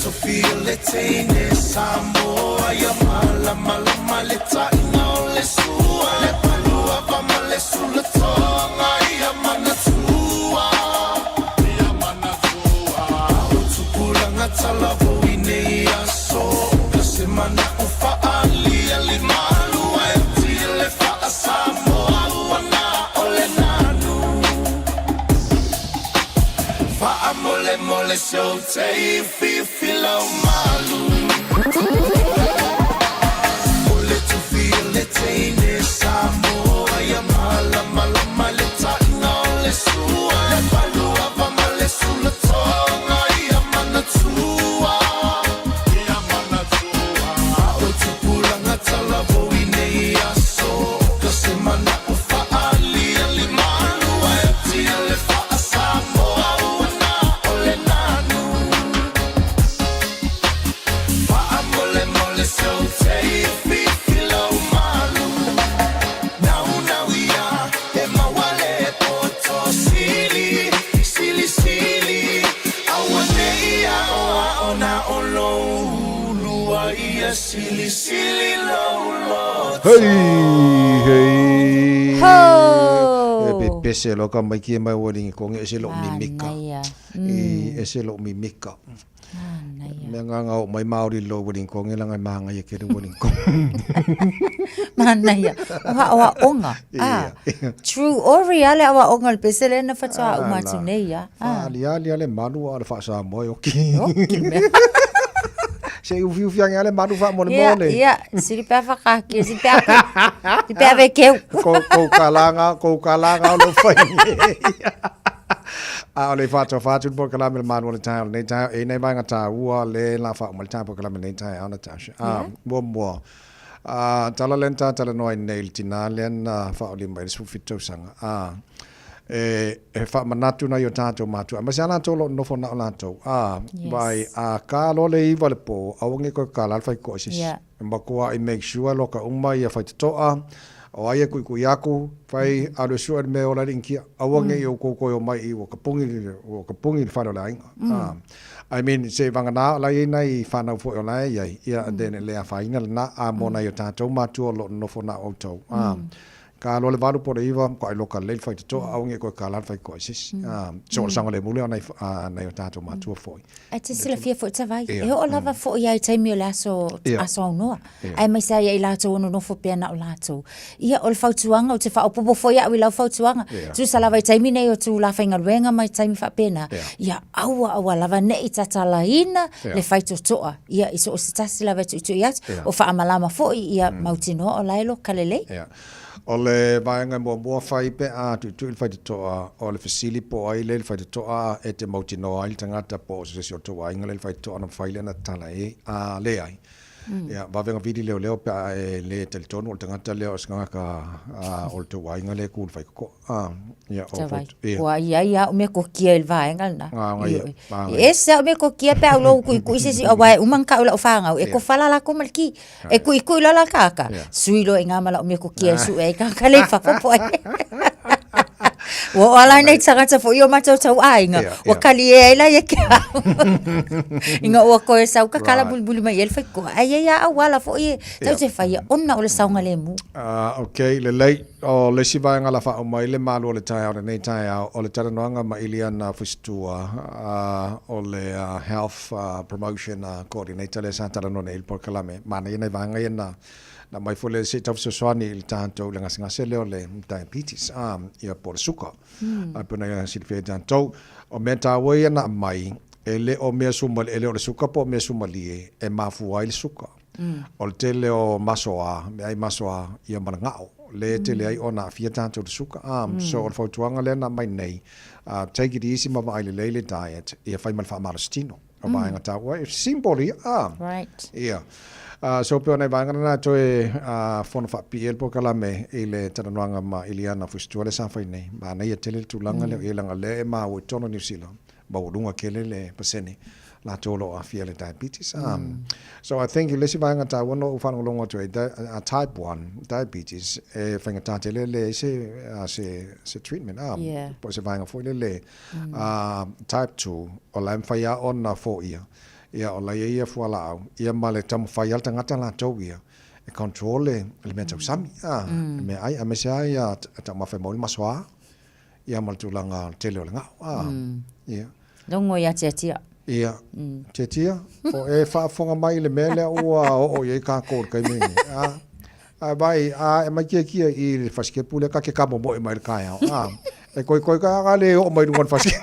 to feel le tene Samoa ya mala mala male ta ino le sua le palua va male sulla tonga ya mana tua ya mana tua tu pula ngata la voine ya so se mana ufa ali ali malu e ti le fa Samoa wana ole nanu fa amole mole so te fi filo malu ole tu feel le tene Samoa ya mala mala male ta no le sua le palua va male sulla tonga ya mana tua o tu pula ngata la voine ya so ka se mana ufa ali ali malu e ti le fa Samoa wana ole nanu fa amole mole so te fi filo malu now ya e mawale poto sili sili sili awane ya ona olo lua ia sili sili lo lo Hey. Ho. Pese lo ka mai ki mai wori ko nge se lo mimika. E se lo mimika. Me nga o mai maori lo wori ko nge langa manga ye ke wori ko. Mana ya. Wa onga. True or real wa onga pese le na fatwa umatu nei ya. Ali ale manu ala fa sa mo yoki. Se ufiu fiang ale manu fa mo mole. Ya, siri pa fa ka ki si pa. Ti pa ve ke. Ko kalanga lo fa. Ole fa tu por kala manu le ta nei ta e nei ba nga ta wa le la fa mo ta por kala nei ta ana ta. Mo tala lenta tala no nail tinalen fa oli mai su fito sanga. E fa manatu na yo tato matu amasana to lo no fona la to by ka lo le iva le po awonge ko kala fa ko sis mbako I make sure lo ka umma ya fa to o ai ku yaku fai ado sure me ola rinki awonge yo ko yo mai I ka pungi fa lo lai I mean se vangana la ina I fa na fo ola ya den le fa inga na amona yo tato matu lo no fona auto ka lo le valu por iva ko ai local le fa to aunge ko kala fa ko sis so sanga le mule na yo tato matu foi Ati sila fia fo tavai e o lava fo ia I taimi o laso aso no ai mai sa ia I lato no fo pena o lato ia o fautuanga o te fa opopo fo ia wi la fautuanga tu sala vai taimi nei o tu la fa inga mai taimi fa pena ia awa lava nei tatala ina le faito toa ia iso o sitasi lava tu ia o fa amalama fo ia mautino o lailo kalele o le vaenga mo fai pe tu fai to o le fasili po ai le fai to e te mautino ai tangata po se se to ai ngale fai to na fai le na tala e le ai ya va venga video leo pe le teleton o tangata leo sanga ka o to ai ngale ku fai ko ya o wa ia o me ko kia el vaenga na ese o me ko kia pe lo ku se si o vai umang ka o fanga e ko fala la ko malki e ku la kaka suilo e ngama la o me ko kia su e ka kale fa po Wa ala nei tsaka fo yo mato tau ainga wa kali e la ye ka inga wa ko sa ka kala bulbul mai el fa ko ai ya wala fo ye tau te fa ye onna o le saunga le mu okay le lei o le siva nga la fa o mai le malu o le tai o nei tai o le tara noanga ma iliana fustua o le health promotion coordinator le santa no nei por kalame mana nei vanga yena na mai fole se tau so swani il tanto le ngasa le ole diabetes ia por suka apena silfe tanto o menta wo na mai ele o me sumal ele o suka po me sumali e mafu ai suka o tele o masoa me ai masoa ia manangao le tele ai ona fia tanto suka so o fotuanga le na mai nei take it easy ma ai le diet ia fai mal fa marstino o mai ngata wo simple right yeah so pe ona vanga na toe fona fa piel po kala me ile tananga ma iliana fustuale sa fa nei ma nei tele tu langa le ilanga le ma o tono New Zealand ba udunga kele le paseni la tolo a fiele diabetes so I think lesi vanga ta wono ufana longo to type 1 diabetes fanga ta tele le se treatment po se vanga fo le type 2 o la fa ya on na 4 year Ia o la ia fuala au. Ia male tamu whai alta ngata la tau ia. E controle le mea tau sami. Me ai, a me se ai a ta mawhai mauli masoa. Ia mal tulanga tele o le ngau. Ia. Longo ia tia. Ia. Tia. O e whaafonga mai le mele ua o ye ka kōr kai me. Ai vai, e mai kia i le whasike pule ka ke kamo mo e mai le kai au. E koi ka le o mai rungan whasike.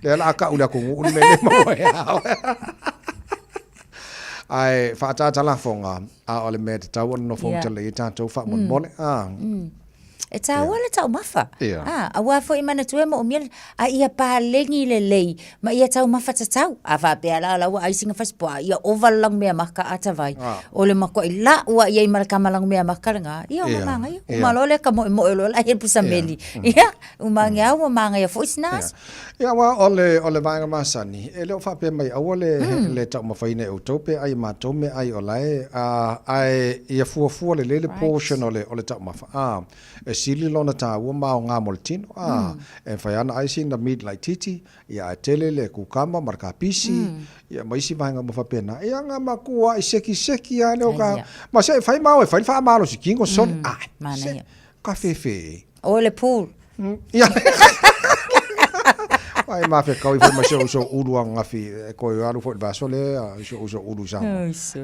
Le ala ka ula kungu ulu mele mo e au. Ai whaatata fonga a ole me te tau no fong tele i tātou whaamon mole. E tā wala tau mafa. A wafo i mana tue mo o miel a ia pālengi le lei. Ma ia tau mafa ta tau. A whapea la lawa aisinga whaspoa. Ia ovalang mea maka atawai. O le mako i la ua ia i marakamalang mea maka nga. Ia o mamanga ia. Umalole ka mo e lo la hien pusa meli. Ia. Umangi au mamanga ia fo isnas. Ia wa ole vaenga masani. E leo whapea mai au le tau mawhaine e utope ai matome ai o lae. Ai ia fuafua le lele portion ole tau mafa. E sili lona ta ua mao ngā moltino. E whaiana aisi na meat like titi. Ia e tele le kukama marka pisi. Ia maisi vaenga mawhapena. Ia ngā makua i seki ane o ka. Ma se whai mao e whai wha amalo si kingo son. Ka fefe. O le pool. Ia. Ai mafe kau i fo ma so uru ngafi ko alu fo ba so le so uru sa.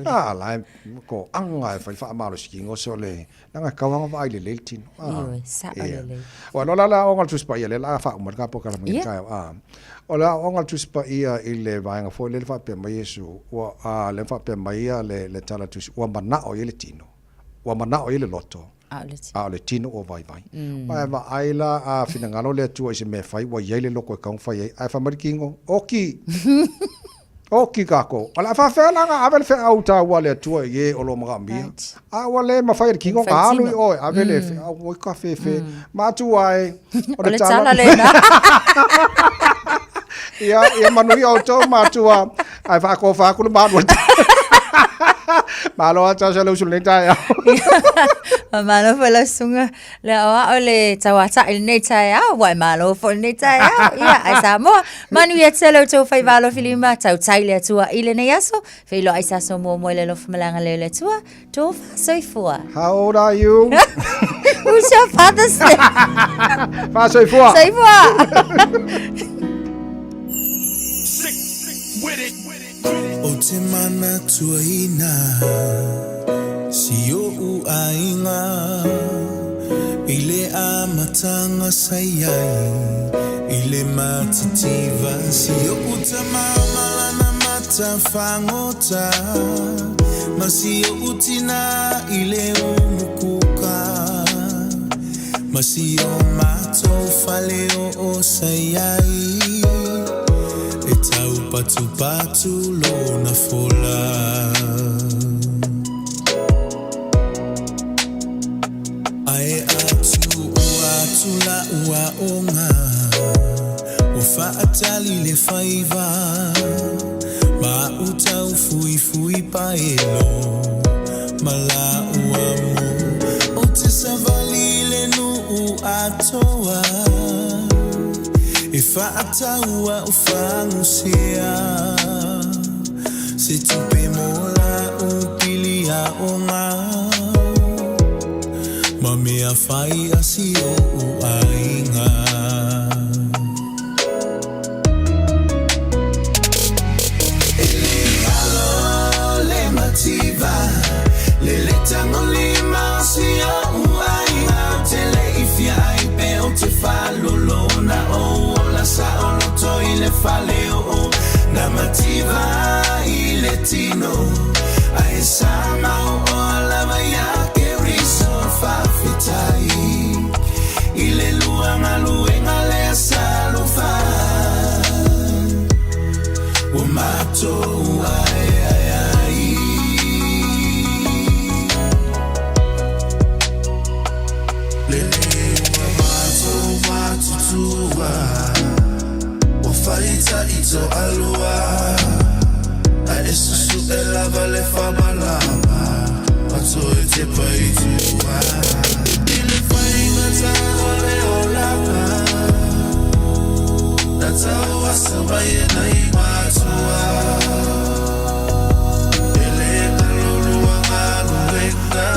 La ko anga fa fa malo ski ngo so le nga kawanga va ile leltin. Sa ale. Wa no la ongal tus pa ile la fa umar ka po kala mi ka. Ola ongal tus pa ia ile va nga fo le fa pe ma yesu wa le fa pe ma ia le tala tus wa mana o ile tino. Wa mana o ile loto. Le tino o vai. Mai va aila a finangalo le tu ese me fai wa yele loko ka un fai ai fa markingo oki kako ala fa fa la avel fa auta wa le tu ye o lo mgambi a wa le ma fai kingo ka lu o avel fe o ka fe ma tu ai o le tala le na ia manu ia auto ma tu ai fa ko fa ku ma malo acha sa lo sul ta malo fa la sunga le o le tawata il ne ta ya wa malo fo ne ta ya ia ai sa mo manu ia tselo to fa valo filima tau taile tua ile ne yaso fe lo ai sa so mo le lo malanga le tua to so fua. How old are you? Who's your father's name? Fa so fua. So fua. With it. O te mana tuaina si o u ainga ile a matanga sayai ile matitiva si o utamama na mata fangota masi o utina ile umukuka masi o mato faleo o sayai e tau patu lo na fola ai atu la ua onga o fa atali le faiva ma utau fui paelo mala ua mo o te savali le nu atoa e fa ataua o fangusia se tupe mola o pilia onga ma mea fai asi o ainga ele alo le mativa le tango lima si o ainga tele ifia ai pe o te falo lona o sa ono to ile faleo na mativa ile tino ai sama o la maya ke riso fa fitai ile luanga le salo fa o mato ai le mato tuwa faita ito alua a esusu elava le famalama ato ete paitua ile fainga ta ole olaka Natawa sabaye na imatua Ele kalulu wanganu wengna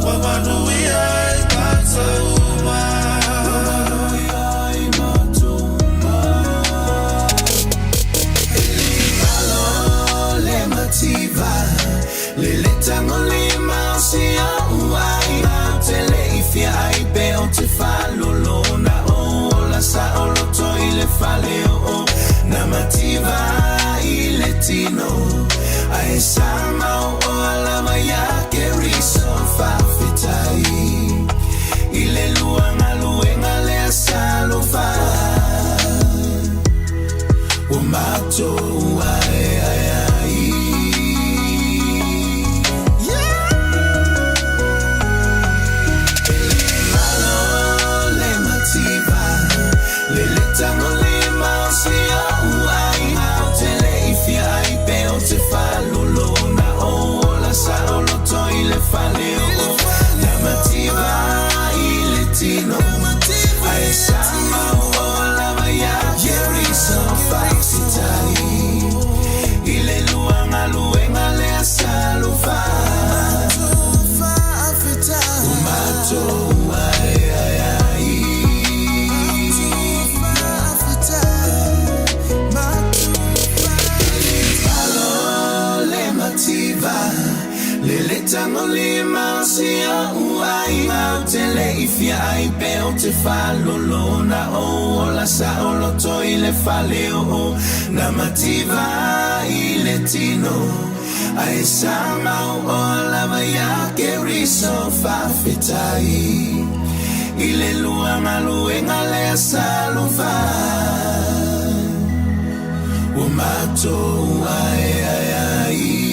Wamanuia ikatauma Ele malo le mativa Lele tangoli mausia uai Tele ifia aipe o te falolona Sa oloto ile faleo na mativa ile tino ai sama o alama yake riso fafitai ile luanga luenga le salofa umato ai Faleo na mativa ile tino ai sama ola maya jerisa faxitai ile luanga luenga le salufa umato Lele tangoli mausia uai Mautele ifia ai peo te falolona Ola sa oloto ile faleo Na mativa ile tino Ai sama ola maya keriso fafitai Ile luanga luenga le salufa Umato ai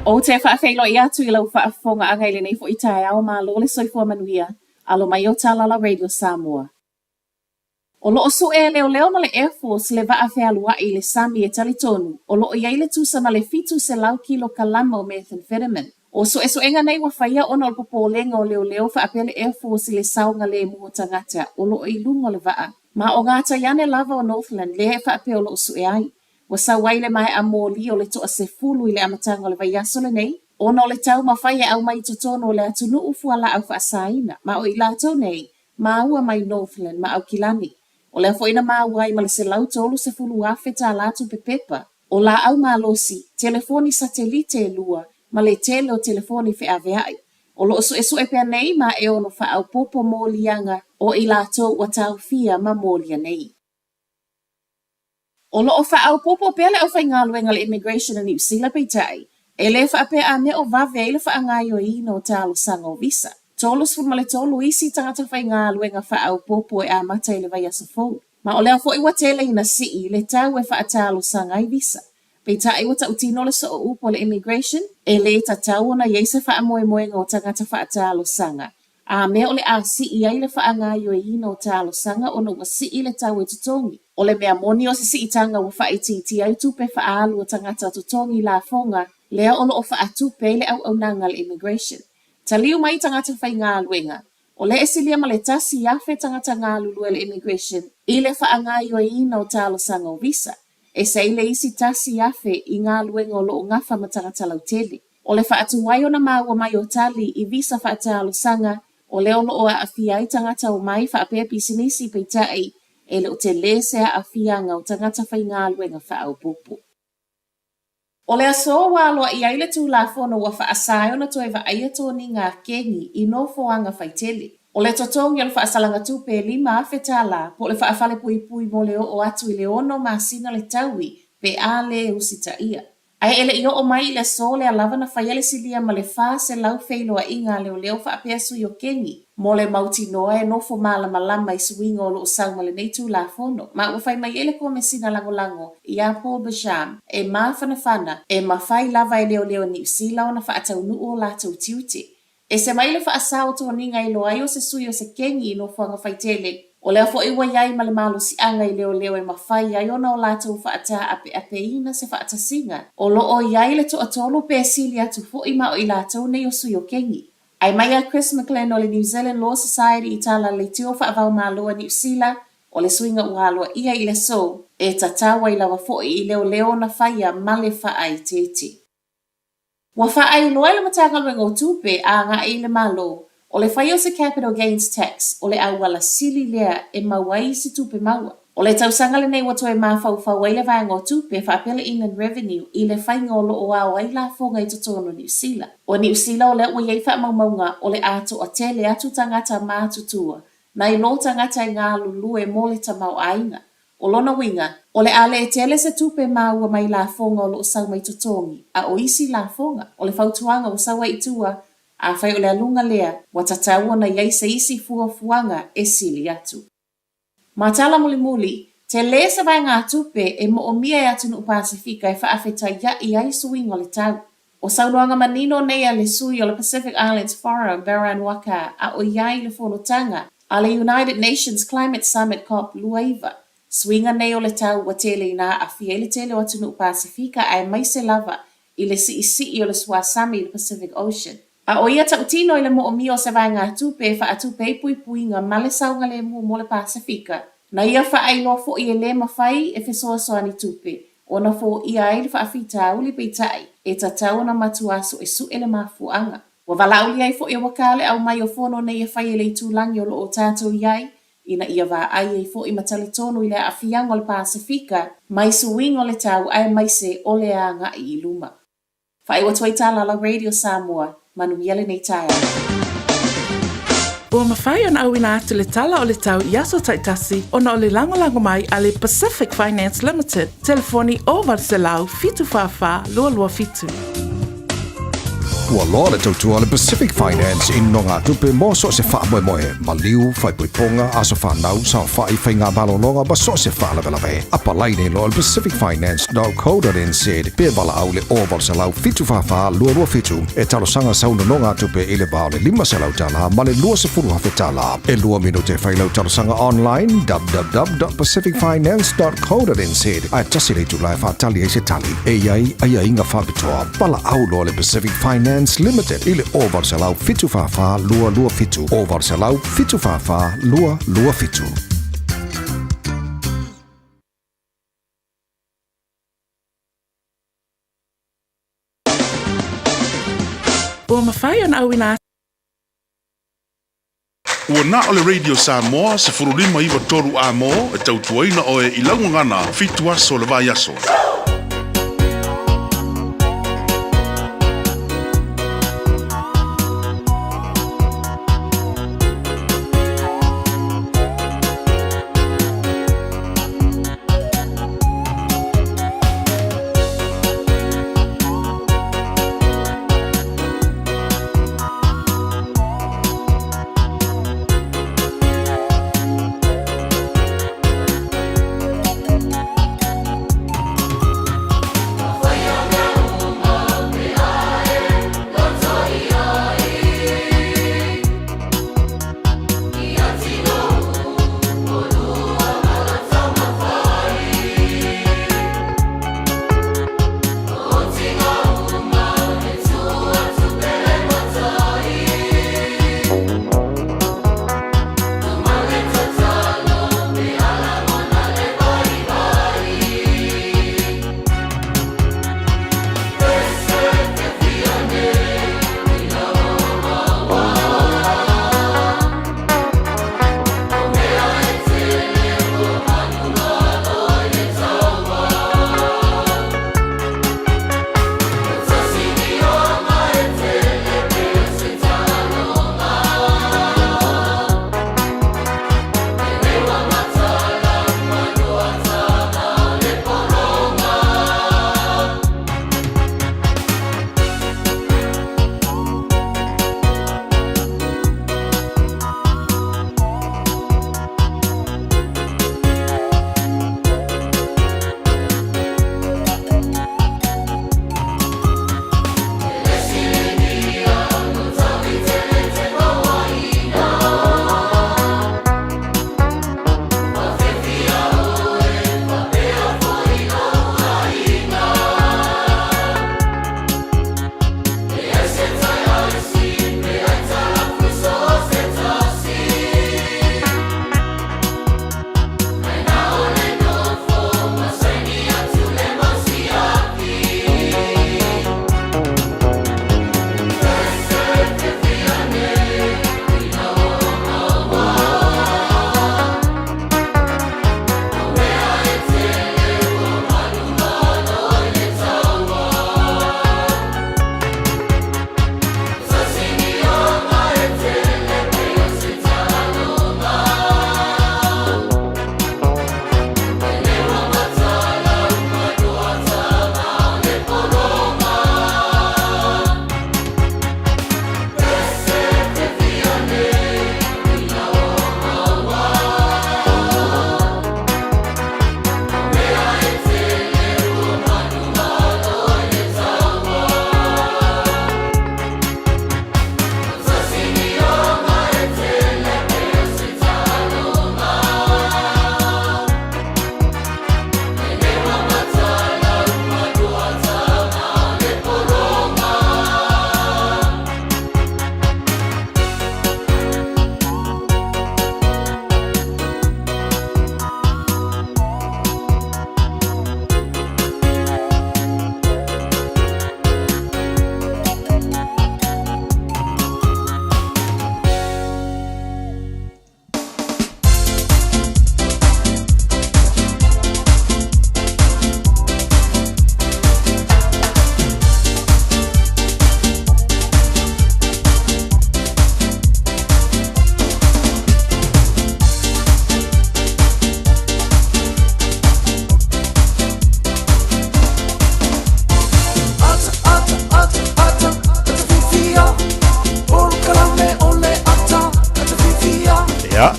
O te whaafeilo i atu I lau whaafonga angaile nei fo I tae ao mā lole soifua manuia, alo mai o Talala Radio Samoa. O loo su e leo leo ma le Air Force le waafea lua I le sami e talitonu, o loo iai le tusa ma le fitu se lau kilo kalama o methamphetamine. O so enga nei wa whaia ona o popo lenga o leo leo whaapea le Air Force I le saunga le muho tangata, o loo I lungo le waa. Ma o ngata yane lava o Northland le he whaapea o loo su e ai. Wa sa waile mai a mōli o le toa se fulu I le amatanga o le vaiaso le nei. Ona o le tau mawhai au mai totono o le atunu ufua la au whaasaina. Ma o I lato nei, ma ua mai Northland ma au kilani. O le afoina ma ua I ma le se lau tolu se fulu afe ta latu pepepa. O la au ma losi, telefoni satelite e lua, ma le tele o telefoni fe aveai. O lo su e pia nei ma e ono wha au popo mōlianga o I lato wa tau fia ma mōlia nei. O loo whaau popo pele au whaingaluenga le immigration in New Zealand peitai. E le whaape a me o vave e le whaangaio I no talo sanga o visa. Tolus fun le tolu isi tangata whaingaluenga whaau popo e a mata I le vai asa fau. Ma o lea fo I watele ina sii le tau e whaatalo sanga I visa. Peitai wata utino le so o upo le immigration. E le tatau na yeisa whaamoe moenga o tangata whaatalo sanga. A me o le a sii ai le whaangaio I no talo sanga o no wa sii le tau e tutongi. O le mea moni o se itanga wa whaititi ai tupe whaalu o tangata tutongi la fonga, lea ono o whaatupe le au nanga le immigration. Taliu mai tangata whaingaluenga. O le esilia ma le tasi afe tangata ngalulue le immigration, I le whaangaio ina o talo sanga o visa. E se ile isi tasi afe I ngaluenga o loo ngafa ma tangata lautele. O le whaatuwai o na maua mai o tali I visa whaatalo sanga, o le ono o a awhiai tangata o mai whaapea pisinisi peitai, e le o te lese a fianga o tangata whaingaluenga whaau popo. O le aso waloa I aile tū la whono wa whaasai ona toi wa aia tōni ngā kengi I no whoanga whaitele. O le totongi o le whaasalanga tūpe 5 awheta la, po le whaafale pui pui mo leo o atu I le ono masina le taui, pe a le usita ia. Ai ele I o mai le so le alava na whaiale silia ma le wha se lau whailoa inga leo leo whaapeasu I o kengi. Mo le mauti noa e nofo mala malama I suinga o loo sauma le neitu la fono. Ma ua whai mai ele ko mesina lango lango I a Paul Basham e maa whana e ma whai lava e leo leo ni usila o na whaatau nuu o la tau tiute. E se mai le whaasao tō ninga i loa o se sui o se kengi i no whanga whaitele. O lea fo iwa iai ma le malo si anga i leo e mawhai ai ona o lātou whaata ape ina se whaata singa. O lo o iai le to atolo pe sili atu fo ima o i lātou nei o sui o kengi. Ai mai a Chris McLean o le New Zealand Law Society i tala le tio whaavau māloa New Zealand o le suinga ungaloa ia i le so e tatawa i lawa fo i leo na whaia ma le whaai tete. Wa whaai loa le matanga o tupe a ngā i le malo. O le whai o se capital gains tax, o le awala sili lea e mawai si tupe maua. O le tausanga le nei wato e mawhau whawai le vanga o tupe whaapele inland revenue i le whai ngolo o au ai la fonga i totono New Zealand. O New Zealand o le ua iei wha maunga o le ato o tele atu tangata mātutua, na i lo tangata i ngā lulu e mole tamau ainga. O lona winga, o le ale e tele se tupe maua mai la fonga o lo sau mai totongi, a o isi la fonga, o le whautuanga o sawa i tua, a whai o le alunga lea, wa tataua na iei se isi fuanga e sili atu. Matala muli, te le sa vai ngā tupe e mo o mia e atu no Pasifika e whaafeta ia i ai suing o le tau. O saunoanga manino nei a le sui o le Pacific Islands Forum, Baranwaka, a o iai le whanotanga, a le United Nations Climate Summit COP Luaiva. Swinga nei o le tau wa tele ina a fiele tele o atu no Pasifika ai mai se lava i le si o le Swasami i le Pacific Ocean. A o ia tautino i le mo o mio se vai ngā tupe wha a tupe puinga ma le saunga le mo le Pasifika. Na ia wha ai loa fo i e le mawhai e fesoa soani tupe. O na fo ia ai le wha awhita uli peitai e tatau na matuaso e su ele mafuanga. Wa wala uli ai fo i wakale au mai o fono nei e whai e le tūlangi o lo o tātou iai. Ina ia wā ai e fo i matali tonu i le awhianga o le Pasifika mai suwing o le tau ai mai se o le a ngā i luma. Wha i watoi tala la Radio Samoa. Manu yele nei taia. Ua mawhai ona au ina atu le tala o le tau i aso taitasi ona o le langolango mai a le Pacific Finance Limited. Telefoni o Varselau fitu whawha lua fitu. Ua loa le tautua le Pacific Finance in no ngā tupe mo so se wha moe ma liu whai puiponga aso whanau sa whai whai ngā balononga ba so se wha lawe. Apa laine lo le pacificfinance.co.nz pe wala au le oval sa lau fitu whawha lua fitu e talo sanga sauna no ngā tupe i le bao le 5 se lau tala ma le lua se furu hawhi tala. E lua minute whai lau talo sanga online www.pacificfinance.co.nz ai tasi le tu lai whatali e se tali e iai inga whapitoa pala au lo le Pacific Finance Limited ile oval se lau fitu whawha lua fitu oval se lau fitu whawha lua fitu. Ua mawhai ona au ina Ua na o le Radio Samoa se furulima iwa toru a mo e tautuaina o e ilangu ngana fitu aso le vai aso.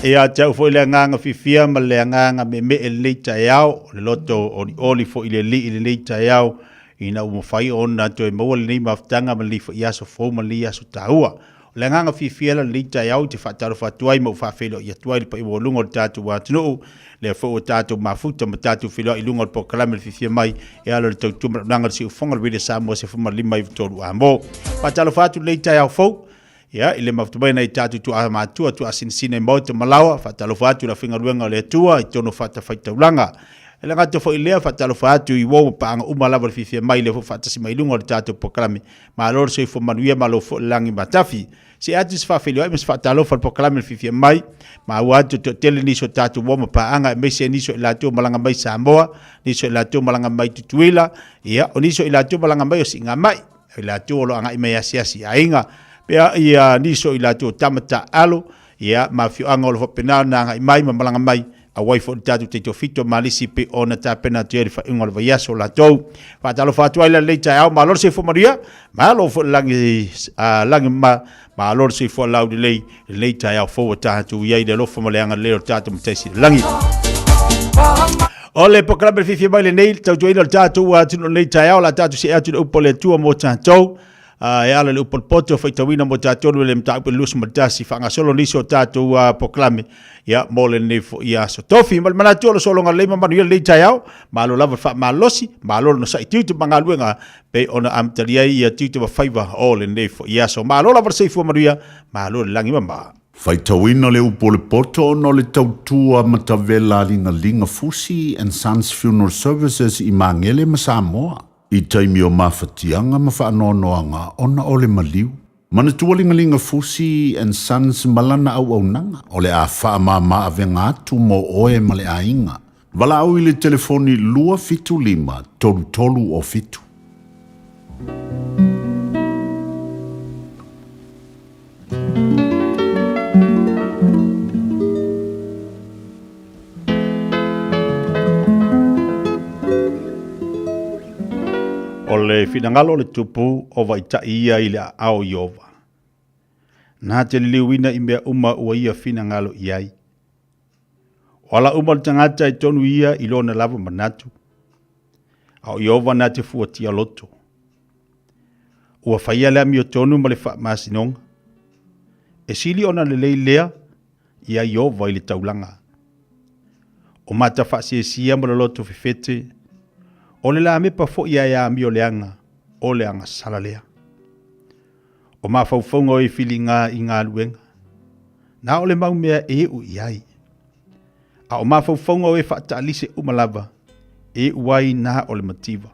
ia tau fo ile nganga fifia ma le nganga me le taiao le loto oli fo ile le taiao ina u mafai ona to mo le maftanga ma li fo ia so fo ma li aso taua le nganga fifia le taiao te fataro fatuai mo fa felo ia tuai pa i wolungo tatu wa tunu le fo tatu mafuta matatu filo i lungo po kalame fifia mai e ala tau tuma nanga si ufonga le Samoa se fo ma lima i toru amo patalo fatu le taiao fo ya ile mafuta na itatu tu amatua tu asinsine moto malawa fatalo fatu la finga ruenga le tua itono fata faita ulanga ele ngato fo ile fatalo fatu i wo panga umala fifia mai le fo fata si mai lungo tatu proclame ma lor se fo manuia malo fo langi matafi si atis fa filio e fatalo fo proclame fifia mai ma watu to tele ni so tatu wo paanga me se ni so la tu malanga mai Samoa ni so la tu malanga mai tutuila ya oni so la tu malanga mai singa mai la tu lo anga me asiasi ainga pea ia niso i lato tamata alo ia mafio anga o pena na mai malanga mai a wai fo tatu te fito malisi pe ona ta pena te fa ingol va yaso lato fa talo fa tu ile leita au malor se fo maria malo fo langi langi malor se fo laudi le leita au fo tatu ia de lo fo malanga le tatu mtesi langi ole po club fifi mai le nei tatu ile tatu wa tu leita au la tatu se atu po le tu mo tanto ya le upol poto fa tawina mo tato le mta pe lus matasi fa nga solo liso tato proclame ya mole ne fo ya so tofi mal mana to solo nga le manu le tayao malo lava fa malosi malo no sa itu banga luenga pe ona amtaria ya titu ba faiva all ne fo ya so malo lava se fo maria malo langi mamba Faitawina le upole poto no le tautua matavela linga fusi and Sons Funeral Services i mangele ma Samoa. I taimi o mawhatianga ma whaanoanoanga ona ole maliu. Mana tualingalinga fusi and Sons malana au nanga. Ole a wha maa avenga atu mo oe male a inga. Wala au ile telefoni lua fitu lima tolu tolu o fitu. O le finangalo le tupu o waita ia i le ao Iova. Nā te liwina i mea uma ua ia finangalo iai. O ala uma le tangata i tonu ia i lona lava manatu. Ao Iova nā te fuatia loto. Ua whaia lea mi o tonu ma le wha masinonga. E sili ona le lei lea ia Iova i le taulanga. O mata wha sia ma le loto fefete. O le la me pa fo ia ia mi o leanga, o leanga salalea. O ma faufonga e filinga i ngā luenga. Na o le mau mea e u iai. A o ma faufonga e whaata alise umalava, e uai na o le mativa.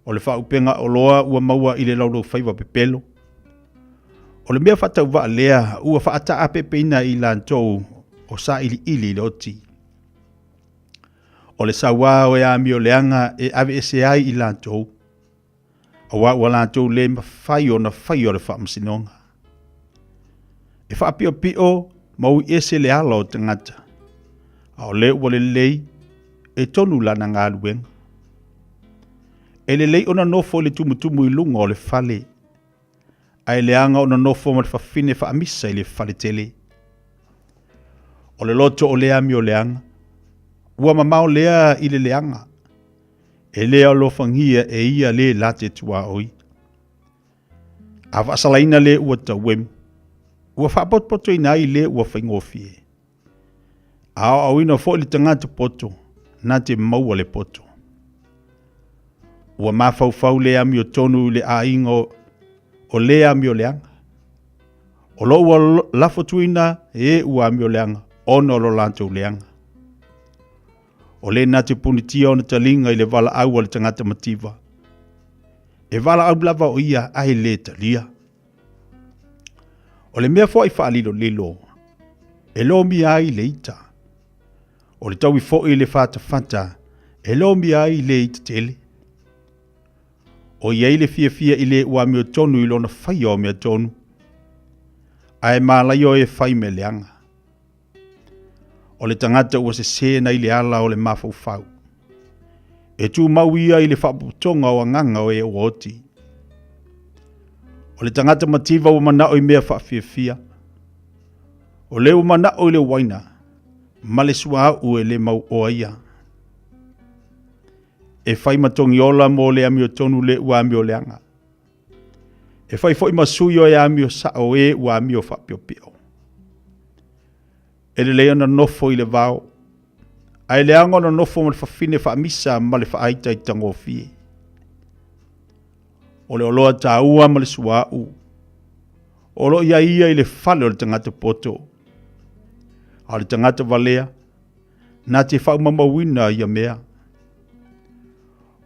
O le whaupenga o loa ua maua i le laulo whaiva pepelo. O le mea whata uwa lea, ua whaata apepeina i lantou o sa ili le oti. O le sawa o e ami o leanga e ave ese ai i lantou. O wa lantou le mawhai o na whai o le whaamsinonga. E whaapio pio mau ese le ala o tangata. A o le ua le lei e tonu lana ngā luenga. E le lei ona nofo le tumutumu i lunga o le fale. A e leanga ona nofo ma le whawhine whaamisa i le fale tele. O le loto o le ami o leanga. Ua mamao lea i le leanga. E lea lo fangia e ia le late tua oi. A wasalaina le ua tawem. Ua whapotpoto ina i le ua whaingofie. Ao au ina fo li tangata poto. Na te maua le poto. Ua mawhauwhau le ami o tonu le a ingo o le ami o leanga. O lo ua lafo tuina e ua ami o leanga. Ono lo lanto leanga. O le nā te punitia o na talinga i le wala au o le tangata mativa. E wala au lava o ia ai le talia. O le mea fo i whaalilo lilo. E lo mi ai le ita. O le tau i fo i le whata whata. E lo mi ai le ita tele. O iei le fia i le ua mi o tonu i lona whai o mea tonu. Ai mālai o e whai me leanga. O le tangata ua se sena i le ala o le mawhauwhau. E tū mau ia i le whaputonga o anganga o e oti. O le tangata mativa ua mana o i mea whawhiawhia. O le umana o le waina, ma le sua u e le mau o ia. E fai matongi ola mo le ami o tonu le ua ami o leanga. E fai foi masui o e ami o sa o e ua ami o whapio pio. E le lea na nofo i le vau. Ai le ango na nofo ma le whawhine whaamisa ma le whaaita i tango fie. O le oloa ta ua ma le sua u. O lo ia i le whale o le tangata poto. A le tangata valea. Nā te whau mamawina i a mea.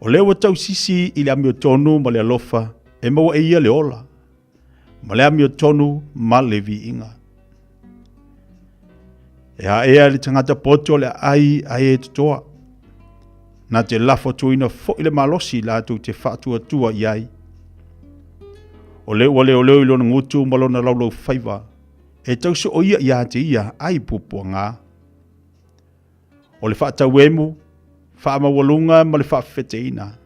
O le wa tau sisi i le ami o tonu ma le alofa. E maua e ia le ola. Ma le ami o tonu ma le vi inga. E a ea le tangata poto le ai e tutoa. Nā te lafo tuina fo i le malosi la tu te whaatua tua iai. O leo i lona ngutu ma lona laulau whaiva. E tausu o ia te ia ai pupua ngā. O le whaatau emu, whaamawalunga ma le whaafeteina.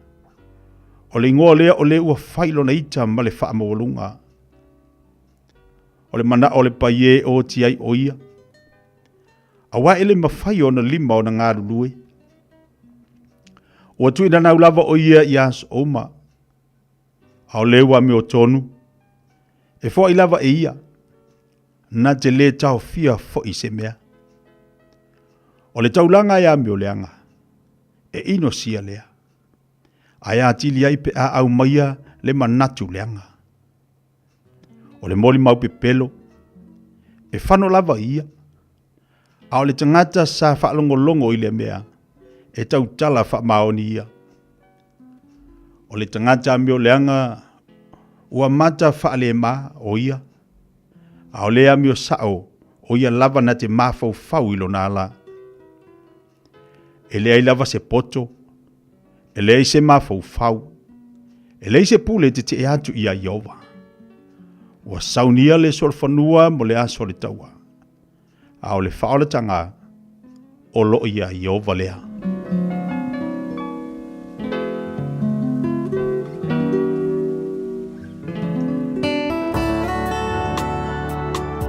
O le ingoa lea o le ua whailo na ita ma le whaamawalunga. O le mana o le paie o tiai o ia. Awa ele mawhai o na lima o na ngā rulue. O atu ina nau lava o ia i as oma. Ao lewa mi o tonu. E fo i lava e ia. Na te le tau fia fo i se mea. O le taulanga ia mi o leanga. E ino sia lea. Aia atili ai pe a au maia le manatu leanga. O le moli mau pe pelo. E fano lava ia. Ao le tangata sa whaalongolongo i le mea. E tau tala wha maoni ia. O le tangata mi o leanga ua mata whaale ma o ia. Ao lea mi o sao o ia lava na te mafau fau ilo nala. E lea i lava se poto. E lea i se mafau fau. E lea i se pule te atu ia Iova. Ua saunia le solfanua mo le aso le taua. Ao le whaole tanga o lo ia Iova lea.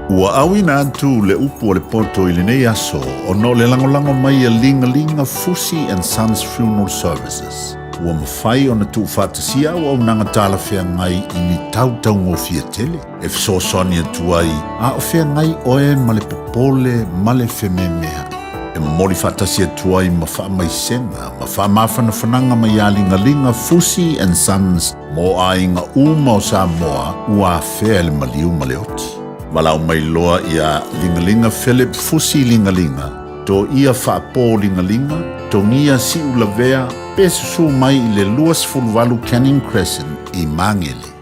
Ua awina atu le upu o le poto i le nei aso o no le langolango mai a linga Fusi and Sons Funeral Services. Ua mawhai o na tu whatasia o au nanga tala whea ngai i ni tautau ngō fia tele. E fiso soni atu ai, a o whea ngai oe ma le popole ma le whememea. E mori whatasia atu ai ma wha mai senga, ma wha mawhana whananga mai a linga Fusi and Sons mo a inga uma o Samoa ua whea le maliu ma le oti. Malau mai loa ia lingalinga Philip Fusi lingalinga. To ia whaapo lingalinga, to ngia si ulavea, pesu mai i le luas fulwalu Canning Crescent i Mangele.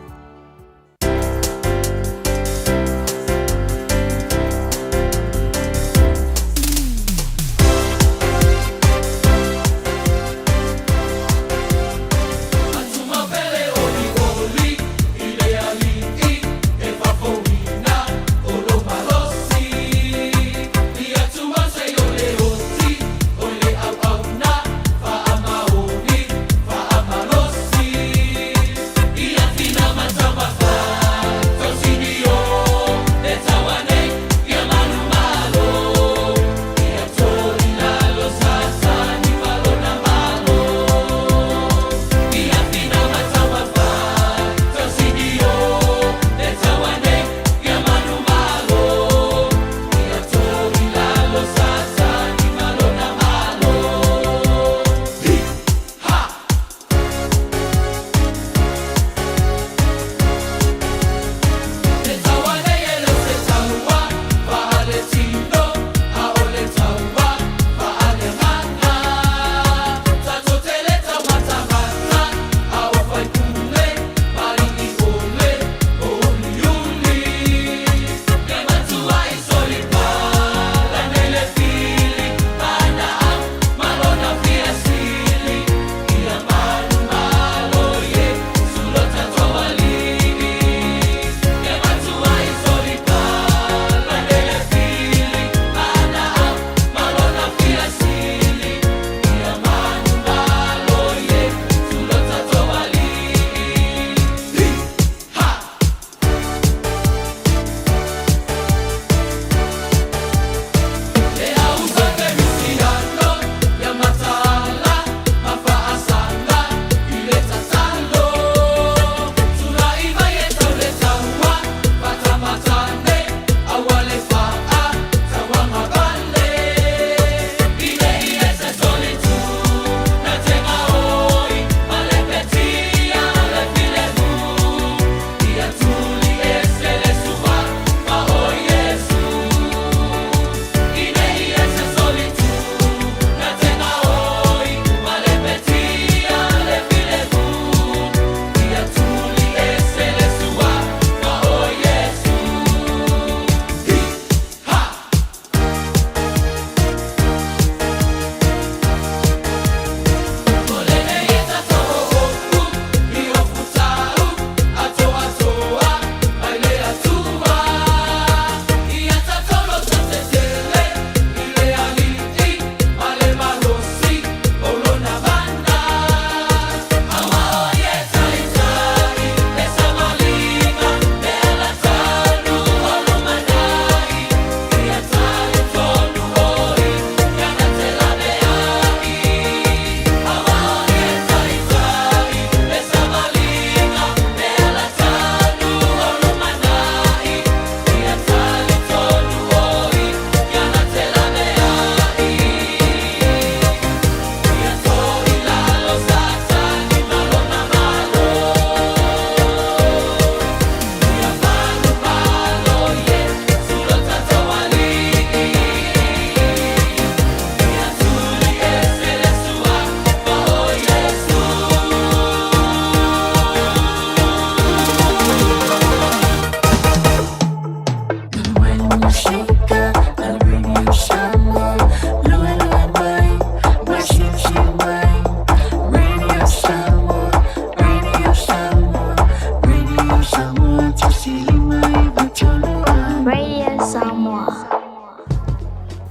Ia fina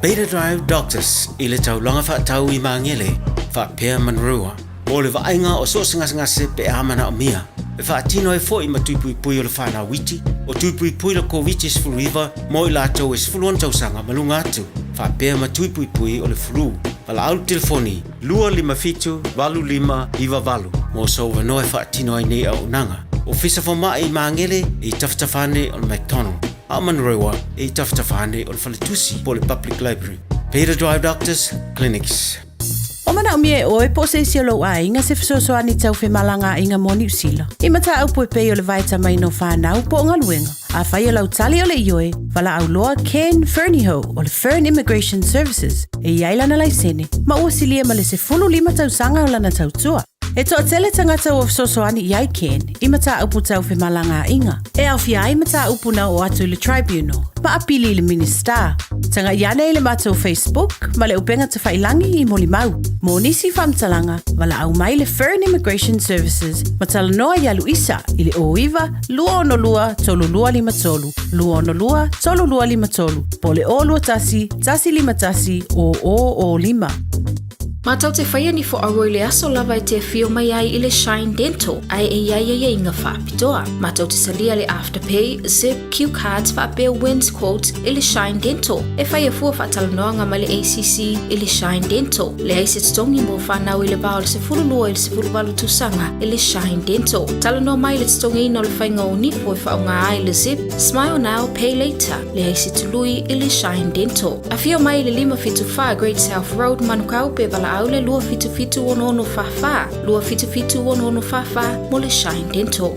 Beta Drive Doctors i le taulanga whaatau i mangele whaapea manrua. Mo le vaenga o so ngase pe amana o mia. E whaatino e fo i matupui pui o le whana witi. O tupui pui la COVID sfuluiva mo i lātou e sfuluan tausanga malunga atu. Whaapea matupui pui o le flu. Pala au telefoni, 255 iwa valu. Mo so wanoe whaatino ai nei au nanga. O fisa whama i mangele i taftafane o le McDonald. A Manrewa i taftafane o le Whaletusi po le Public Library. Beta Drive Doctors Clinics. O mana o mie oe po se isi lo a inga se fisosoani tau whi malanga inga mo New Zealand. I mata au po pei o le vaita mai no whanau po ngā luenga. A whai o lau tali o le ioe, wala au loa Ken Fernieho o le Fern Immigration Services e iaila na laisene. Ma ua silia ma le se fulu lima tau sanga o lana tau tua. E toa tele tangata o fisosoani iai Ken, i mata upu tau whi malanga inga. E au fi ai mata upu na o atu le tribunal, ma apili le minister. Tanga iana i le matou Facebook, ma le upenga te whailangi i moli mau. Mo nisi whamtalanga, wala au mai le Fern Immigration Services, ma tala noa i alu isa, i le oiwa, lua ono lua, tolu lua lima tolu, lua ono lua, tolu lua lima tolu, po le o lua tasi, tasi lima tasi, o lima. Matau te whaia ni fo aroi le aso lava i te fio mai ai i le Shine Dental, ai e ia inga whaapitoa. Matau te salia le Afterpay, Zip, Q Cards, whaapea Wins Quotes i le Shine Dental. E whaia fua whaatalanoanga ma le ACC i le Shine Dental. Le aise tongi mo whanau i le bao le se fululua i le se fuluwalu tusanga i le Shine Dental. Talanoa mai le tongi ino le whainga o nifo i whaonga ai le Zip, Smile Now, Pay Later. Le aise tului i le Shine Dental. A fio mai le 555 Great South Road, Manukau pe bala aule lua fitu ono fafa. Lua fitu ono fafa mo le Shine Dental.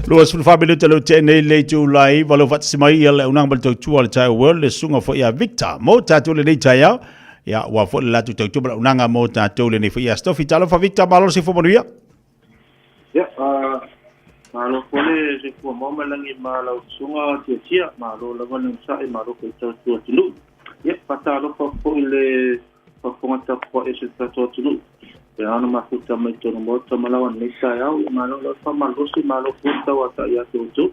Lua sulfa bilu talo te nei le tu lai valo fat simai le unang bal tu al tai world le sunga fo ya Victor mo tatu le nei tai ya wa fo la tu tu bal unanga mo tatu le nei fo ya stofi talo fa Victor malo si fo mo ya malo pole se fo mo malangi malo sunga te tia malo la ngone sa e malo ko tu tu ya patalo fo ile fo ngata fo e se tu tu e ana mafuta mai tono mo malawan nei sai au malo lo fa malo si malo puta wa ta ya tu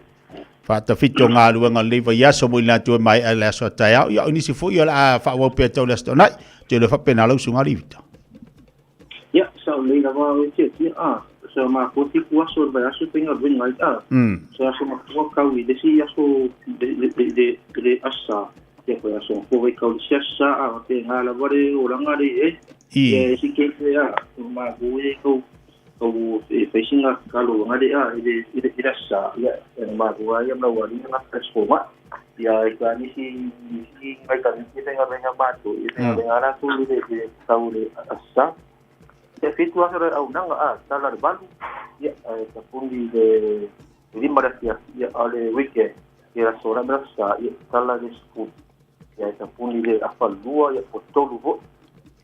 fa ta fito nga luanga le va ya so mo la tu mai ala so ta ya ni si fo ya la fa wa pe to le sto nai te le fa pena lo sunga livita ya so le la va e te so ma ko ti ku so ba so pinga bin ngai so so ma ko ka wi de si ya so de asa ya ko so ko we ka si asa a te hala bore uranga de e si ke ya ma ku e ko e facing ka lo ngade de asa ya ma ku ya ma wa ni na so ma ya ka ni si ngai ka ni tenga venga ba to e tenga ala tu de ka ule asa e fitu asore au nanga tala de balu ya ta pundi de lima ya ale weekend ya sora brasa ya tala de school ya ta pundi de afalua ya potolu vo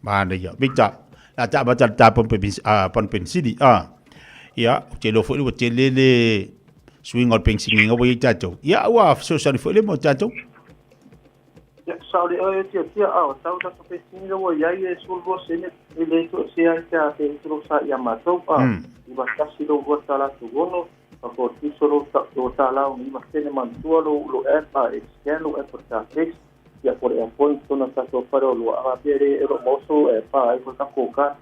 mana ya Victor la ta ba ta pon pensidi ya te lo fo le te le swing or pensing ngo ye tato ya wa so sa fo le mo tato Saudi Arabia Saudi Arabia wo ya ye sulbo sene ile to sia ta te tro sa ya mato iba kasi do gota la tu gono por ti solo ta la un iba sene man tuolo lo extendo e porta text ya por el point no ta to pero lo a pere hermoso pa ai ta coca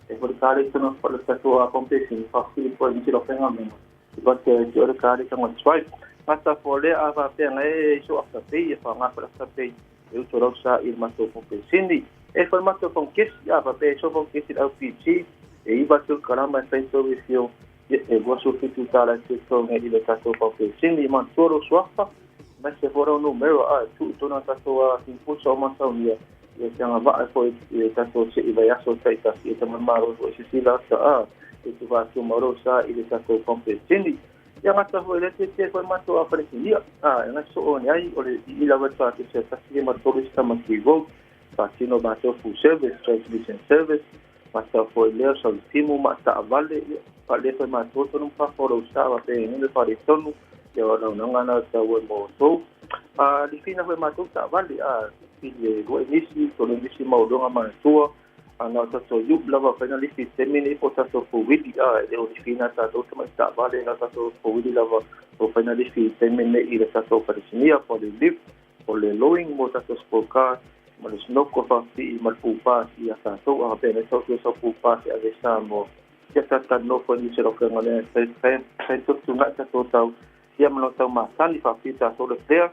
e por cari sono por ta to a competition fa Filippo in lo fenomeno iba che yo cari con swipe hasta por le a va pere so after pay fa ma for after pay eu sou sa il mato con Cindy e formato con che ya va pe so con che al PC e iba sul caramba in servizio e vou su tutta la sezione di caso con Cindy man solo swappa ma se fora un numero tu non caso impulso ma saunia e siamo va poi caso se iba ya so sai ta e tamma maro se si la e tu va su maro sa il caso con Cindy yang atas boleh kita formato apa dia yang so on ai oleh ila wata ke se tasiri motoris sama kivo pasino bato full service transmission service masa foi le so timo mata vale pale formato to non fa foro stava pe nel fare tonu yo non ana ta wo mo so di fina formato ta vale file go inisi to non disi mo do ama tua ana ta so yu lava finalisti termine pota so covid le orifina ta do ma sta vale na ta so covid lava o finalisti termine ile ta so parisinia for the live o le loing mo tato spoka ma le snoko fa fi ma pupa si asa to a pene to so pupa si ave sa mo ya tata no ko ni se lo que ngale sai to tu na tato tau ya mo tau ma sali fa fi ta so le player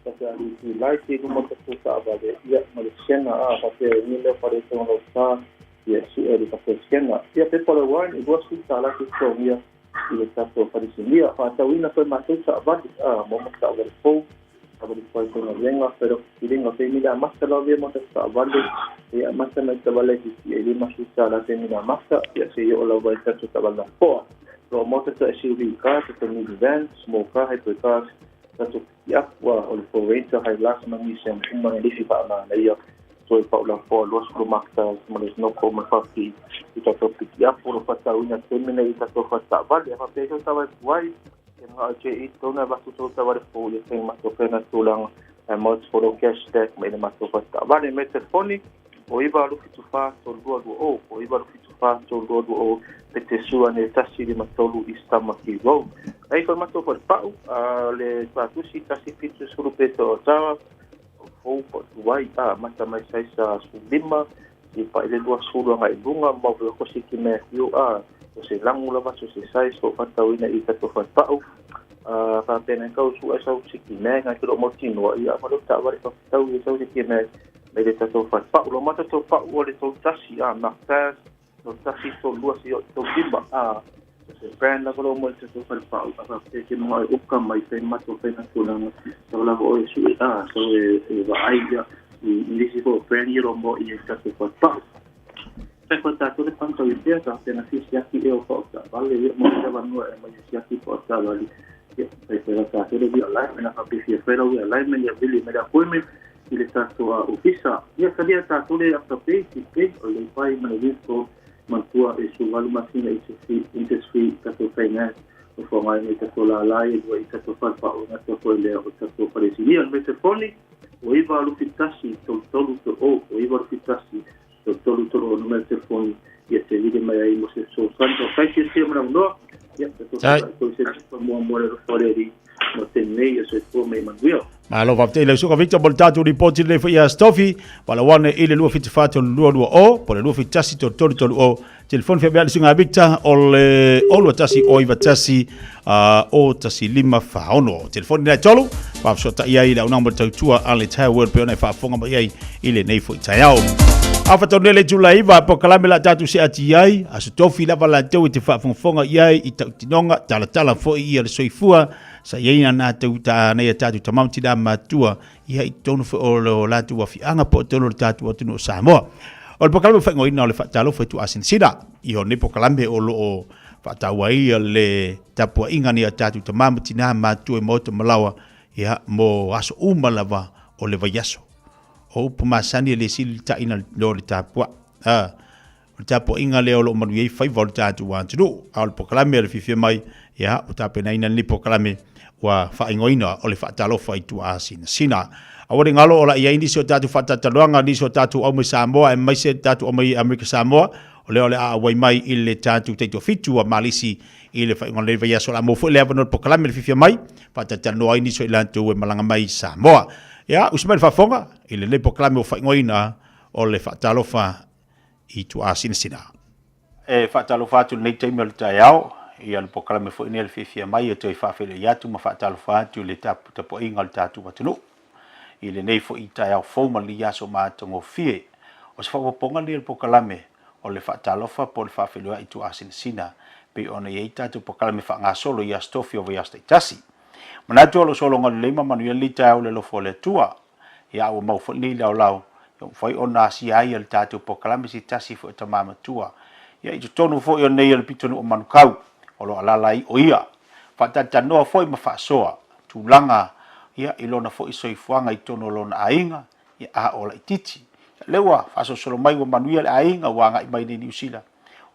ta ali si like ni mo tato sa ba de ya ma le sena a pa pe ni le pare to no sa ya su e ta sena ya pe por one it was ta la ko ya ile tato pare si mia fa ta wina foi ma sa ba mo ta ga fo abadi foi con la lengua pero digo que mira más que lo vemos está vale y más que me vale que y más está la termina más y así yo lo voy a hacer está vale por lo moto se SUV car se ni van small car hyper cars tanto ya wa o por renta hay las mani sem uma edifi pa na ya so pa la por los cromatas mas no como fácil y tanto ya por pasar una termina y tanto está vale pa peso estaba guay yang aje itu na basu so tawar po le sing masuk na tulang mods for cash deck may masuk pa ba ni telefoni o iba lu fitu fa so do o iba lu fitu fa so do o te sua ne tasi di matolu istama ki go ai ko masuk pa le patu si tasi fitu suru peto tawa o po wai mata mai sai sa subima si pa ile dua suru ngai bunga mo ko sikime yo se langula va se sai so fatawina I ka to fatau fa pena ka su asa sikime nga to mo tino ia ma ta va ka tau so sikime me de to fatau lo mata to fa o le to tasi na ta to tasi to lu si to bimba se brand la ko mo to fatau fa ke mo o ka mai pe ma to pena to la so la o su so e va ai ya ni si ko brand yo mo I ka to fatau Peko tato le panto I pia ka tena si siaki e o fauta. Vale, yo mo te vanua e mai siaki fauta vale. Peko tato le vi alignment na kapisi e fera vi alignment ya vili me da appointment I le tato a ofisa. Ia kalia tato le aftape si pe o le pai mana visto mantua e su valu masina interest-free tato finance. O fongai me tato la lai e tato falpa o na tato le o tato paresilia. Me telefoni o iba alu fitasi tolu to o iba alu fitasi tolu tolu no me telefoni ia te vide mai ai mo se so santo sai que se mara no ia to se mo mo le fori no te nei se fo me manuel Malo va te le suka Victor Boltato report le fa Stofi pala wane ile lua fit fato lua o pole lua fit tasi to o telefon fe bel sunga Victor o tasi o iva tasi o tasi lima fa ono telefon na tolo pa so ta ia ila una mo tua ale tai word pe ona fa fonga ba ia ile nei fo taiao afa tonele Julai va po kalamela tatu se atiai asu tofi la vala tau te fa fonga ia I tinonga tala fo ia le soifua sa yeina na tauta na ia tatu tamauti da matua ia I tonu fo o la tu fi anga po tonu tatu tunu Samoa o le pokalame fa ngoina le fatalo fo tu asin sida I o ne pokalame o lo fatawai le tapua inga ni tatu tamauti na matua e moto malawa ia mo aso umalava o le vayaso o pumasani le sil ta ina lo le tapua o tapua inga le o lo manu ye fai vol tatu wa tunu al pokalame le fifi mai ia o tapena ina ni pokalame wa faingoina o le fatalo fai tu asin sina awore ngalo ola ia indi so tatu fatataloanga ni so tatu o Samoa e mai se tatu o mai America Samoa o le a wai mai I le tatu te to fitu wa malisi I le faingon le via so la mo fo le avano pokalame le fifi mai fatatalo ini so ilantu e malanga mai Samoa ia usman fa fonga I le pokalame o faingoina o le fatalo fa I tu asin sina e fatalo fa tu nei te mel taiao ia le pokalame fo ina le fifia mai e toi whawhele iatu ma whaatalo whaatu le tapo inga le tatu watunu. I le nei fo I tai au fōma li aso mātongo fie. O se whakoponga li le pokalame o le whaatalo wha po le whawhelua I tu asin sina pe ona i tatu pokalame wha ngā solo I astofi o vai asta itasi. Manatu alo solo ngā leima manuia li tai au le lofo le tua ia au mau fo ni lau lau whai ona si ai le tatu pokalame si tasi fo ta mama tua. Ia I tonu fo I o nei le pitonu o manukau o lo alalai o ia. Whatata noa foi ma whaasoa. Tūlanga ia ilona foi soifuanga I tono lona ainga ia a ola I titi. Lewa whaaso solo mai wa manuia le ainga wanga I mai ni New Zealand.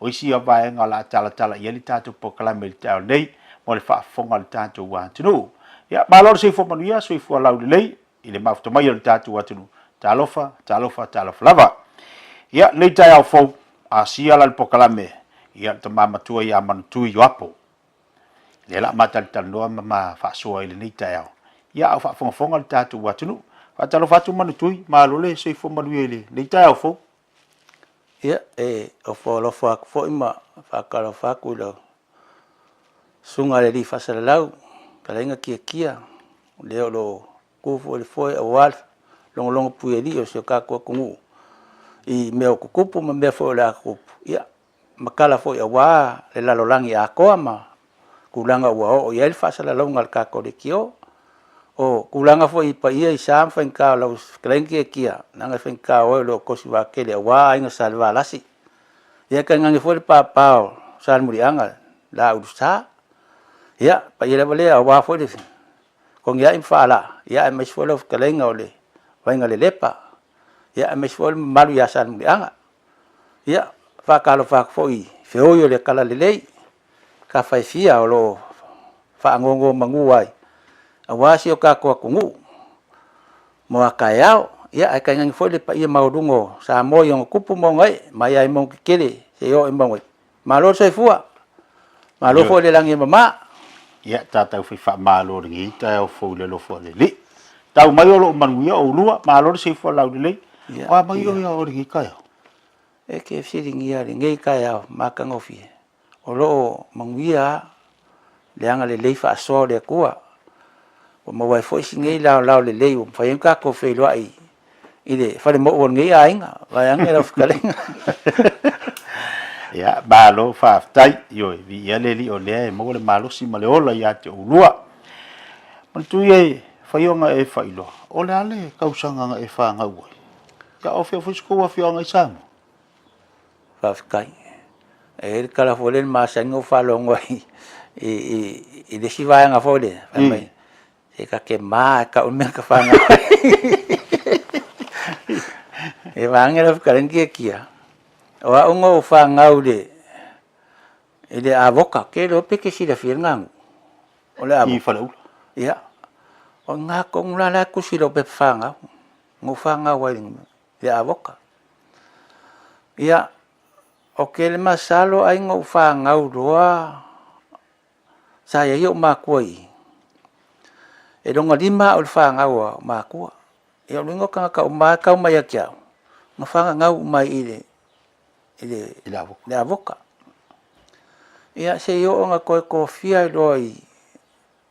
O isi a vaenga la tala ia li tātou pokalame li tau nei mo le whaafonga li tātou wa tunu. Ia maloro soifua manuia soifua lau le lei I le mafto mai li tātou wa tunu. Talofa lava. Ia nei tai au fau a sia la le pokalame. Ia te mamatua ia manutui yo apo. Le la matal tanoa ma whaasoa I le nei tai au. ia au whaafongafonga le tātou watunu. Whatalo whatu manu tui, malo le soi fo manu ele, le tai au fo. Ia, o fo lo fo ima, whakalo whaku lau. Sunga le li whasara lau, karenga kia, leo lo kufu le foi a wal, longo pui li o se kakua kungu. I meo kukupu ma mea fo le a kupu. Ia, makala fo a wā, le lalolangi a koa ma, kulanga ua o ia le whasara lau ngal kako le kio. O kulanga fo i pa ia i sam whainka lau karenga kia, nanga whainka o lo kosi wakele a wā inga salwa lasi. Ia ka ngangi fo le pāpāo, salmuri anga, la urusa. Ia, pa ia le wale a wā fo le kong ia imfala ia mes folo kalenga ole wainga le lepa ia mes folo malu ya san anga ia fa kalo fa foi feo yo le kala le lei ka fai fia lo fa ngongo manguai awasi o ka ko kungu mo akayao ia ai ka ngang fo le pa ia maudungo sa mo yo kupu mo ngai mai ai mo kele se yo mbangoi malo se fua malo fo le langi mama ia tātou whi wha mālo ringi, tai au fau le lofo le li. Tau mai o lo manuia o lua, mālo le seifu lau le lei. Wa mai o ia o ringi kai au. E ke whiringi a ringi kai au, mākanga whi. O lo manuia, le anga le lei wha asoa le kua. O mawai fo isi ngei lau le lei, o mwhai mka ko whai loa i. I le, whare mo o ngei a inga, vai anga e rau whikalenga. Ya malo faftai yo vi ya le li o le mo le malo si ma le ola ya te ulua man tu ye fa yo nga e fa ilo o le ale ka usanga nga e fa nga wo ka o fe fusco wa fi nga sam fafkai e kala fo le ma sango fa lo ngoi e de si va nga fo le fa mai e ka ke ma ka o me ka fa nga e va nga lo ka ngi kia wa ungo fa ngau de ele avoka ke lo pe ke si la firngang ole avo fa lo ya o nga kong la ku si lo pe fa nga ngo fa nga wa de avoka ya o ke le masalo ai ngo fa ngau doa saya yo ma koi e donga lima o fa ngau ma ku e o ngo ka ma ka ma ya kia ngo fa ngau mai ile le avoka ia se yo nga ko fia loi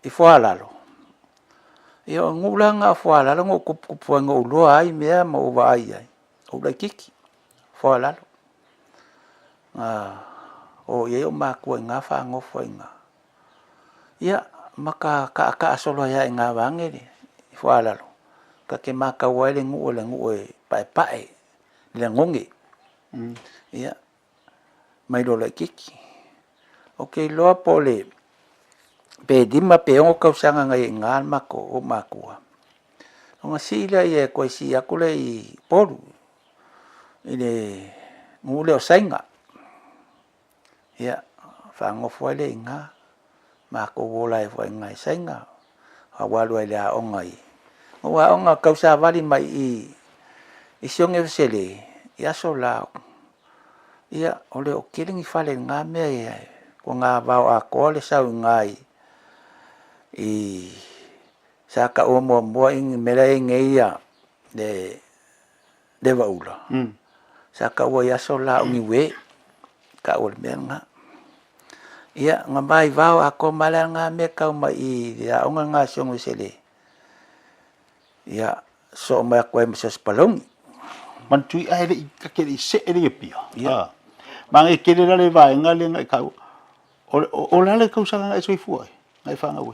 i foalalo ia ngulanga foalalo ngo kupu ngo lo ai me mo vai ai o la kiki foalalo o ye o ma ko nga fa ngo fo nga ia maka ka solo ya nga bangere foalalo ka ke maka wale ngo e pai le ngongi ia mai lo la kiki okay lo pole pe dima pe o ka sanga ngai ngal mako o makua nga sila ye ko si akule I polu ile ngule o sainga ia fa ngo foile nga mako wola e foi ngai sainga awalu ile a ongai wa onga ka sa vali mai I songe sele ia sola ia ole o kilingi fale nga me ko nga vao a kole sa ngai I saka o mo ing mele ngeia de vaula saka o ia sola ngi we ka o me nga ia nga mai vao a ko mala nga me ka mai ia nga songe sele ia so ma ko em ses palong man tui ai le ka ke se ele pia ya mang e ke le le vai ngale ngai ka o la le ka usanga ngai soi fu ai ngai fa ngau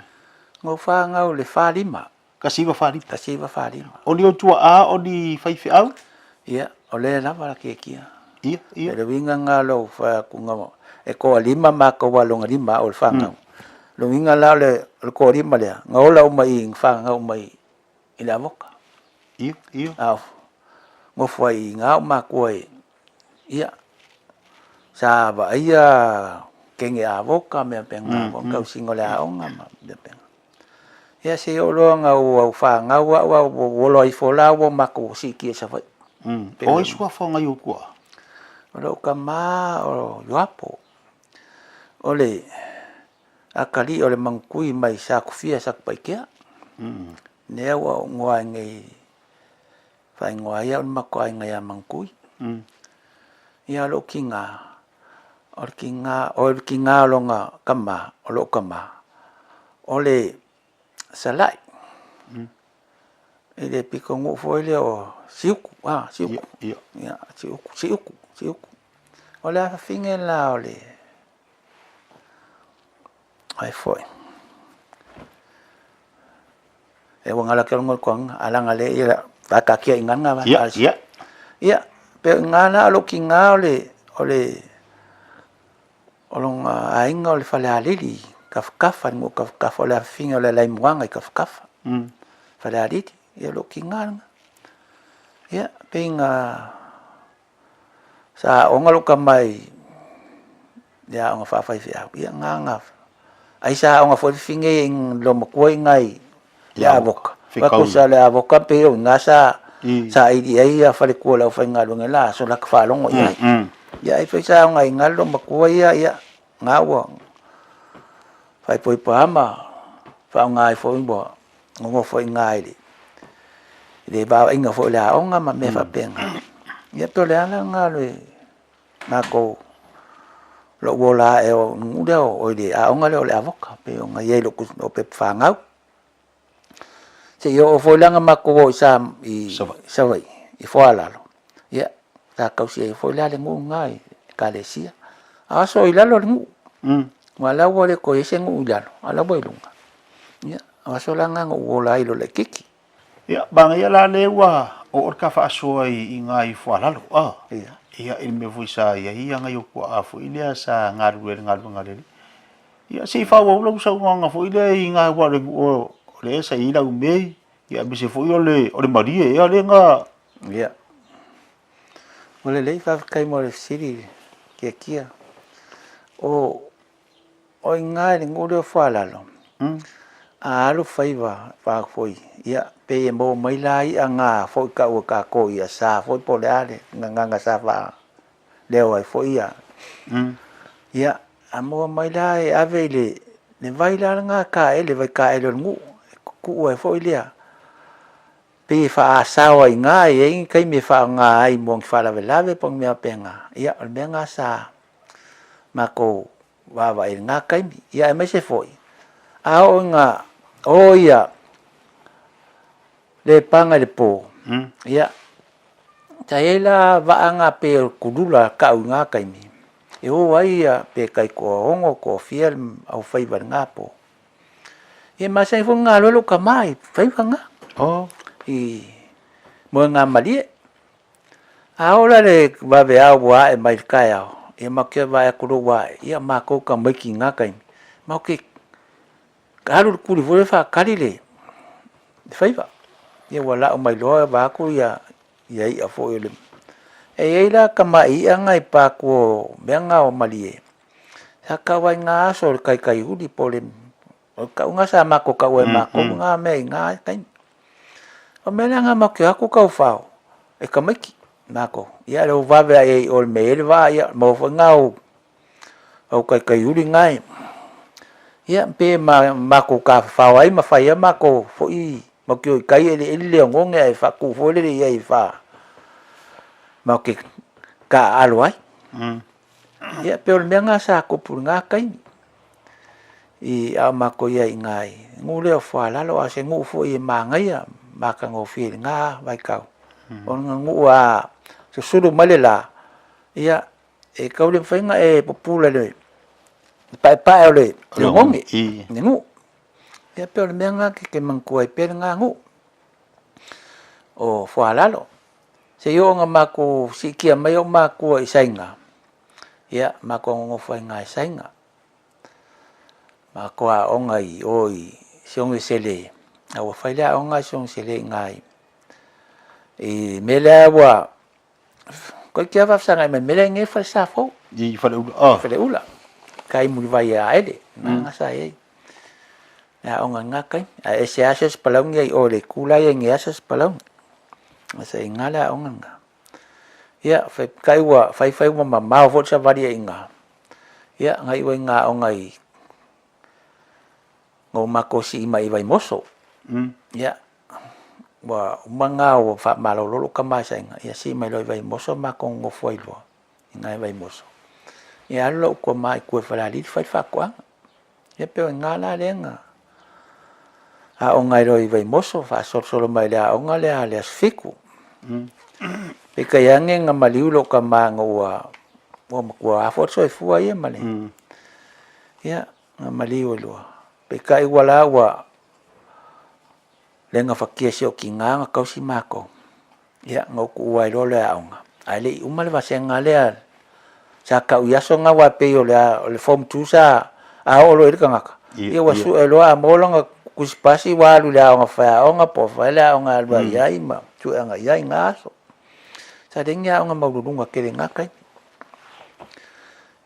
ngo fa ngau le fa lima ka siva fa lima o ni o tua a o ni fai fi au ia o le la va ke kia ia le winga ngalo fa ku ngamo e ko lima ma ko wa longa lima o fa ngau lo winga la le ko lima le ngau la o mai fa ngau mai ila voka ia au ngo foi ngau ma koi ia sa va ia kenge avoka me penga ko singo la onga ma de penga ia se o lo ngau fa ngau wa wo lo I fola wo ma ko si ki sa vai o isu fa ngau ko lo kama o yapo ole akali ole mangkui mai sa ku fia sa pai kia Nea wa ngoa ngai fai ngoa ia ma ko ai ngai mangkui. Ia lo kinga. Or kinga longa kama, lo kama. Ole salai. Ele piko ngu foi le o siuku, siuku. Ya, siuku. Ole a finge la ole. Ai foi. E wanga la kelongo kwang alanga le ila takakia inganga ba. Ya. Pe ngana lo kinga ole olong ainga ole fale alili kafkafa ngo kafkafa ole finge ole lai muanga kafkafa. Fale alili ya lo kinga. Ya, pinga sa onga lo kamai ya onga fa ya nganga. Ai sa onga fo finge ing lo makoi ngai ya avok. Ko sa le avoka pe ngasa sa ai fale ko la fa ngalo ngela so la fa longo ya. Ya ai fa sa ngai ngalo makoi ya ngawa. Fai poi pama fa ngai fo imbo ngo fo ngai li. De ba inga fo la onga ma me fa penga. Ya to le ala ngalo nako lo wola e o ngudeo o de a onga le ole avoka pe onga ye lo ku pe fa ngau. Se yo fo langa mako sa I sawai I fo ala lo. Ya ta kausi e fo la le ngu ngai kalesia. A so ila lo ngu. Wala wole ko ese ngu ila lo ala boilunga. Ya a so langa ngu wola ilo le kiki. Ya bang ya la lewa o orka fa so I ngai fo ala lo. Ya. Ia ilme vuisa ia ia ngai ko afu ile sa ngaru ngale. Ia si fa wo lo sa nga fo ile nga wa le sa ila ume ia bise fo ole marie ia le nga. Ya. Ole le fa kai mo le siri kia. O ngai ngure fo ala lo. Alu faiva fa foi. Ia pe mo mai lai anga fo ka o ka ko ia sa fo po le ale nga sa fa leo ai fo ia. Ia amo mai lai avele ne vai la nga ka ele vai ka ele ngu ku ai fo ia. Pe fa sa o nga e kai me fa nga ai mo fa la velave pong me penga. Ia o me nga sa mako wa nga kai ia me se foi. A o nga o ia le panga le po. Ya. Taela va anga pe kudula ka nga kai mi. E o ai pe kai ko ongo ko fiel au fai va nga po. E ma sai fo nga lo ka mai, fai va nga. Mo nga mali. Ahora le va ve agua e mai kai au. E ma ke va ku ro wa, ia ma ko ka mai ki nga kai. Ma ke karu ku ri fa kalile. Fai va. Ia wala o mai loa ba ku ia a fo ele. E ila kama I anga I pa ko benga o malie. Sa ka wa nga so kai uli pole. O ka nga sa mako ka wa mako nga me nga kai. O me nga mako aku ka fao. E kamaki mako. Ia lo va ve ai o me ele va ia mo fo nga o kai uli ngai. Ia pe mako ka fao ai ma fa ia mako fo I ma ke kai ele le ngonge ai fa ku fo le ai fa ma ke ka alwai ya pe o menga sa ko pur nga kai I a ma ko ia ngai ngule o fa la lo a se ngu fo I ma ngai ya ma ka ngo fi nga vai ka on ngu a so suru malela ya e ka le fa nga e popula le pa le ngonge ngu ya pe o menga ke mangko ai pe nga ngu o fo alalo se yo nga mako sikia mai o mako I sainga ya mako ngo fo nga sainga mako a ongai oi siong sele a o faila onga siong sele ngai e mele wa ko kia va sanga me mele nge fa sa fo I fa le ula kai mu vai a ele nga sa e ya onga nga kai a ese ases palong ye o le kula ye nge ases palong asa ingala onga nga ya fa kai wa fai wa ma fo sa varia inga ya ngai wa nga onga I ngo mako si mai vai moso Ia. Wa mangao fa malolo ka masenga. Ia si mai loi vai moso ma con ngo foi lo. Ngai vai moso. Ia lo ko mai ko fa li fa kwa. Ia pe ngala lenga. A o ngai loi vai moso fa solo mai la o ngale ale fiku. Pe ka yange nga maliu lo ka manga wa makua a fo so fu ai male. Ya nga maliu lo. Pe ka wala wa lenga fakia sio kinga ka si mako. Ya ngoku wai lo le aunga. Ale umale va senga le sa ka uya so nga wa pe yo le form 2 sa a o lo ka ngaka. Ia wa su lo a molonga kuspasi wa lu le aunga fa onga po fa le aunga alba ya ima tu anga ya ngaso. Sa dengya nga maulunga kere ngakai.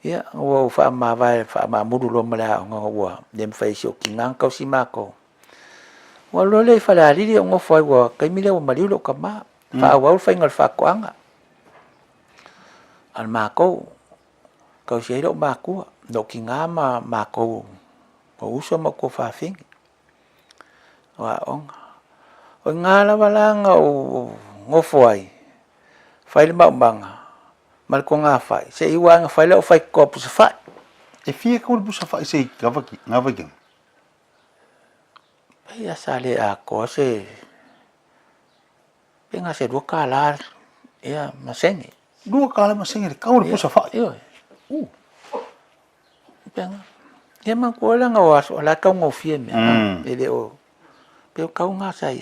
Ya wa fa ma vai fa ma mudu lo mala nga wa dem fa sio kinga ka si mako. Wa lo le fa la ri ngo foi wa kai mi le wa mali lo ka ma fa wa fa ngal fa kwanga al ma ko ka si lo ma ku do kinga ma ko ko uso ma ko fa fing wa on ngala wala ngo foi fa le ma banga mal ko nga fa se iwa nga fa le fa ko pu fa e fia ko bu sa fa se ngavaki ya sale a cose venga se do calar ya masenge do calar masenge de kaul pusa fa yo venga ya man ko la ngawas la ka ngo fie me ele o pe ka nga sai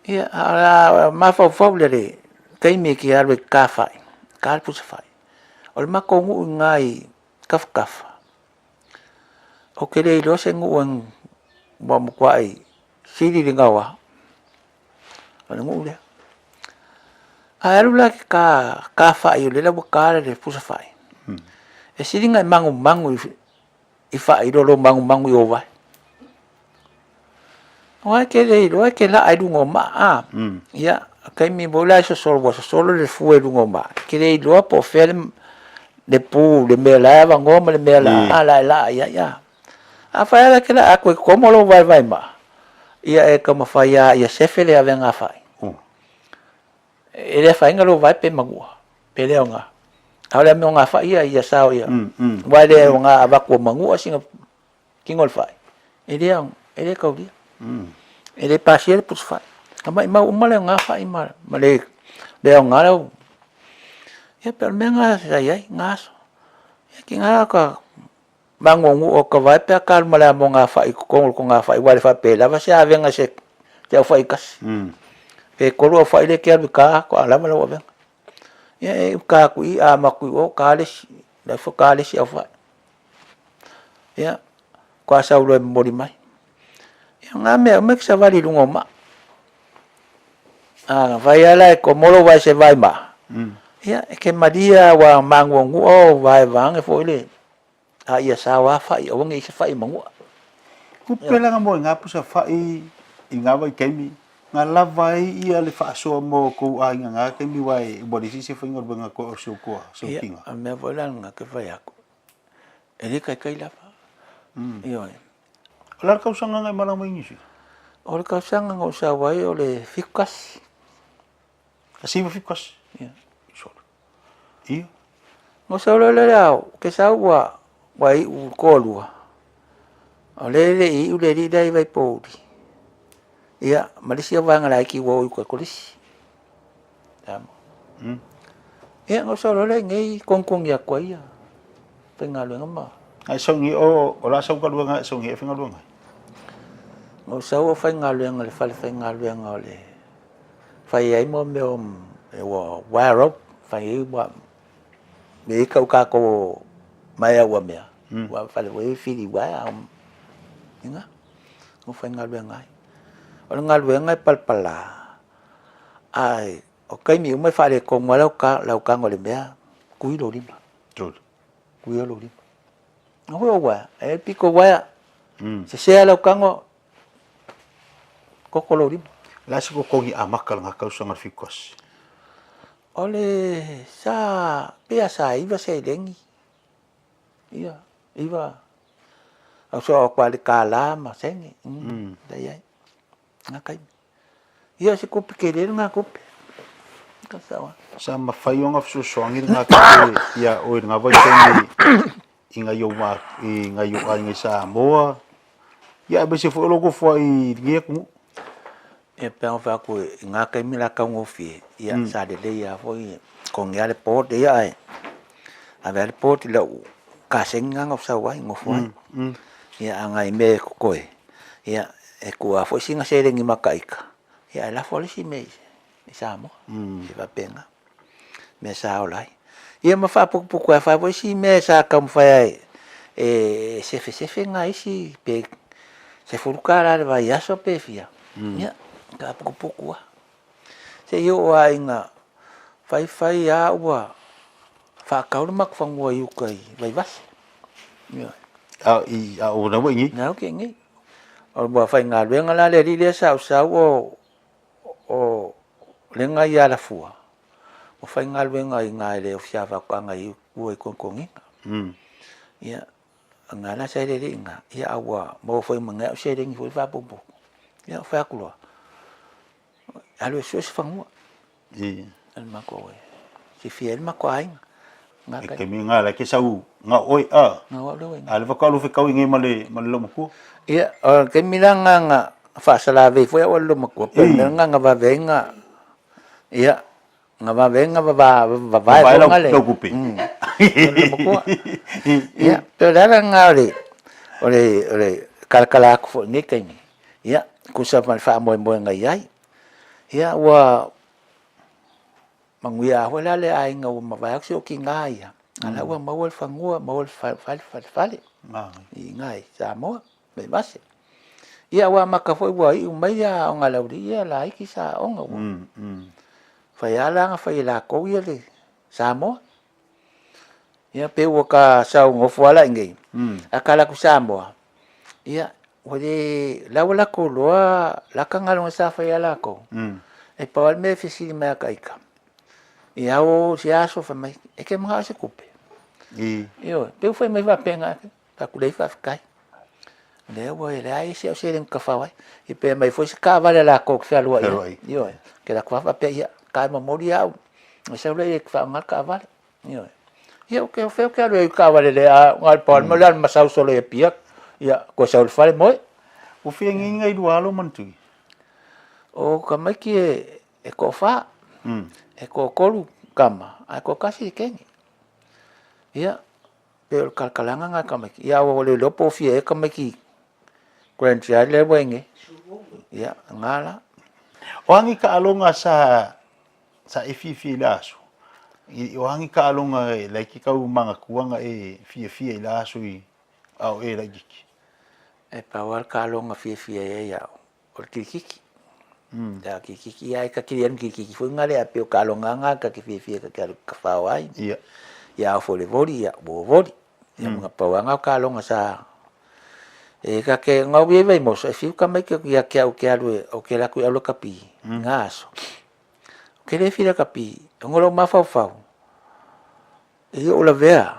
ya ala ma fa le kai me ki arbe ka fa ka pusa fa ol ma ko ngai kaf o kele lo se ngu ba mo kwai siri ngawa ana mo le aru la ka fa yo le la bukara de pusa fa e siri ngai mangu i fa i lo mangu yo va wa ke la ai du ngoma ya kai mi bola solo le fu e du ngoma ke le lo po film de pu de me la va ngoma le me la ala ya a fa la que la ko como lo vai ma ia e como fa ia chefe le avenga fa ele fa ngalo vai pe magua pe le nga ahora me nga fa ia sao ia vai le nga aba ko magua singa kingol fa ele ko dia ele pasier pus fa ama le nga fa ima male le nga lo ya per me nga ya ngaso ya kinga ka bangongu o ka vai pe kal mala mo nga fa ko nga fa igual fa pe la va se avenga se te fa ikas pe ko lo fa ile ke ka ko ala mala wa ben ya ka ku i ama ku o kales da fa kales ya fa ya ko sa ulo mori mai ya nga me sa vali lungo ma vai ala ko molo vai se vai ma ya ke madia wa mangongu o vai vang fo ile ia sawa fa i o ngi fa i mangu ku pela nga mo nga pusa fa i nga vai kemi nga lava ia le fa so mo ko ai nga kemi wai bodi si fa ngor banga ko so kinga a me vola nga ke fa ya ko ele kai la fa io la ka usanga nga mala mo ingisi o ka usanga nga sa wai o le fikas asi fikas so io mo sa le ke sa wa wai u kolua o le i u le ri dai vai podi ia malisia vanga la ki wo ko kolisi tam ia ngo so le ngai kongkong ya ko ia penga lu ngama ai so ngi o la so ka lu nga so ngi fenga lu nga ngo so o fenga lu nga le fenga lu nga le fai ai mo me e wo wire fai wa me ka ko mai wa me wa fa le we fi di wa inga mo fa nga lu ngai palpala ai okay mi mai fa le ko mo la ka ngole me kui lo lima tot kui lo lima no wa e pico wa se la ka ngo ko lo lima la se ko ngi amakal nga ka usanga fikos ole sa biasa iba se dengi iya iba Au so kwa le kala ma sengi. Dai ai. Ngakai. Ia se kupi ke le nga kupi. Ka sawa. Sa mawhai o ngā whasusoangi ngā kate ia o ngā waitengi i ngā ioma i ngā ioma i ngā Samoa. Ia bese fo logo fo i ngia kumu. E pēng wha koe ngā kai mila ka ngofi. Ia sa de le ia fo i ko ngia le pōte ia ai. A vea le pōte lau ka senga ngā whasawai ngofu ai. Ia angai me koe. Ia e kua fo singa serengi makaika. Ia la fo le si mei. I Samoa. I va penga. Me sa olai. Ia ma fa puku e fa fo si me sa ka mwhai ai. E sefe ngā isi pe se furukara le vai aso pe fia. Ia ka puku. Se yo ai ngā fai a ua fa kauru mak fangua yukai vai vas. Ia. A o na wingi. Na ke ngi. O bua fai ngā luenga la le ri le sa o lenga ia la fua. O fai ngā luenga i ngā le o fia whakanga i ua i konkongi. Ia ngā la sa le ringa. Ia awa mo fai mga o se ringi fui whapopo. Ia o whakulua. Alu e suesi whangua. Ia. Al mako e. Si fia el mako ainga. E ke mi ngā la ke sau ngā oi a. Ngā wale oi. Ale whakalu whikau i ngai male lomo kua. Ia, ke mi la ngā whaasala vei fwea wale lomo kua. Pēr ngā wawenga. Ia, ngā wawenga wawai longa le. Lau kupi. Lomo kua. Ia, pēr ngā ole kalakala aku fo ngai kaini. Ia, kusa wha moe ngai ai. Ia, ua manguia ho la le ai nga uma vai o ki nga ia ala ua mawal fangua mawal fale i ngai Samoa me base ia ua maka foi ua i mai ia o nga lauri ia la ki sa o nga fai ala nga fai la ko ia le Samoa ia pe ua ka sa ngo fuala ngai akala ku Samoa ia wale la wala ko loa la ka ngalo sa fai ala ko e pawal me fisi me kaika ia o si aso fa mai e ke mga se kupe io pe foi mai va penga ta ku dei fa kai le o e ai se o se den ka fa vai e pe mai foi se ka vale la ko fa lo io ke la kwa fa pe ia ka memoria o se le fa nga ka vale io ke o fe ke lo ka vale le a ngal pon mo lan masau solo e pia ia ko sa fa mo o fe ngai do alo mantu o ka mai ki e ko fa e ko kolu kama ai ko kasi kengi ia pe kalkalanga nga kama ia o le lopo fie e kama ki grand child le wenge ia ngala o angi ka alonga sa ifi laso o angi ka alonga e like ka umanga kuanga e fie laso i au e la giki e pawal ka alonga fie e ia o kiki da kiki ai ka kirian kiki foi ngale a pe kalonga nga ka fie ka fawai ia fo le voli ia bo voli ia mga pawanga kalonga sa e ka ke ngau vai mo se fiu ka mai ke ia ke au ke alu o ke la ku alu kapi ngaso ke le fira kapi ngolo ma fau e o la vea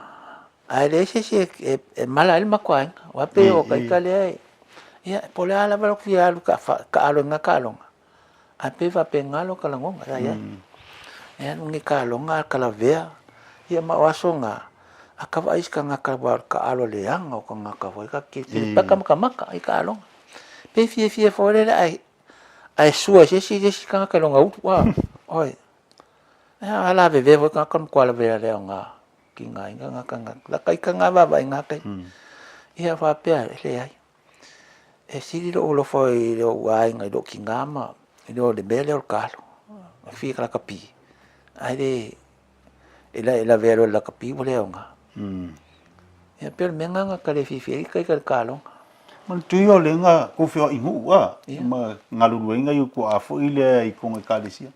ai le se e mala el makwang wa pe o ka le ia po le ala va ku alu ka alu nga kalonga a pe va pengalo ka langonga ya e ngi kalonga kala vea ia ma wasonga akava is ka nga ka alo le anga o ka nga ka voi ka ki pa ka maka ai kalonga pe fie fo le ai sua se ka ka longa wa oi ala ve vo ka kon kwala ve le nga ki nga ka la kai ka nga va nga kai ia va pe le ai e si lo foi lo wa nga do ki nga ma lo de bele o calo fi la capi ai de ela vero la capi vole nga e per menga nga ka le fi kai ka calo man tuyo le nga ku fio i hu wa ma ngalu nga yu ku afo ile i ku nga kalisia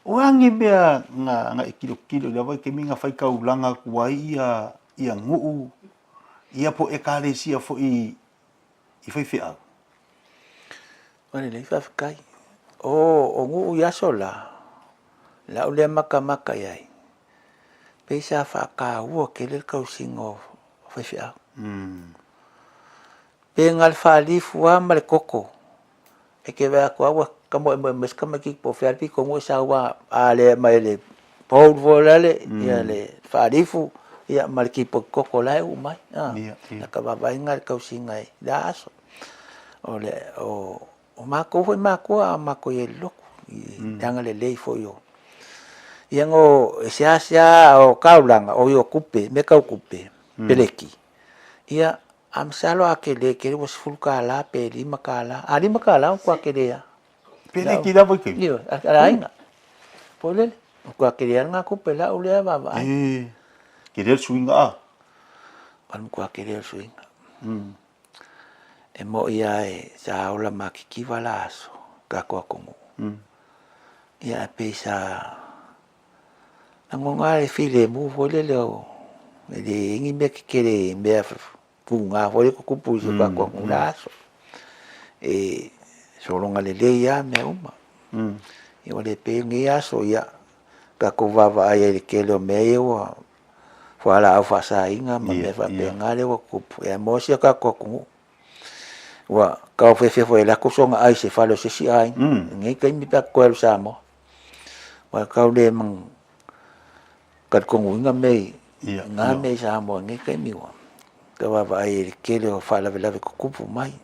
o angi bea nga kilo le vai ke minga fai ka ulanga ku ai ia ngu ia po e kalisia fo i fai fia wale le fa kai o ngu ya sola la ule maka yai pesa fa ka wo ke le ka singo fa fia pe ngal faalifu a ma le koko e ke va ko wa kamo mes kama ki po fer pi ko mo sa wa ale mai le paul volale ya le faalifu ya mal ki po koko lai u mai na ka va ngal ka usingai da aso ole o ma ko foi ma ko ye loko tanga le lei fo yo yango sia o kaulanga o yo kupe me ka kupe peleki ia am salo akele ke was full kala pe 5 kala ali makala ko akele ya peleki da bo ke yo arainga pole ko akele nga kupe la ule ba ba ke del swinga an ko akele swinga e mo ia e sa ola makiki valaso ka ko kongo ia pesa ngonga e file mu vole leo e ngi me kere me punga vole ko kupuso ka ko ngulaso e solo ngale le ya me uma e ole pe ngi aso ya ka ko vava ai ke lo me yo fala au fasa inga ma me fa pe ngale ko kupu e mo sia ka ko ku wa ka fe foi la ko songa ai se falo se si ai ngi ka mi pa ko el samo wa ka le mang kat ko nga me nga me sa mo ngi ka mi wa ka wa ai ke le fala vela ko kupu mai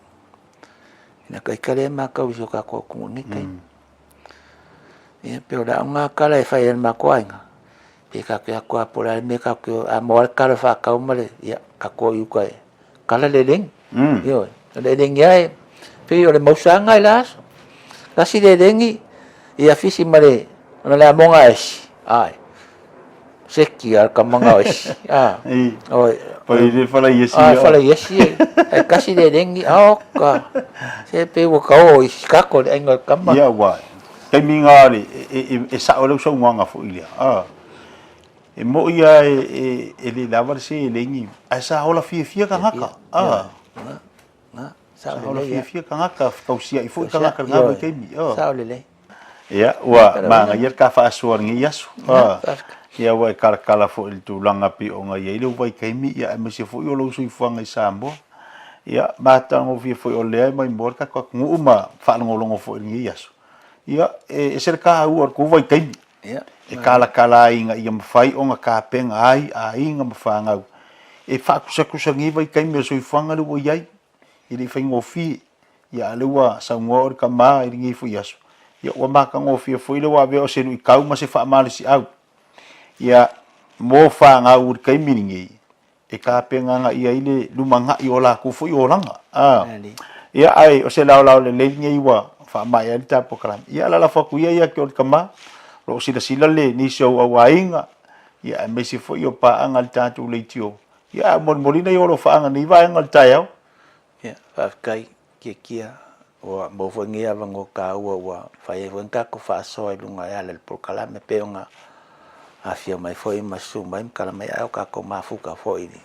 na ka le ma ka uso ka ko ngi ka e pe ora nga ka le fa el ma ko nga pe ka ko por me ka ko a mo ka le fa ka mo le ya ka ko yu ka kala le ding yo le ding ya pe yo le mo sa nga las kasi le dingi ya fisi mare na la mo nga ai seki al kamanga oi pai fala yesi fala yesi kasi le dingi ka se pe wo ka o ka ko le nga kamanga ya wa kai minga e sa o lo so nga fo ilia e mo ia e le lava se le ngi a sa ola fia ka haka sa ola fia ka haka ka usia i fo ka haka nga ba kai mi sa ole le ya wa ma yer ka fa so ngi yasu ya wa kala fo il tu langa pi o nga ye lo vai kai mi ya me se fo yo lo so i fo nga sambo ya ba ta ngo fo o le mai mor ka ko ngu ma fa ngolongo fo ngi yasu ya e serka u or ku vai kai ya e kala inga ia mafai o nga kapenga ai a inga mafanga e whakusa ngi vai kai me so i whanga lu o iai i li whaingo fi ia lewa sa ngor ka ma i ngi fu yasu ia wa maka ngo fi fo i lewa veo se nu i kau ma se wha mali si au ia mo whanga ur kai miringi e kapenga nga ia ile lumanga i ola ku fu i olanga ia ai o se lau le ngi wa wha mai ali tapo kalam ia la whaku ia ki o ka ma lo sila le ni so awainga ya me si fo yo pa angal tatu le tio ya molina yo lo fa anga ni va angal tayo ya fa kai kia o mo fo ngia vango ka wa fa ye vanka ko fa so lunga ya le por kala me peonga afia mai fo i masu mai kala mai au ka ko mafuka fo ini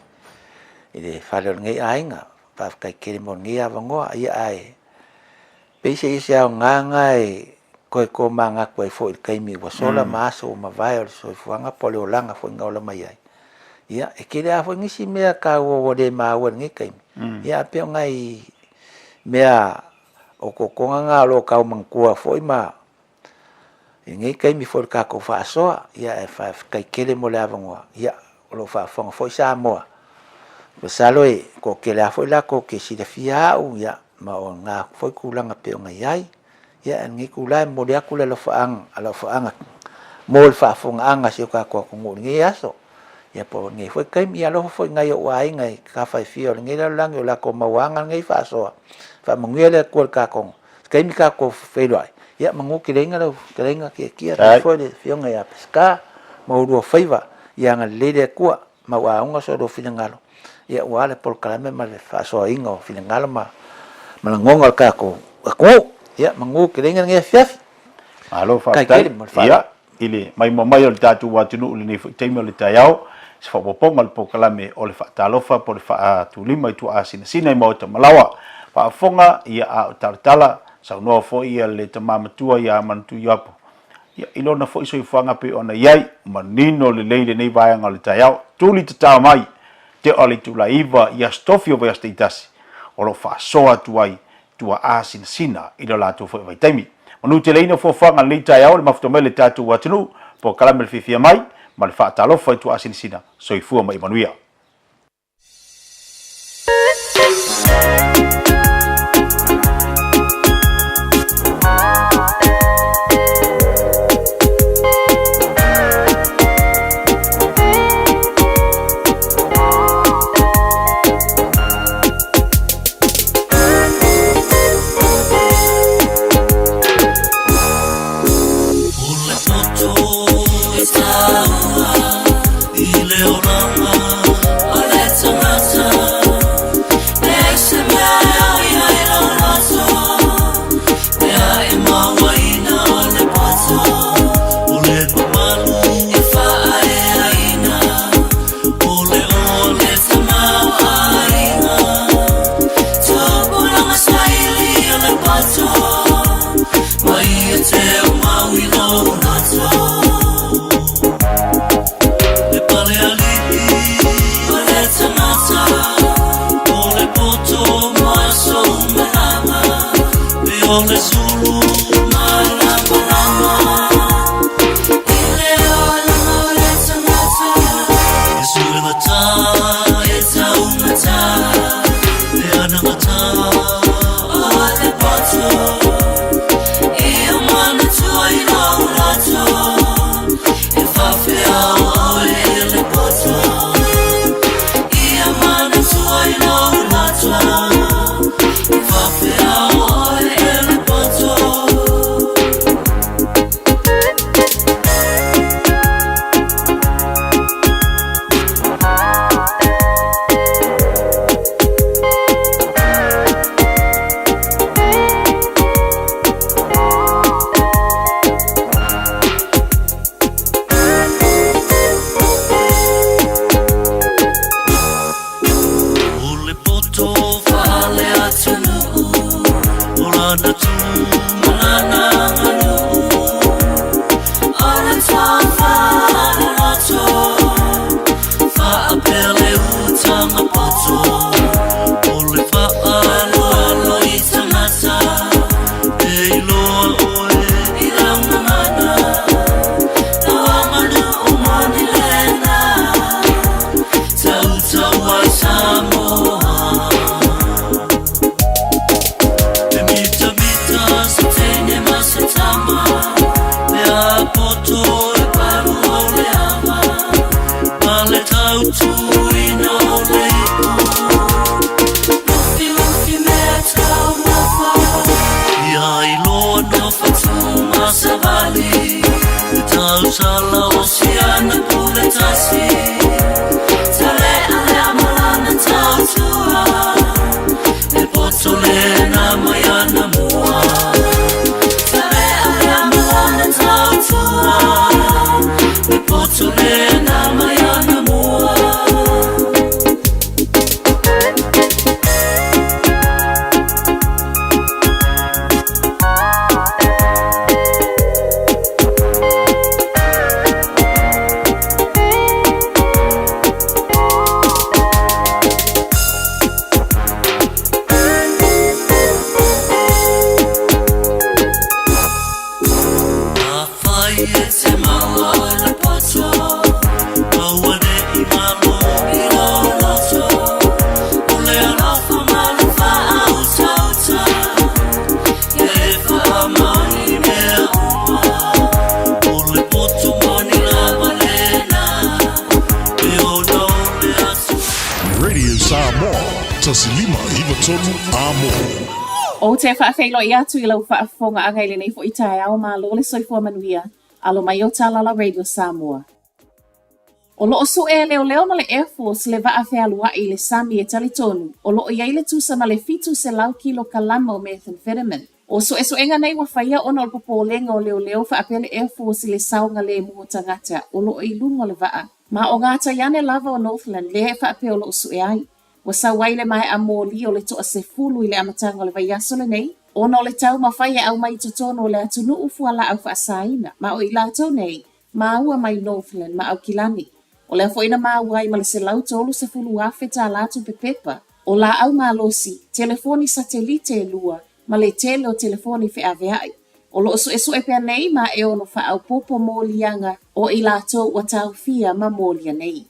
ile fa le ngai ainga fa kai ke mo ngia vango ya ai pe se ia ngai ko manga ko fo kai mi wa sola maso ma vai so fuanga pole olanga fo ngola mai ai ia e ke la fo ngisi me ka wo de ma wo ngi kai ia pe ngai mea o ko konga lo ka mangkua fo ma ngi kai mi fo ka ko fa so ia e fa kai kele mo la vango ia lo fa fo sa mo ko saloi ko ke la fo la ko ke si de fia u ia ma o nga fo kulanga pe ngai ai ya ngi kulai mo dia kula lo faang ala faanga mol fa fong anga si ka ko ngi ngi aso ya po ngi foi kai mi alo foi ngai o ai ngai ka fa fio ngi la lang la ko mawanga ngai fa so fa mangi le ko ka ko kai mi ka ko fe lo ya mangu kirenga lo kirenga ki foi de fio ngai a pesca mo ro faiva ya ngal le de ko ma wa nga so do finangalo ya wala por kalame ma le fa so ingo finangalo ma ngonga ka ko ya mangu kelenga nge fiaf alo fa ya ile mai mai o tatu wa tunu ni tema le tayao se fa popo mal pokala me o le fa talofa por fa tu lima tu asina sina mo to malawa fa fonga ya tartala sa no fo ia le tama tua ya man tu yapo ya ilo na fo iso ifanga pe ona yai manino le leile nei vai nga le tayao tu li tata mai te oli tu la iva ya stofio va stitasi o lo whaasoa tuai tua sina i lo lātou fo vai taimi. Manu te leina fo whanga le tai au le mafuta mai le tātou atunu po kalamel fifia mai ma le whaatalofa i tua sina soifua mai manuia. O te whaafeilo i atu I lau whaafonga angaile nei fo I tae ao mā lole soifua manuia, alo mai o Tālala Radio Samoa. O loo su e leo leo ma le Air Force le vaafea lua I le sami e tali tonu, o loo iai le tusa ma le fitu se lau kilo kalama o methamphetamine. O so enga nei wa whaia ona o popolenga o leo leo whaapea le Air Force I le saunga le mua tangata, o loo I lunga le vaa. Ma o ngata yane lava o Northland le whaapea o loo su e ai. Wa sa waile mai a mōli o le toa se fulu I le amatanga o le vaiaso le nei. Ona o le tau mawhai au mai totono o le atunu ufu ala au whaasaina. Ma o I lātou nei, ma ua mai Northland ma au kilani. O le foina ma uai ma le se lau tolu se fulu afe tā lātou pepepa. O la au malosi, telefoni satelite lua, ma le tele o telefoni wheaweai. O lo so e pia nei ma e ono wha popo mōlianga o i lato wa tau fia ma mōlia nei.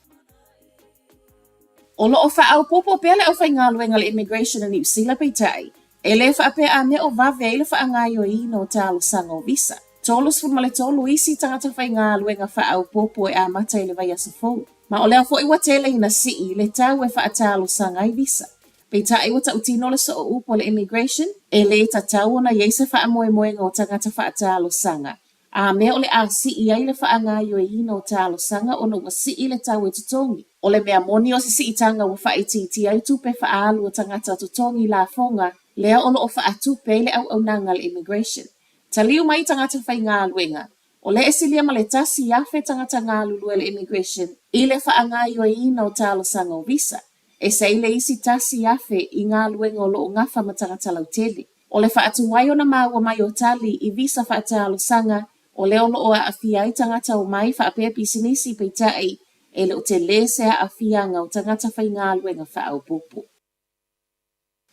O lo o wha popo pele o whai ngā le immigration and New Zealand peitai. E le wha pia ane o vave e le wha ngai o i no talo sango visa. Tolus fu male tolu isi tangata whai ngā luenga wha popo e a mata i le vai asa fōu. Ma o lea fo i watele ina sii le tau e wha talo sangai visa. Peitai wa tautino le so o upo le immigration, e le tatau na yeise wha moe ngō tangata wha talo sanga. A me o le a sii ai le wha ngai o i no talo sanga o no wa sii le tau e tutongi. O le mea moni o si itanga wa wha iti ai tupe wha alu o tangata tutongi la fonga, lea ono o wha atupe le au nanga le immigration. Taliu mai tangata whai ngā luenga. O le esilia ma le tasi afe tangata ngā lulu le immigration, i le wha ngai o i no talo sanga o visa. E se ile isi tasi afe i ngā luenga o loo ngafa ma tangata lautele. O le wha atu wai o na maua mai o tali i visa wha talo sanga, o le ono o a awhia i tangata o mai wha apea pisinisi peitai, e le o te lese a awhia ngā o tangata whai ngā luenga wha au popo.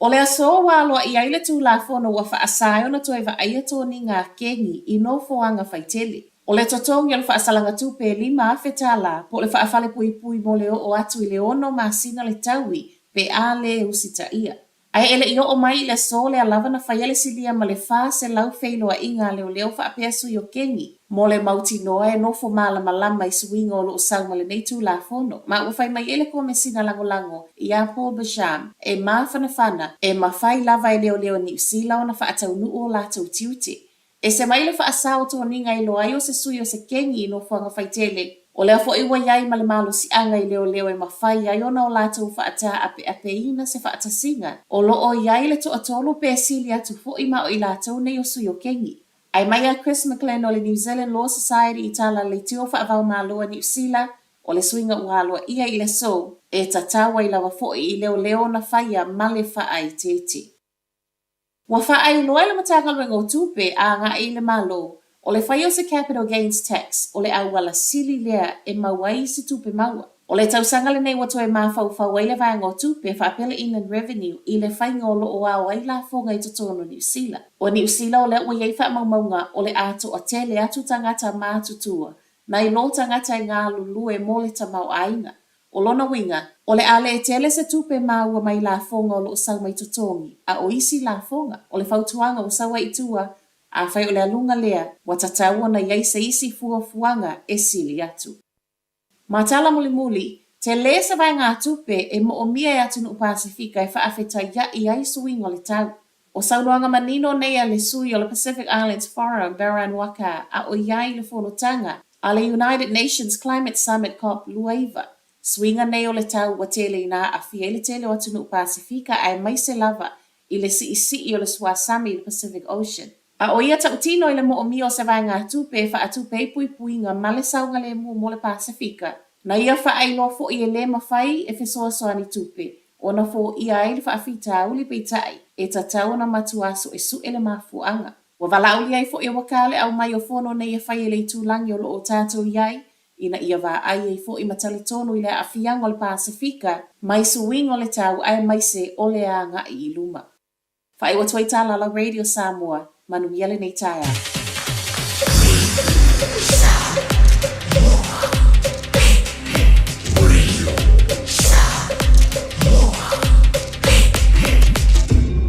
O le aso waloa i aile tū la fono wa wha asai ona toi wa aia tōni ngā kengi i no foanga whai tele. O le totongi o le wha asalanga tūpe lima awhe tāla, po le wha afale pui mo leo o atu i le ono māsina le taui, pe a le usita ia. Ai ele i o mai le so le alava na whaiele silia ma le wha se lau whailoa i ngā leo wha apeasu i o kengi. Mo le mauti noa e nofo malama lama i suinga o lo usau ma le neitu la fono. Ma ua whai mai ele ko me sina lango i a Paul Basham e ma whana e ma whai lava i leo ni usila o na wha atau nuu o la tau tiute. E se mai le wha asao tō ninga i loa i o se sui o se kengi i nofo anga whai tele. O lea fo iwa iai ma le malo si anga i leo e ma whai ai ona o la tau wha ata ape ina se wha ata singa. O lo o iai le to atolo pe sili atu fo ima o i la tau nei o sui o kengi. Ai mai a Chris McLean o le New Zealand Law Society i tala le tio wha avau māloa ni usila o le suinga ua ia i le so e tatawa i lawa fo i leo na whaia ma le wha ai tete. Wa wha ai loa le matanga o tupe a ngā i le malo o le whaia o se capital gains tax o le awala sili lea e mawai si tupe maua. O le tausanga le nei watoe mawhau ai le vanga o tupe wha apela Inland Revenue i le whainga o loo au ai la fonga i totono New Zealand. O New Zealand o le ua iei wha maunga o le ato o tele atu tangata mātutua na i lo tangata i ngā lulue mo le tamau ainga. O lona winga, o le ale e tele se tupe maua mai la fonga o loo sau mai totongi a o isi la fonga o le whautuanga o sawa i tua a whai o le alunga lea wa tataua na iei se isi fuanga e sili atu. Matala muli, te lesa vai ngā tupe e mo o mia e atu nu Pasifika e whaafeta ia i ai suinga o le tau. O saunoanga manino nei a le sui o le Pacific Islands Forum Baran Waka a o iai le wholotanga a le United Nations Climate Summit COP Luaiva. Suinga nei o le tau wa tele ina a fia le tele o atu nu Pasifika ai mai se lava i le si o le Swasami i le Pacific Ocean. A o ia tautino i le mo o mio se vai ngā tupe wha atupe pui ngā male saunga le mo le Pasifika. Na ia wha ailoa fo i e le mawhai e whesoa soani tupe. O na fo ia ai le wha awhita uli peitai e tatau na matuaso e su ele mafuanga. Wa walauli ai fo i wakale au mai o fono nei e whai e le tūlangi o lo o tātou iai. Ina ia wā ai e fo i matale tonu i le awhianga o le Pasifika mai suwing o le tau ai mai se o le a ngā i luma. Whai wa tuai tāla la Radio Samoa. Manu yele nei taia.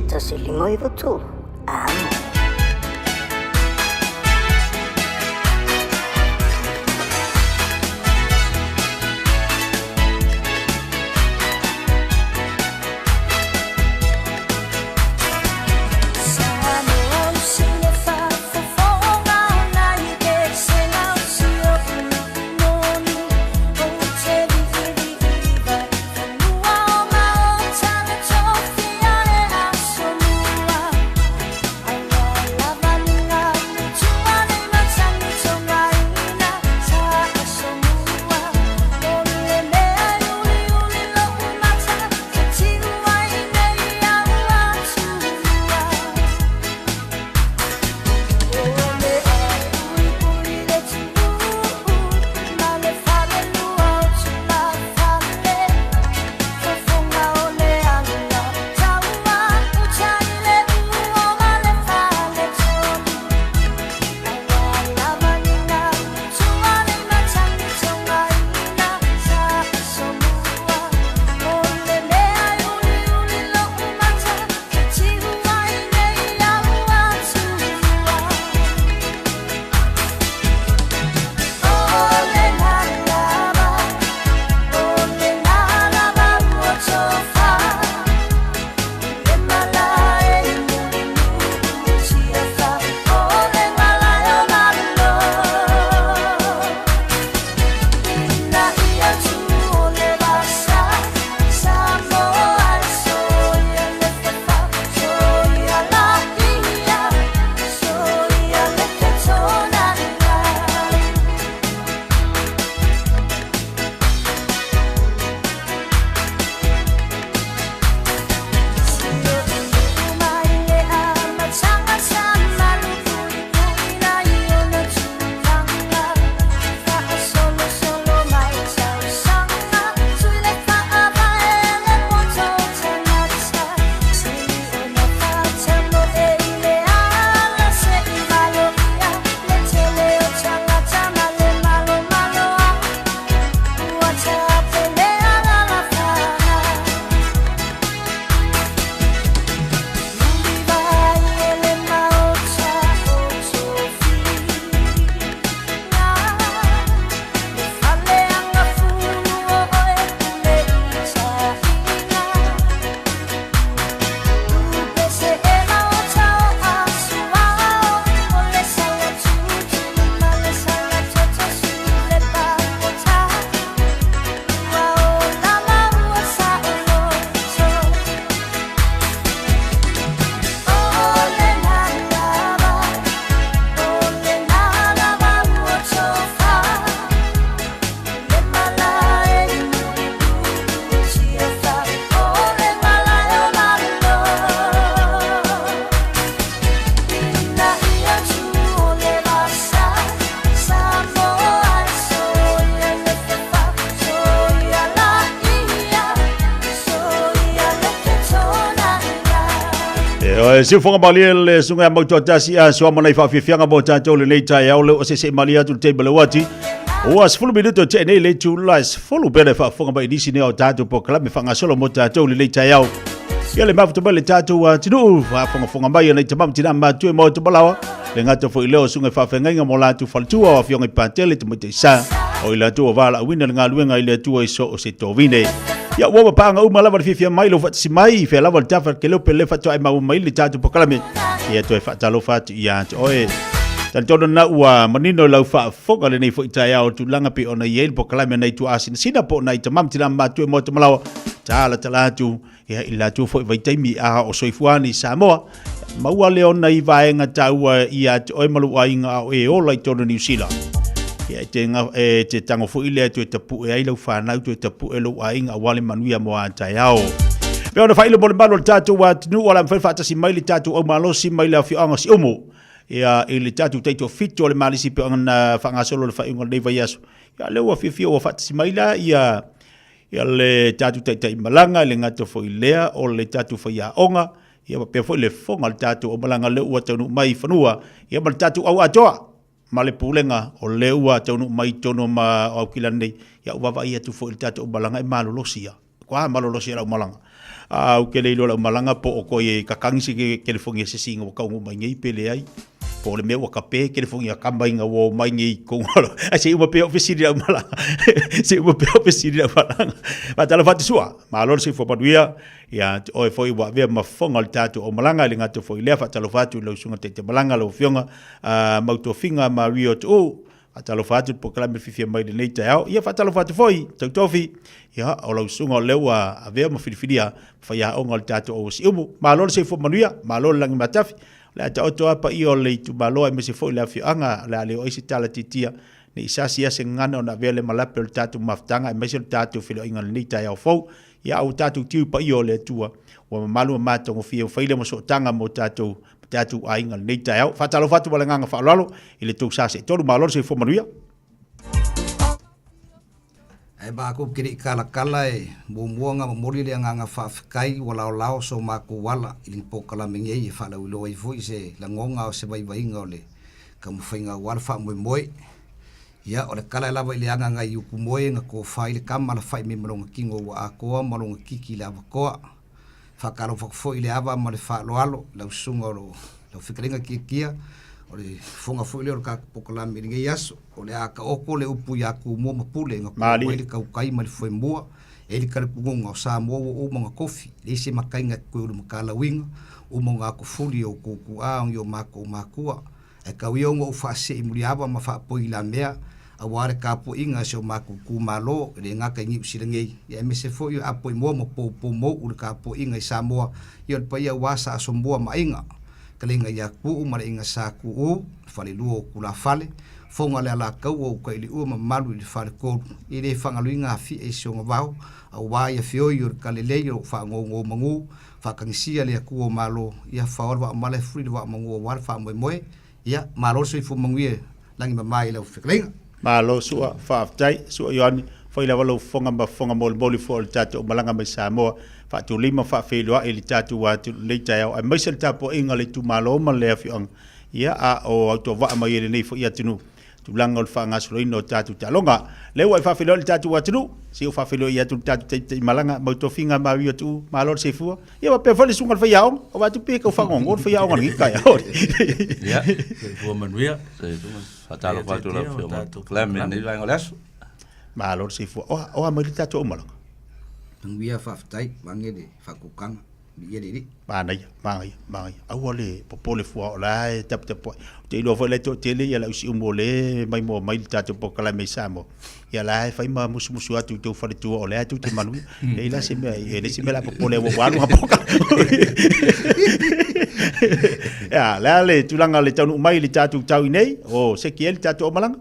Tasi limoi votu. Amo. Yo se fonga malia le sunga mo tasi a so mana fa fianga mo tato le tai au le se malia tu table wati. Was full minuto te nei le tu las full bene fa fonga ba inisi ne o tato po kala me fanga solo mo tato le tai au. Ya le mafuto le tato wa tinu fa fonga mai le tamam tina ma tu mo to balawa. Le ngata fo ile o sunga fa fenga mo la tu faltu o fionga pantele tu mo te sa. O ile tu vala wina nga luenga ile tu o so o se tovine. Ya wa panga uma lava fifia mai lo fat simai fe lava tafa ke lo pele fatu ai mau mai le tatu pokalame ya to fa talo fat ya oe tan tono na wa manino lau fa foka le nei fo ita o tu langa pe ona yel pokalame nei tu asin sina po nei tamam tina ma tu mo tamalawa tala tu ya ila tu fo vai taimi a o soifuani Samoa maua le ona i vaenga tau ia oe malu ainga o e o lai tono New Zealand. Ya te tango fo ile tu tapu e ai lo fa na tu tapu e lo ainga wale manuia mo ata yao. Pe ona fa ile bol balo tatu wa nu wala fa fa si mai tatu o malo si mai la fi anga si omo. Ya ile tatu taito fito le mali si pe ona fa nga solo le fa ingo le vayaso. Ya le wa fi o fa si mai la ya le tatu taita malanga le ngato fo ilea o le tatu fo ya onga. Ya pe fo le fonga le tatu o malanga le wa tonu mai fanua. Ya mal tatu au atoa. Male pulenga o leua tonu mai tono ma au kilane ya uwa ia tu fo ilta to balanga e malolosia kwa malolosia la malanga au kele lo la malanga po o ko ye kakangsi ke telefongi se singa ka ngo mai ngai pele ai po le me wa kape telefongi ka mai nga wo mai ngai ko a se uwa pe ofisiri la malanga se uwa pe ofisiri la malanga ba tala fatu sua malol se fo paduia ya o foi wa ve ma fonga al tatu o malanga linga to foi lefa talo fatu lo sunga te malanga lo fionga mauto finga mario to atalo fatu po kala me fifia mai de leita ao ia fatalo fatu foi tofi ya o lo sunga lewa ave ma fifidia fa ya o ngal tatu o si umu malol se fo manuia malol lang matafi la ta oto apa io le tu malo me se foi la fianga la le o isi tala titia ni isasi ya se ngana ona vele malapel tatu maftanga me se tatu filo ingal leita ao fo ya au tatu tiu pa io le tua wa malu mato ngofia faile mo so tanga mo tatu ainga nei tau fatalo fatu balanga fa lalo ile tu sa se tolu malor se fo manuia e ba ko kiri kala e muanga mori le nganga fa kai wala lao so ma ko wala ile po kala mengi e fa lo lo i fu se la ngonga o se vai vai ngole kam fainga wal fa mo ya o le kala lava ile anga ngai ku moe nga ko fa ile kam mala fa me malonga kingo wa ko malonga kiki lava ko fakalo fo ile ava ma le fa lo alo la sunga lo fikringa kia o le fonga fo ile o ka pokola mi nge yaso o le aka o ko le upu ya ku mo pule nga ko ile ka kai ma le fo mo ele ka ku ngo sa mo o mo kofi le se makainga ku le makala winga o mo nga ko fuli o ku a yo mako e ka wi ngo fa se imuli ava ma fa po ila mea aware ka po inga so maku ku malo le nga ka ngi usilange ya me se fo yo apo mo po mo u ka po inga Samoa yo pa ya wasa so mo ma inga kalinga ya ku ma inga sa ku u fale luo ku la fale fo nga la ka u ka ili u ma malu le fale ko ile fanga luinga fi e so nga vau awa ya fio yo ka le yo fa ngo mangu fa kan sia le ku malo ya fa wa male free wa mangu wa fa mo ya malo so fu mangu langi ma mai le fiklenga malo sua faftai sua yoni foi la valo fonga mol fo tatu malanga me Samoa fa tu lima fa felo ele tatu wa tu leita ya mai sel tapo inga le tu malo ma le fiong ya a o to va mai ele nei fo ya tunu tu langol fa ngaslo ino tatu talonga le wa fa felo le tatu wa tunu si fa felo ya tu tatu malanga mo to finga ma wi tu malo se fu ya wa pe fo le sungal fa ya o va tu pe ko fa ngol fa ya o ngi ka ya ya fu manuia se tu fatalo fatu la fioma klem ni vai ngolas malor se fu o amelita to malo ngwia faftai mangede fakukang bi yedi banai awale popole fu ola tap te lo fo le to tele ya la usi umole mai tato pokala me Samo ya la fai ma musu atu to fa tu ola tu te manu e la se me la popole wo walu poka ya la le tulanga le tanu mai le tatu tau nei o se kiel tatu o malanga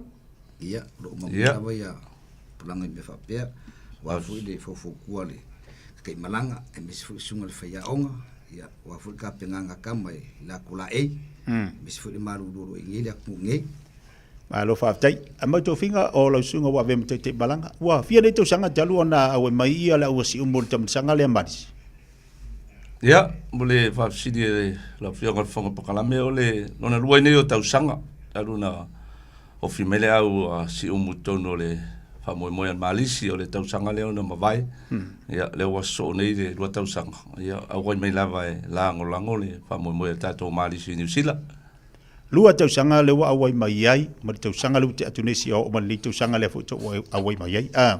ia ro ma ya pulanga me fa pe wa fu de fo kuale kai malanga e me fu sunga le fa ya onga ya wa fu ka penganga kamai la kula me fu de maru do ngeli aku ngei malo fa tai ama to finga o lo sunga wa ve te balanga wa fia de to sanga jalu ona o mai ia la o si umol tam sanga le maris Ia, mole whaafsiri la whionga whonga pakalame o le nona ruai nei o tausanga. Aruna o whimele au si umutono le whamoemoe an malisi o le tausanga leo na mawai. Ia, leo waso nei le rua tausanga. Ia, au wai mai lava e lango le whamoemoe tato malisi New Zealand. Lua tausanga le wa awai mai ai, ma tausanga le te atunesi o ma le tausanga le fo awai mai ai.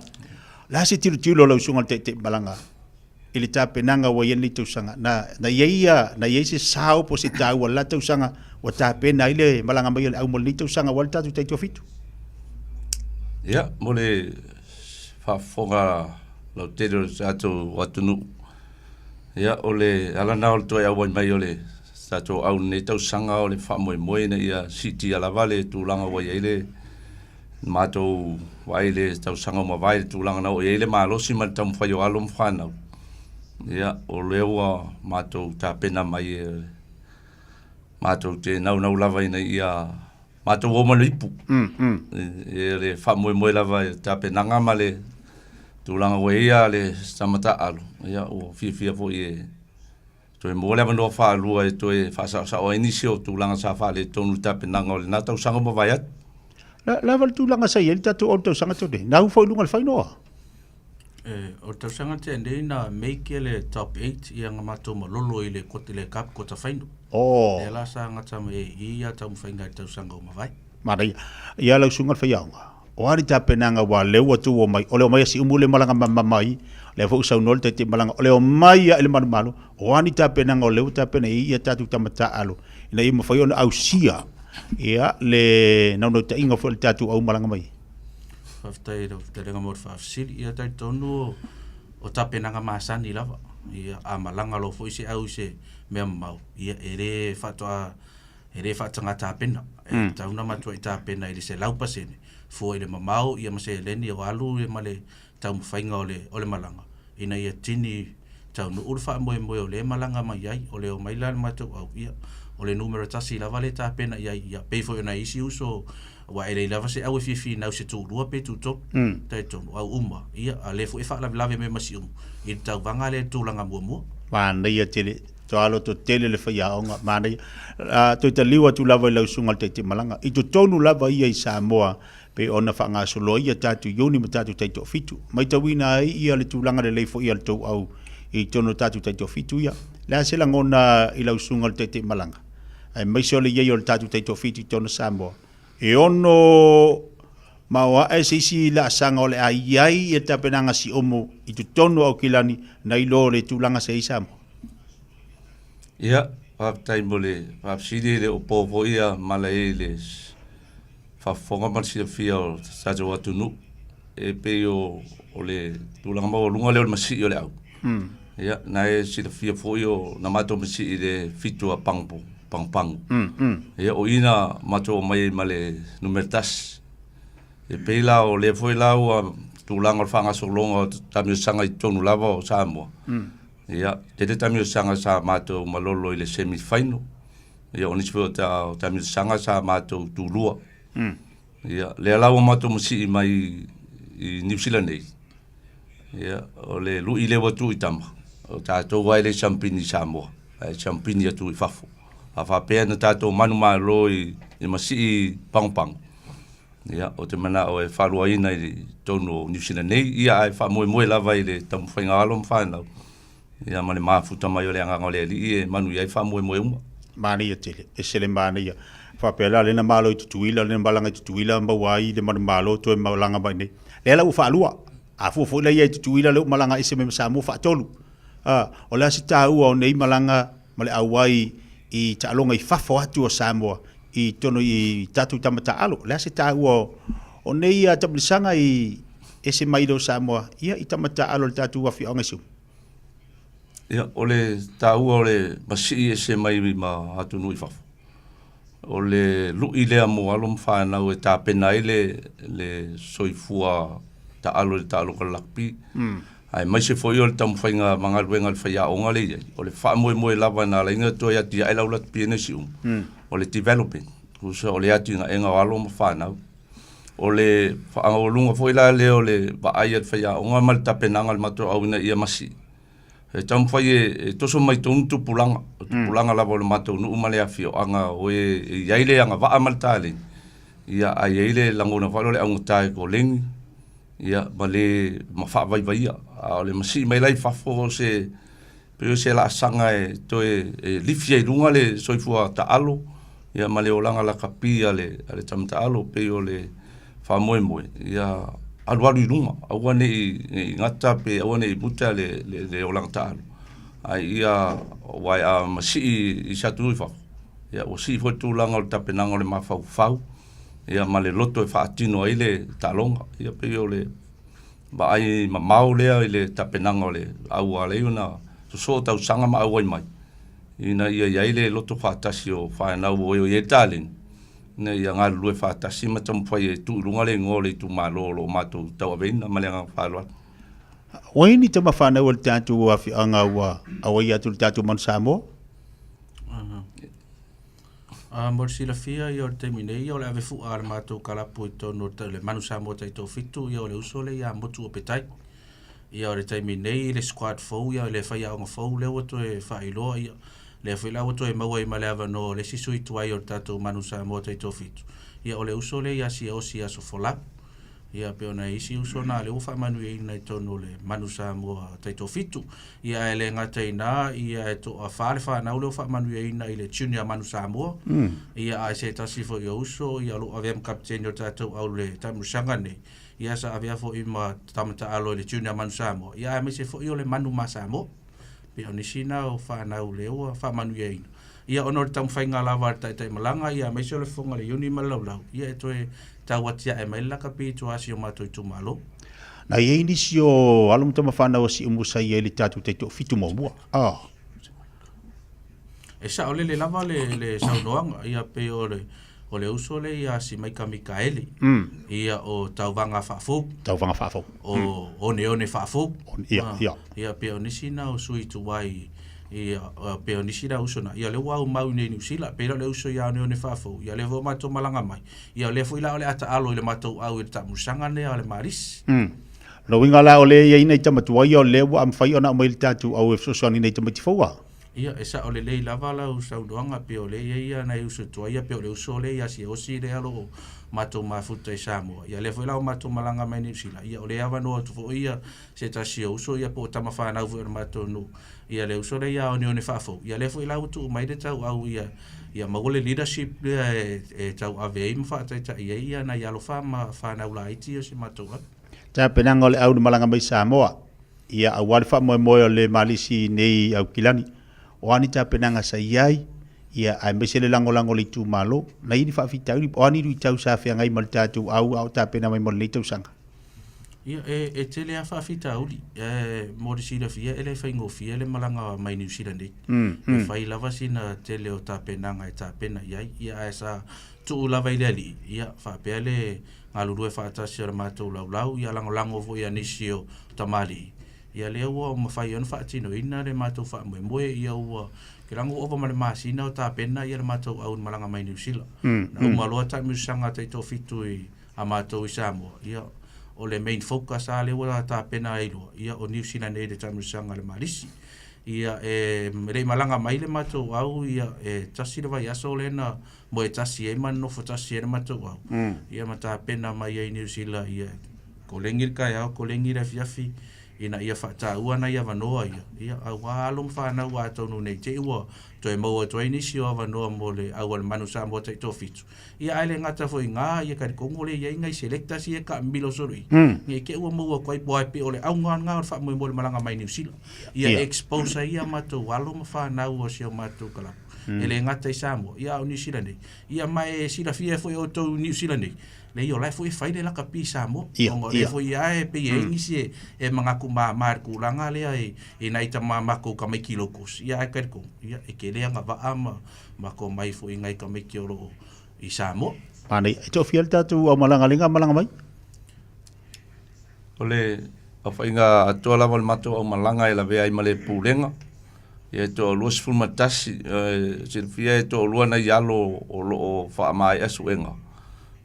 La se tiro lo sunga te malanga. Ili tape nanga wa yen litu sanga na ye se sao po se tau la tu sanga wa tape na ile malanga mai au mo litu sanga wa tatu te fitu ya mole fa fonga lo te sato watunu ya ole ala na to ya wa mai ole sato au ne tu sanga ole fa mo na ia city ala vale tu langa wa ile mato wa ile tu sanga mo vai tu langa na ile malo si mal tam fa yo alum fana. Ia, o lewa mātou tā pena mai mātou te nau lava ina ia mātou o malipu. E le whamoe lava tā penanga ma le tūlanga o ia le samata alo. Ia, o fia fo i toi mo lewa no whaalua e toi whasa o inisi o tūlanga sa whaale tonu tā penanga o le nātau sanga ma vai atu. Lava le tūlanga sa i tatu o tau sanga tōne. Nau whaulunga le whainoa? O tausanga te nei na meike le top 8 i anga mātou malolo i le kote le kap kota whainu. E la sa ngata me i a tau mwhainga i tausanga o mawai. Mara ia lau sunga whaiaunga. O ari tā penanga wa leo atu o mai. O leo mai asi umule malanga mamai. Leo fo usau nol te malanga. O leo mai a ele maru. O ani tā penanga o leo tā pena i a tātu tamata alo. Ina i mawhai ona au sia. Ia le nauno ta inga fo le tātu au malanga mai. Whaftai te renga mor whaafsiri ia tai tonu o tapenanga maasani lava. Ia a malanga lo fo ise au se mea mau. Ia ere whaatanga tāpena. Tauna matua i tāpena i se laupasene. Fo i le mamau ia mase leni o alu i male tau mwhainga o le malanga. Ina ia tini taunu uru wha moe o le malanga mai ai o le o mailani matua au ia. O le numero tasi lava le tāpena ia peifo i na isi uso wa ele lava se au fifi na se tu rua pe tu top tai tonu au uma ia a le fu e fa lave me masi i tau vanga le tu langa mo wa nei tele to alo to tele le fa onga ma nei to te liwa tu lava le sunga te malanga i to tonu lava ia i Samoa pe ona fa nga solo ia tatu yoni matatu te to fitu mai tawina ia le tu langa le fo ia to au i tonu tatu te to fitu ia la se langona i le sunga te malanga ai mai so le ia i tatu te to fitu tonu Samoa. E ono maua e sisi la sanga ole ai e tapenanga si omo i tu tonu au kilani na ilo le tūlanga se isamo. Ia, whaptai mole, whapsiri le opopo ia malai le whafonga marsi a fia o sato watunu e pe o le tūlanga mau lunga leo masi o le au. Ia, na e si le fia foi o na mato masi i le fitu a pangpo. Pang. Ia o ina mato mai male numertas. E peila o le foi la o tūlanga whanga solonga tamio sanga i tonu lava o Samoa. Ia, te tamio sanga sa mato malolo i le semi-final. Ia, o nisipeo tamio sanga sa mato tūlua. Ia, le alawa mato masi i mai i New Zealand nei. Ia, o le lui le watu i tama. O tātou wai le champini Samoa. Champini atu i fafu. A whapea na tātou manu malo i masi i pang. Ia, o te mana o e whalua ina i tono New Zealand nei. Ia ai whamoe lava i le tamu whainga alo mwhanau. Ia mane mafuta mai o le anganga le ali e manu i ai whamoe uma. Mani ia tele, e sele mani ia. Whapea la lena malo i tutuila, lena malanga i tutuila, mbawai, le manu malo, toe malanga mai nei. Lela u whalua. A fufu ila ia i tutuila leo malanga i se me Samoa whaatolu. O lea si tāua o nei malanga male awai i ta'alonga i fafo atu o Samoa i tono i tatu tamata alo. Lea se tāua o nei a tabulisanga i ese maido Samoa. Ia i tamata alo le tatu wafi o ngaisu. Ia, o le tāua o le masi ese mai ma atu nui fafo. O le lui lea mo alo mwhanau e tāpena i le soifua ta'alo le ta'alo ka lakpi. Ai mai se foi o le tamu whainga mga ruenga le whaia o ngale iai. O le wha moe lava na la inga toi ati ai laulat piene si O le developing. Kusa o le ati nga enga walo ma whanau. O le whaanga o lunga foi la leo le wa ai at whaia o ngā mal tapenanga le mato au ina ia masi. e tam fai e toso mai tonu pulanga la vol mato no umale afio anga o e yaile anga va amaltale ia ai ele langona falo le anga tai ko ling ia bale mafa vai vai a le masi mai lai fafo se pero se la sanga e to e lifia i lunga le soifua ta alo ia male olanga la kapia le tam ta alo pe o le fa moe ia alwalu lunga awane i ngata pe awane i puta le olanga ta alo ai ia wai a masi i satu i fa ia o si fo tu langa o tapenanga le mafau fau ia male loto e fa atino ile talonga ia pe o le ba ai mau le ile tapenanga le au ale una so tau sanga ma au mai ina ia ile loto fa tasio fa na o ye talin na ia nga lu fa tasima tam fa ye tu lunga le ngole tu malolo mato tau vena malenga fa lo Oini te mawhana o le tātu o awhi anga ua awai atu le tātu man Samoa? Morsila fia i o le teimi nei, o le ave fu a le mātou kalapu i tōno le manu Samoa taito fitu, i o le usole i a motu o petai. I o le teimi nei, le squad fau, i o le whai aonga fau, leo ato e whailoa, i le whai lau ato e maua i male ava no le sisu i tuai o le tātou manu Samoa taito fitu. I o le usole i a si osi a sofolau. Ia pe ona isi usona le ufa manu e ina tono le manu Samoa taito fitu ia ele ngata ina ia to a fale fa na le ufa manu e ina ile junior manu Samoa ia a se tasi fo yo uso ia lo avem captain o tato au le tamu sangane ia sa avia fo ima tamata alo le junior manu Samoa ia me se fo yo le manu ma Samoa pe oni sina o fa na le o fa manu e ina ia onor tam fainga lava tai malanga ia me se le fonga le uni malau ia to e tawatia e mai laka pi tu asi o mato i tu malo. Na ye ni si o alum tama whana o si umusa i ele tatu te to fitu mo E sa ole le lava le saunoanga ia pe o le uso le ia si Maika Mikaeli. Ia o tauwanga whafuk. Tauwanga whafuk. O neone whafuk. Ia pe o nisina o sui tu wai ia pe o nisira usona ia le wau mau nei Niusila pe le uso ia ne fafo ia le vo mato malanga mai ia le foi la ole ata alo le mato au e tamusanga ne ale maris lo winga la ole ia ina tamatu ia le wa am fai ona mai tatu au e so ni nei tamati foa ia esa ole le lava la usau doanga pe ole ia na uso to ia pe ole uso le ia si osi le alo mato mafuta Samoa ia le foi la mato malanga mai Niusila ia ole ava no to fo ia se tasi uso ia po tamafa na u mato no ia le uso ia o ne fafo ia le foi la utu mai de tau au ia magole leadership e tau ave im fa ta ia na ia lo fa na ula iti o se mato ta penanga le au malanga mai Samoa ia awal fa mo le malisi nei au kilani o ani ta penanga sa iai ia ai mesele lango le tu malo na ini fa fitau o ani ru tau sa fe ngai mal tatu au ta pena mai mo le tau sanga ia e tele a fafita uli mo de sila fia ele fa ngofia le malanga mai New Zealand e fai lava sina tele o tapenanga e tapena ia esa tu lava ile ali ia fa pele ngalu fa ta sir mato lau ia lango vo ia nisio tamali ia le o ma fai on fa tino ina le mato fa mo ia o ke lango o ma masina o tapena ia le mato au malanga mai New Zealand na malo ta musanga te to fitu a mato Samoa ia o le main focus a le wala ta pena ilo ia o New Zealand e tamusanga le malisi ia re malanga mai le mato au ia tasi le vai aso le na mo tasi e man no tasi e mato au ia mata pena mai e New Zealand ia ko lengir ka ia ko lengir fiafi ina ia fata uana ia vanoa ia au alum fa na wa tonu nei te wa to e mo to inisio vanoa mo le au al manu Samoa te to fitu ia ale ngata foi nga ia ka kongole ia ngai selecta si e ka milo sori nge ke wa mo ko ai boy pe ole au nga fa mo le malanga mai New Zealand ia expose ia mato alum fa na wa si mato kala ele ngata Samoa ia New Zealand ia mai sila fia foi o to New Zealand le yo lai foi fai de la kapi Samoa ngo le foi ai pe ye ngisi e manga ku ma ku langa le ai e nai ta ma ko ka mai kilokos ia ai ko ia e ke le nga va ama ma ko mai foi ngai ka mai kiolo i Samoa pane e to fiel tatu o malanga mai ole a fai nga to la mal mato o malanga e la ve ai male pulenga e to los fulmatasi silfia to luana yalo o fa mai asuenga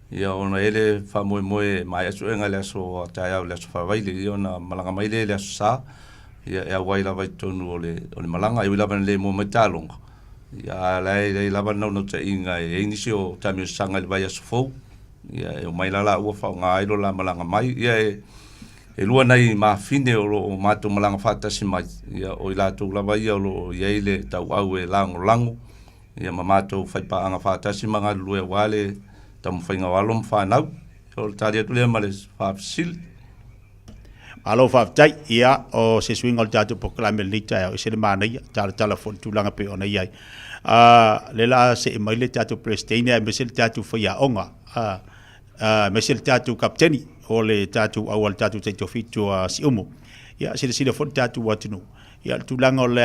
ia ona ele fa moe mai asu enga le so taia le so fa vai le ona malanga mai le sa ia e wai lava i tonu o le malanga i lava le mo metalonga ia le lava no te inga e inisi o tami sanga le vai asofou ia e mai la ua fa nga ilo la malanga mai ia e lua nei mafine o lo matou malanga fatasi mai ia o ila tu lava ia o lo ia ile tau au e lango ia mamatou fai paanga fatasi manga lue wale tam fainga walom fanau o taria tu le male fafsil alo faftai ia o se swing al tatu proklame lita o se le mana ia tala fon tu langa pe ona ia le la se mai le tatu prestenia me se tatu fai onga me se tatu kapteni o le tatu awal tatu te tofitu si umo ia se fon tatu watunu ia tu langa o le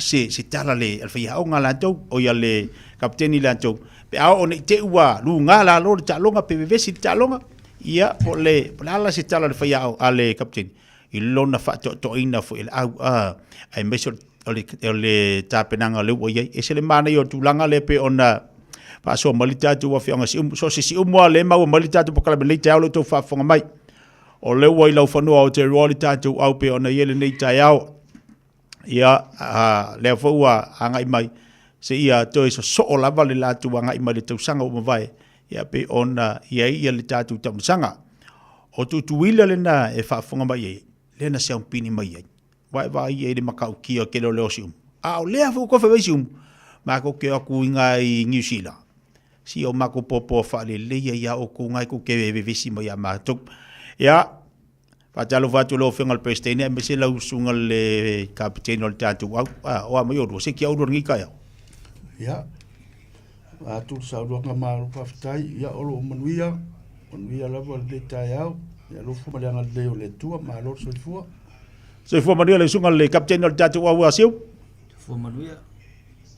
se tala le al fai onga la tau o ia le kapteni la tau pe a o ne te ua lu ngala lo ta longa pe vesi ta longa ia po le ala se tala le fai ale kapteni i lona fa to ina fo el au ai meso le tapenanga le o ia e se le mana yo tu langa le pe ona pa so malita tu wa fianga so si mo le ma malita tu pokala le tau le to fa fonga mai o le wa ila fa no o te rolita tu au pe ona yele nei tau ia le fo wa anga mai se ia to so o lava le la tu anga mai le tau sanga o vai ia pe ona ia le tatu tam sanga o tu tuila le na e fa fonga mai le na se un pini mai vai e le makau kia ke lo leosium a o le fu ko fe veisium ma ko ke aku inga i New Zealand si o mako popo fa le ia o ku ngai ku ke vesi mai ma tuk ya fa talo va tu lo fengal pestene me se la usunga le kapten o tatu o mai o se ki au ngi ka ya a tu sa ro nga ma fa tai ya o lo manuia la vol de tayao ya lo fu ma le tu ma lo so fu se fu manuia le sunga le kapten o tatu wa siu fu manuia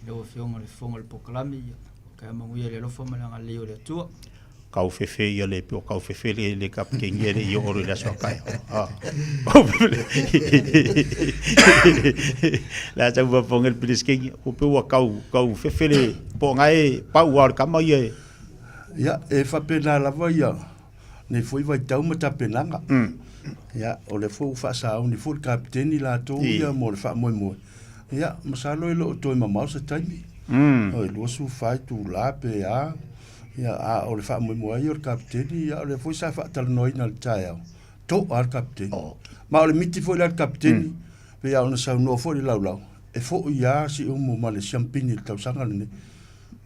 le fiong le fonga le poklami ka manuia le lo fu ma le tu kau fefe ia le pio kau fefe le kapten ia le yo ro la so kai la ta va ponga el pisking o pe wa kau fefe le po ngai pa wa ka mai ya e fa pena la voia ne foi vai tau mata penanga ya o le fu fa sa ni fu kapten la to ia mo fa mo ya masalo lo to ma se taimi o lo su fai tu la pe ya ia o le fa mo ai o kapteni ia o le foi sa fa tal noi na taia to ar kapteni ma o le miti foi la kapteni pe ia ona sa no foi lau e fo ia si o mo male champagne tau sanga ne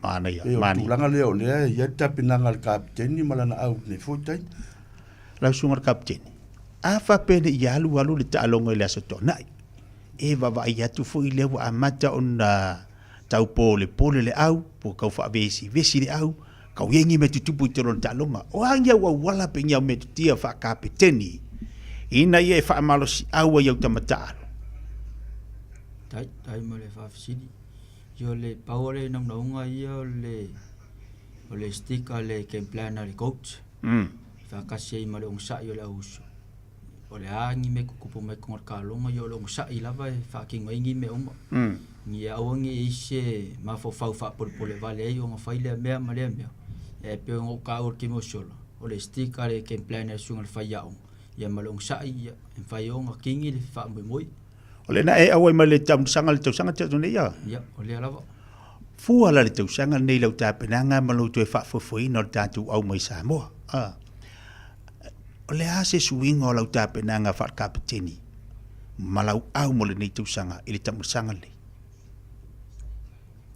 mana ia mani langa le o le ia tapinanga al kapteni mala na au ne foi tai la sungar kapteni a fa pene ia lu le talonga le aso nai e va ia tu foi le wa mata ona tau pole le au po kau fa vesi le au kau yengi me tutupu te ron talonga o angia wa wala pe ngia me tutia fa kapiteni ina ye fa malo si awa yau tamata tai mo le fa fsidi yo le power na nga yo le sticker le game plan le coach fa kasi mo le unsa yo la uso o le angi me kupu me ko kalonga yo le unsa ila va fa king ngi me uma ni awangi ise ma fo fa por le vale yo nga fa ile me ma le me e pe ngo ka o ki mo solo o le sticker e ke plan e sungal fa ya ya malong sa ia en fa yo nga kingi le fa mo moi o le na e awai ma le tam sangal to sanga te ne ya o le ala fu ala le to sanga nei lo ta penanga ma lo to fa fo no ta tu au mai sa mo o le ase swing o lo ta penanga fa kapteni malau au mo le nei to sanga ile tam sanga le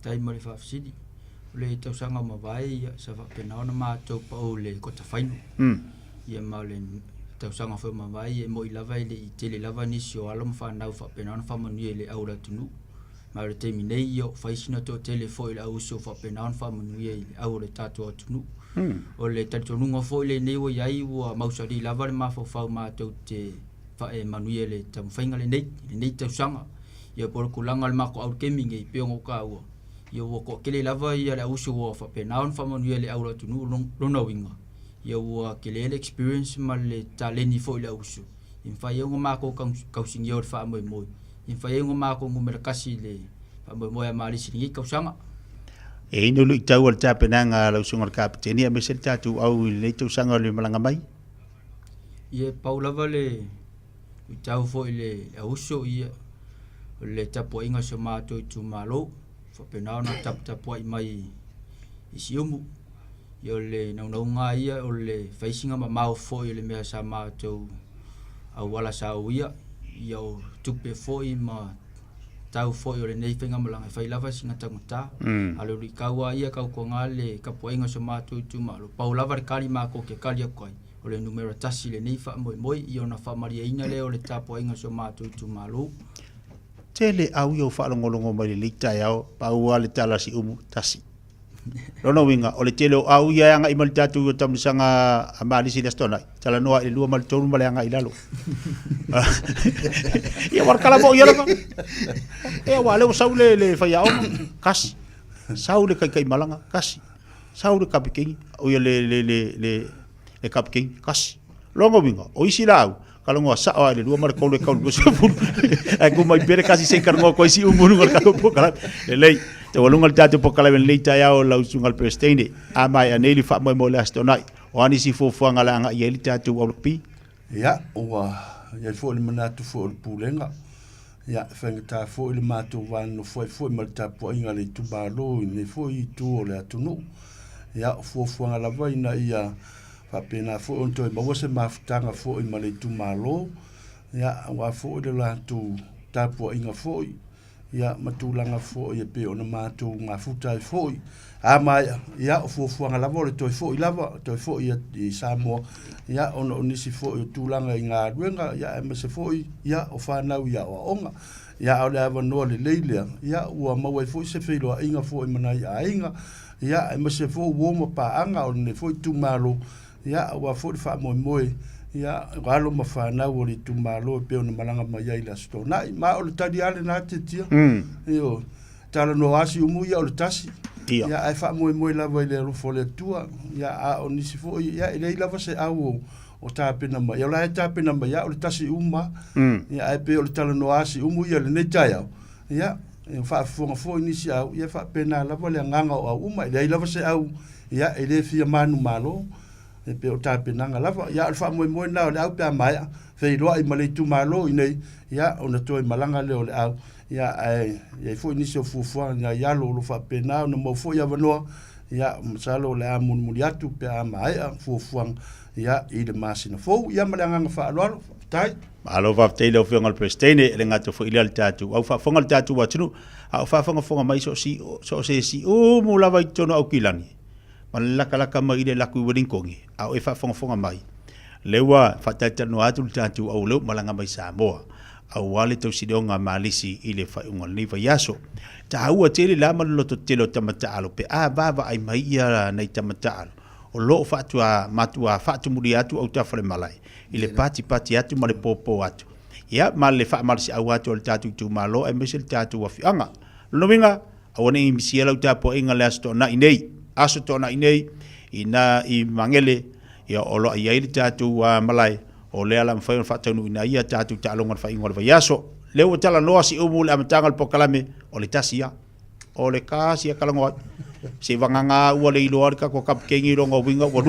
tai mo le fa fsidi le tau sanga ma vai sa fa pena ona ma to pa o le ko ta faino ia ma le tau sanga fa ma vai e mo i lava ile i tele lava ni sio alom fa na fa pena ona fa ma ni le aura tunu ma le te minei yo fa isina to tele fo ile au so fa pena ona fa ma ni le aura tatu tunu o le tatu nu ngo fo ile nei wo yai wo ma so di lava ma fa fa ma to te fa e ma ni le tam fainga le nei tau sanga ia por kulanga ma ko au keming e pe ngo ka wo yo ko kele lava ia la usu wo fa pe naon fa mon yele aura tunu lona winga yo kele experience mal le taleni fo la usu in fa yo ma ko ka singior fa mo in fa yo ma ko ngumera kasi le fa mo ma li singi ka sanga e no lu tau al tapenanga la usu ngal kapteni a mesel tatu au le tu sanga le malanga mai ye paula vale i tau fo i le auso ia o le tapu inga se mātou tu malo whapenao na tapu i mai i siumu i o le naunga ia o le whaisinga ma mau fo i le mea sa mātou au wala sa uia i au tupe fo i ma tau fo i o le nei whenga malanga whailawa singa tangata ale uri kaua ia kau ko ngā le kapu inga se mātou tu malo pau lava re kari māko ke kari akoi o le numero tasi le nei wha moi i o na wha maria ina le o le tapu inga se mātou tu malo Tele au yo fa longolongo mai le tai au pa ua le tala si umu tasi. Rono winga o le tele au ia nga imal tatu yo tam sanga amali si stona. Tala noa le lua mal tonu mal nga ilalo. Ya war kala mo yala. E wa le saule le fa ya o kas. Saule kai malanga kas. Saule kapiking o ya le kapiking kas. Longo winga o isi lau. Kalau ngua sa le dua mar kau le kau go sepul aku mai pere kasi sengkar ngua ko isi umur ngor kau pokala le te walungal tatu pokala ben le taya o lau sungal prestende amai aneli fa mo le astonai o ani si fo fanga la nga yeli tatu o pi ya o ya fo le manatu fo pulenga ya fenga ta fo le matu van no fo mal ta po inga le tubalo ne fo i tu o le atunu ya fo fanga la vaina ia fa pena fo onto ma wose mafutanga fo i male tu malo ya wa fo de la tu tapo inga fo ya matulanga fo ye pe ona matu mafuta fo ama ya fo nga la vole to fo lava to fo ya i samo ya ona onisi fo tulanga inga ruenga ya me se fo ya o fa na ya o onga ya o le ava no le leile ya wa ma wa fo se felo inga fo i mana ya inga ya me se fo wo mo pa anga o ne fo tu malo ya wa fo fa mo ya galo ma fa na wo tu malo pe ona malanga ma ya ila sto na ma o tadi ale na titia yo tala no asi umu ya o tasi ya ai fa mo la va le fo le tua ya a oni si fo ya ile la va se au o ta pena ma ya la ta pena ma ya o tasi uma ya ai pe o tala no asi umu ya le ne ya ya fa fo ni si au ya fa pena la va le nganga o uma ile la va se au ya ile fi manu malo pe o tape nanga lava ya alfa mo na le au pe mai fe lo ai male tu malo ine ya ona to malanga le ole au ya ai ya fo ni so fu ya lo fa pe na no mo fo ya vano ya msalo le amun muliatu pe mai fu ya i de masina fo ya malanga fa lo tai alo va te lo fengal prestene le ngato fo ilal tatu au fa fongal tatu wa tunu au fa fonga mai so si o mo lava i tono au kilani malaka mai le laku werinkongi au e fa fonga mai lewa fa tata no atu tatu au lo malanga mai Samoa au wale to sidonga malisi ile fa ungal ni fa yaso ta ua tele la malo to telo tamata alo pe baba ai mai ia nei tamata alo o lo fa tua matua fa tu muri atu au ta fale malai ile pati atu male popo atu ya male fa mal si au atu tatu tu malo e mesel tatu wa fianga lo minga awone misiela uta po inga lasto na inei aso tona inei ina i mangele ya olo ia i tatu wa malai o le ala mfai fa tonu ina ia tatu talonga fa ingol va yaso le o tala no si o mul am tangal pokalame o le tasia o le kasia kalango se vanganga ua le ilo arka ko kap kengi rongo winga wa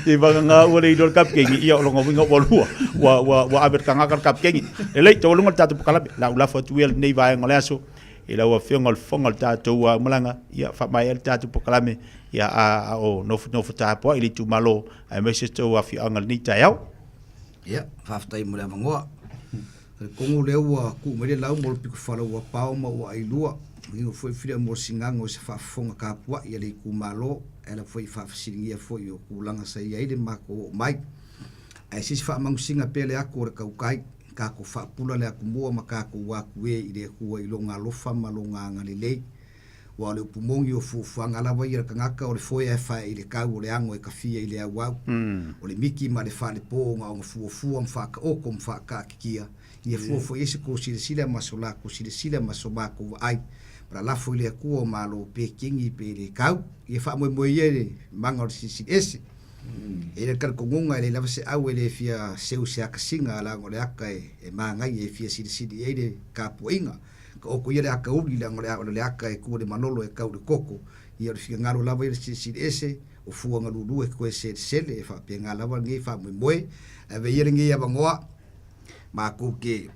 se vanganga ua le ilo kap kengi ia rongo winga wa aber kanga kap kengi le to lunga tatu pokalame la ula fa tuel nei va ngole aso ila wa fengol fongal tatu wa malanga ya fa mai tatu pokalame ya a o no futa po ili tu malo ai message to wa fi angal ni tayau ya fa ftai mo la mangoa ko le wa ku me le lau mo piku fala wa pao ma wa ilua ngi foi fia mo singango se fa fonga ka po ya le ku malo ela foi fa singia foi o ku langa sai ai de mako mai ai si fa mang singa pele ako re kaukai ka ko fa pula le aku mo ma ka ko wa ku e ile ku i longa lofa malonga ngalile wa le pumongi o fuanga la vai ka ngaka o le foi fa ile ka o le ango e ka fia ile wa o le miki ma le fa le po nga o fu fa ka o kom fa ka kia ia fo ese ko sile masola ko sile masoma ko ai para la foi le ku o malo pe kingi pe le kau ia fa mo ye manga si ese ele kar ko ngunga ele la se au ele fia seu se akasinga la ngole aka e manga ye fia sili ele ka poinga ko ko ye aka uli la ngole aka e ku de manolo e ka de koko ia fia ngalo la vai sili ese o fuanga lulu e koe sele e whapenga lawa ngi whamoe e veia ngi abangoa ma ko ke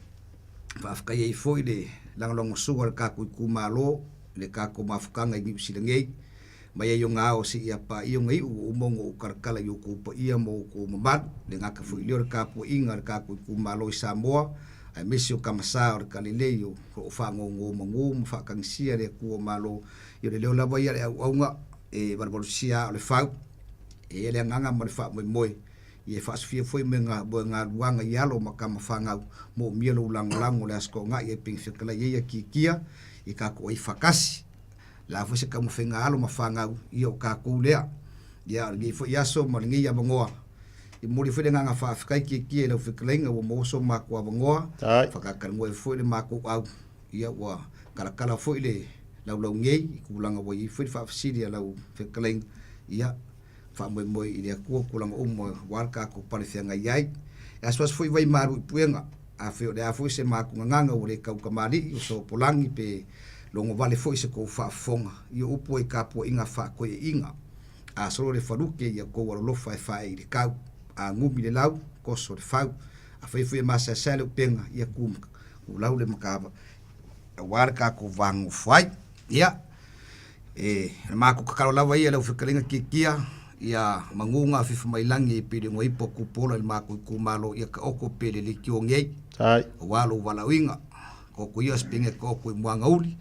whafkai e foi le langalongo sugar ka kumalo le ka ko mafukanga i usila ngei mai e yonga o si ia pa i ngai u mongo karkala yo ko pa ia mo ko mamat le ngaka foi le ka po inga ka kumalo i Samoa ai misio kamasa o kalileo ko fango ngo fa kangsia le ku malo yo le la vai le aunga e barbarusia le fa e le nganga mo fa mo e fa sfia foi menga bo nga wanga yalo makama fanga mo mielo lango le asko nga e ping fikala ye kikia e ka ko i fakasi la fo se kamu fenga alo mafanga i o ka ko lea ya ngi fo yaso mo ngi ya bangoa i muri fo nga fa fikai kikia le fiklenga wo mo so ma ko bangoa fa ka mo fo le ma ko au ia wa kala fo le lau ngei ku langa wo i fo fa sidia lau fiklenga ia fa mo i le ku langa mo warka ko pare fenga yai aswas fo vai maru puenga a feo de a fo se ma ku nganga o le kau kamari so polangi pe longo vale foi se ko fa fonga i upo e kapo inga fa ko inga a solo le faruke ia ko lo fa fa i ka a ngumi le lau ko so fa a foi masa sale penga ia kum u lau le makava a warka ko vangu fai ia e ma ko ka lava ia le fikalinga kikia ia mangunga fifa mailangi pide ngoi poku polo le ma ko malo ia ka oko pele le kiongei ai walo wala winga ko ko ia spinge ko ko mwanga uli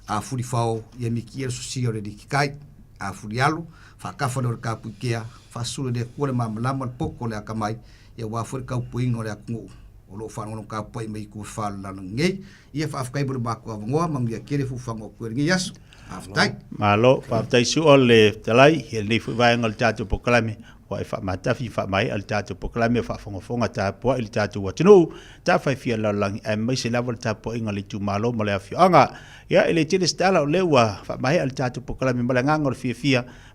a furi fao ia mikia sosio le dikai a furi alo fa ka fa no ka pukia fa sulu de ko le mamlama poko le akamai ia wa furi ka puingo le aku o lo fa no ka poi mai ku fa la ngei ia fa afkai bulu ba ko ngoa mangia kere fu fango ko ngi yasu aftai malo fa aftai su ole talai he ni fu vai ngol tatu poklame wa fa mata fi fa mai al tatu poklame fa fonga ta po il tatu wa tinu ta fa fi la lang e mai se level ta po ingali tu malo mo le fi anga ya ele tele stala le wa fa mai al tatu poklame mo le ngangor fi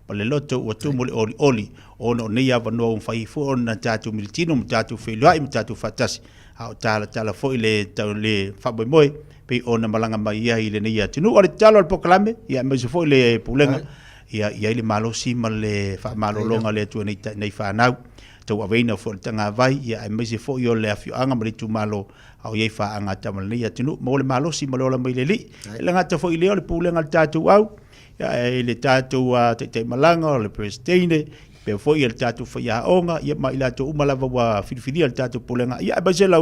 pa le loto wa tu mo le oli ono ne ya va no fa fu on na tatu miltino mo tatu fi lo im tatu fatasi ha tala fo ile ta le fa boy pe ona malanga mai ia ile ne ia tinu o le talo al poklame ia me se fo le pulenga ia ile malo si male fa malo longa le tu nei fa nau to aveina fo tanga vai ia me se fo yo le afi anga mali tu malo au ia fa anga tamal ne ia tinu mo le malo si malo la mai le li le ngata fo ile le pulenga tatu au ia ile tatu te malanga le prestine pe fo ia tatu fo ia onga ia mai la tu malava wa filifili al tatu pulenga ia ba se la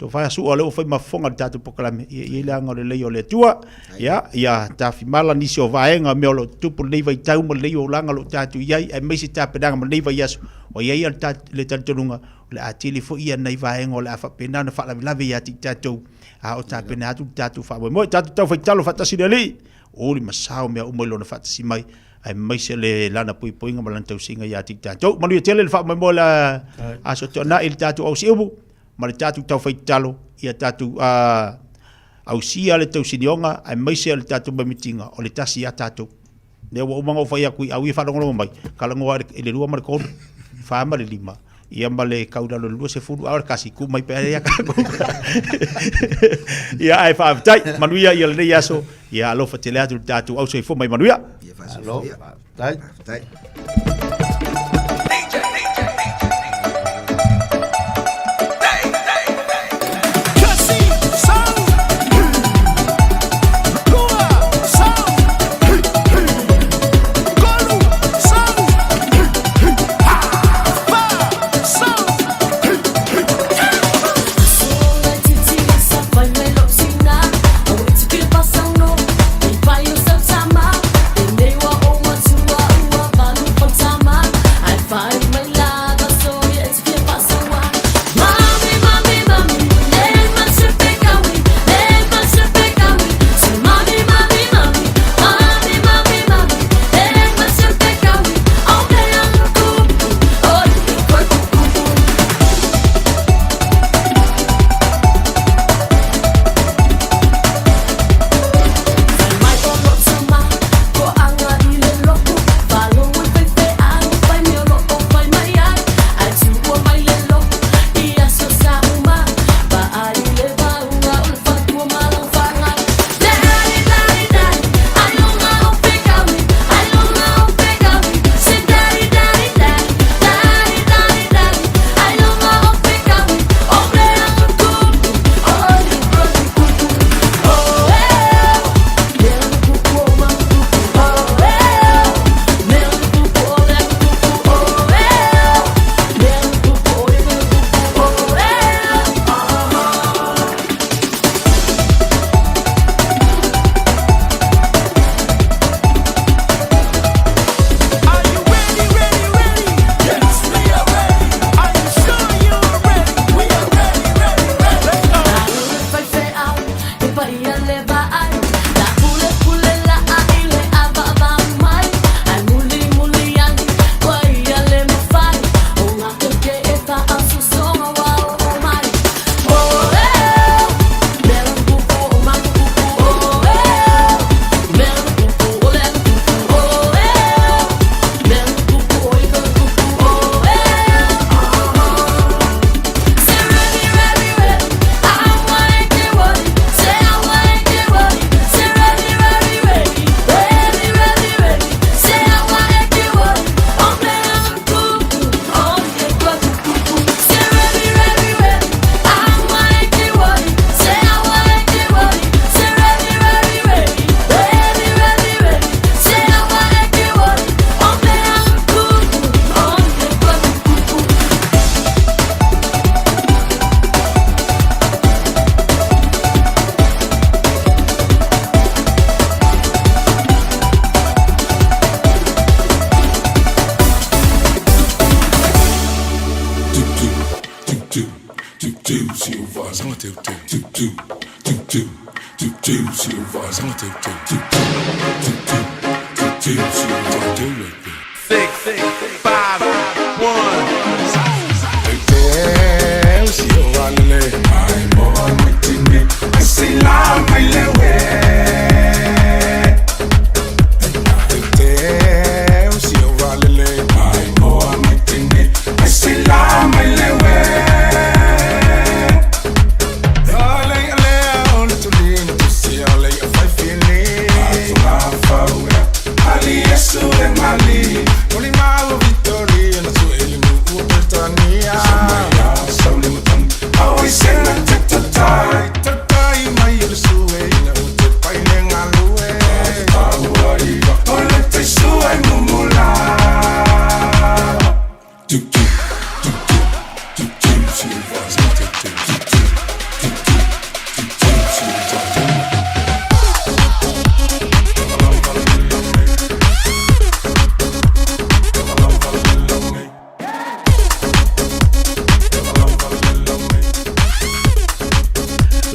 to fa su ole o fa mafonga tatu poklame ia le anga le yo le tua ia ta fi mala ni so vaenga me lo tu por nei vai tau mo le yo langa lo tatu ia e me si ta pedanga mo nei vai yasu o ia le tatu lunga le atili fo ia nei vaenga le fa pena na fa la via ti tatu a o ta pena tatu fa mo tatu ta fa talo fa tasile li o le masao me o mo lo na fa tasi mai ai mai se le lana pui nga malan tau singa ia ti tatu mo le tele fa mo la a so to na il tatu o sibu ma le tatu tau fai talo ia tatu au sia le tau sinionga ai mai se le tatu mamitinga o le tasi a tatu ne wa umango fai akui au i whanongo mai kalangoa ele rua ma le kono wha ma le lima ia ma le kauralo lua se furu awar kasi ku mai pere ia kako ia ai wha avtai manuia ia le nei aso ia alofa te lea tatu au soifo mai manuia alo tai Time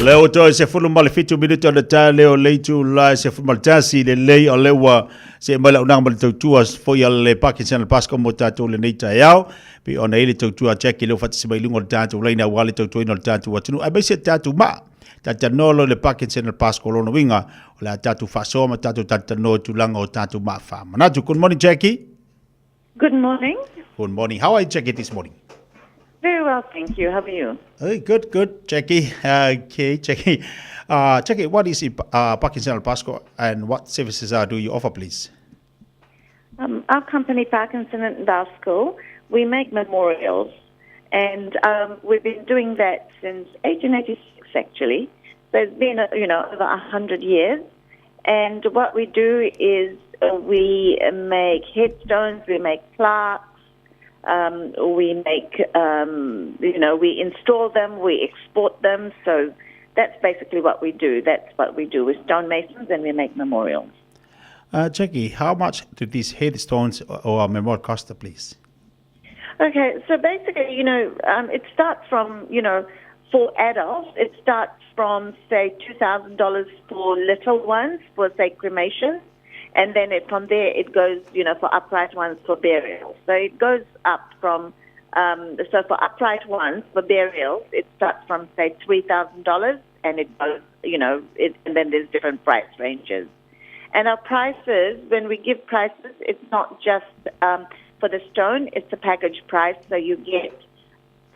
Leo to se fulu male fitu minuto na ta leo leitu la se fulu male tasi le lei o lewa se mala unang male tautua fo ya le Parkinson Pasco mo tatu le neita yao pe ona ile tautua check le fat se bailungo tatu le na wale tautua no tatu watunu abe se tatu ma tata nolo le Parkinson Pasco lo no winga la tatu faso ma tatu tata no tulanga o tatu ma fa manatu. Good morning, Jackie. Good morning. Good morning. How are you, Jackie, this morning? Very well, thank you. How are you? Hey, good, Jackie. Okay, Jackie. Jackie, what is Parkinson Pasco and what services do you offer, please? Our company, Parkinson and Pasco, we make memorials, and we've been doing that since 1886, actually. So it's been, over 100 years. And what we do is we make headstones, we make plaques. We make, we install them, we export them. So that's basically what we do. That's what we do with stonemasons, and we make memorials. Jackie, how much do these headstones or memorial cost, please? Okay, so basically, it starts from, for adults, it starts from, say, $2,000 for little ones, for, say, cremation. And then from there, it goes, for upright ones for burial. So it goes up from, so for upright ones for burials, it starts from, say, $3,000, and it goes, and then there's different price ranges. And our prices, when we give prices, it's not just for the stone, it's a package price. So you get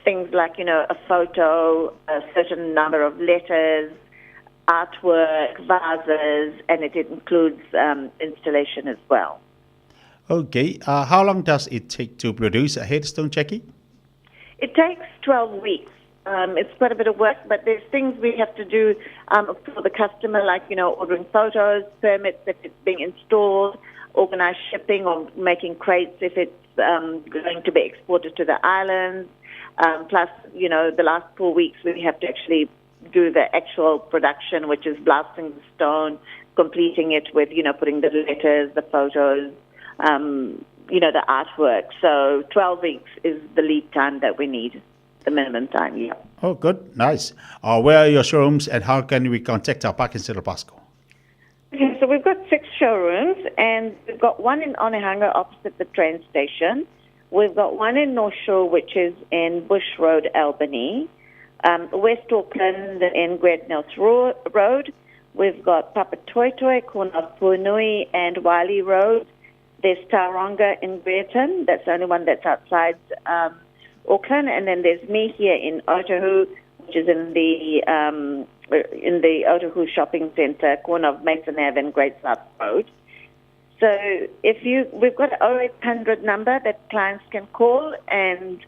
things like, a photo, a certain number of letters, artwork, vases, and it includes installation as well. Okay. How long does it take to produce a headstone, Jackie? It takes 12 weeks. It's quite a bit of work, but there's things we have to do for the customer, like, ordering photos, permits if it's being installed, organize shipping or making crates if it's going to be exported to the islands. Plus, the last 4 weeks we have to actually do the actual production, which is blasting the stone, completing it with, putting the letters, the photos, the artwork. So 12 weeks is the lead time that we need, the minimum time, yeah. Oh, good. Nice. Where are your showrooms and how can we contact our Parkinson Pasco? Okay, so we've got 6 showrooms, and we've got one in Onehunga opposite the train station. We've got one in North Shore, which is in Bush Road, Albany. West Auckland in Great Nelson Road. We've got Papatoetoe, corner of Puanui and Wiley Road. There's Tauranga in Brereton. That's the only one that's outside Auckland. And then there's me here in Otahu, which is in the Otahu Shopping Centre, corner of Mason Ave and Great South Road. So we've got an 0800 number that clients can call, and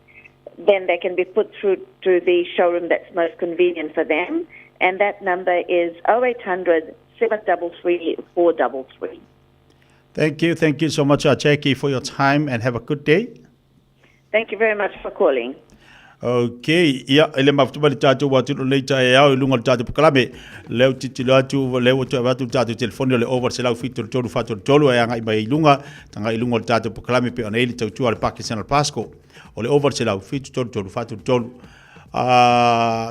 then they can be put through to the showroom that's most convenient for them. And that number is 0800 733 433. Thank you so much, Jackie, for your time, and have a good day. Thank you very much for calling. Okay, ele mafutuma tatu watu leita yao lungo tatu kalame leo titilo atu leo watu tatu telefoni le over sela fitu tolu fatu tolu ya ngai mai lunga tanga ilungo tatu kalame pe ona ile tatu al Parkinson Pasco o le over se lau fitu tolu fatu tolu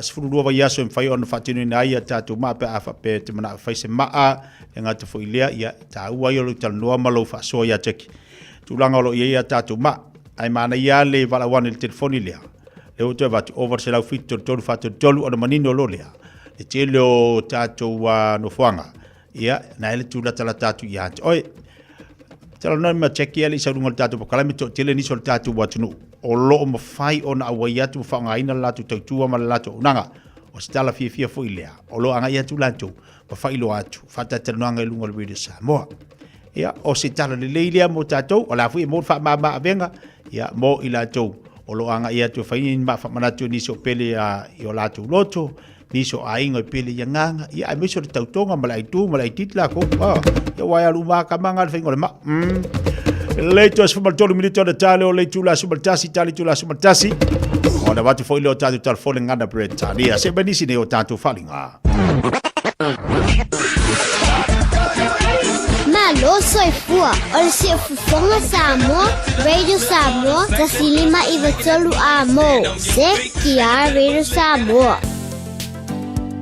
sifuru lua vai aso fai ona fatinu na ia tatu ma pe afa pe te mana fai se maa e ngata fo ilia ia ta ua ia lo tal noa malo fa so ia teki tulanga lo ia tatu ma ai mana ia le vala wan le telefoni lea le o te va over se lau fitu tolu fatu tolu ona manino lo lea le telo tatu wa no fuanga ia na ele tula tala tatu ia oi tala no ma cheki ali sa rungal tatu pakala mi to tele ni sol tatu wa tunu o lo ma fai ona awai atu fa nga ina latu tautua ma latu nanga o stala fia fo ilea o lo anga ia tu latu ma fai lo atu fata tano anga lunga le video sa mo ia o se tala le leile mo tatu o la fu mo fa ma venga ia mo ila tu o lo anga ia tu fai ma fa manatu ni so pele a i latu loto ni so ainga pele yanga ia ai meso tautonga malai titla ko ia wai alu ma kamanga fe ngole ma leito as fuma tolu milito de tale o leitu la subaltasi tali tu la subaltasi ona watu foi lo tatu tal falling under bread tali se benisi ne o tatu falinga Malo soy fua, ol si fufonga Samoa, Radio Samoa, tasilima iwatolu amo, se kia Radio Samoa.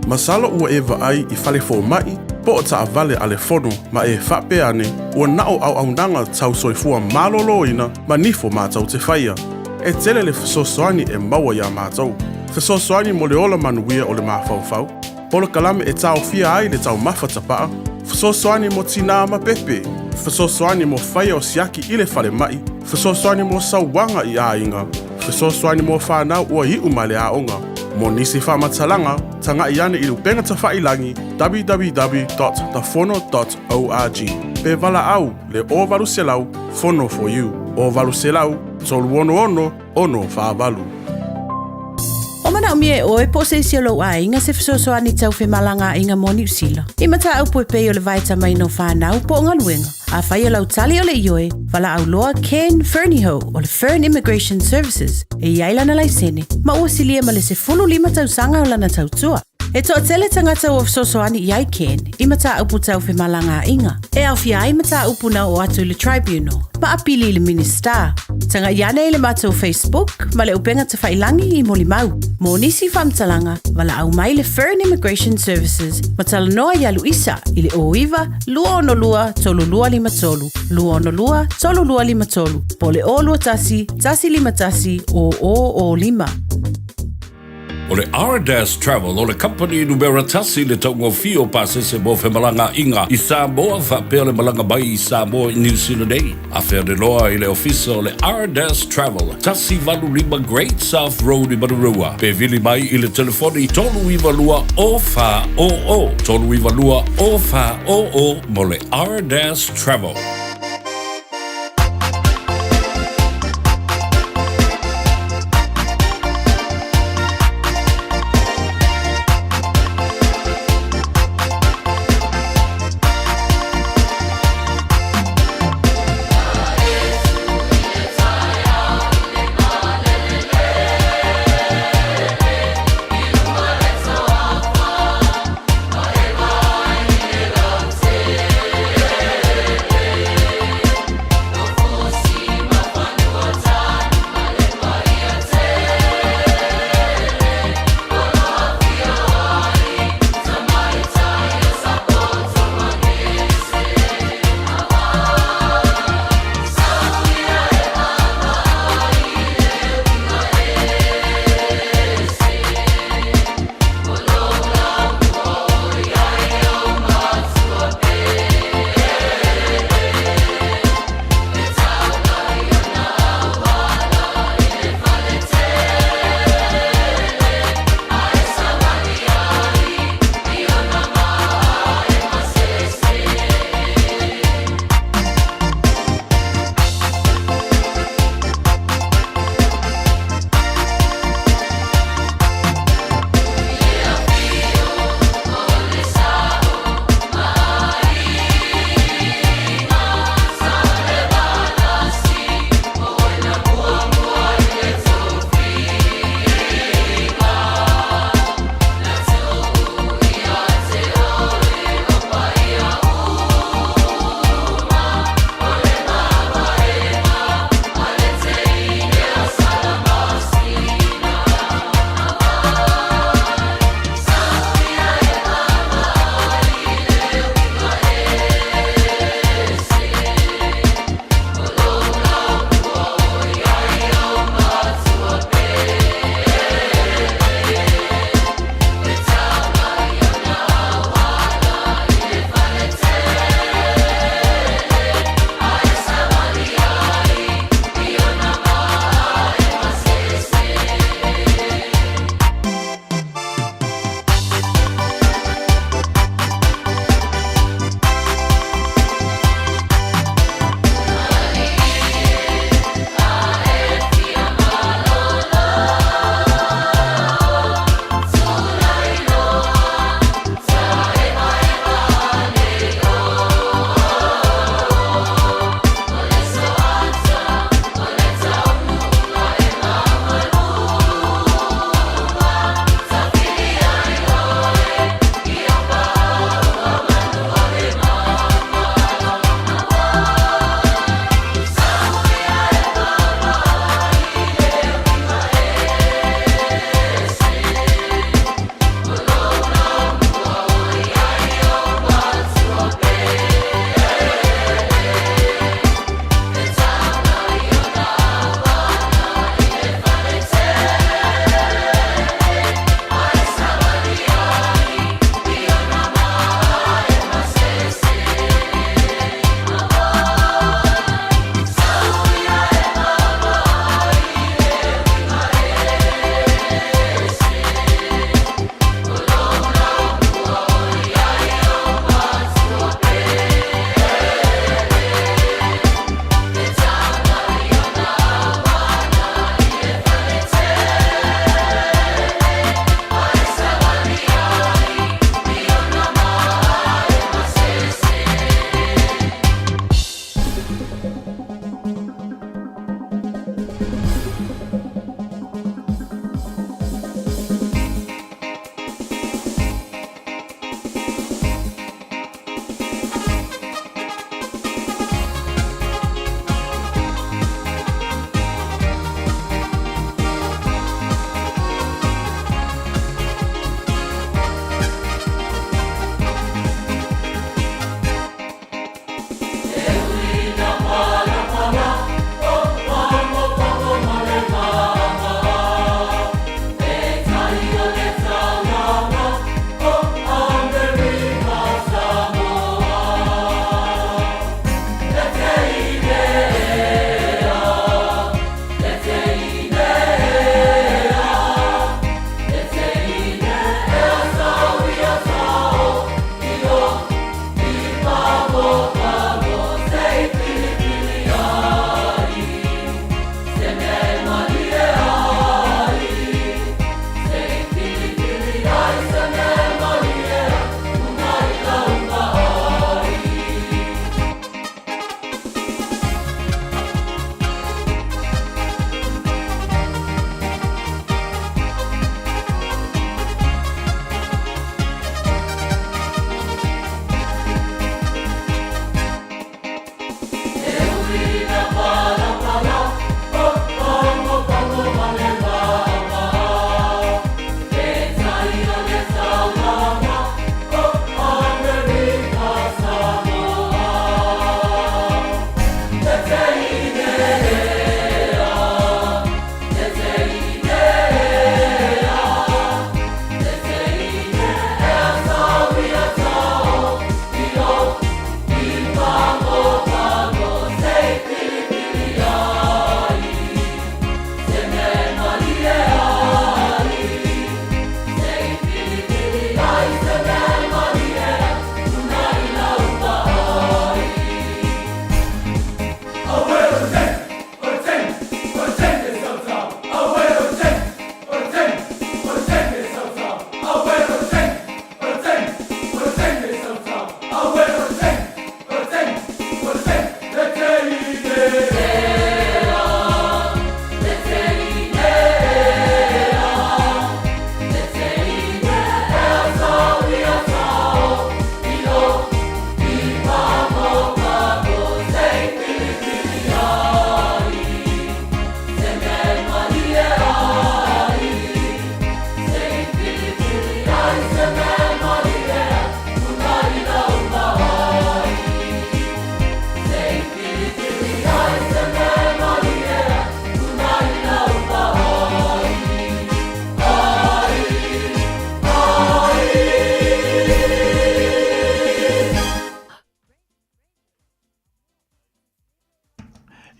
Masala ua e vaai i fale fo mai, po o taa vale ale fono ma e whape ane, ua nao au nanga tau soifua malolo ina, ma nifo mātau te whaia. E tele le fesosoani e maua ia mātau. Fesosoani mo le ola manuia o le mawhauwhau. Polo kalame e tau fia ai le tau mawhatapaa. Fesosoani mo tina ama pepe. Fesosoani mo whaia o siaki i le fale mai. Fesosoani mo sauwanga i a inga. Fesosoani mo whanau ua i umale a onga. Mo nisi whamatalanga, tanga i ane i lupenga ta whailangi www.thefono.org. Pe vala au, le o valu selau, Fono for you. O valu selau, tolu ono whaavalu. O mana umie oe po se siolo a inga se fesosoani tau whemalanga inga mo New Zealand. I mata au po peo le vaita mai no whanau po ngā luenga. A whai lau tali o le ioe, wala au loa Ken Fernieho o le Fern Immigration Services e iailana lai sene, ma ua silia ma le se 15 tausanga o lana tautua. E toa tele tangata o fesosoani iai Ken, i mata upu tau whemalanga inga. E au fia ai mata upu na o atu le Tribunal, ma apili le Minister. Tanga iane i le mata o Facebook, ma le upenga te whailangi i moli mau. Mo nisi whamtalanga, wala au mai le Fern Immigration Services, ma tala noa ia Luisa, i le oiva, lua ono lua, tolu lua lima tolu, lua ono lua, tolu lua lima tolu, po le o lua tasi, tasi lima tasi, o lima. O le R-Dash Travel o le company numera tasi le taungo fio pasese mo whemalanga inga i Samoa whapea le malanga bai i Samoa i New Zealand ei. A whea de loa i le ofisa o le R-Dash Travel tasi valu lima Great South Road i Marurua. Pe vili mai i le telefoni tolu iwa lua o wha o. Tolu iwa lua o wha o mo le R-Dash Travel.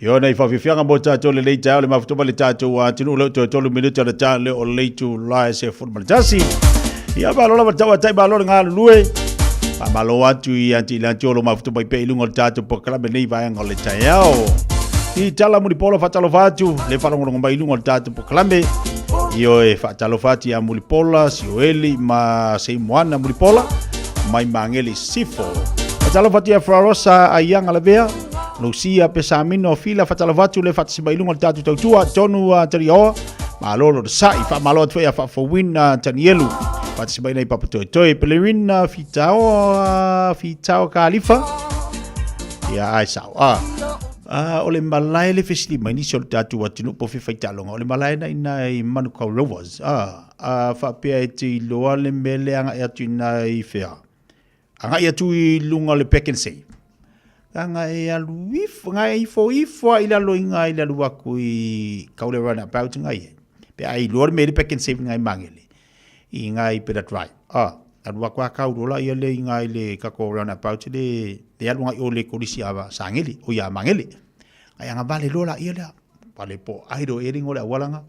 Yo nei whawhiwhianga mo tātou le leita o le mawhutoma le tātou a tinu leo tolu minuta le tā leo o leitu lai se whutmalitasi. Ia malola watawa tai malola ngā lue. Malo atu I anti lantiolo mawhutoma I pe ilunga le tātou pokalame nei vaianga o le tai au. I tala muli pola whatalo whatu le wharongorongo mai ilunga le tātou pokalame. Io e whatalo whati a muli pola, si o eli ma se moana muli pola. Mai mangeli sifo. Whatalo whati a Frarosa a ianga le vea. Lucia pesamino fila fatalavatu le fatisibailunga tatu tautua tonu tarioa malolo sai fa malo tfe fa fo win tanielu fatisibaina papa toi pelerina fitao kalifa ya aisa ole malai le fesili mani sol tatu watinu po fe talonga ole malai na ina manu ka rovers fa pe ti lo le mele anga ya tuna I fea anga ya tu lunga le pekense nga e aluif nga ifo ila loinga ila luaku I kaule run about nga ye pe ai lor me pe ken save nga mangele I nga I peda try aluaku ka urola ia le nga ile ka ko run about le alunga o le kolisi ava sangeli o ya mangele ai nga vale lola ia le vale po ai do ering ole walanga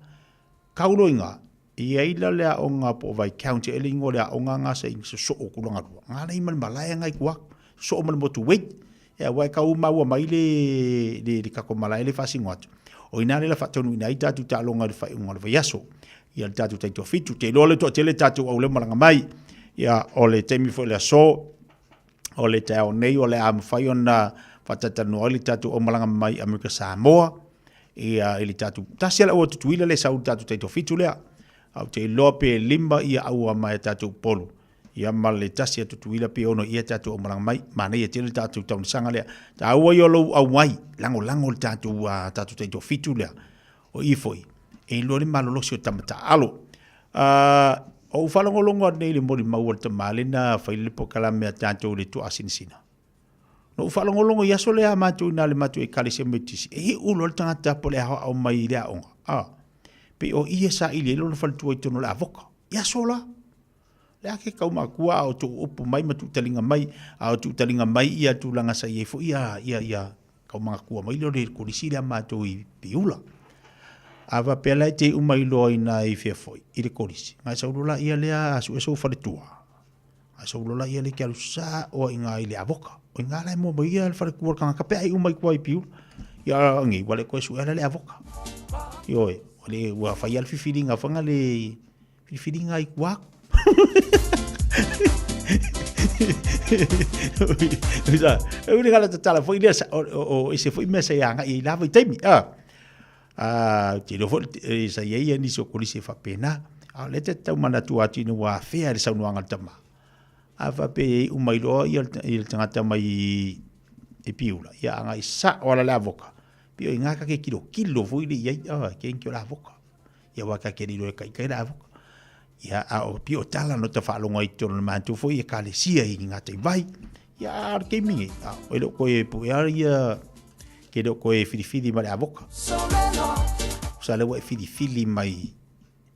kaulo inga ia ila le onga po vai county ering ole onga nga se so o kulanga nga le man malaya nga ikwa so o man motu wait ya wai ka uma wa mai le ka ko mala le fasi ngot o ina le fa tonu ina ita tu ta longa le fa ngol va yaso ya ta tu to fitu te lo le to tele ta tu o le malanga mai ya o le temi fo le so o le ta o nei o le am fa yona fa ta no le ta tu o malanga mai America Samoa ia ile ta tu ta sia o tu ile le sa ta tu to fitu le au te lope limba ia au mai ta tu polu ia male tasi atu tuila pe ono ia tatu o marang mai mana ia tele tatu taun sanga lea ta ua yo lo au mai lango tatu tatu te to fitu lea o ifoi e lori malolo si o tamata alo o falongolongo nei le mori mau te male na faile pokala me tatu le tu asinsina no falongolongo ia so lea matu na le matu e kalise metisi e ulo tanga tapo le au mai lea onga pe o ia sa ile lo faltu to no la avoka ia sola le ke kau makua au tu upu mai matu talinga mai au tu talinga mai ia tu langa sa ia fo ia kau makua mai lo le kulisi le matu I piula ava pela te umai lo ina I fe foi I le kulisi ngai sa ulola ia le asu eso fa le tua asu ulola ia le kalu sa o inga ile avoka o inga la mo ia le fa le kuor kanga kape ai umai kwa I piula ia ngi wale ko su ele avoka yo ole wa fa ia le fifilinga fanga le fifilinga I kwa Usa, eu ngala tala foi dia o ese foi mesa yanga I lava temi ti lo foi sa ia ni so kulisi fa pena le te tau mana tu ati no wa fea le sa no anga tama ava pe umai lo ia il tangata mai e piula ia anga isa ola la avoka pio inga ka ke kilo foi le ia ke en la avoka ia wa ka ke ni lo kai la avoka ia o pio tala no te whaalonga I tono mantu foi e kalesia I ngate vai ia ar ke mingi o lo ko e puia ia ke lo ko e filifili mai avoka sa le wa filifili mai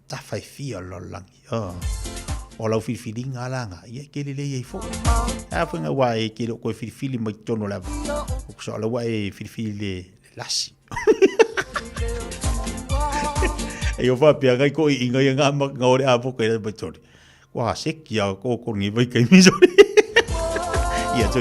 ta fai fia lo langi o lo filifili ngalanga ia ke le ia fo a fo nga wa e ke lo ko e filifili mai tono la o so lo wa e filifili le lasi e o fa pia kai ko inga nga ngore a po kai ba tori wa se kia ko ngi vai kai mi so ia so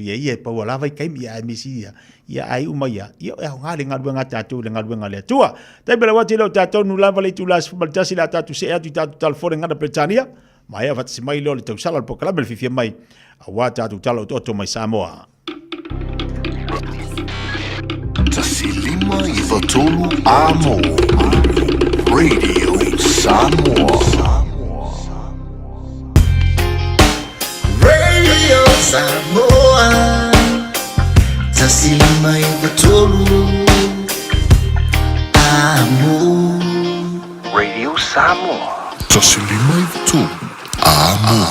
ia pa wala vai kai mi a mi si ia ai uma ia nga le nga tatu le nga le tua tai bela wati lo tatu nu lava le tu las mal tasi la tatu se atu tatu tal fore nga Britania mai ava si mai lo le tau sala po kala bel fifia mai a wa tatu talo to mai Samoa Tasilima Ivatolu Amo Radio Samoa. Radio Samoa. Tasilima Ivatolu Amo Radio Samoa. Tasilima Ivatolu Amo.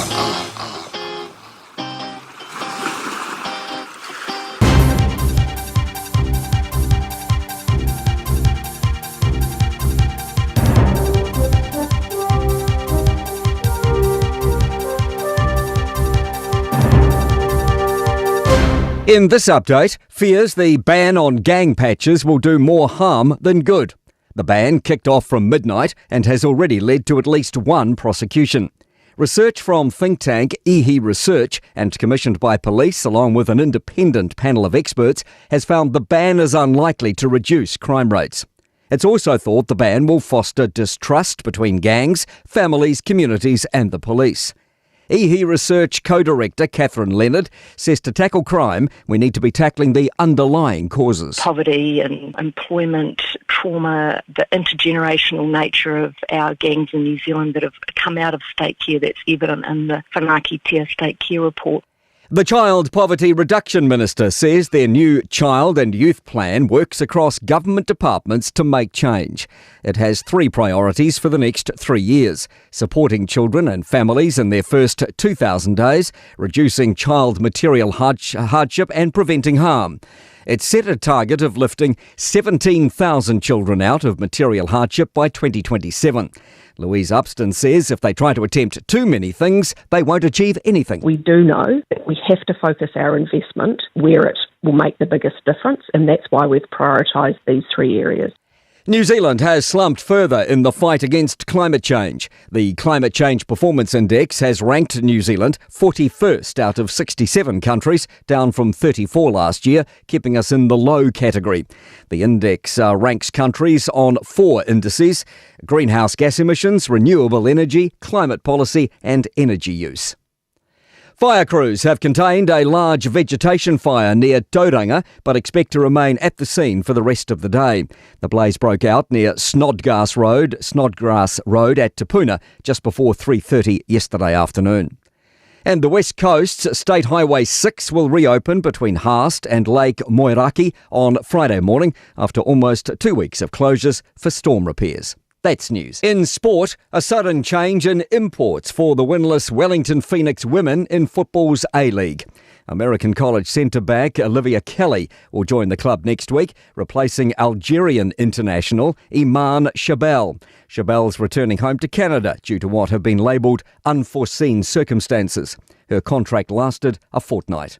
In this update, fears the ban on gang patches will do more harm than good. The ban kicked off from midnight and has already led to at least one prosecution. Research from think tank IHI Research and commissioned by police along with an independent panel of experts has found the ban is unlikely to reduce crime rates. It's also thought the ban will foster distrust between gangs, families, communities and the police. IHI Research co-director Catherine Leonard says to tackle crime, we need to be tackling the underlying causes. Poverty and employment, trauma, the intergenerational nature of our gangs in New Zealand that have come out of state care, that's evident in the Whanaki Tia State Care Report. The Child Poverty Reduction Minister says their new child and youth plan works across government departments to make change. It has 3 priorities for the next 3 years: supporting children and families in their first 2,000 days, reducing child material hardship and preventing harm. It set a target of lifting 17,000 children out of material hardship by 2027. Louise Upston says if they try to attempt too many things, they won't achieve anything. We do know that we have to focus our investment where it will make the biggest difference, and that's why we've prioritised these 3 areas. New Zealand has slumped further in the fight against climate change. The Climate Change Performance Index has ranked New Zealand 41st out of 67 countries, down from 34 last year, keeping us in the low category. The index ranks countries on 4 indices: greenhouse gas emissions, renewable energy, climate policy and energy use. Fire crews have contained a large vegetation fire near Tauranga, but expect to remain at the scene for the rest of the day. The blaze broke out near Snodgrass Road at Te Puna just before 3:30 yesterday afternoon. And the West Coast's State Highway 6 will reopen between Haast and Lake Moeraki on Friday morning after almost 2 weeks of closures for storm repairs. That's news. In sport, a sudden change in imports for the winless Wellington Phoenix women in football's A-League. American college centre-back Olivia Kelly will join the club next week, replacing Algerian international Iman Chabel. Chabel's returning home to Canada due to what have been labelled unforeseen circumstances. Her contract lasted a fortnight.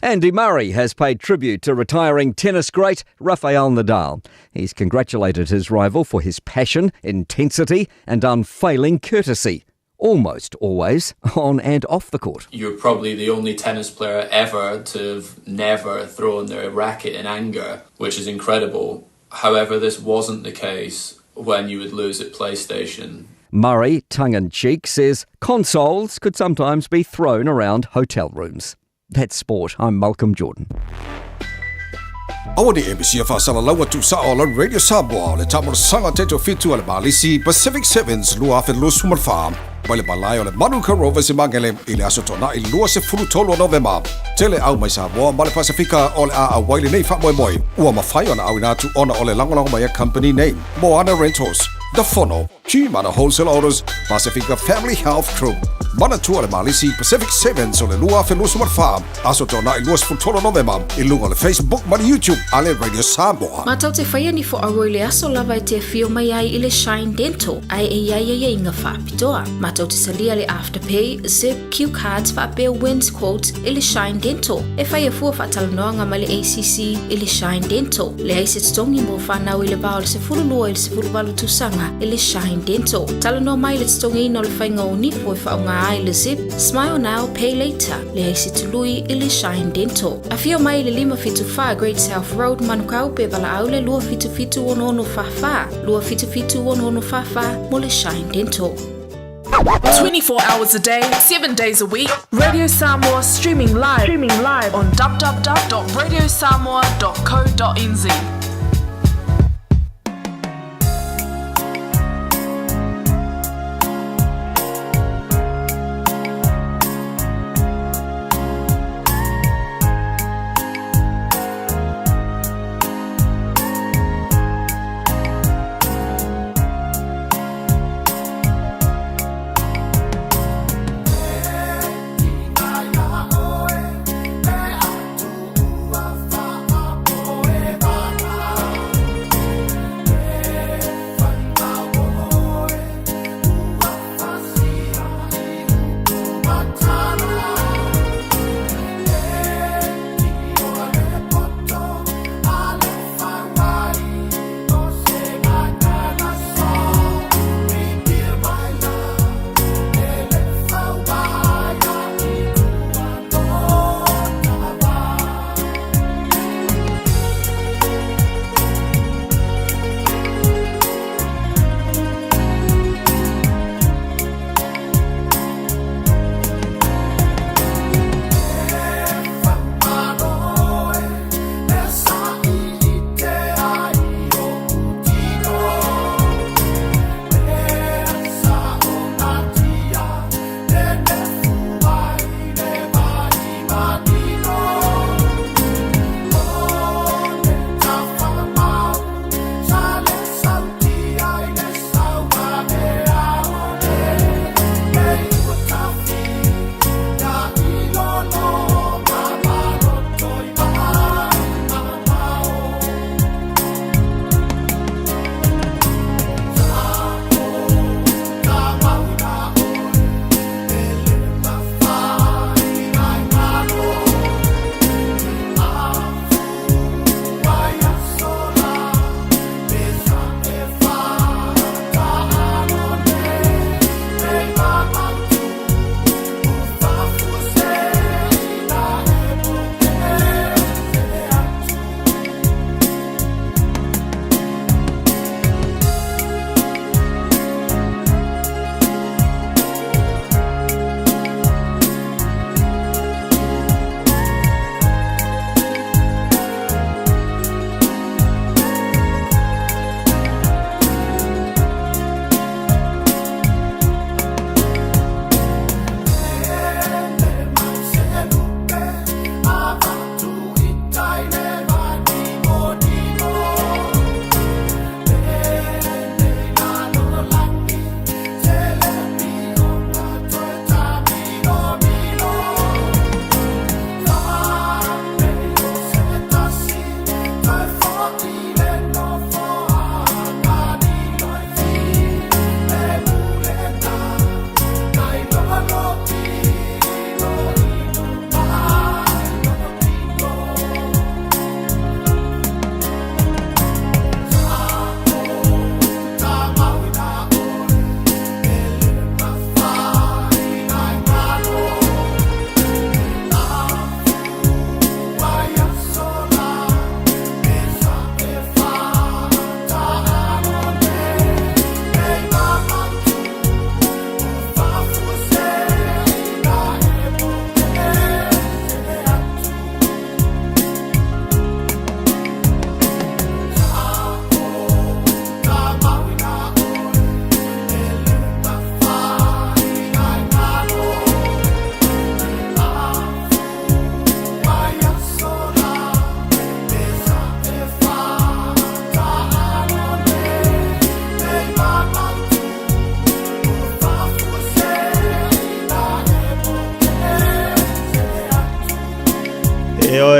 Andy Murray has paid tribute to retiring tennis great Rafael Nadal. He's congratulated his rival for his passion, intensity and unfailing courtesy. Almost always on and off the court. You're probably the only tennis player ever to have never thrown their racket in anger, which is incredible. However, this wasn't the case when you would lose at PlayStation. Murray, tongue-in-cheek, says consoles could sometimes be thrown around hotel rooms. That's sport. I'm Malcolm Jordan. Awani ABC fasala lawa tu sa on Radio Samoa le tamor sanga teto fitu al Malisi Pacific Sevens lua fe lo sumar farm Wale balai ole Manuka Rovers imangele ile asotona i lua se furutolo November tele au mai Samoa male Pacifica ole a waile nei fa moi moi ua mafai ona au inatu ona ole langolango mai company name Moana Rentals The Fono Chimana Wholesale Orders Pacifica Family Health Crew Mana tu ole Malisi Pacific Sevens ole lua fe lo sumar farm asotona i lua se furutolo November i lunga le Facebook mani YouTube ale Radio Samoa. Matau te whaia ni fo aroi le aso lava te fio mai ai i le Shine Dental. Ai e ia inga whaapitoa. Matau te salia le Afterpay, Zip, Q Cards, whaapea Wins Quotes i le Shine Dental. E whaia fua whaatalanoanga ma le ACC i le Shine Dental. Le aise tongi mo whanau i le bao le se furulua i le se furuwalu tusanga i le Shine Dental. Talanoa mai le tongi ino le whainga o nifo i whaonga ai le Zip, Smile Now, Pay Later. Le aise tului i le Shine Dental. A fio mai le 5 Great South Road Manukau pe wala aule lua fitu ono fafa. Lua fitu ono fafa mo le Shine Dental. 24 hours a day, 7 days a week. Radio Samoa streaming live on www.radiosamoa.co.nz.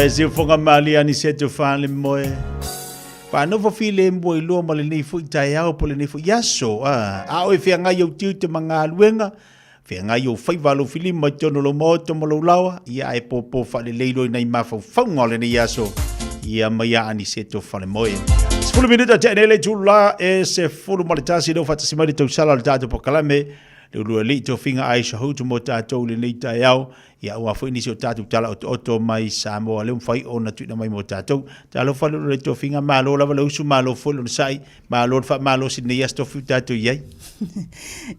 Ia se fonga mali ani se tu fale moe. Pa no fa file mboi lo mali ni fu tai au pole ni fu yaso a o fe nga yo tiu te manga luenga fe nga yo fai valo fili ma tono lo moto mo lo lawa ia e popo fa le leilo nei ma fa ngole ni yaso ia mai ani se tu fale moe. 10 minuta te nele tu la e se fulu malitasi do fa tsimari tu sala al tatu po kalame le lu le to finga ai sha hu tu mo tatu le nei tai au ia ua fo inisi o tatu tala o mai Samoa le mfai ona tu na mai mo tatu talo fa le to finga malo lava le usu malo fo le sai malo fa malo si nei sto fu tatu ye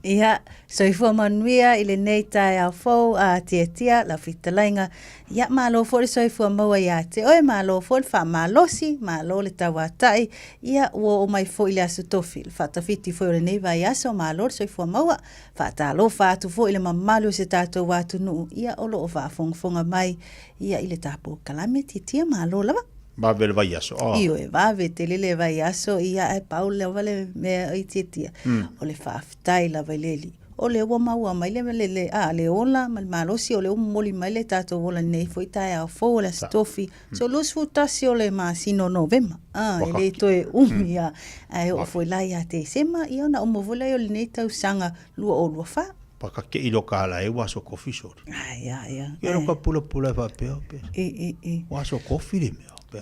ia so i fo manuia ile nei tai au fo a tia la fitalainga ia malo fo le so i fo maua ia te oi malo fo fa malosi malo le tawatai ia o mai fo ile asu tofil fa tafiti fo le nei vai aso malo so i fo maua fa talo fa tu fo ile mamalo se tatu watu nu ia lo fa fonga mai ia ile tapo kalame titia malo lava ba vel vai aso io e va vetele le vai aso ia e paula vale me i titia o le fa ftai la valeli o le wa maua mai le a le ola mal malo si o le moli mai le tato vola nei foi tai a fo la stofi so los futasi o le ma sino novema ele to e umia ai o foi la ia te sema ia na o mo vola o le nei tau sanga lua o lua fa Paka ke ilo kala e waso coffee shop. Ai. Yo no pula fa pe. Waso coffee le me. Pe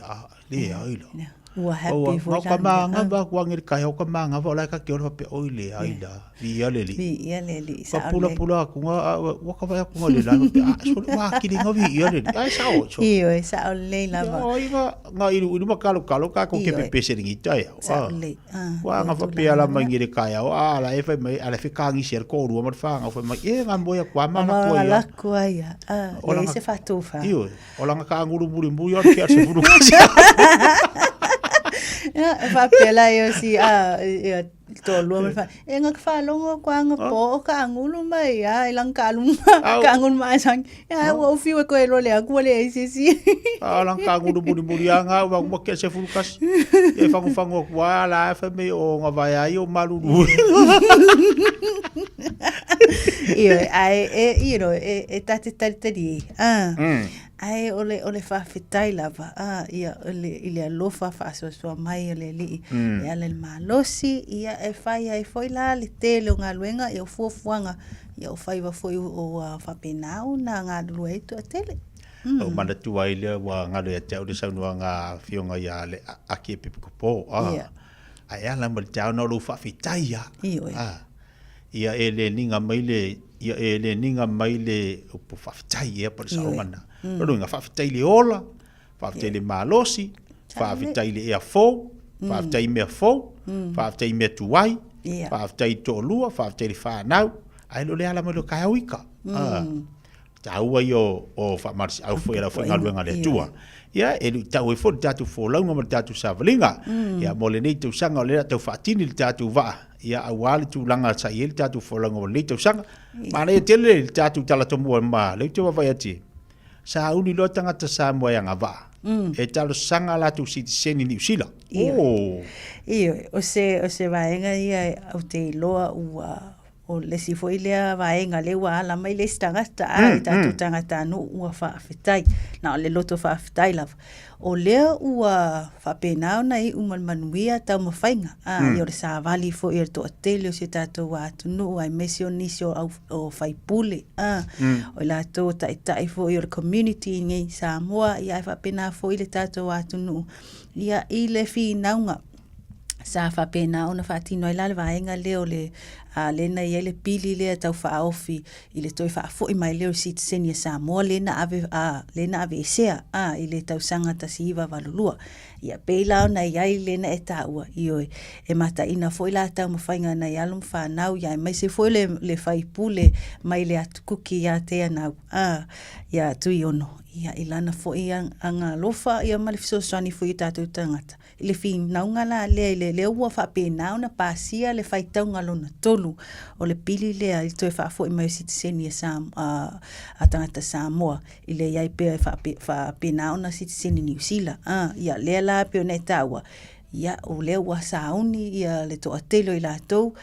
le ai lo. Ua happy for that. Ka ba kwa ngir ka ka manga va la ka ke o pe oile ai da. Vi ia le li. Ka pula ku wa ka va ku le la pe so wa ki le ngovi ia le. Ai sa o. Io e sa o le la ba. Oi va nga ilu ma kalo ka ko ke pe pese ngi tai. Sa le. Wa nga fa pe ala mangire ka ya. Ala e fa mai ala fi ka ngi ser ko ru ma fa nga fa mai e nga moya kwa ma ko ya. Ala ko ya. E se fa tu fa. Io. Ola nga ka nguru buri mbu yo ke se furu. Fa pela yo si to lu ma fa e nga fa longo kwa nga po ka ngulu mai ya ilang kalum ka ngul mai sang ya wo fi ko lo le aku le si lang ka ngulu buri nga wa mo ke se fulu kas e fango kwa la fa me o nga va ya yo malu e tati ai ole fa fitai lava ia ile alofa fa so mai ole li ia le malosi ia e fai ai foi la le tele nga luenga e fuanga ia o fai va foi o fa penau na nga luai to tele o manda tu ai le wa nga le tau de sa nga fionga ia le aki pe ko ai ala mo tau no lu fa fitai ia ele ninga mai le o fa fitai ia por sa mana no nga fa fitai le ola fa fitai le malosi fa fitai le ia fo fa fitai me fo fa fitai me tuai fa fitai to lua fa fitai le fa nau ai lo le ala mo lo ka wika tau ai o fa marsi au fo era fo ngalu ngale tua ia e tau e fo tatu fo longa mo tatu savalinga ia mo le nei tu sanga le tau fa tini tatu va ia awali tu langa sa il tatu fo longa mo le tu sanga ma le tele tatu tala to mo ma le tu va yati sa uni lo tanga ta sa mo yang ava e talo sanga la tu citizen ni usila o se va enga ia au te loa o le si foi le vaenga le wa la mai le stangata ai tatu tangata no ua fa fitai na le loto fa fitai la o le ua fa pena na i umal manuia ta mo fainga yo sa vali fo ir to hotel se tatu wa tu no ai misionisio o fai pule o la to tai fo your community ngai Samoa ia fa pena fo ile tatu wa tu no ia ile fi naunga sa fa pena ona fa tino ila le vaenga leo le lena ia le pili le tau fa ofi ile toi fa fo i mai le citizen ya Samoa lena ave sea ile tau sanga ta siva valulua ia peila na ia lena e taua io e mata ina foi la tau mafainga na ia lum fa nau ia mai se foi le fai pule mai le atukuki ia te na ia tu iono ia ilana fo ia anga lofa ia malifiso swani fo tatu tangata ile fin naunga la le ua fa pena una pasia le fai taunga lona tolu o le pili le ai toi fa fo i mai citizen ya atangata Samoa ile ia pe fa pena una citizen New Zealand ia le la pe ona taua ia o le ua sauni ia le to atelo ila to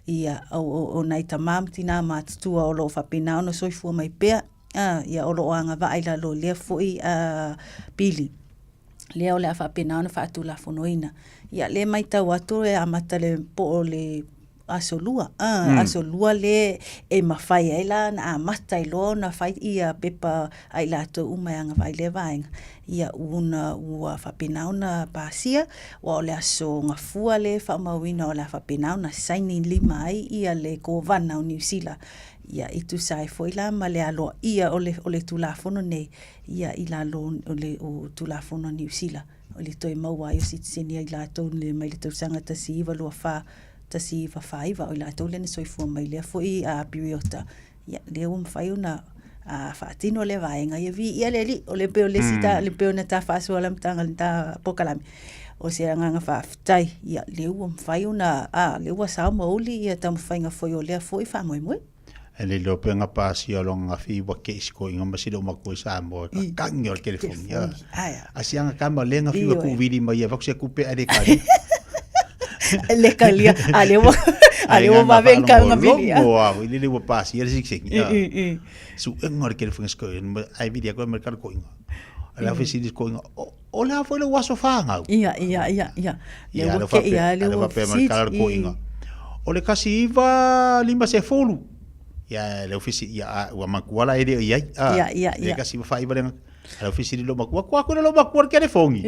ia o nai tamam tina matutua o lo fa pena una soifua mai pe ia o loo anga vai la lo lea foi pili. Lea o le afa pena ona fa atu la fonoina. Ia le mai tau atu e amata le po o le asolua. Asolua le e mawhai ai la na amata i lo na whai ia pepa ai la to umai anga vai le vaenga. Ia una ua whapena ona pasia wa o le aso ngafua le whamawina o le whapena ona saini lima ai ia le kovana o New Zealand. Ia itu sai foi la ma le alo ia o le tulafono nei ia i la lo o tulafono New Zealand o le toi maua i o sitiseni ai la tau le mai le tausanga tasi iwa lua wha tasi iwa whaiva o la tau le ne soifua mai lea foi a piriota ia le o mwhai una a whaatino le vaenga ia vi ia le li o le peo le sita le peo na ta whaasua lam tanga le ta pokalami o se nganga whaafitai ia le o mwhai una le ua sao mauli ia ta mwhainga foi o lea foi wha moe moe ele lo penga pasi along fi wa ke sko inga masido makoi sa mo kangi o telefon ya asianga kama lenga fi wa ku vidi ma ya va se kupe ade ka le kalia ale wa ven ka nga vidi wa ile le wa pasi ya sik ya su ngor telefon sko ai vidi ko mercado ko inga ala fi sidis ko inga o la foi lo waso fanga ia le wa ke ia le wa pe mercado ko inga o le kasi iva lima se folu ya le ofisi ya wa makuala ide ya ya kasi fa iba le ofisi di lo makua ko lo makua ke le fongi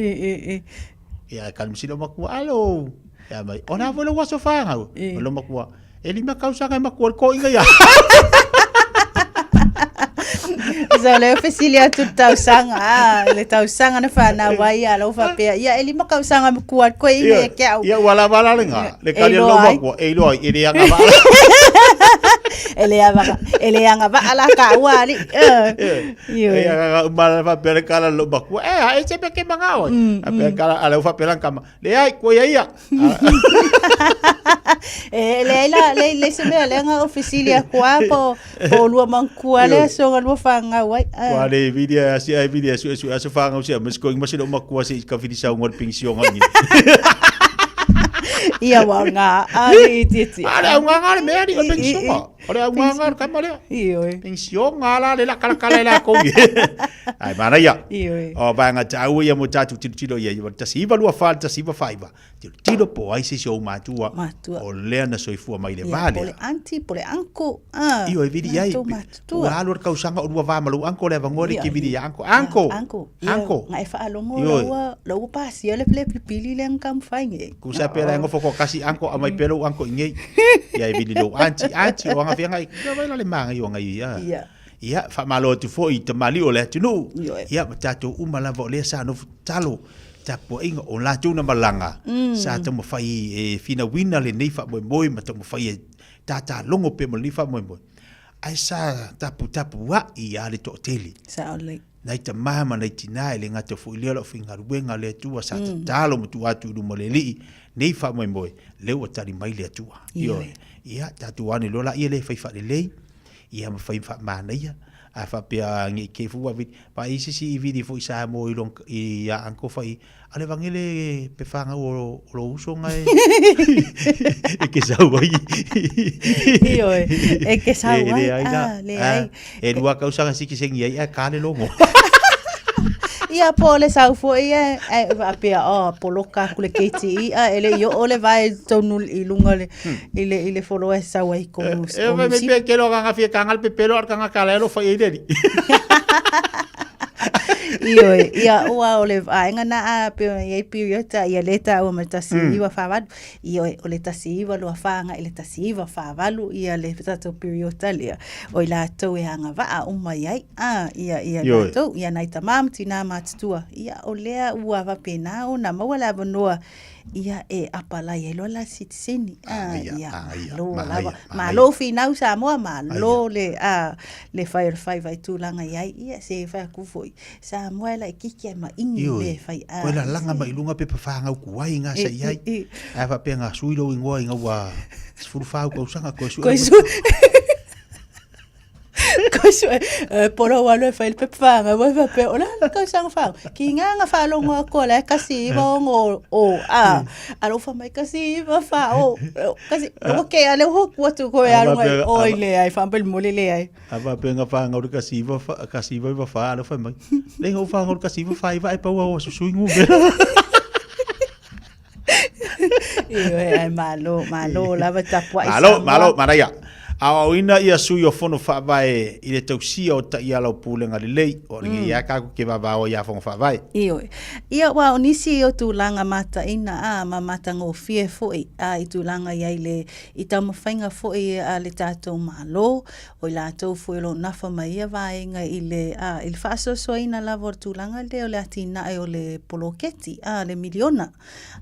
ya kan si lo makua alo ya mai ona vo lo waso fa lo makua eli ma causa ga makua ko inga ya so le ofisi le tu tausanga le tausanga na fa na wai alo fa pe ya eli ma causa ga makua ko inga ke au ya wala nga le kali lo makua lo ide ya nga ele anga va ala ka wali ya mal fa per kala lo baku ai se pe ke mangao pe kala ala fa pelan kama le ai ko ya le se me le anga oficialia kwa po lu mankua le so lu fa nga wai kwa le video si ai video su fa nga si mas ko mas lo makua si ka fidi sa ngor pension ngi ia wanga ai titi ada wanga le meri o pension ora wanga kamale pension ngala le la kala la ko ai mana ya o banga tau ia mo tatu tilo ia ta siva lua falta siva faiva tilo po ai se show matua o le na soifua mai le vale pole anti pole anko io vidi ai o alor kausanga o lua va malu anko le vangori ki vidi anko ngai fa alongo lo pasi le pili le ngam fainge ku sa pera ngo foko kasi anko amai pelo anko ngai ia vidi lo anti o nga fianga ia vai le manga yo ngai ia fa malo tu fo i te mali o le tunu ia tato umala vo le sa no talo tapo inga o la tuna malanga sa te mo fai e fina wina le nei fa moi ma te mo fai tata longo pe mo li fa moi ai sa tapu wa i ale to teli sa ole nai te mama nai tina le ngate fo ile lo finga ruenga le tua sa talo mo tu atu du mo le li nei fa moi le o tari mai le tua ia tatu ane lola ia le fai fa le lei ia ma fai fa mana ia a fa pe ngi ke fu wa pa isi si vidi fu sa mo i long i ya anko fai ale vangele pe fanga o lo uso ngai e ke sa wai e ke sa wai le ai e lua causa si ki sengi ai ka le longo ia pole sau fo ia pe poloka kule kiti ele yo ole vai tonu i lunga ile folo esa wai ko si me ke lo ga fi kangal pe pelo ar kanga kala lo fa ide ia ua ole ainga na pe ia periota ia leta o matasi iwa favalu ia ole tasi iwa lo fanga ile tasi iwa favalu ia le tato periota le o ila to e hanga va uma ia ia to ia nai tamam tina matua ia ole ua va pena ona mawala bonoa ia e apala ia lo la sitsini lo ma lo finau sa mo ma lo le fire five ai tu langa ia se fa ku foi sa mo la kiki ma ingi le fai la langa ma ilunga pe fanga ku ai nga sa ia ai fa pe nga suilo ingoa inga wa furu fa ko sanga ko su Ko so poro walo fai pe fanga wa pe ola ka sang fa. Ki nga fa lo ngo ko la kasi bo ngo o a. Alo fa mai kasi ba fa o. Kasi okay ale ho ko tu ko ya lo o ile ai fa pel mole le ai. Ava pe nga fa ngo kasi ba fa alo fa mai. Le ngo fa ngo kasi ba fa vai pa wa su su ngu. Ai malo lava tapua. Malo maraya. Awina ia sui o fono whaavae i le tausia o ta ia lau pūlenga le lei o ringe ia kako ke wawao ia fonga whaavae. Ia wa onisi o tūlanga mata ina ma mata ngō fie foi i tūlanga ia i tau mawhainga foi a le tātou malo o i lātou foi lo nafa mai ia vaenga i le whaaso so ina lava o tūlanga le o le atina o le poloketi le miliona.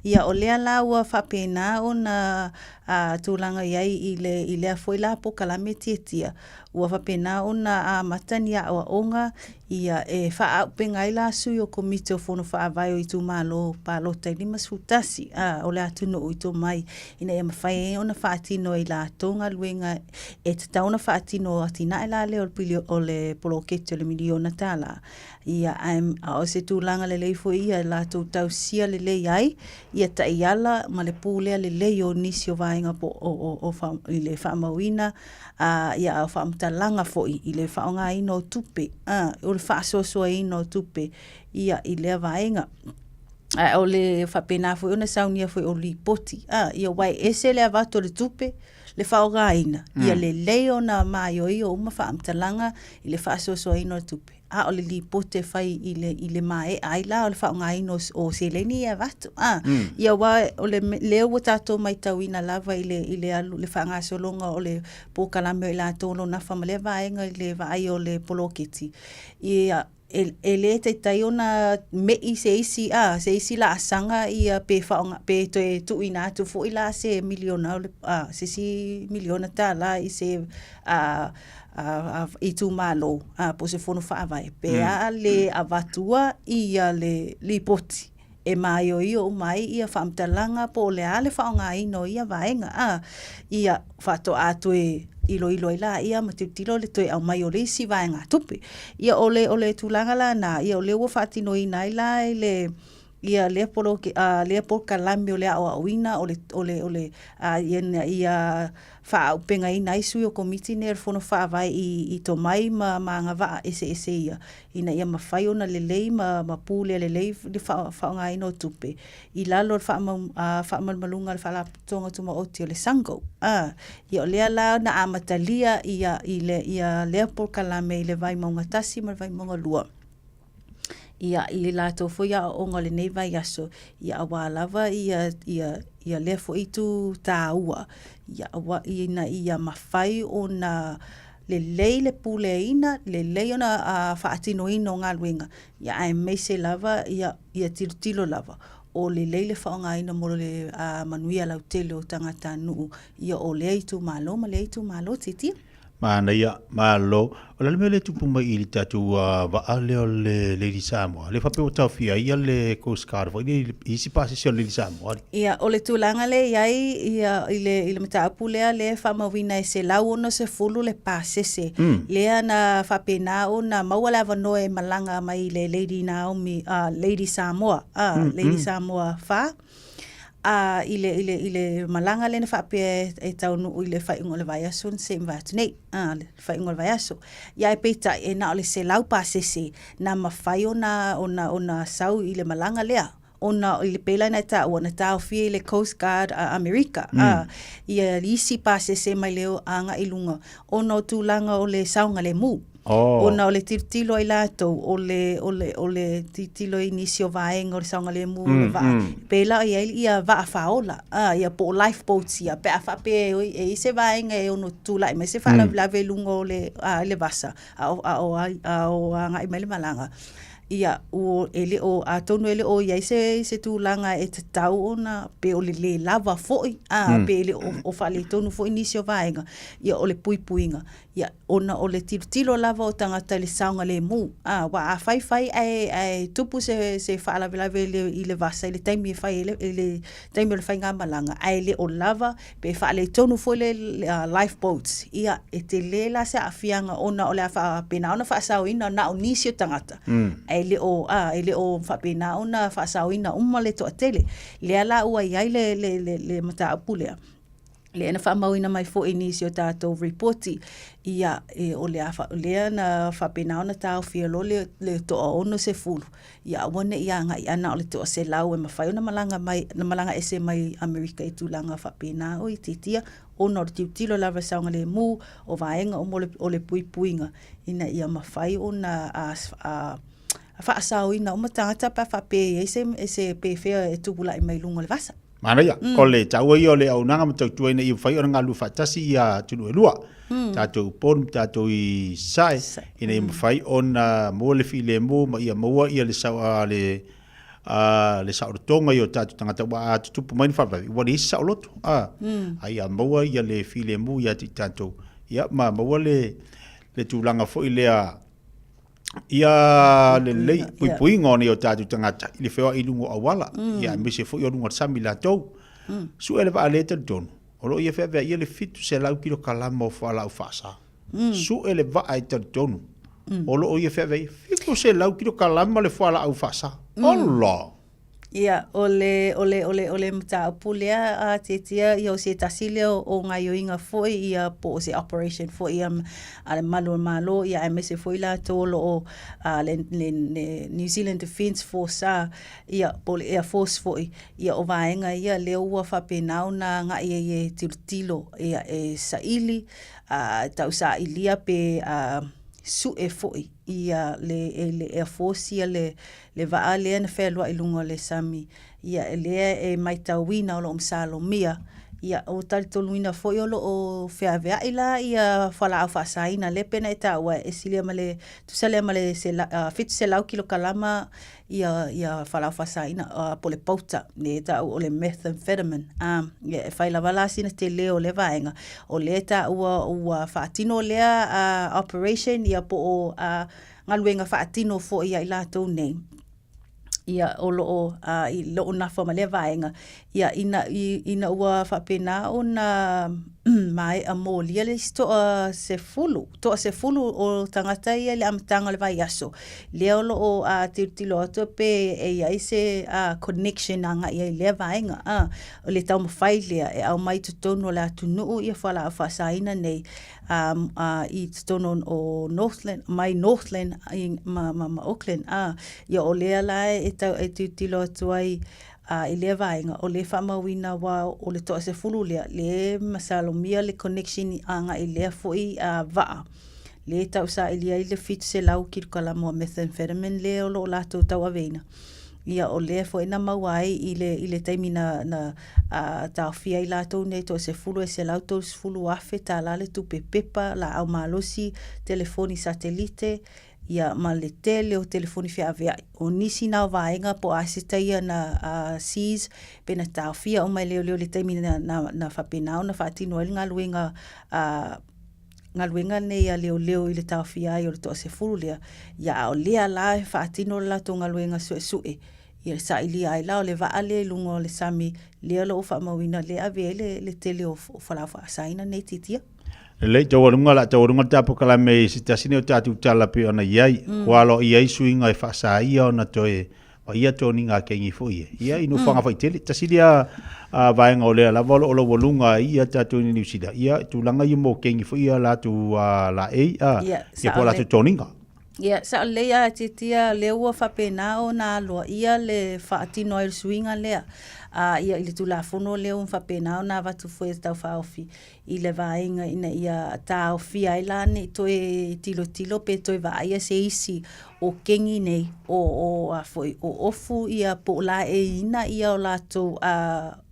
Ia o lea laua whapena o na tūlanga iai i lea foi la po kalame tia ua whapena o na matani a onga ia wha penga i la sui o komite o fono whaavai o i tū malo palo tai lima sutasi o le atuno o i tō mai ina ia mawhai o na whaatino i la tonga luenga te tauna whaatino atina i la le o le polokete o le miliona tala ia o se tūlanga le leifo ia la tau sia le lei ai ia ta iala ma le pūlea le lei o nisi o vaenga po i le whaamawina ia o whaamtalanga fo i le whaonga ino o tupe o le whaasosoa ino o tupe ia i le vaenga o le whapena fo ona saunia fo o li poti ia wai ese le avato le tupe le whaonga ina ia le leo na mai o i o uma whaamtalanga i le whaasosoa ino o tupe o le lipote fai i le mae ai la o le whaonga ino o se leni e vatu ia wa o le leo o tato mai tauina lava i le whaanga solonga o le pokalame o i la tono na whamale vaenga i le vai o le poloketi ia e le te tai ona me i se isi la asanga i pe whaonga pe tu ina tu fo i la se miliona se si miliona ta la i se i tu malo po se fono whaavai pe le avatua i le lipoti e mai o i o mai ia whaamtalanga po le ale whaonga ino ia vaenga ia whato atu ilo i la ia ma tilo le toi au mai o le si vaenga tupi ia ole tūlanga la na ia ole ua whaatino i nai la ia le polo le pol kalami o le auina ole ia fa penga ina isu o komiti ner fono fa vai i to mai ma nga va ese ia ina ia mafai ona le lei ma pule le lei de fa nga ino tupe i lalo fa malunga fa la tonga tuma o le sango ia le la na amatalia ia le pol kalame le vai mo ngatasi ma vai mo lua ia i la to fo ia o ngale nei vai aso ia wa lava ia le fo itu taua ia wa ia mafai ona le leile pule ina le leona fa atino ino ngaluenga ia ai mese lava ia tilo lava o le leile fa nga ina mo le manuia la tele o tangata nu ia o le itu malo ma le itu malo titi Mana ia malo o le mele tupu mai i tatu va ale o le Lady Samoa le fa pe o tafia ia le Coast Guard va i si pase si o Lady Samoa ia o le tulanga le iai ia ile mata pulea le fa mawina se lau no se fulu le pasese le na fa pena ona mawala va no e malanga mai le Lady Naomi Lady Samoa Lady Samoa fa ile malanga le fa pe e tau no ile fa ngol vai aso se vat nei fa ngol vai aso ia pe ta e na le se lau pasese na mafai ona sau ile malanga lea ona ile pela na ta ona ta fi ile Coast Guard America ia lisi pasese mai leo anga ilunga ona tulanga o le saunga le mu ona o le titilo i lato o le titilo inisio vaenga o le saunga le mu pela ia va faola ia po lifeboats ia pe fa pe e se vaenga e ono tula me se fa la velungo le vasa o anga i mele malanga ia o ele o a tonu ele o ia se tūlanga e te tau ona pe o le lava foi pe ele o fale tonu foi inisio vaenga ia o le puipuinga ia ona o le tilo lava o tangata le saunga le mu wa a fai ai tupu se fala vela i le vasa i le taimi fai le taimi le fai ngā malanga ai le o lava pe fale tonu foi le lifeboats ia e te lela se afianga ona o le afa pena ona fa sauina na o nisio tangata ele o whapena ona whaasawina umale to atele. Le ala ua iai le mata apulea. Le ena whamauina mai fo inisio tātou reporti ia o lea na whapena ona tāo whialo le toa ono se fulu. Ia wane ia ngai ana o le toa se lau e mawhai ona malanga ese mai Amerika i tūlanga whapena o i titia ono le tiutilo lava saunga le mu o vaenga o le puipuinga ina ia mawhai ona whaasauina o matangata pa whape se pe whea e tupula i mai lunga le vasa. Mana ia, ko le taua i o le au nanga matautua ina i whai o ngā lu whatasi i a tunu e lua. Tātou ponu, tātou i sae, ina i mawhai o na mua le fi le mu, ma ia maua ia le saua le sao tonga i o tātou tangata wa a tutupu mai ni whawai. Wani isi sao loto. Ai a maua ia le fi le mu ia ti tātou. Ia ma maua le tūlanga fo i lea ia le lei pui ngone o tātou tangata i le whewa i lungo awala ia me se fo i o lungo sami la tau su ele va ale te don o lo ia whewea ia le fitu se lau kilo kalama o whala au whasa su ele va ai te don o lo ia whewea fitu se lau kilo kalama le whala au whasa Allah ia ole mta apulea a tetia ia o se tasile o ngai oinga foi ia po se operation foi ale malo ia MS foi la tolo o le New Zealand Defence Force ia pole Air Force foi ia o vaenga ia le ua whapenau na ngai e tilo ia e saili tau sa ilia pe su e foi ia le Air Force ia le vaa lea na whelua i lunga le sami ia lea e mai tauina o lo msalomia ia o talitoluina foi o lo o whea ila ia whala au whaasaina le pena e taua e silia male tusale male fitu se lau kilo kalama ia whala au whaasaina po le pauta ne tau o le methamphetamine ia e whaila wala sina te leo le vaenga o le ua whaatino lea operation ia po o ngaluenga whaatino fo ia i lātou nei ia o loo i loo nafa ma le vaenga ia ina ua whapena o na mai a mōlia le toa se fulu o tangata ia le amatanga le vai aso lea o loo tilo ato pe e ia se connection anga ia le vaenga o le tau mawhai lea e au mai tutono le atunuu ia whala a whasaina nei i tutono o Northland ma Auckland ia o lea lai e tilo atu ai i le vaenga o le whamawina wa o le toa se fulu lea le masalomia le connection anga i lea foi vaa le tau sa ilia i le fitu se lau ki kalamo methamphetamine le o lo lato tau aveina ia o le foi na mawai i le taimi na tau fia i lato nei toa se fulu e se lau tau se fulu afe ta la le tupe pepa la au malosi telefoni satelite ia ma le tele o telefoni fia avea o nisi na vaenga po asita ia na seas pena tau fia o mai leo le taimi na whapenao na whaatino ele ngaluenga nei a leo i le tau fia i o le toa se fulu lea ia o lea la e whaatino la to ngaluenga sue ia sa ilia ai lao le vaa le lungo le sami lea lo ufa mawina le avea le tele o whalawha saina nei titia le tawarunga la tawarunga tapo kala me sitasine o tatu tala pe ona iai walo iai suinga e whasa ia ona toe wa ia toni ngā kengi fo ia inu whanga whaitele tasilia vaenga o lea la walo o lo walunga ia tatu ni niusida ia tulanga i mo kengi fo ia la tu la ia po la tu toninga ia sa lea titia le ua whapena o nā loa ia le whaatino ai suinga lea ia i le tulafono leo whapena o nā watu fwe tau whaofi i le vaenga ina ia tā ofi ai lane toe tilo pe toe va ia se isi o kengi nei o ofu ia po la e ina ia o lato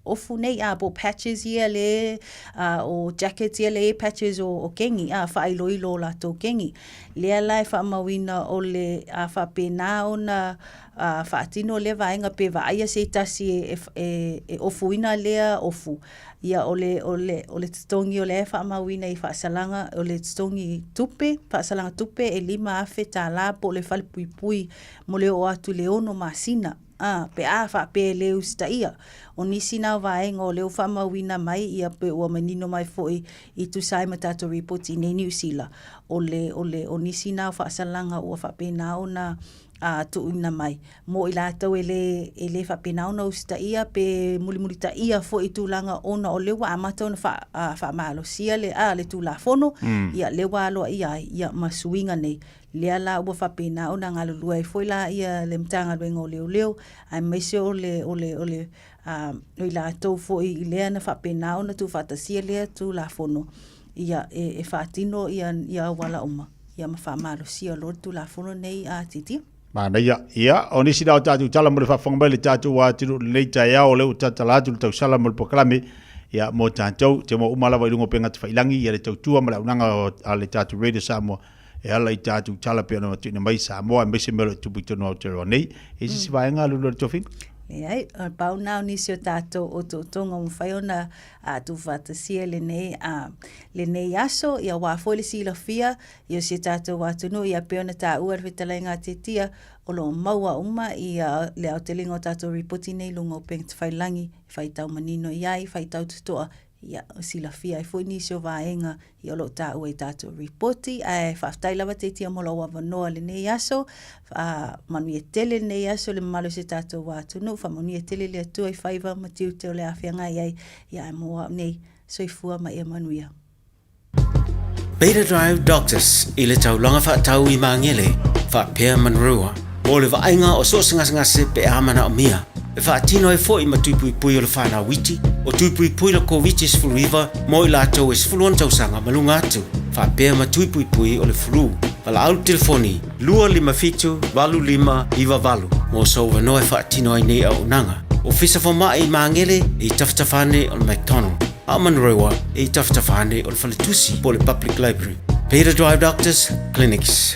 ofu nei po patches ia le o jackets ia le patches o kengi whailoilo la tō kengi. Lea lai whamawina o le whapena ona whaatino le vaenga pe vaia se tasi e ofuina lea ofu. Ia o le tstongi o le whamawina i whaasalanga o le tstongi tupe, whaasalanga tupe e 5 afe tā la po le whalipuipui mo le o atu le ono masina. Pe pe leu staia. O nisi nau vaenga o leu whamawina mai ia pe ua manino mai foi i tu sai matato report i nei New Zealand. O nisi nau whaasalanga ua whapena ona tuuina mai. Mo i lātau e le whapena ona ustaia pe mulimuri ta ia foi i tūlanga ona o lewa amata ona whamalo sia le tū la fono ia lewa aloa ia masuinga nei. Lea la ua whapena ona ngalulua i foi la ia le mtanga luenga o leo ai maise o le i lātau foi i lea na whapena ona tu whatasia lea tu la fono ia e whatino ia wala uma ia mawhamalo sia lor tu la fono nei a titi. Mana ia o nisi dao tātou tala mo le whawhangamai le tātou wā tino leita ia o leo tātalatu le tau sala mo le pokalame ia mo tātou te mo umalawa i lungo penga te whailangi ia le tau tua ma le unanga a le tātou Radio Samoa e ala i tātou tala pia na matuna mai Samoa e mese melo tupu tono au te roa nei e sisi vaenga lulu le tofin? Ai, pau nao nisi o tātou o tō tonga mwhaiona tu whatasia le nei aso ia wāfoi le sila fia ia si tātou wātunu ia peona tā uar vitalai ngā te tia o lo maua uma ia le au te lingo tātou ripoti nei lungo peng te whailangi whaitau manino iai, whaitau tutoa ia sila fia e foi nisi o vaenga i olo tā ua i tātou ripoti ai whaftai lava te tia mola o avanoa le nei aso manu e tele nei aso le malo se tātou wātunu whamanu e tele le atua i whaiva matiu te o le awhianga iai ia e moa nei soifua ma e manuia. Beta Drive Doctors i le taulanga whaatau i mangele whapea manrua o le vaenga o so ngase pe amana o mia e whaatino e fo i matuipui pui o le whana witi o tuipui pui la COVID sfuluiva mo i lātou e sfuluan tausanga malunga atu whapea matuipui pui o le flu wala au telefoni 255-25 mo so wano e whaatino ai nei au nanga o fisa whama i mangele i taftafane o le McDonald a manrewa i taftafane o le whaletusi po le Public Library Beta Drive Doctors Clinics.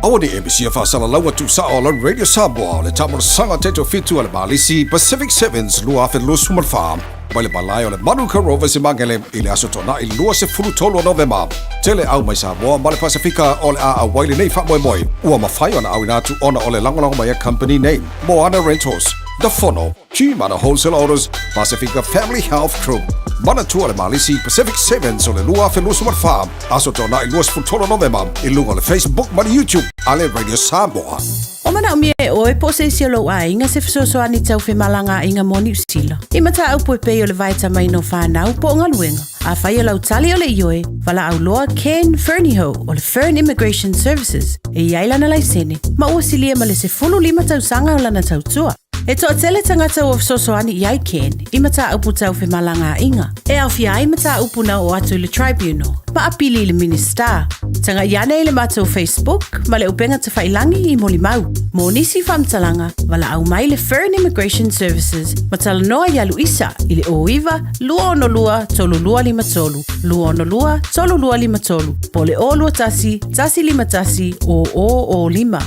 Awani MBC Fasala Lawa tu Saola Radio Samoa le tamor sanga teto fitu ale balisi Pacific Sevens lua fe lo sumal farm Bale balai ole Manuka Rovers imangele ile asotona i lua se fulu tolo November tele au mai Samoa male Pacifica ole a waile nei fa moi ua mafai ona au inatu ona ole langolongo mai company name Moana Rentals The Fono Chimana Wholesale Orders Pacifica Family Health Group Mana tu ale malisi Pacific Sevens ole lua fe lo sumal farm asotona i lua se fulu tolo November i lunga le Facebook ma YouTube ale Radio Samoa. O mana umie o e po se siolo a inga se fisoso ani tau fe malanga inga mo New Zealand. I mata au po pe o le vaita mai no whanau po nga luenga. A whai o lau tali o le ioe, wala au loa Ken Fernieho o le Fern Immigration Services. E iaila na laisene, ma ua silia ma le se fulu 5 tau sanga o lana tau tua. E toa tele tangata o fisoso ani iai Ken, i mata au po tau fe malanga inga. E au fia ai mata au puna o atu le tribunal. Pa apili le minister. Tanga iane i le mato Facebook, ma le upenga te whailangi i moli mau. Mo nisi whamtalanga, wala au mai le Fern Immigration Services, ma tala noa ia Luisa, i le oiwa, lua ono lua, tolu lua lima tolu. Lua ono lua, tolu lua lima tolu. Po le o lua tasi, tasi lima tasi, o lima.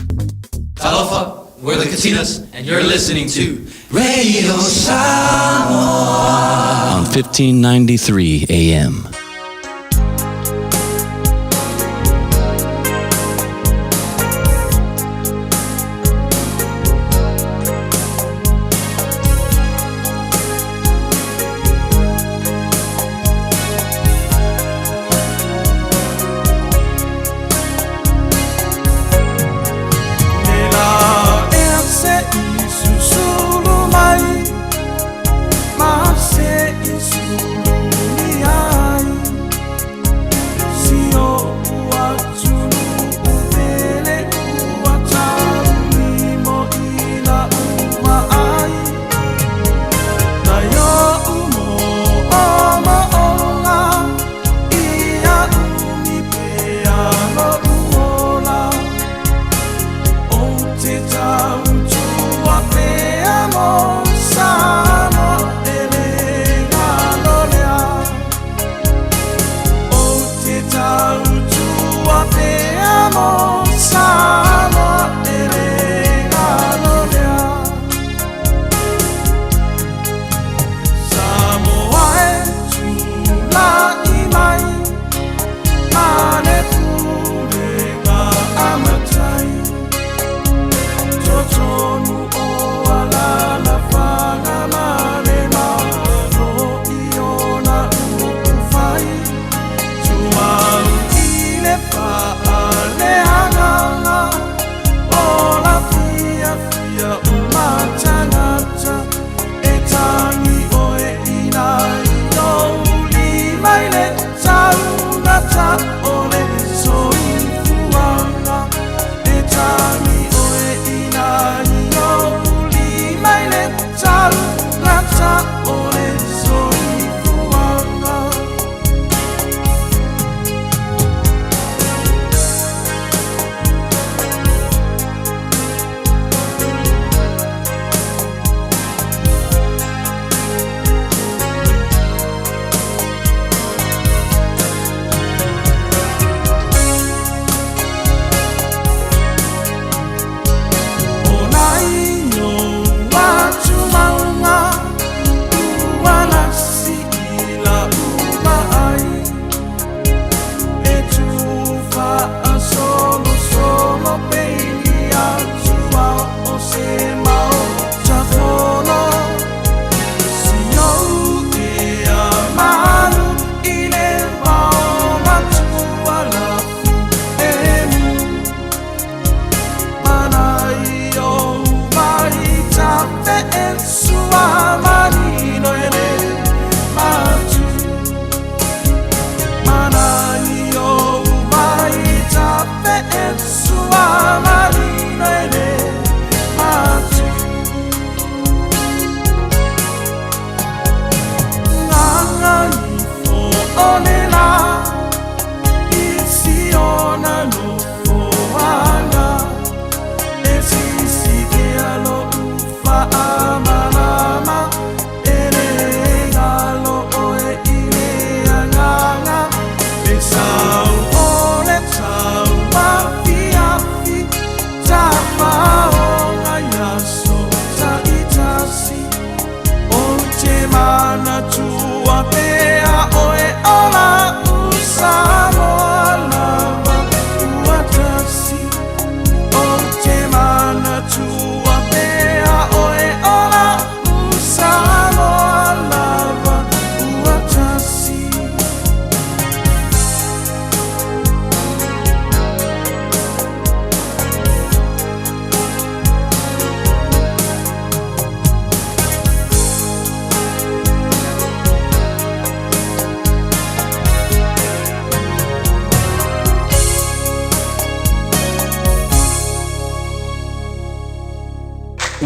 Talofa, we're the Katinas, and you're listening to Radio Samoa on 1593 AM. Mas se isso me ai ngata ole soifuanga e tami oe inani o uli mai le talu ngata ole soifuanga.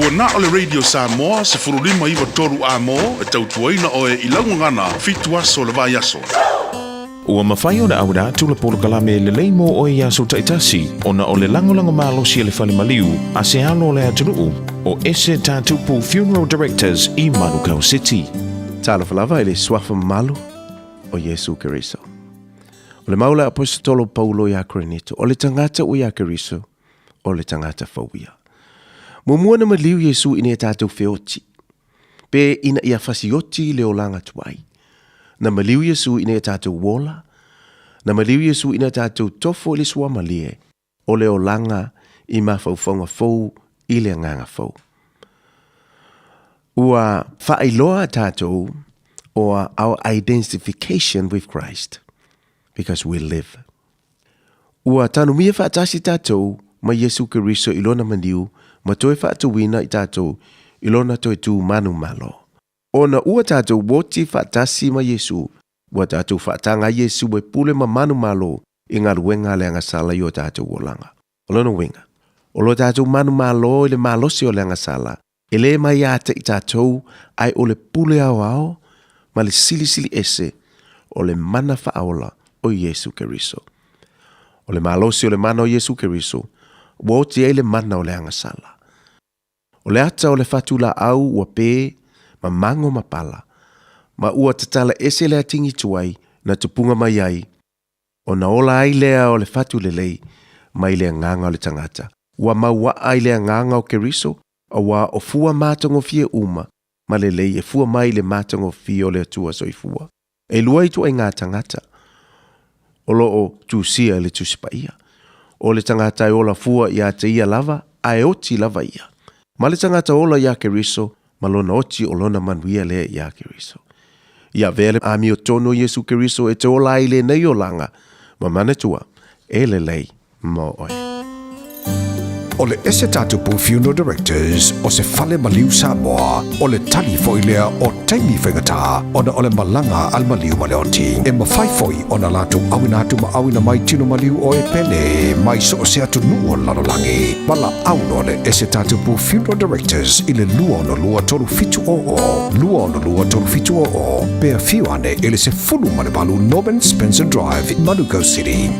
Ua na o le Radio Samoa se furulima iwa toru a mo e tautuaina o e ilaungangana fitu aso le vai aso. Ua mawhai o na aura tula polo kalame le leimo o e aso taitasi o na o le langolango malo si le whale maliu a se alo le atunuu o ese tātupu Funeral Directors i Manukau City. Tala falava ele swafa malu o Yesu Keriso. O le maula apostolo Paulo ya Korinito o le tangata o ya Keriso o le tangata fawia. Mumua na maliu Yesu ine tātou feoti. Pe ina ia fasioti le olanga tuai. Na maliu Yesu ine tātou wola. Na maliu Yesu ine tātou tofo le sua malie. O le olanga i mawhauwhanga fau i le nganga fau. Ua whaailoa tātou o our identification with Christ. Because we live. Ua tanu mia whaatasi tātou ma Yesu Keriso ilona maniu ma toe whaatuwina i tātou ilona toe tū manu malo. Ona ua tātou woti whaatasi ma Yesu, ua tātou whaatanga Yesu e pule ma manu malo i ngā ruenga le anga sala i o tātou wolanga. Olona wenga. Olo tātou manu malo i le malosi o le anga sala, e le mai ate i tātou ai o le pule au ao, ma le sili sili ese o le mana whaaola o Yesu Keriso. O le malosi o le mana o Yesu Keriso, woti e le mana o le anga sala. O le ata o le fatula au ua pē, ma mango mapala, ma ua tatala ese le atingi tuai na tupunga mai ai, o na ola ai lea o le fatu lelei, mai le nganga o le tangata. Ua maua ai le nganga o Keriso, a wa o fua mātango fie uma, ma lelei e fua mai le mātango fie o le atua soifua. E lua i tu ai ngā tangata, o lo o tūsia le tūsipaia. O le tangata e ola fua i a te ia lava, a e oti lava ia. Ma le tangata ola i a Keriso, ma lona oti o lona manuia lea i a Keriso. Ia vele ami o tono Yesu Keriso e te ola i le nei o langa, ma manetua, e le lei mo oe. o le ese tatupu Funeral Directors o se fale maliu Samoa o le tali foilea o taimi whengata ona o le malanga al maliu maleoti e mawhaifoi ona latu awinatu ma awina mai tino maliu o e pene mai so o se atu nuo lalolangi pala auno le ese tatupu Funeral Directors i le lua no lua tolu fitu o pea fiu ane ele se fulu male balu Norman Spencer Drive in Manuka City.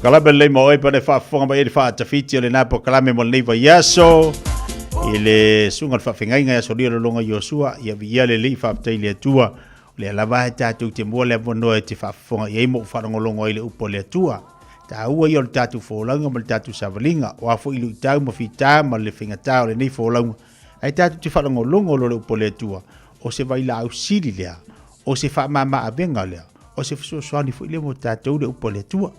Kalame le mo e pa le fa fonga ba e fa tafiti o le na po kalame mo le va yaso Ile sunga fa fengainga ya solia longa Joshua ya via le li fa tele tua le lava tatu te mo le bono te fa fonga ye mo fa ngolongo ile upo le tua ta ua yo tatu fo langa mo tatu savalinga wa fo ilu tau mo fita ma le finga tau le nei fo langa ai tatu te fa ngolongo lo upo le tua o se vai la au sili le o se fa mama abenga le o se so swani fo ile mo tatu le upo le tua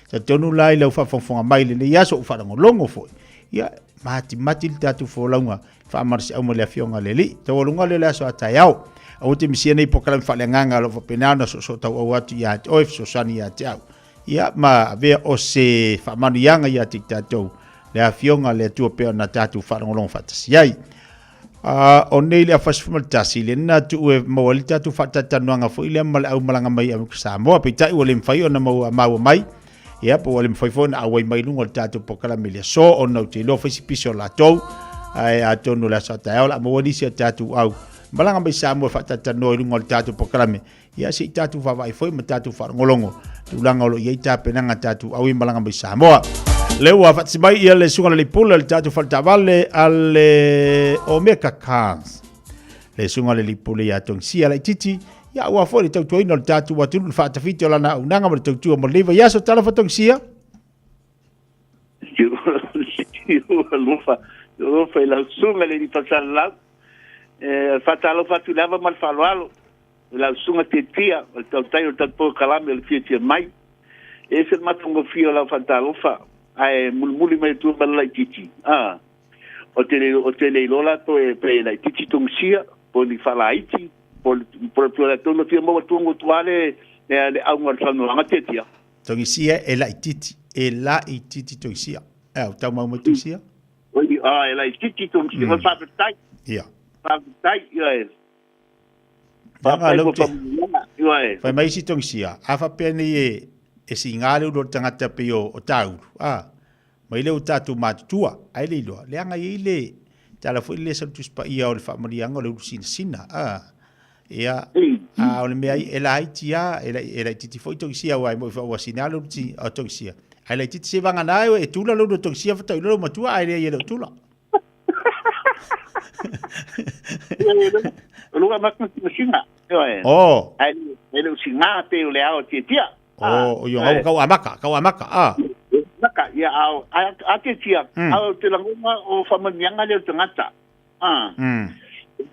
sa tonu lai le fa fonga mai le ya so fa ngolongo fo ya mati tatu fo langa fa marsi au mo le fionga le li to longa le so atayao o te misia nei pokala fa le nganga lo fa penana so tau o atu ya o so sani ya tau ya ma ve o se fa manianga ya titato le afionga le tu pe na tatu fa ngolong fa tasiai o nei le fa sfuma tasi le na tu e mo le tatu fa tatananga fo ile mal au malanga mai am sa mo pe tai o le mfai ona mo mai ya po le mfai fo na awai mai lungo tatu pokala mele so o no te lo fa sipiso la tou ai a tonu la sa ta la mo di se tatu au malanga mai sa mo fa tatano lungo tatu pokala me ya si tatu fa vai foi ma tatu fa ngolongo tulanga lo ye ta penanga tatu au malanga mai sa mo le wa fa tsibai ia le sunga le pula le tatu fa tavale ale omeka cans le sunga le pula ya tong sia la titi ya wa fo le tatu ino le tatu wa tulu fa tafiti ola na unanga mo le tatu mo leva ya so tala fa tong sia lufa la sunga le di pasala fatalo fatulava mal falwalo la sunga tetia el tayo tapo kalame el fieti mai ese matungo fio la fatalo fa ai mulmuli mai tu balla titi o tele lola to e pe la titi tongsia po ni fala iti po la tono fio mo tungo tuale le au ngor fano anga tetia tongsia e la titi tongsia o tau mau tongsia e la titi tongsia mo fa tai ia tai ia Fai mai si tongsia afa pene e singale do tangata pe o tau mai le tatu matua ai le lo le anga ile tala fo ile santus pa ia o le famarianga o le sina ia o le mea e la itia e la titi fo tongsia wai mo fa wasinalo ti o tongsia ai le titi se vanga na e tula lo tongsia fa tau lo matua ai le ia tula lugar mais singa ai ele singa te le ao tia yo kau amaka maka ya ao a tia ao te languma o famanyanga le tangata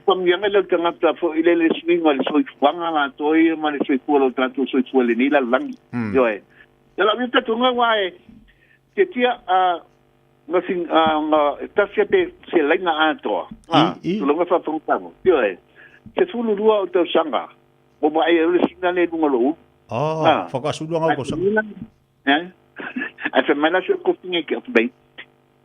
famanyanga le tangata fo ile le swinga le soi wanga la toi ma le soi kulo tanto soi kulo ni la langi yo la vita tunga wae tia Nothing tafiate se lenga ato tulonga fa fungtamo yo se fulu rua o tau sanga o mai e singa le ngolo foka su nga ko sanga a se mala se ko tinge ke bem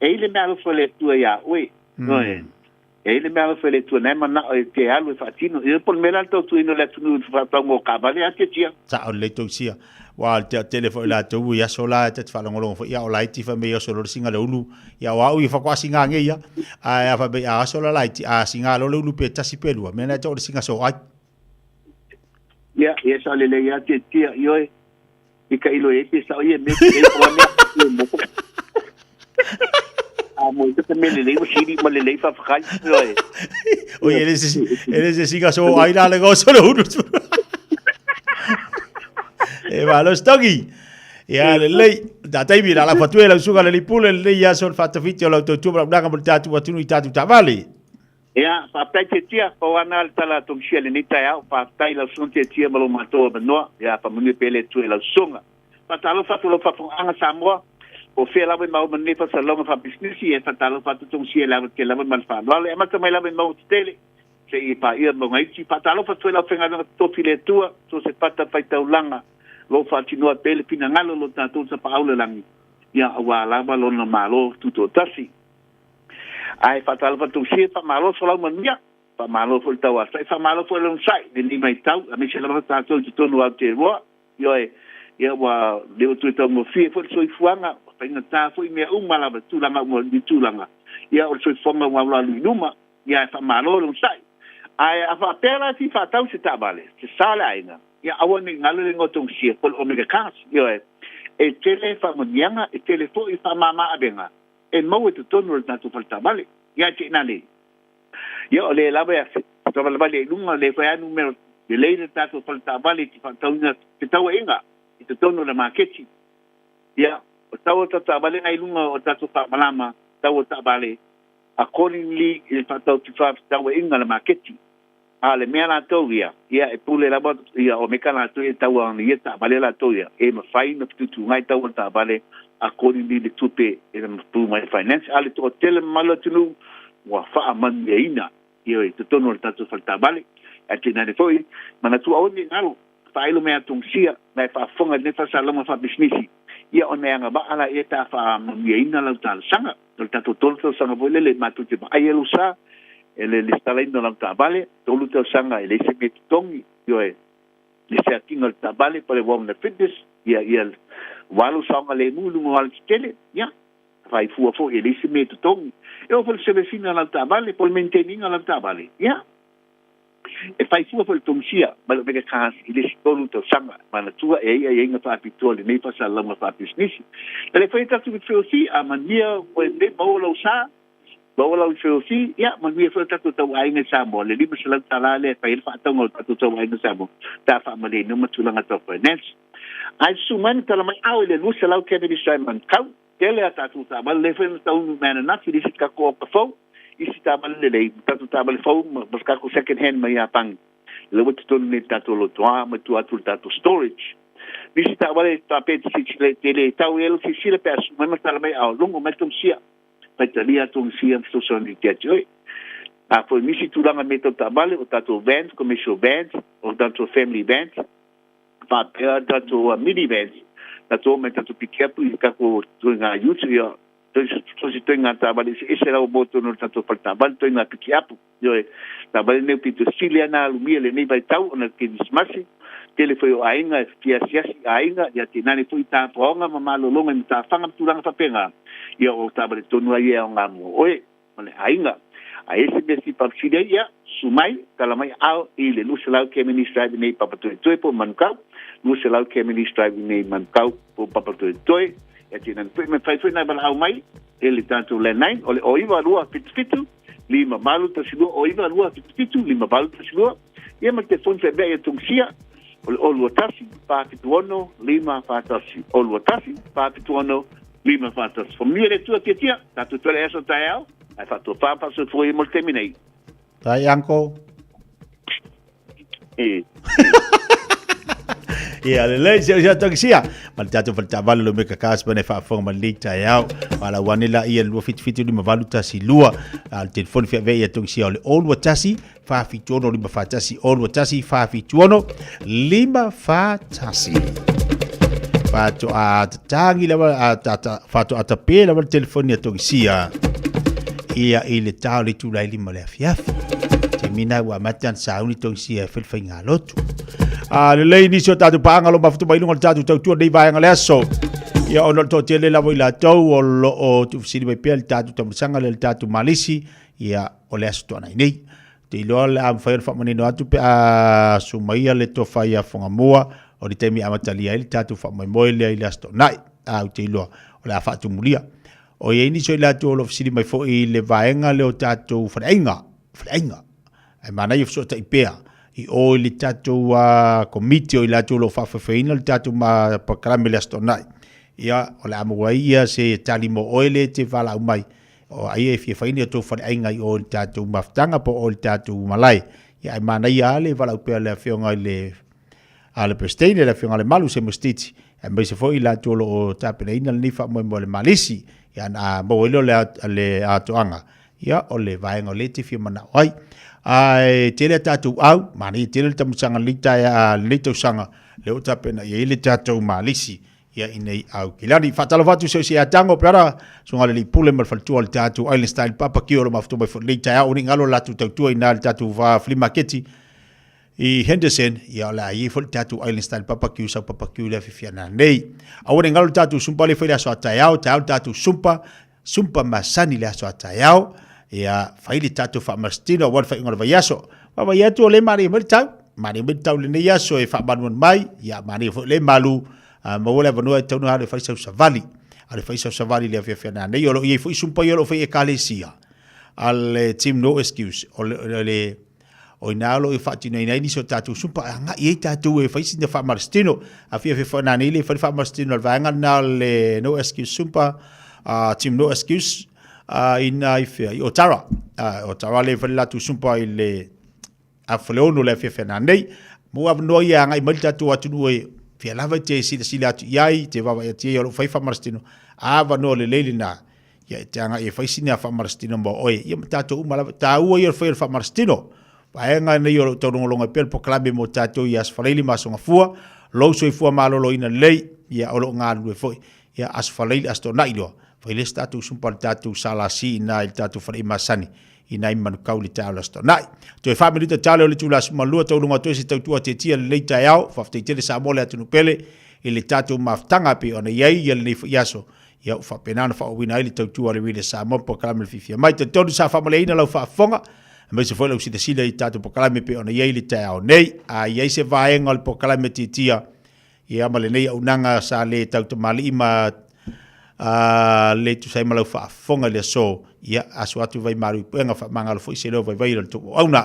e le malo fole tu ya we no e le malo fole tu na mana o te alu fatino e por mela to tu no le tu fa tango ka vale a te tia sa o le to sia wa te telefone la tu ya sola te fa ngolo fo ya o lai ti fa me yo solo singa le ulu ya wa u fa kwa singa nge ya a fa be a sola lai ti a singa lo le ulu pe tasi pelua me na to singa so ai ya sa le ya te tia yo e ka ilo e te sa o ye me e o me mo te me le o siri mo le fa fa yo o ye le singa so ai la le go solo ulu e va lo stogi ya le da tai mira la fatuela suga le pule le ya sol fatta fitio la to tubra da kam tatu watunu tatu tavali ya fa pete tia po anal tala to shele ni ta fa tai la sunte tia malo mato no ya fa muni pele tu la sunga fa talo fa lo fa anga samwa o fe la ma o ne fa salonga fa business e fa talo fa to shele la ke la mal fa no le ma to mai la ma o tele se i pa ia mo ngai fa talo fa tu la fenga to file tu so se pata fa taulanga lo fatino pele pina ngalo lo tanto sa paule langi ya wala ba lo na malo tuto tasi ai fatal fa tu si fa malo sola mania fa malo fo tawa fa malo fo lo sai ni mai tau a mi se la ta to to no te wo yo ya wa le tu to mo fi fo so fuanga fa ina ta fo me mala ba tu langa mo di tu langa ya o so fonga wa la numa ya fa malo lo sai ai fa pera si fa tau se tabale se sala ainga ya awan ni ngalo le ngotong sia pol omega cas yo e tele fa monianga e tele fo i fa mama abenga e mo te tonu na tu falta vale ia te nale ia o le lava ia to lava le lunga le fa numero de le tato falta vale ti fa tauna te tau inga i te tono le maketi ia o tau tata vale ngai lunga o tato fa malama tau ta vale accordingly il fa tau ti fa tau inga le maketi ale mea la tau ia e pule la bot ia o meka la tau e tau an ia ta vale la tau ia e ma fai na tutu ngai tau ta vale accordingly le tupe e ma pu my finance ale to tele malo tunu wa fa man ia ina ia te tono le tatu falta vale a te nane foi mana tu au ni ngalo fa ilo mea tung sia mai fa fonga ne fa salama fa businessi ia o mea nga ba ala e ta fa ia ina la tal sanga le tatu tolto sanga voi le matu te ba ai elu sa ele le stala indo lang tabale tolu te sanga ele se met tongi yo le se atinga le tabale pale wong na fitness ia walu sanga le mulu mo al tele ya vai fu fo ele se met tongi eu fo se vecina lang tabale pol maintaining lang tabale ya e fai fu fo tomsia ma le mega kas ele se tolu te sanga mana tua e nga fa pitole nei fa sala ma fa business ele foi tatu fo si a mania o le bolo sa bawa lau si ya man wi fa tatu tau ai ngai samo le li bisala talale fa il fa tau tatu tau ai ngai samo ta fa male no matulanga to finance ai suman tala mai au le lusa lau ke bi man kau tele tatu ta mal le fa tau man na fi dit ka ko ka fo isi ta mal le tatu ta mal fo mas ka ko second hand mai apang le wot to ne tatu lo to ma tu atu tatu storage isi ta mal ta pe si le tele tau el si le pe suman tala mai au longo metum sia Petalia tong siam so ni tiajoy. A foi misi tulanga meto tabale o tato band, commercial band, o tato family band. Pa pera tato mini band. Tato me tato pikepu i kako tuinga yutu ya. So si tuinga tabale se ese la boto no tato par tabale tuinga pikepu. Yo tabale ne pito siliana lumia le nei vai tau ona ke dismasi. Tele foi o ainga fiasiasi ainga ya tinani foi ta ponga mamalo longa ta fanga tulanga papenga. Ia o tabale tonu ai o ngamo oe mane ainga a ese besi papside ia sumai kalamai au ile luselau ke ministra nei papatoi toi po mankau luselau ke ministra nei mankau po papatoi toi e tinan me fai na bala au mai ele tanto le nine ole o iwa lua pitfitu lima malu tasilu o iwa lua pitfitu lima malu tasilu ia ma te fonte be e tungsia ole o lua tasi pa fituono lima pa tasi o lua tasi pa fituono lima fatas família tua tia tatu tole eso tael ai fatu papa so foi mo terminei tai anko ia le se taxia mal tatu falta valo me ka kas bene fa fo mal lita yao wala wanila ia lu fit lima valu tasi lua al telefon fe ve ia taxia le all watasi fa fitono lima fatasi all watasi fa fitono lima fatasi Fato a tangi lava fato a tape lava telefoni a tongsia ia ile tau le tu lai lima le afiafi te mina wa matan sauni tongsia felfainga lotu a le lei ni so tatu panga lo mafutu mai lunga tatu tau tu dei vai ngale aso ia ono to tele lava ila tau o lo o tu sini mai pel tatu tamu sanga le tatu malisi ia o le aso tona nei te lo am fair fa manino atu pe a sumaia le to fa ia fonga moa o di temi amatalia ele tatu fa mai moile ile asto nai au te lo o la fa tumulia o ye ni so la to lo fsili mai fo i le vaenga le o tatu fainga ai mana yo so ta ipea i o le tatu wa komiti o la to lo fa feina le tatu ma pakala le asto nai ia o la moia se tali mo oile te vala mai o ai e fia faina to fainga i o le tatu maftanga po o le tatu malai ia ai mana ia le vala pe le fionga le ale prestene la finga le malu se mostiti e mai se foi la tolo o tapena ina ni fa mo le malisi ya na mo le atoanga ya o le vaenga o le te fi mana ai tele tatu au mani tele tamu sanga lita ya lito sanga le o tapena ye le tatu malisi ya inei au kilani fatalo fatu so si atango para sunga le pule mal faltu al tatu island style papa kiolo maftu mai lita ya o ngalo la tu ina tatu va flea market i Henderson ia la i fol tatu island style papakyu sa papakyu le fifiana nei awore ngalo tatu sumpa le fele so tayao tatu sumpa masani le so tayao ia faili tatu fa mastino wal fa ngol vayaso baba yatu le mari mertau le nei yaso e fa banun mai ia mari fo le malu ma wala vanu tau no ale fa savali le fifiana nei yo i fo sumpa yo lo fa ekalesia ale team no excuse ole o inalo e fati nei nei so tatu supa nga e tatu e faisi de fa marstino a fia fe na nei le fa marstino vanga na le no excuse supa team no excuse ina i fe o tara le fa la tu supa ile a fleono le fe na nei mo av no ia nga i mal tatu atu e fe lava te sila atu yai te va te o fa marstino ava no le na ya tanga e faisi na fa marstino mo oi ia tatu umala ta u ia fa marstino paenga nei o taurongolonga pel po klabe mo tatou i asfaleili masonga fua, lo soifua malolo ina lei, ia olo ngā rue foi, ia asfaleili asto nailo, fai les tatou sumpal tatou salasi ina il tatou whare masani, ina i manukau li tau lasto nai. To e whamerita tale o le tūla sumalua taurunga toi se tautua te tia le leita iau, whafteitele sa mole atunu pele, i le tatou maftanga pe ona iai ia le neifu iaso, ia whapenana whaowina i le tautua le wile sa mopo kalame le fifia. Mai te tonu sa whamale ina lau whaafonga, mai se foi lau sila i tatu pokalame pe ona iei li tau nei, a iei se vaenga le pokalame titia, i amale nei au nanga sa le tau tamali ima le tu sai malau whaafonga le so, ia asu atu vai maru puenga whaamanga lo foi se leo vai vai le tuku auna,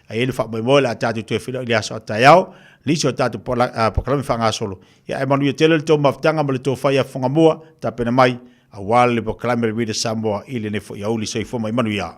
a iei le wha moe la tatu tue whila ili aso atayao, nisi o tatu pokalame whaanga solo, ia e manu i tele le tau maftanga ma le tau whaia whonga mua, tapena mai, a wale le pokalame le wide Samoa ili ne fo iauli so i foma i manu ia.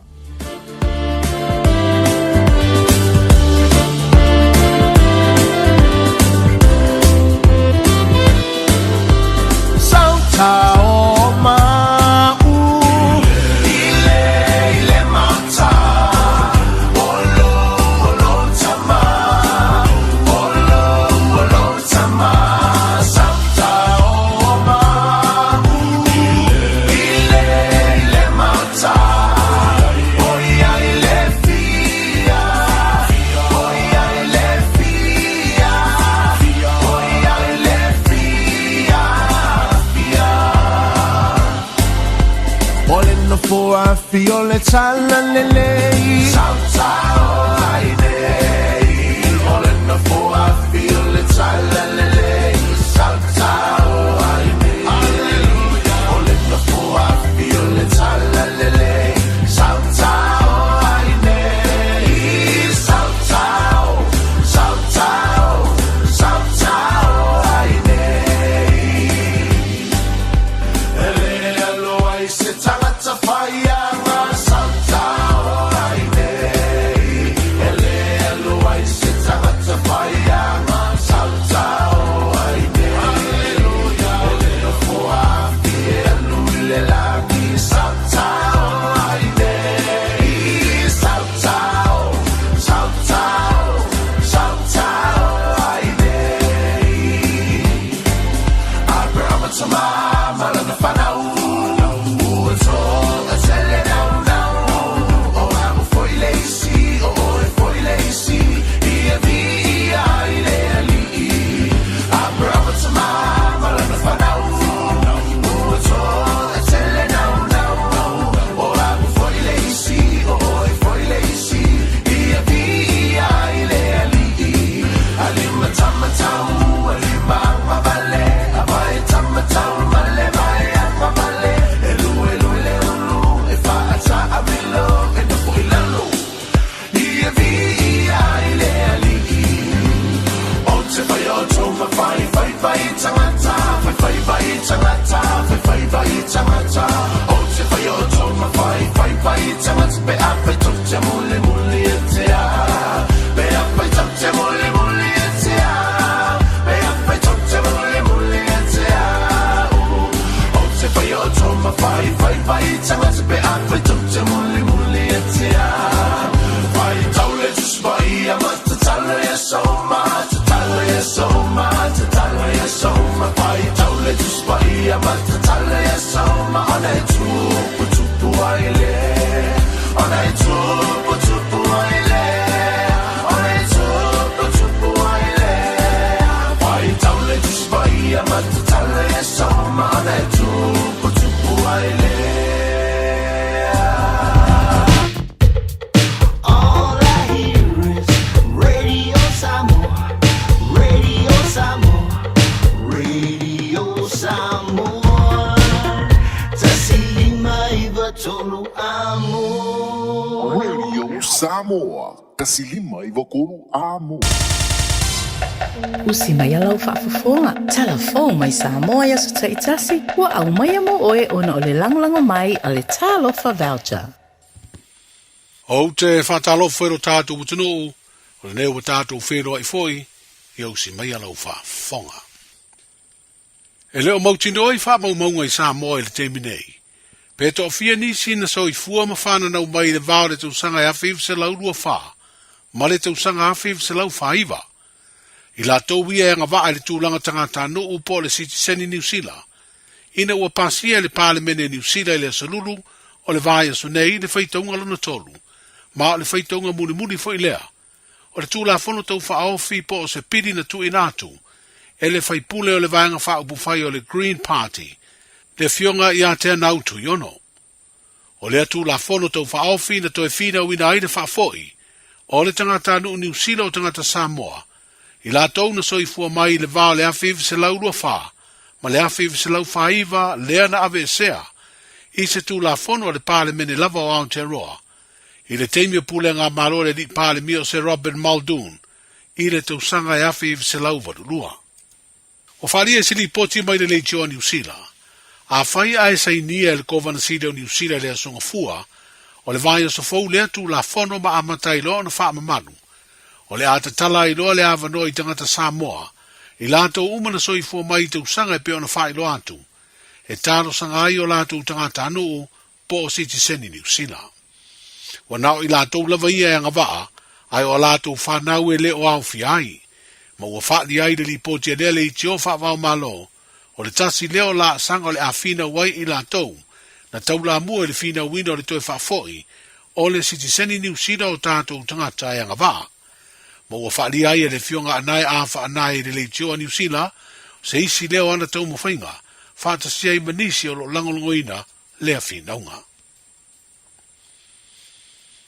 Feel le tala lele Salta o aine All in the four I feel le tala lele Salta o aine Hallelujah All in the four I feel le tala lele Salta o aine Salta o Salta o Salta o aine Ele alo ai se tangata fire Salta Samoa. Radio Samoa. Kasilima i Vakuru Amo. Usi mai alau whaafafonga. Telefon mai Samoa ia sa taitasi. Wa au mai amo oe ona o le langolango mai a le talofa voucher. O te whatalofa ero tātou utunu, o le neo tātou whero ai foi, i usi mai alau whaafonga. E leo mautino ai whaamaumaunga i Samoa i le teimi nei. Pe to fia nisi na so i fua ma whana nau mai le vau le tausanga e awhiv se lau rua wha, ma le tausanga awhiv se lau whaiva. I la tau ia e ngā waa le tūlanga tangata no upo le Citizen New Zealand. Ina ua pasia le Parliament New Zealand le salulu o le vaya sunei le whaitaunga lona tolu. Ma le whaitaunga muli fo i lea. O le tūla whono tau whaofi po o se piri na tu inatu. E le whaipule o le vanga wha upu whai o le Green Party. Le fionga i a tea nautu yono. O le tūla whono tau whaofi na toe whina wina aide whaafoi. O le tangata nu New Zealand o tangata Samoa. I la tau na soifua mai le vao le awhiv se lau rua wha, ma le awhiv se lau whaiva lea na ave sea, i se tū la whono le pāle mene lava o Aotearoa. I le teimia pule ngā maro le li pāle mio se Robert Muldoon, i le tausanga e awhiv se lau vadurua. O wharia se li poti mai le leitio a New Zealand, a whai a e sa inia le kovana sida o New Zealand le asonga fua, o le vai o sa fau lea tū la whono ma amatai loa na wha mamanu. O le ata tala i loa le awano i tangata Samoa, i lato umana soifua mai te usanga e pe ona whai lo atu, e taro sanga ai o lato tangata anu po o Citizen New Zealand. Wa nao i lato lava ia e ngawaa, ai o lato whanau e le o au fiai, ma ua whaali ai le li poti e lele i tio whawau malo, o le tasi leo la sanga o le awhina wai i lato, na taula mua e le whina wina o le toi whafoi, o le Citizen New Zealand o tato tangata e ngawaa. Ma ua whaali ai e le fionga anai a wha anai le leitio a New Zealand, se isi leo ana tau mawhainga, whaatasia i manisi o lo langolongoina lea whinaunga.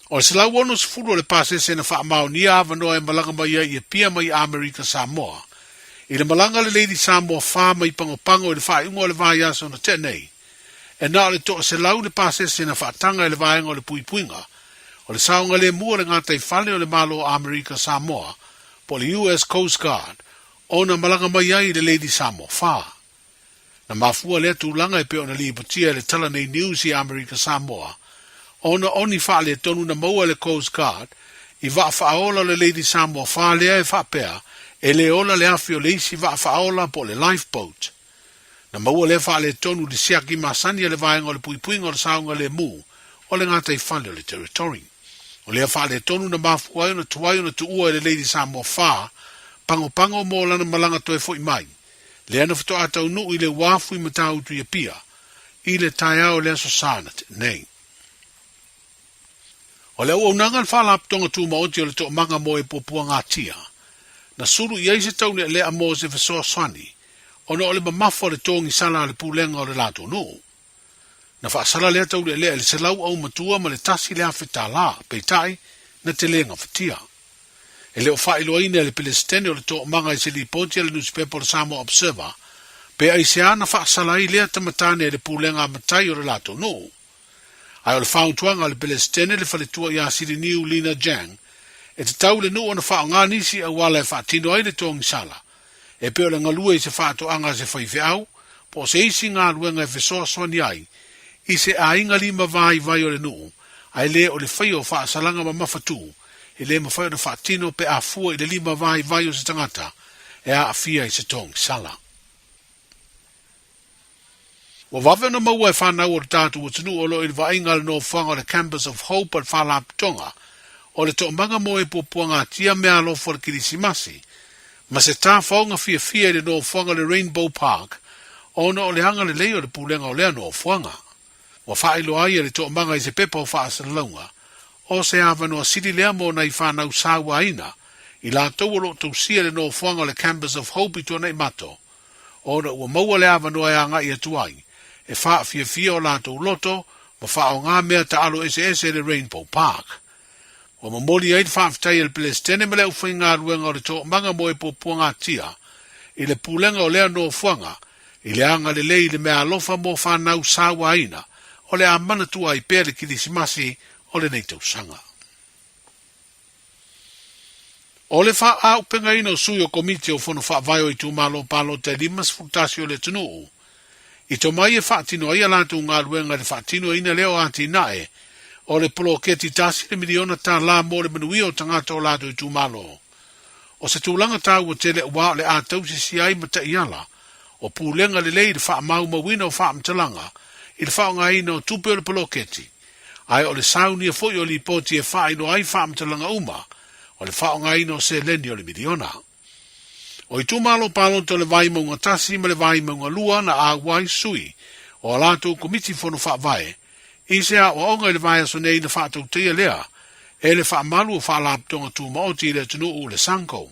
O se lau ono se furu le pase se na wha amau ni a wanoa e malanga mai i e pia mai Amerika Samoa. I le malanga le Lady Samoa wha mai pangopango i le wha ingo le vai aso na tenei. E na le toa se lau le pase se na wha tanga i le vai ingo le puipuinga, o le saunga le mua le ngata i whale o le malo o Amerika Samoa, po le US Coast Guard, o na malanga mai ai le Lady Samoa wha. Na mafua le tūlanga i pe o na li patia le tala nei news i Amerika Samoa, o na oni wha le tonu na maua le Coast Guard, i wha whaola le Lady Samoa wha lea e whapea, e le ola le awhi o le isi wha whaola po le lifeboat. Na maua le wha le tonu le siaki masani le vaenga o le puipuinga o le saunga le mu, o le ngata i whale o le territory. O lea wha le tonu na mafu ai o na tuai o na tuua le Lady Samoa wha, pango mo lana malanga toe fo i mai. Le ana fito atau nu i le wafu i matau tu i pia, i le taia o le aso sanat, nei. O le au nangan wha la aptonga tu maoti o le to manga mo e popua ngā tia, na suru i eise tau ne le amo se fesoa swani, o na o le mamafo le tongi sala le pulenga o le lato nu. Na whaasala lea tau le se lau au matua ma le tasi lea whita la, peitai, na te lenga whatia. E leo whailo ine le Palestine o le tō manga i se li poti le newspaper Samoa Observer, pe ai se ana whaasala i lea tamatane le pulenga matai o le lato no. Ai o le whauntuanga le Palestine le whaletua i a siri niu Lina Jang, e te tau le nuu ana whaanga nisi a wala e whaatino ai le tōngi sala, e pe o le ngalua i se whaato anga se whaife au, po se isi ngā luenga e fesoa swani ai, i se a inga lima vai o le nuu, ai le o le whaio wha salanga ma mawhatu, i le ma whaio na whaatino pe a fua i le lima vai o se tangata, e a fia i se tong sala. Wa wawe na maua e whanau o le tātu o tunu o lo i le vainga le no whanga o le Campus of Hope al whalap tonga, o le to manga mo e popua ngā tia mea lo for kirisimasi, ma se tā whaunga fia le no whanga le Rainbow Park, o na o le hanga le leo le pulenga o lea no whanga. Wa whailo ai le to manga i se pepa o whaasalaunga, o se awanoa siri lea mo na i whanau sawa aina, i la tau o lo tausia le no whanga le Campus of Hope i tona i mato, o na ua maua le awanoa e anga i atuai, e wha fia o la tau loto, ma wha o ngā mea ta alo ese le Rainbow Park. O mamoli ai wha fitai le Palestine me le ufai ngā ruenga o le to manga mo e popua ngā tia, i le pulenga o lea no whanga, i le anga le lei le mea alofa mo whanau sawa aina, o le a mana tua i pere kirisimasi o le nei tausanga. O le wha au penga ino sui o komiti o fono wha vai o i tu malo palo te limas futasi o le tunuu. I to mai e wha tino ia lantu ngā luenga le wha tino ina leo anti nae o le polo keti tasi le miliona tā la mo le manui o tangata o lato i tu malo. O se tūlanga tāu o tele ua o le a tau si si ai mata iala o pūlenga le lei le wha mau mawina o wha mtalanga i le wha o ngā ina o tupe o le polo keti. Ai o le sauni a foi o li poti e wha ino ai wha mtalanga uma o le wha o ngā ina o se leni o le miliona. O i tūmalo palo to le vai maunga tasi ma le vai maunga lua na a wai sui o a lato komiti fono wha vai i se a o onga i le vai aso nei na wha tau teia lea e le wha malu o wha laptonga tū maoti le tunu u le sanko.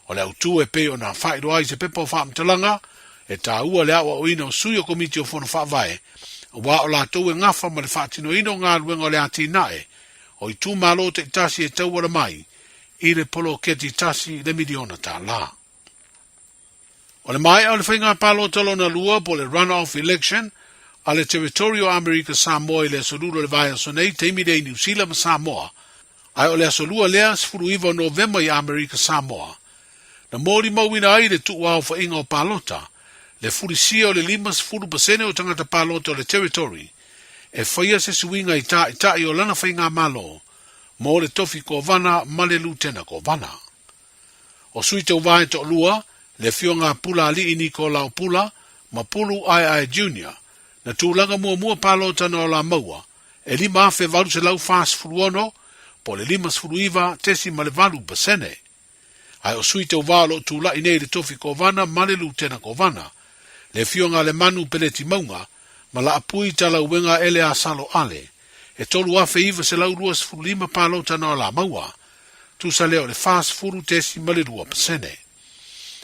O le autu e pe o na wha iroa i se pepa o wha mtalanga e tā ua le awa o ina o sui o komiti o fono wha vai o wa o lato e ngafa ma le wha tino ino ngā luenga o le ati nae o i tūmalo te tasi e tau wala mai i le polo keti tasi le miliona tā la. O le mai au le whainga palo talo na lua po le runoff election a le Territorio America Samoa i le asolua le vai aso nei teimi dei New Zealand ma Samoa. Ai o le asolua lea sifuru iwa November i America Samoa. Na mori mauina ai le tuu au whainga o palota, le furisia o le 5% o tangata palota o le territory, e whaia se suinga i ta i o lana whainga malo, mo le tofi ko vana ma le lutena ko vana. O sui te uvae to lua, le fionga pula ali ini ko lau pula, ma pulu ai junior, na tūlanga mua palota na o la maua, e 5 afe valu se lau fast furuono, po le 5 furuiva tesi ma le valu basene. Ai o sui te uvae lo tūla inei le tofi ko vana ma le lutena ko vana, le fionga le manu peleti maunga, ma la apui tala uwenga ele a salo ale, e tolu afe iwa se lau 2 palota na o la maua, tu sa leo le fast furu tesi ma le 2%.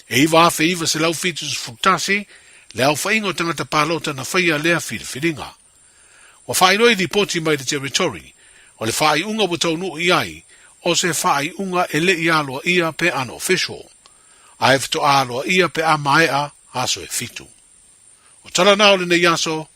E iwa afe iwa se lau fitus futasi, le au whaingo tangata palota na whaia lea whiriwhiringa. Wa whainoi li poti mai le territory, o le whai unga watau nu iai, o se whai unga e le ialoa ia pe ano official. A efto aloa ia pe a maea aso e fitu. O tala nao le nei aso,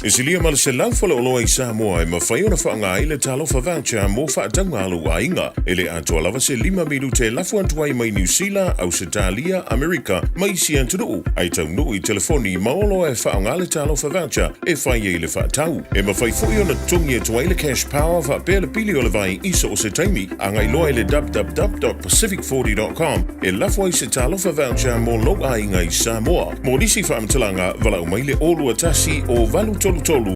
E silia ma le se lau fala oloa i Samoa e mawhai ona whaanga i le talofa voucher mo whaatanga alu a inga e le atua lava se 5 milu te lafu antuai mai New Zealand, Australia, Amerika, mai si anturu. Ai tau nui telefoni maolo e whaanga le talofa voucher e whai e le whaatau. E mawhai fui ona tungi e tuai le cash power wha pēle pili o le vai iso o se taimi. Angai loa i le www.pacific40.com e lafu ai se talofa voucher mo lo a inga i Samoa. Mo nisi whaamtalanga walau mai le olu atasi o valu tolu tolu